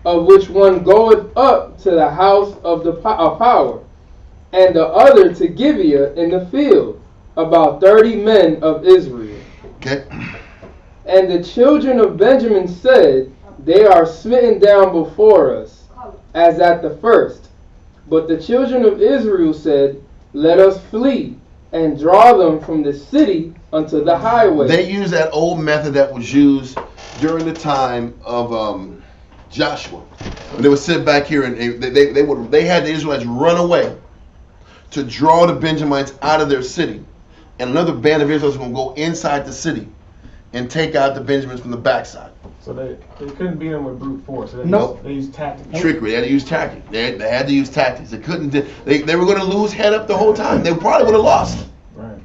of which one goeth up to the house of the power, and the other to Gibeah in the field, about 30 men of Israel. Okay. And the children of Benjamin said, They are smitten down before us, as at the first. But the children of Israel said, Let us flee, and draw them from the city unto the highway. They used that old method that was used during the time of Joshua. When they would sit back here and they had the Israelites run away to draw the Benjamites out of their city. And another band of Israelites was going to go inside the city and take out the Benjamins from the backside. So they couldn't beat them with brute force. So they used tactics. Trickery. They had to use tactics. They had to use tactics. They couldn't. They were going to lose head up the whole time. They probably would have lost. Right.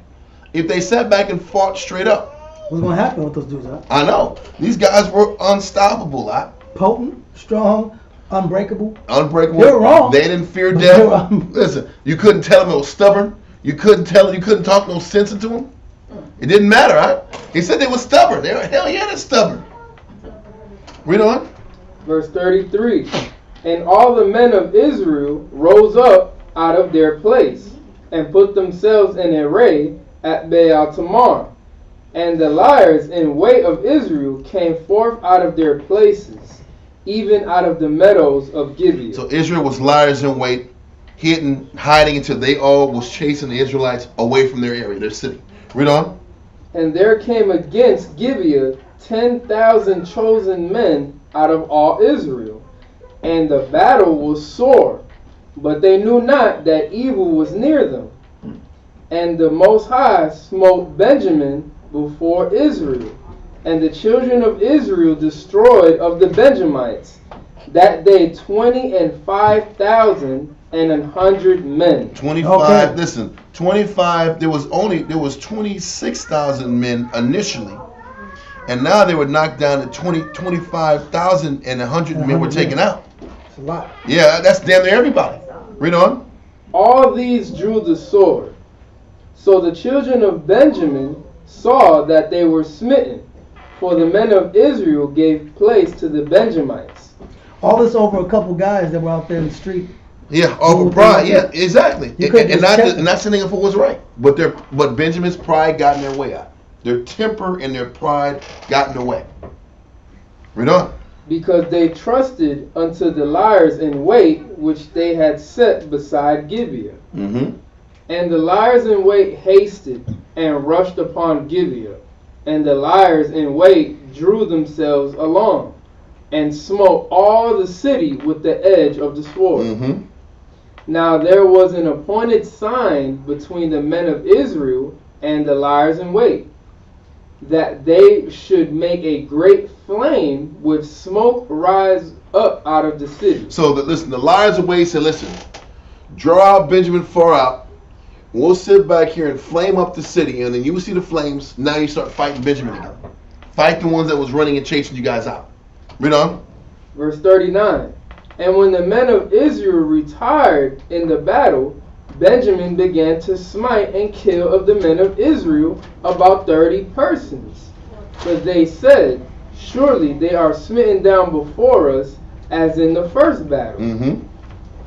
If they sat back and fought straight up. What's going to happen with those dudes, huh? I know. These guys were unstoppable, huh? Potent, strong, unbreakable. Unbreakable. You're wrong. They didn't fear death. Listen, you couldn't tell them it was stubborn. You couldn't talk no sense into them. It didn't matter, huh? He said they were stubborn. Hell yeah, they're stubborn. Read on. Verse 33. And all the men of Israel rose up out of their place, and put themselves in array at Baal Tamar. And the liers in wait of Israel came forth out of their places, even out of the meadows of Gibeah. So Israel was liars in wait, hiding until they all was chasing the Israelites away from their area, their city. Read on. And there came against Gibeah 10,000 chosen men out of all Israel. And the battle was sore, but they knew not that evil was near them. And the Most High smote Benjamin before Israel. And the children of Israel destroyed of the Benjamites that day 25,100 men. 25. Okay. Listen, 25. There was 26,000 men initially, and now they were knocked down to 25,100 men were taken out. That's a lot. Yeah, that's damn near everybody. Read on. All these drew the sword. So the children of Benjamin saw that they were smitten, for the men of Israel gave place to the Benjamites. All this over a couple guys that were out there in the street. Yeah, over pride. Yeah, exactly. And not saying if it was right, but Benjamin's pride got in their way out. Their temper and their pride got in the way. Read on. Because they trusted unto the liers in wait, which they had set beside Gibeah. Mm-hmm. And the liers in wait hasted and rushed upon Gibeah. And the liers in wait drew themselves along, and smote all the city with the edge of the sword. Mm-hmm. Now there was an appointed sign between the men of Israel and the liers in wait, that they should make a great flame with smoke rise up out of the city. So listen, the liers in wait said, listen, draw out Benjamin far out. We'll sit back here and flame up the city, and then you will see the flames. Now you start fighting Benjamin again. Fight the ones that was running and chasing you guys out. Read on. Verse 39. And when the men of Israel retired in the battle, Benjamin began to smite and kill of the men of Israel about 30 persons. But they said, Surely they are smitten down before us, as in the first battle. Mm-hmm.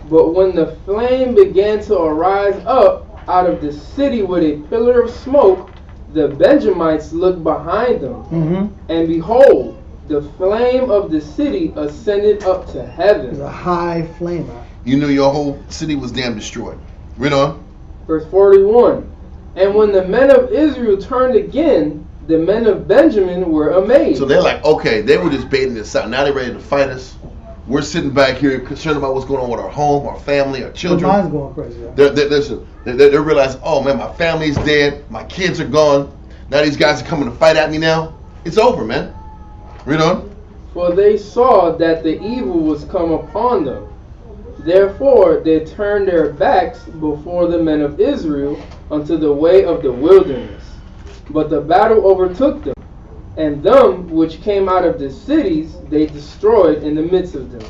But when the flame began to arise up out of the city with a pillar of smoke, the Benjamites looked behind them, and behold, the flame of the city ascended up to heaven. It was a high flame. You knew your whole city was damn destroyed. Read on. Verse 41. And when the men of Israel turned again, the men of Benjamin were amazed. So they're like, okay, they were just baiting this out. Now they're ready to fight us. We're sitting back here concerned about what's going on with our home, our family, our children. Their mind's going crazy. They're realizing, oh man, my family's dead. My kids are gone. Now these guys are coming to fight at me now. It's over, man. Read on. For they saw that the evil was come upon them. Therefore they turned their backs before the men of Israel unto the way of the wilderness. But the battle overtook them, and them which came out of the cities they destroyed in the midst of them.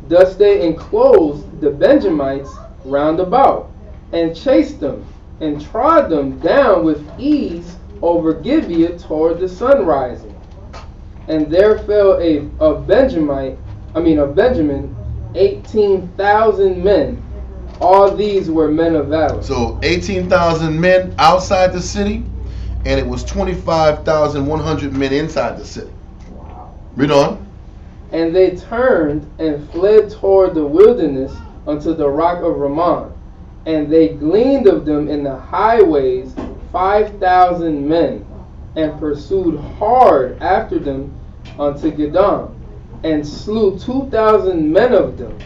Thus they enclosed the Benjamites round about, and chased them, and trod them down with ease over Gibeah toward the sun rising. And there fell of Benjamin 18,000 men. All these were men of valor. So 18,000 men outside the city, and it was 25,100 men inside the city. Read on. And they turned and fled toward the wilderness unto the rock of Ramon. And they gleaned of them in the highways 5,000 men, and pursued hard after them unto Gedam, and slew 2,000 men of them,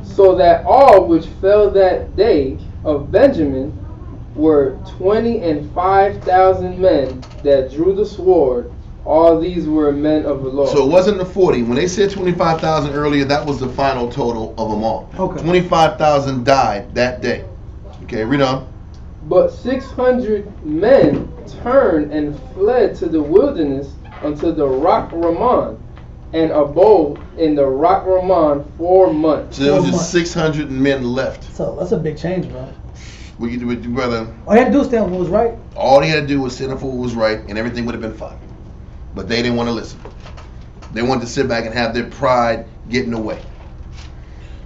so that all which fell that day of Benjamin were 25,000 men that drew the sword. All these were men of the Lord. So it wasn't the 40. When they said 25,000 earlier, that was the final total of them all. Okay. 25,000 died that day. Okay, read on. But 600 men turned and fled to the wilderness unto the rock Ramon, and abode in the rock Ramon 4 months. So there was just 600 men left. So that's a big change, bro. What you do with your brother? All you had to do was stand for what was right. All he had to do was stand up for what was right, and everything would have been fine. But they didn't want to listen. They wanted to sit back and have their pride get in the way.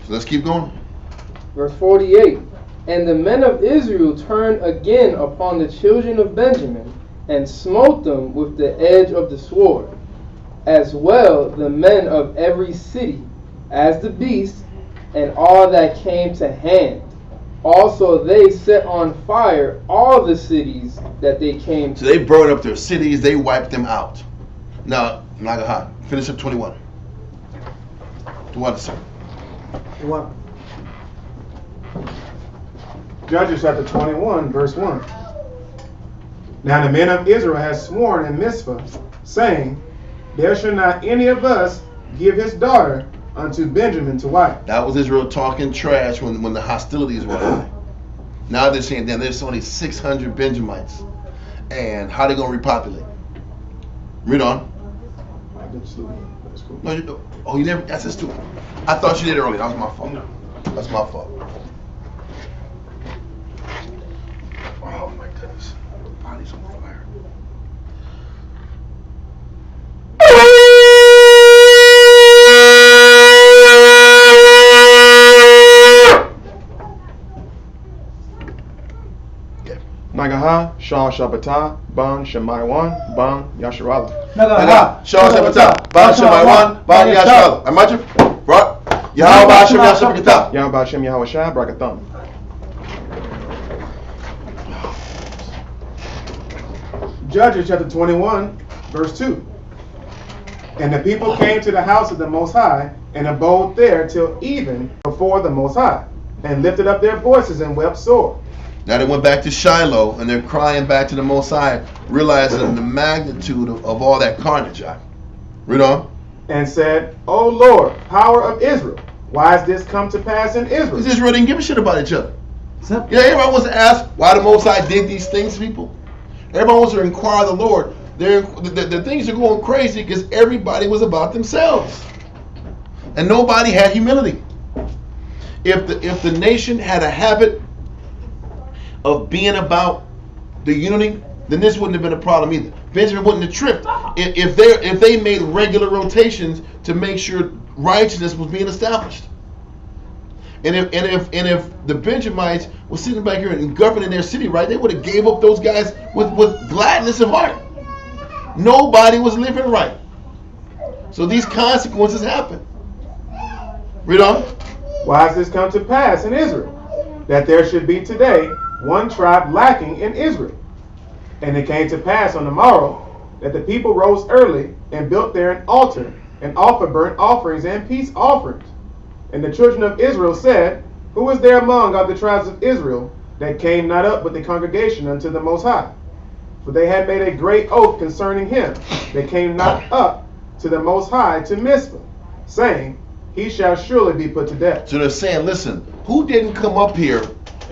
So let's keep going. Verse 48. And the men of Israel turned again upon the children of Benjamin, and smote them with the edge of the sword, as well the men of every city, as the beasts, and all that came to hand. Also they set on fire all the cities that they came to. So they burned up their cities, they wiped them out. Now, Nagaha, finish up 21. 21, sir. What? Judges chapter 21, verse 1. Now the men of Israel had sworn in Mizpah, saying, there shall not any of us give his daughter unto Benjamin to wife. That was Israel talking trash when the hostilities were high. Now they're saying, damn, there's only 600 Benjamites. And how they going to repopulate? Read on. That's cool. No, you never, that's just stupid. I thought you did earlier. That was my fault. That's my fault. Oh my goodness. The body's on fire. Nagaha, Shah Shabbatah, Ban Shemaiwan, Ban Yasharala. Nagaha, Shah Shabbatah, Ban Shemaiwan, Ban Yasharala. I'm Roger. Brought. Yahweh Hashem Yashabakatah. Yahweh Hashem Yahweh Shah Brakatham. Judges chapter 21, verse 2. And the people came to the house of the Most High, and abode there till even before the Most High, and lifted up their voices and wept sore. Now they went back to Shiloh, and they're crying back to the Most High, realizing the magnitude of all that carnage. Read on. And said, O Lord, power of Israel, why has this come to pass in Israel? Because Israel didn't give a shit about each other. Yeah, everybody wants to ask why the Most High did these things to people. Everybody wants to inquire the Lord. The things are going crazy because everybody was about themselves. And nobody had humility. If the nation had a habit of being about the unity, then this wouldn't have been a problem either. Benjamin wouldn't have tripped if they made regular rotations to make sure righteousness was being established. And if the Benjamites were sitting back here and governing their city, right, they would have gave up those guys with gladness of heart. Nobody was living right. So these consequences happen. Read on. Why has this come to pass in Israel, that there should be today one tribe lacking in Israel? And it came to pass on the morrow that the people rose early and built there an altar and offered burnt offerings and peace offerings. And the children of Israel said, who is there among all the tribes of Israel that came not up with the congregation unto the Most High? For they had made a great oath concerning him that came not up to the Most High to Mizpah, saying, he shall surely be put to death. So they're saying, listen, who didn't come up here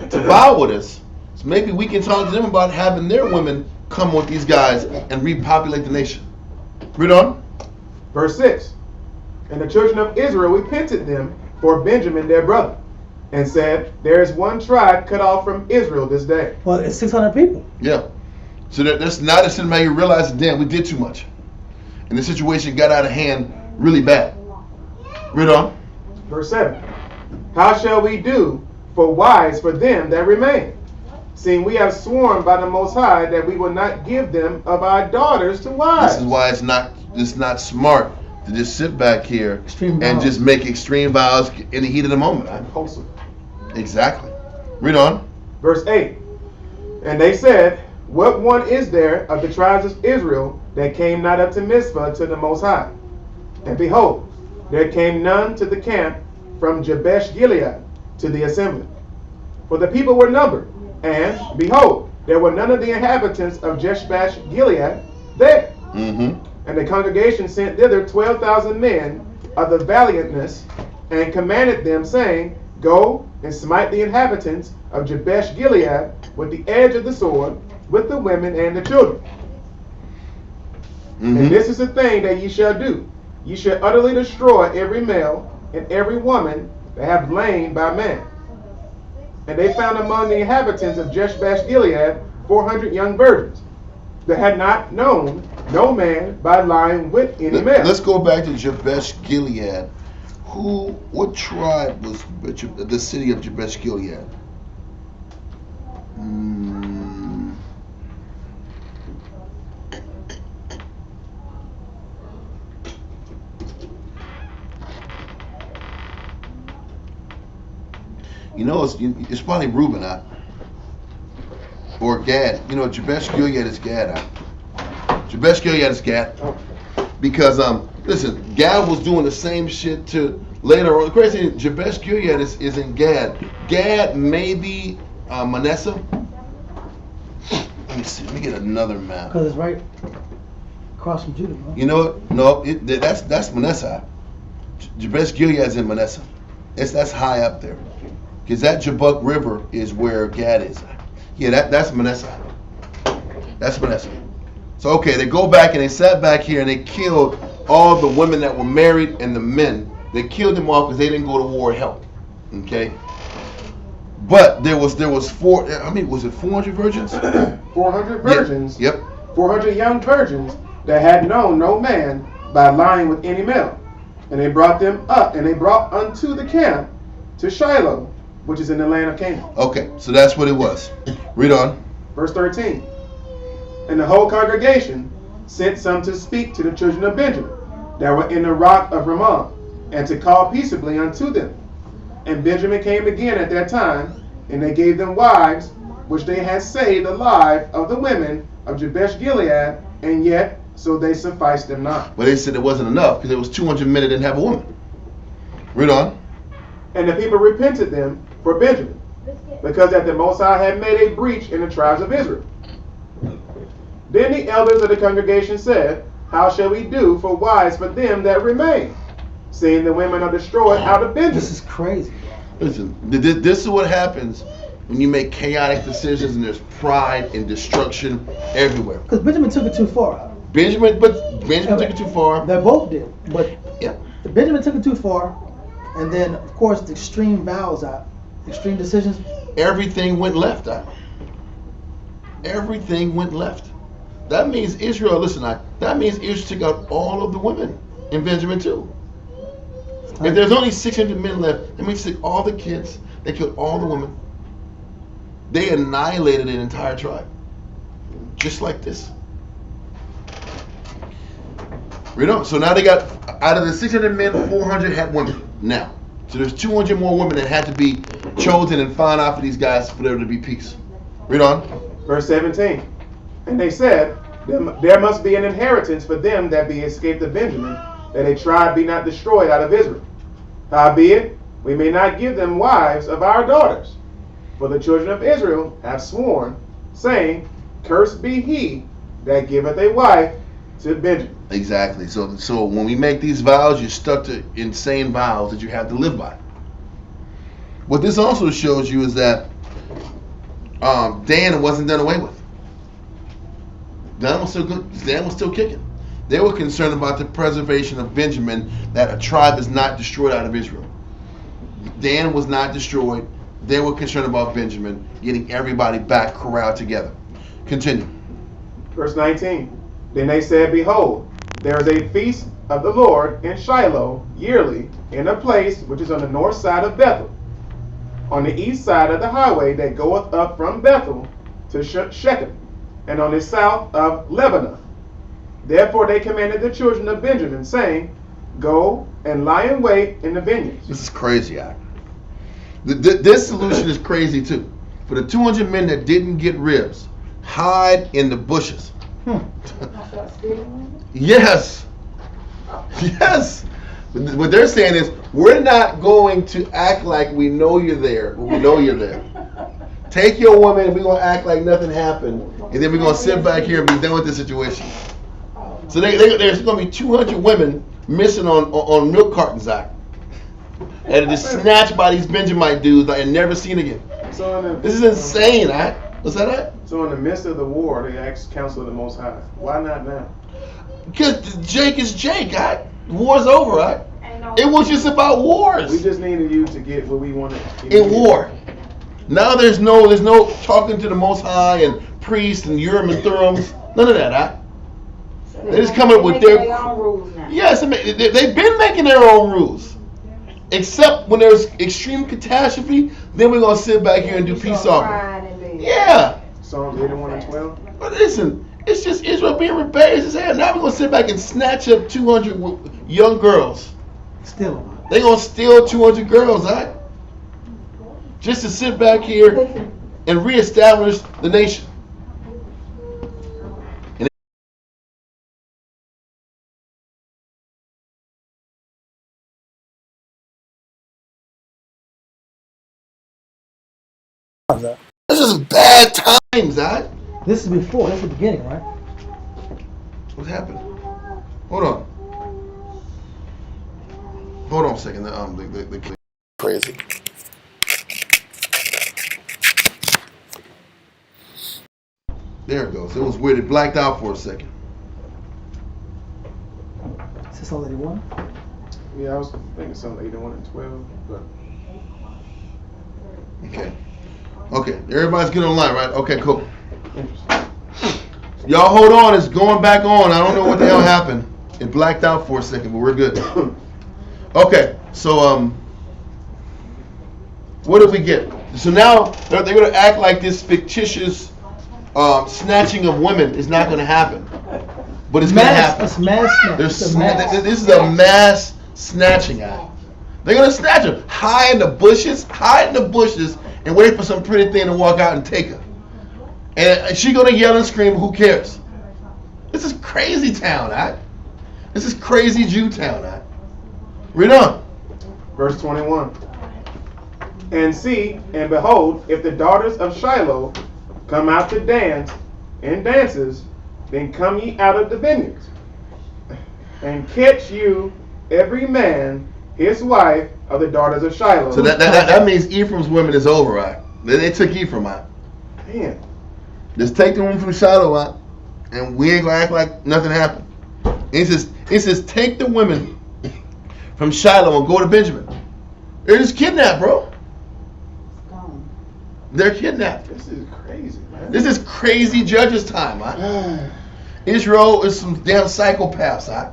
to vow with us? So maybe we can talk to them about having their women come with these guys and repopulate the nation. Read on. Verse 6. And the children of Israel repented them for Benjamin their brother, and said, there is one tribe cut off from Israel this day. Well, it's 600 people. Yeah. So that's now the cinema, you realize, damn, we did too much. And the situation got out of hand really bad. Read on. Verse 7. How shall we do for wives for them that remain? seeing we have sworn by the Most High that we will not give them of our daughters to wives. This is why it's not smart to just sit back here Extreme and vows. just make extreme vows in the heat of the moment. Wholesome. Exactly. Read on. Verse 8. And they said, what one is there of the tribes of Israel that came not up to Mizpah to the Most High? And behold, there came none to the camp from Jabesh Gilead to the assembly. For the people were numbered, and behold, there were none of the inhabitants of Jabesh Gilead there. Mm-hmm. And the congregation sent thither 12,000 men of the valiantness, and commanded them, saying, go and smite the inhabitants of Jabesh Gilead with the edge of the sword, with the women and the children. Mm-hmm. And this is the thing that ye shall do. Ye shall utterly destroy every male and every woman that have lain by man. And they found among the inhabitants of Jabesh Gilead 400 young virgins that had not known no man by lying with any male. Let's go back to Jabesh Gilead. What tribe was the city of Jabesh Gilead? You know, it's probably Reuben, or Gad. You know, Jabesh Gilead is Gad. Jabesh Gilead is Gad. Because, listen, Gad was doing the same shit to later on. The crazy thing, Jabesh Gilead is in Gad. Gad may be Manasseh. Let me see. Let me get another map. Because it's right across from Judah, bro. You know what? No, that's Manasseh. Jabesh Gilead is in Manasseh. That's high up there. Because that Jabbok River is where Gad is. Yeah, that's Manasseh. That's Manasseh. So, okay, they go back and they sat back here and they killed all the women that were married and the men. They killed them all because they didn't go to war and help. Okay? But there was was it 400 virgins? 400 virgins. Yep. 400 young virgins that had known no man by lying with any male. And they brought them up, and they brought unto the camp to Shiloh, which is in the land of Canaan. Okay, so that's what it was. Read on. Verse 13. And the whole congregation sent some to speak to the children of Benjamin that were in the rock of Ramah, and to call peaceably unto them. And Benjamin came again at that time, and they gave them wives, which they had saved alive of the women of Jabesh Gilead, and yet so they sufficed them not. Well, they said it wasn't enough because there was 200 men that didn't have a woman. Read on. And the people repented them for Benjamin, because that the Most High had made a breach in the tribes of Israel. Then the elders of the congregation said, how shall we do for wives for them that remain, seeing the women are destroyed out of Benjamin? This is crazy. Listen, this is what happens when you make chaotic decisions and there's pride and destruction everywhere. Because Benjamin took it too far. Benjamin took it too far. They both did. But Yeah. Benjamin took it too far. And then, of course, the extreme vows out. Extreme decisions. Everything went left out. Everything went left. That means Israel, that means Israel took out all of the women in Benjamin too. If there's only 600 men left, that means they took all the kids, they killed all the women. They annihilated an entire tribe. Just like this. Read on. So now they got, out of the 600 men, 400 had women now. So there's 200 more women that had to be chosen and found out for these guys for there to be peace. Read on. Verse 17. And they said, there must be an inheritance for them that be escaped of Benjamin, that a tribe be not destroyed out of Israel. Howbeit, we may not give them wives of our daughters. For the children of Israel have sworn, saying, cursed be he that giveth a wife to Benjamin. Exactly. So when we make these vows, you're stuck to insane vows that you have to live by. What this also shows you is that Dan wasn't done away with. Dan was still good. Dan was still kicking. They were concerned about the preservation of Benjamin, that a tribe is not destroyed out of Israel. Dan was not destroyed. They were concerned about Benjamin, getting everybody back corralled together. Continue. Verse 19. Then they said, behold, there is a feast of the Lord in Shiloh yearly, in a place which is on the north side of Bethel, on the east side of the highway that goeth up from Bethel to Shechem, and on the south of Lebanon. Therefore they commanded the children of Benjamin, saying, Go and lie in wait in the vineyards. This is crazy, Ak. This solution is crazy too. For the 200 men that didn't get ribs, hide in the bushes. Yes. Yes. What they're saying is, we're not going to act like we know you're there, but we know you're there. Take your woman and we're going to act like nothing happened, and then we're going to sit back here and be done with the situation. So there's going to be 200 women missing on milk cartons, Zach. And it is snatched by these Benjamite dudes and never seen again. This is insane, Zach. What's that? So in the midst of the war, they asked counsel of the Most High. Why not now? Because Jake is Jake, Zach. War's over, right? It was just about wars. We just needed you to get what we wanted in war. Now there's no talking to the Most High and priests and Urim and Thummim. None of that, huh? They just come up with their own rules now. Yes, they've been making their own rules. Except when there's extreme catastrophe, then we're gonna sit back here and do peace offering. Yeah. Psalms 81 and 12. But listen, it's just Israel being rebellious as hell. Now we're gonna sit back and snatch up 200 young girls. Steal them. They're gonna steal 200 girls, right? Just to sit back here and reestablish the nation. This is bad times, huh? This is before. This is the beginning, right? What's happened? Hold on. Hold on a second. The crazy. There it goes. It was weird. It blacked out for a second. Is this all 81? Yeah, I was thinking something 81 and 12, but. Okay. Everybody's good online, right? Okay, cool. Y'all hold on. It's going back on. I don't know what the hell happened. It blacked out for a second, but we're good. Okay, so what did we get? So now they're going to act like this fictitious snatching of women is not going to happen, but it's going to happen. It's mass. This is a mass snatching act. They're going to snatch her, hide in the bushes, and wait for some pretty thing to walk out and take her. And she's going to yell and scream. Who cares? This is crazy town, right? This is crazy Jew town, right? Read on. Verse 21. And see, and behold, if the daughters of Shiloh come out to dance in dances, then come ye out of the vineyards, and catch you every man his wife of the daughters of Shiloh. So that means Ephraim's women is over, right? They took Ephraim out. Man. Just take the woman from Shiloh out, and we ain't gonna act like nothing happened. It says take the women from Shiloh and go to Benjamin. They're just kidnapped, bro. They're kidnapped. This is crazy, man. This is crazy Judges time, huh? Israel is some damn psychopaths, huh?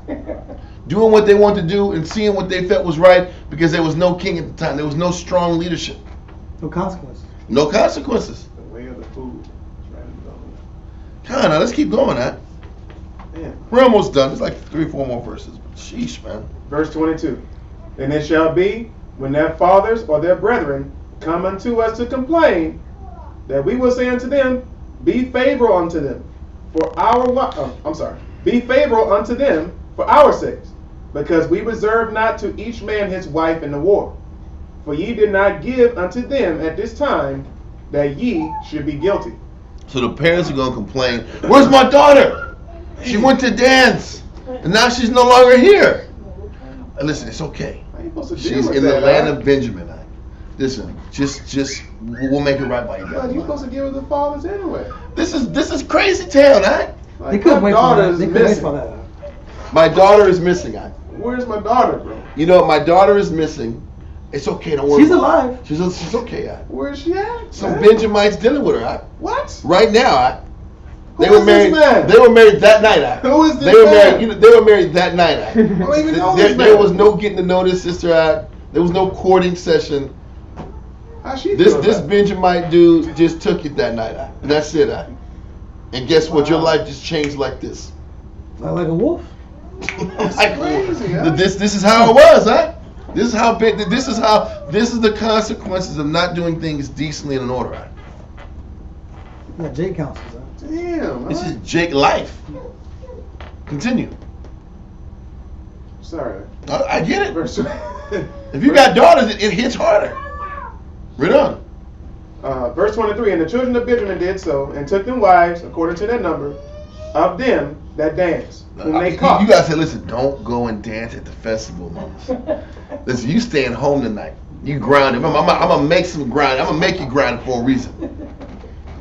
Doing what they want to do and seeing what they felt was right because there was no king at the time. There was no strong leadership. No consequences. No consequences. The way of the food. Come on, now let's keep going, huh? Yeah. We're almost done. It's like 3 or 4 more verses. But sheesh, man. Verse 22. And it shall be, when their fathers or their brethren come unto us to complain, that we will say unto them, be favorable unto them for our be favorable unto them for our sakes, because we reserve not to each man his wife in the war. For ye did not give unto them at this time, that ye should be guilty. So the parents are going to complain, where's my daughter? She went to dance, and now she's no longer here. Listen, it's okay. She's in the land of Benjamin. Listen, just we'll make it right by you guys. You're supposed to give her the fathers anyway. This is crazy town, huh? Like, they couldn't wait for that. My daughter is missing, huh? Where's my daughter, bro? You know, my daughter is missing. It's okay, don't worry. She's alive. She's okay, huh? Where's she at? Some Benjamites dealing with her, huh? What? Right now, huh? Who is this man? They were married that night, huh? Who is this man? They were married that night, huh? I don't even know this man. There was no getting to know this sister, huh? There was no courting session. This Benjamite dude just took it that night, and that's it. And guess what? Your life just changed like this. Like a wolf. Crazy, huh? This is how it was, huh? This is how big. This is the consequences of not doing things decently and in order, right? Yeah, Jake counsels. Huh? Damn. This is Jake life. Continue. Sorry. I get it. If you got daughters, it hits harder. Read on. Verse 23, and the children of Benjamin did so, and took them wives, according to their number, of them that danced, whom they caught. You guys say, listen, don't go and dance at the festival, mamas. Listen, you staying home tonight. You grounded. I'm gonna make some ground. I'm gonna make you grounded for a reason.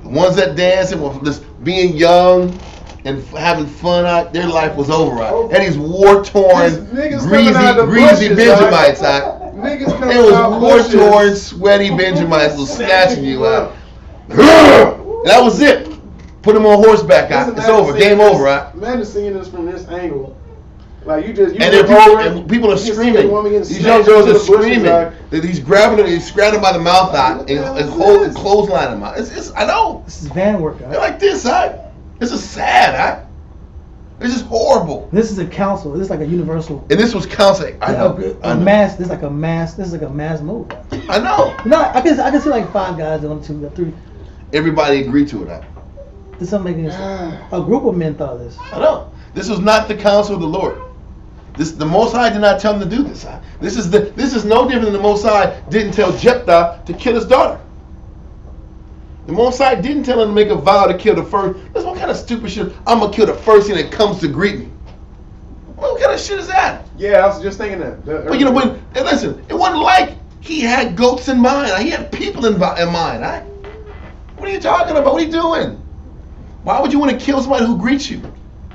The ones that dancing were just being young and having fun out, their life was over out. And these war-torn, greasy Benjamites out. It was war-torn, sweaty Benjamites was snatching you out. That was it. Put them on horseback out. It's over. Game over, right? Imagine seeing this from this angle. Like and people are screaming. These young girls are screaming. That he's grabbing them, he's grabbing them by the mouth out and clothesline them out. I know. This is van work. They're like this, huh? This is sad, huh? This is horrible. This is a council. This is like a universal. And this was counseling. I know. Mass. This is like a mass move. I know. No, I can see like 5 guys on 2 or 3. Everybody agreed to it, huh? This doesn't make any sense. A group of men thought of this. I know. This was not the counsel of the Lord. The Most High did not tell them to do this. Huh? This is no different than the Most High didn't tell Jephthah to kill his daughter. The Most High didn't tell him to make a vow to kill the first. That's what kind of stupid shit. I'm gonna kill the first thing that comes to greet me. What kind of shit is that? Yeah, I was just thinking that. But you know when? Listen, it wasn't like he had goats in mind. He had people in mind. Huh? What are you talking about? What are you doing? Why would you want to kill somebody who greets you?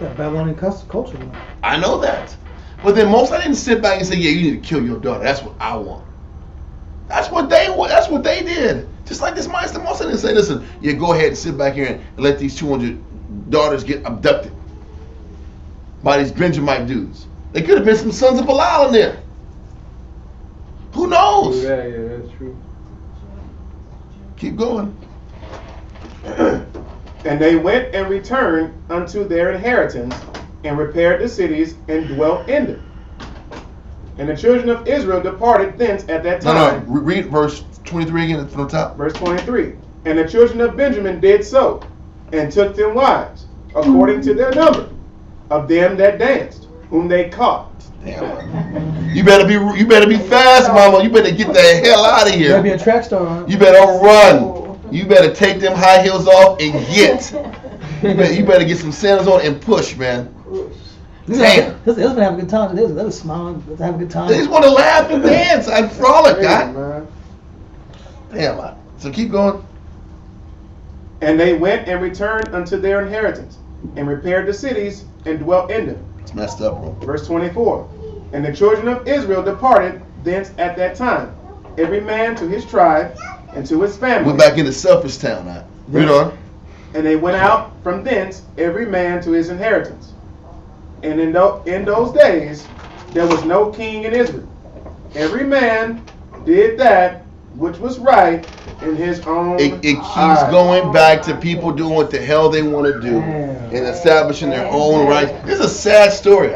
Yeah, Babylonian culture. You know. I know that. But then Most High didn't sit back and say, yeah, you need to kill your daughter. That's what I want. That's what they did. Just like this Meister Most High didn't say, listen, yeah, go ahead and sit back here and let these 200 daughters get abducted by these Benjamite dudes. There could have been some sons of Belial in there. Who knows? Yeah, that's true. Keep going. And they went and returned unto their inheritance, and repaired the cities, and dwelt in them. And the children of Israel departed thence at that time. No, read verse 23 again from the top. Verse 23. And the children of Benjamin did so, and took them wives, according to their number, of them that danced, whom they caught. Damn. You better be fast, mama. You better get the hell out of here. You better be a track star. Huh? You better run. You better take them high heels off and get. You better get some sandals on and push, man. Damn. They was gonna have a good time. They was smiling. They was having a good time. They just want to laugh and dance and frolic, guy. Damn. So keep going. And they went and returned unto their inheritance, and repaired the cities, and dwelt in them. It's messed up, bro. Verse 24. And the children of Israel departed thence at that time, every man to his tribe and to his family. We're back into selfish town now. Read on. And they went out from thence, every man to his inheritance. And in those days there was no king in Israel. Every man did that which was right in his own It keeps going back to people doing what the hell they want to do and establishing their own rights. This is a sad story.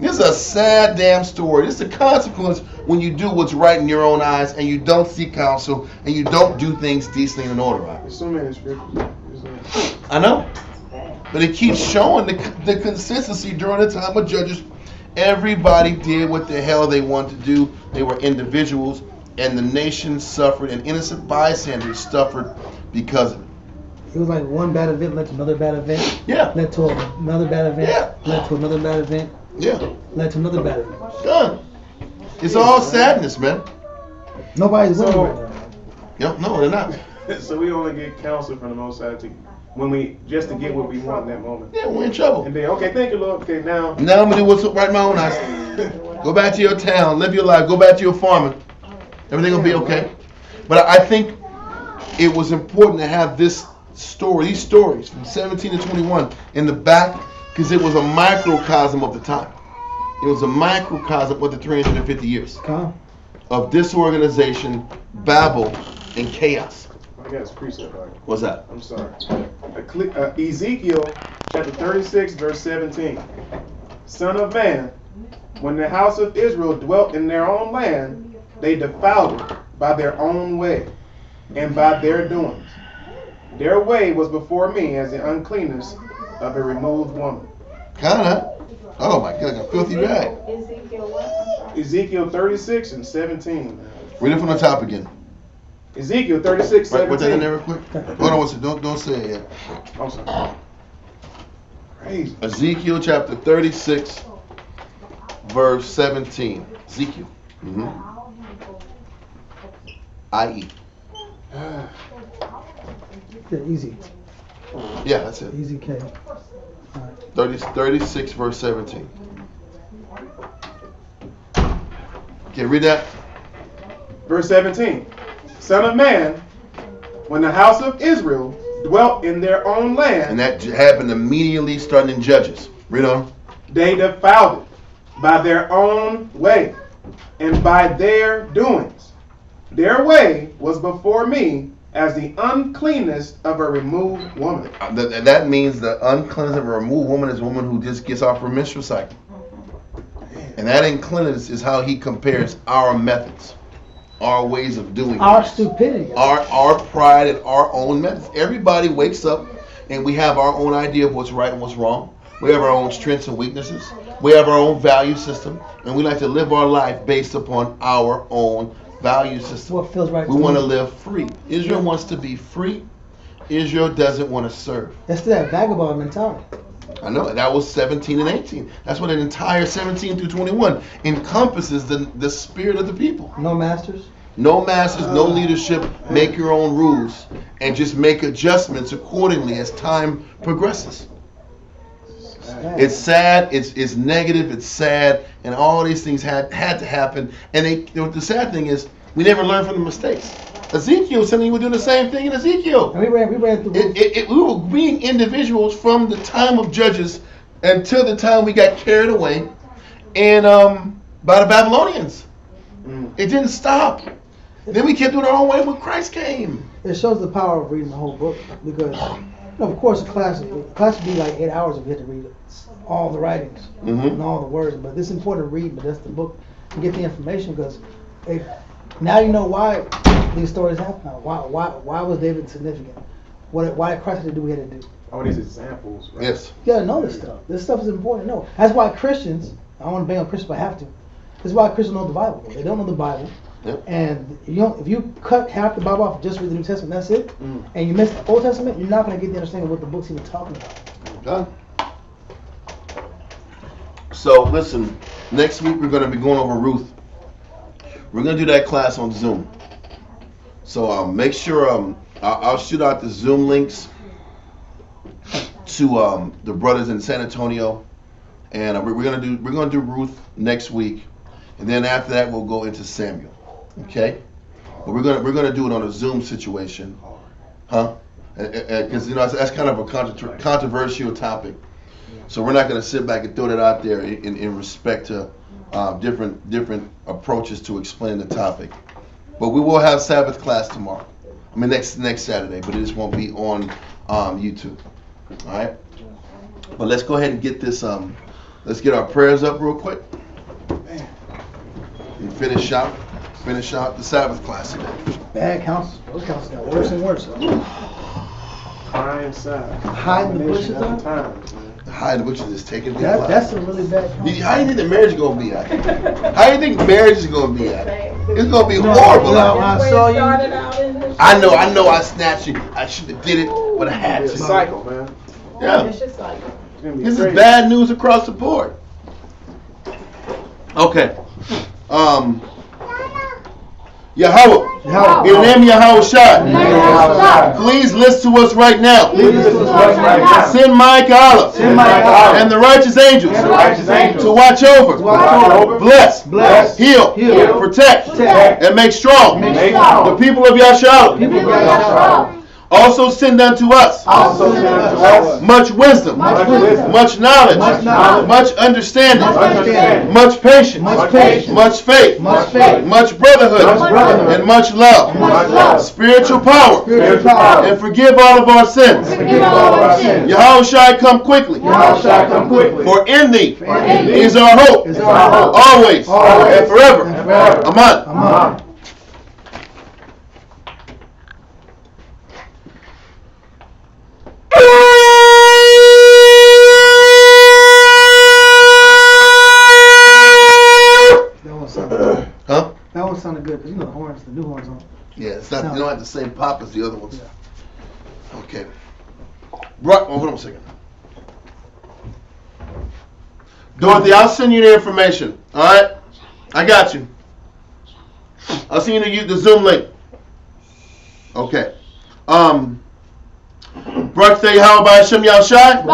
This is a sad damn story. This is the consequence when you do what's right in your own eyes and you don't seek counsel and you don't do things decently and in order. There's so many scriptures. I know. But it keeps showing the consistency during the time of Judges. Everybody did what the hell they wanted to do. They were individuals, and the nation suffered, and innocent bystanders suffered because of it. It was like one bad event led to another bad event. Yeah. Led to another bad event. Yeah. Led to another bad event. Yeah. Led to another bad event. Done. It's all sadness, man. Nobody's winning right now. Yep, no, they're not. So we only get counsel from the Most High just to get what we want in that moment. Yeah, we're in trouble. And then, okay, thank you, Lord. Okay, now I'm gonna do what's right in my own eyes. Go back to your town, live your life, go back to your farming. Everything will be okay. But I think it was important to have these stories from 17 to 21 in the back, because it was a microcosm of the time. It was a microcosm of the 350 years of disorganization, Babel, in chaos. I got his precept right. What's that? I'm sorry. Ezekiel chapter 36, verse 17. Son of man, when the house of Israel dwelt in their own land, they defiled it by their own way and by their doings. Their way was before me as the uncleanness of a removed woman. Kinda. Oh my God, a filthy rag. Ezekiel what? I'm sorry. Ezekiel 36 and 17. Read it from the top again. Ezekiel 36, Right, 17. put that in there real quick. Hold on one second. Don't say it yet. I'm sorry. Crazy. Ezekiel chapter 36, verse 17. Ezekiel. I.E. Yeah, easy. Yeah, that's it. Easy K. 36, verse 17. Okay, read that. Verse 17. Son of man, when the house of Israel dwelt in their own land, And that happened immediately starting in Judges. Read on. they defiled it by their own way and by their doings. Their way was before me as the uncleanness of a removed woman. That means the uncleanness of a removed woman is a woman who just gets off her menstrual cycle. And that uncleanness is how he compares our methods, our ways of doing Our things, stupidity. our pride and our own methods. Everybody wakes up and we have our own idea of what's right and what's wrong. We have our own strengths and weaknesses. We have our own value system, and we like to live our life based upon our own value system. What feels right We to want to me. live free. Israel wants to be free. Israel doesn't want to serve. That's that vagabond mentality. I know, that was 17 and 18. That's what an entire 17 through 21 encompasses the spirit of the people. No masters. No masters, no leadership, make your own rules, and just make adjustments accordingly as time progresses. It's sad, it's negative, it's sad, and all these things had to happen. And the sad thing is, we never learn from the mistakes. Ezekiel said we were doing the same thing in Ezekiel. And we ran through. We were being individuals from the time of Judges until the time we got carried away and by the Babylonians. It didn't stop. Then we kept doing our own way when Christ came. It shows the power of reading the whole book because, of course, a class would be like 8 hours if you had to read all the writings and all the words. But it's important to read, but that's the book to get the information because now you know why these stories happen. Why was David significant? Why did Christ have to do what he had to do? All these examples. Right? Yes. You gotta know this stuff. This stuff is important to know. That's why Christians, I don't want to bang on Christians, but I have to. This is why Christians know the Bible. They don't know the Bible. Yep. And if you cut half the Bible off and just read the New Testament, that's it, and you miss the Old Testament, you're not going to get the understanding of what the book's even talking about. Done. So listen, next week we're going to be going over Ruth. We're going to do that class on Zoom. So make sure I'll shoot out the Zoom links to the brothers in San Antonio, and we're going to do Ruth next week, and then after that we'll go into Samuel. Okay, but we're gonna do it on a Zoom situation, huh? Because that's kind of a controversial topic, so we're not gonna sit back and throw that out there in respect to different approaches to explain the topic. But we will have Sabbath class tomorrow. I mean next Saturday, but it just won't be on YouTube. All right. But let's go ahead and get this. Let's get our prayers up real quick and finish out the Sabbath class today. Bad counsels. Those counsels got worse and worse. Crying inside. Hiding the bushes Combination of up. times, man. Hide, which is taking their life. That's a really bad counsel. How do you think the marriage is going to be at? How do you think marriage is going to be at? It's going to be horrible. No, I saw you. I know I snatched you. I should have did it, but I had It's a to. cycle, man. Yeah. It's just like, It's gonna be This is crazy. bad news across the board. Okay. Yahweh. In the name of Yahweh Shai. Please listen to us right now. Send Micah Allah and the righteous angels to watch over, bless, heal, protect, and make strong the people of Yahshua. Also send unto us much wisdom, much knowledge, much understanding, much patience, much faith, much brotherhood, and much love, spiritual power, and forgive all of our sins. Yahushua come quickly, for in thee is our hope, always and forever. Amen. Huh? That one sounded good, because you know the horns, the new horns on. Yeah, it's not. You don't have the same pop as the other ones. Yeah. Okay. Right. Hold on a second. Dorothy, I'll send you the information. All right. I got you. I'll send you the Zoom link. Okay. Birthday, how about Hashem Yahushai?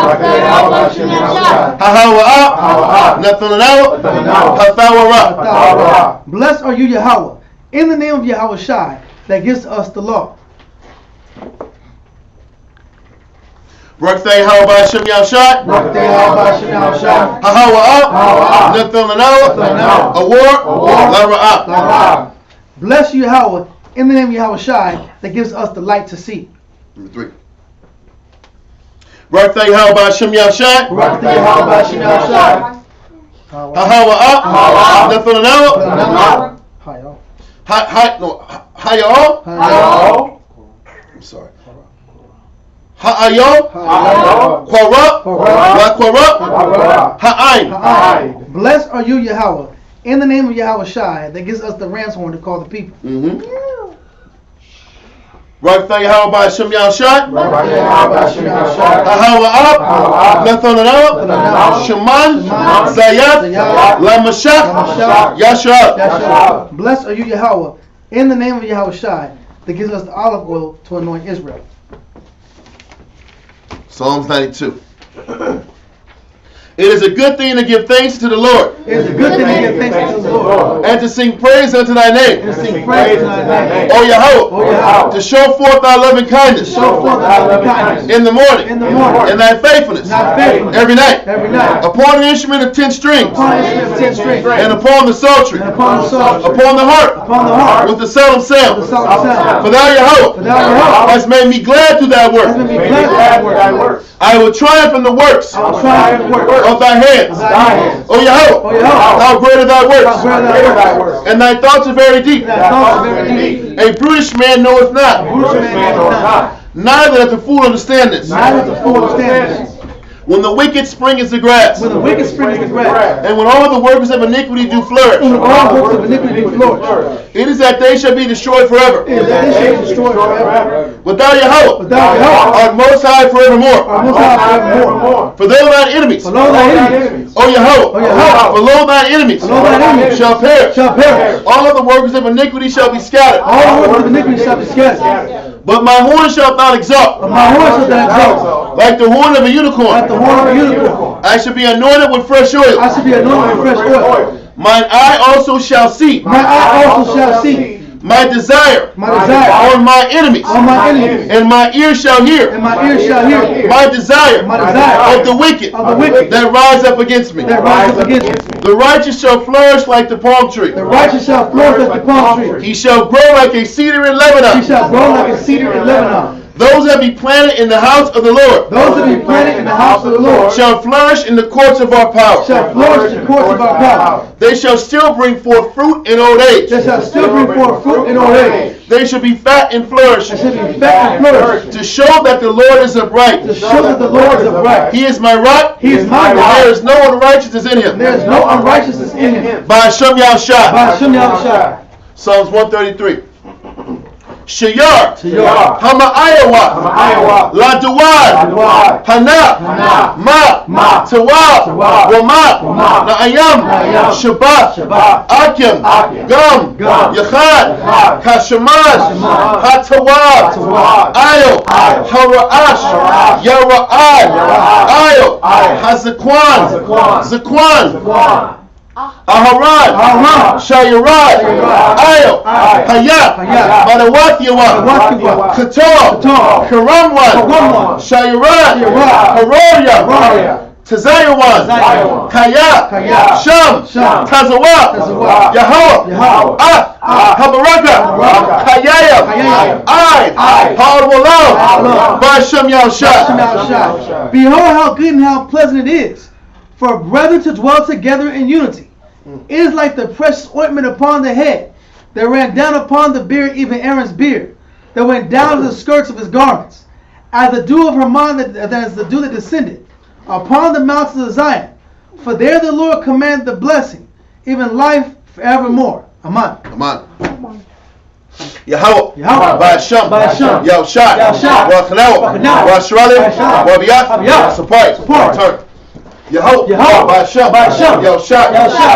Blessed are you, Yahweh, in the name of Yahushai, that gives us the law. Birthday, how about Hashem Yahushai? Bless you, Yahweh, in the name of Yahushai, that gives us the light to see. Number 3. Birthday, how about Hashem Yahushai? I'm sorry. Ha'ayo, ha'ain. Blessed are you, Yahweh, in the name of Yahushai, that gives us the ram's horn to call the people. Birthday, how about Hashem Yahushai? Shaman, Zayat, Lamashach, Yashua. Blessed are you, Yahweh, in the name of Yahushai, that gives us the olive oil to anoint Israel. Psalms 92. It is a good thing to give thanks to the Lord. It is a good thing to give thanks to the Lord. And to sing praise unto thy name. And to sing praise unto thy name. O Yahweh. To show forth thy loving kindness. In the morning. And thy faithfulness. Every night. Upon an instrument of 10 strings. And upon the psaltery. Upon the harp. With the solemn sound. For thou, Yahweh, hast made me glad through thy work. I will triumph in the works of thy hands. O Yahweh, how great are thy works, and thy thoughts are very deep. A brutish man knoweth not, neither doth the fool understand this. When the wicked spring as the grass, and when all the workers of iniquity do flourish, it is that they shall be destroyed forever. But thou, Yahweh, art most high forevermore. For though thine enemies, O Yahweh, for lo thine enemies shall perish, all of the workers of iniquity shall be scattered. But my horn shalt thou exalt, like the horn of a unicorn. I shall be anointed with fresh oil. Mine eye also shall see. My desire on my enemies. And my ear shall hear. My desire of the wicked that rise up against me. The righteous shall flourish like the palm tree. He shall grow like a cedar in Lebanon. Those that be planted in the house of the Lord, shall flourish in the courts of our power. They shall still bring forth fruit in old age. They shall be fat and flourish. To show that the Lord is upright. He is my rock. There is no unrighteousness in him. By Hashem Yahushai. Psalms 133. Shayar, Hama'ayawa, Laduad, Hana, Ma, Tawab, Wama, Na'ayam, Shabbat, Akim, Gum, Yachad, Kashamad, Hatawab, Ayo, Hara'ash, Yara'ad, Ayo, Hazakwan, Zakwan, Aharon, Shayarad, Ayel, Hayat, Manawathiyawa, Qatar, Karamwan, Shayarad, Haroya, Tazayawan, Kayat, Sham, Tazawah, Yahweh, Habaraka, Kayaya, Paul Walam, Basham Yahshua. Behold how good and how pleasant it is for brethren to dwell together in unity. It is like the precious ointment upon the head that ran down upon the beard, even Aaron's beard, that went down to the skirts of his garments, as the dew of Hermon, that is the dew that descended upon the mountains of Zion. For there the Lord commanded the blessing, even life forevermore. Amen. Amen. Yahweh, Yahweh, Basham, Yahshua, Wachnawa, Washrali, Wabiat, support, turn. Yahweh, Basham, Yahshua,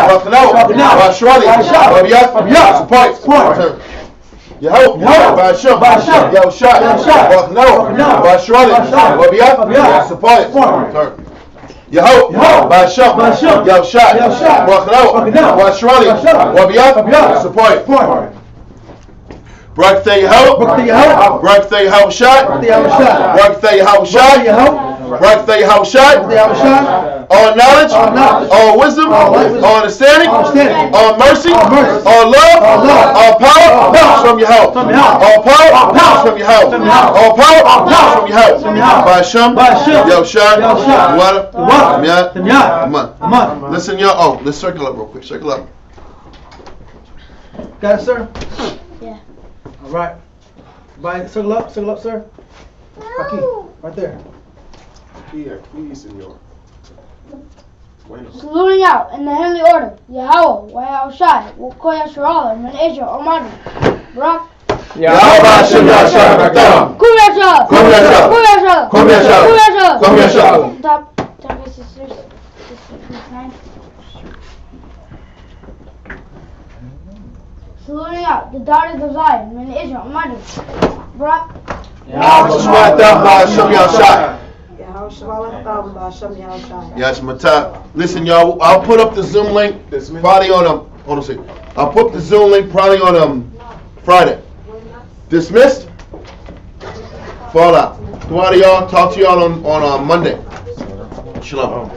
Wachnawa, Washrali, Wabiat, support, turn. Yahweh, Basham, Yahshua, Wachnawa, Washrali, Wabiat, support, turn. Yahweh, Basham, Yahshua, Wachnawa, Washrali, Wabiat, support. Barak the Yahweh, Barak the Yahushua, Barak the Yahushua, Barak the Yahushua, all knowledge, all wisdom, all understanding, all mercy, all love, all power from Yahweh, all power from Yahweh, all power from Yahweh. Basham, Yahushua, Water, Miyat. Listen, y'all. Let's circle up real quick. Circle up. Got it, sir? Yeah. All right. Circle up, sir. Aquí, right there. Here, please, senor. Saluting out in the heavenly order, Yahweh, Wayahushai, Wukoya Shirala, Menasia, Omadu, Barak, Yahweh Hashem Yahshua, Kumyasha. Top sisters, saluting out the daughters of Zion, Menasia, Omadu, Barak, Yashmata. Listen, y'all. I'll put up the Zoom link probably on hold on a second. I'll put the Zoom link probably on Friday. Dismissed. Fall out. Go out of y'all. Talk to y'all on Monday. Shalom.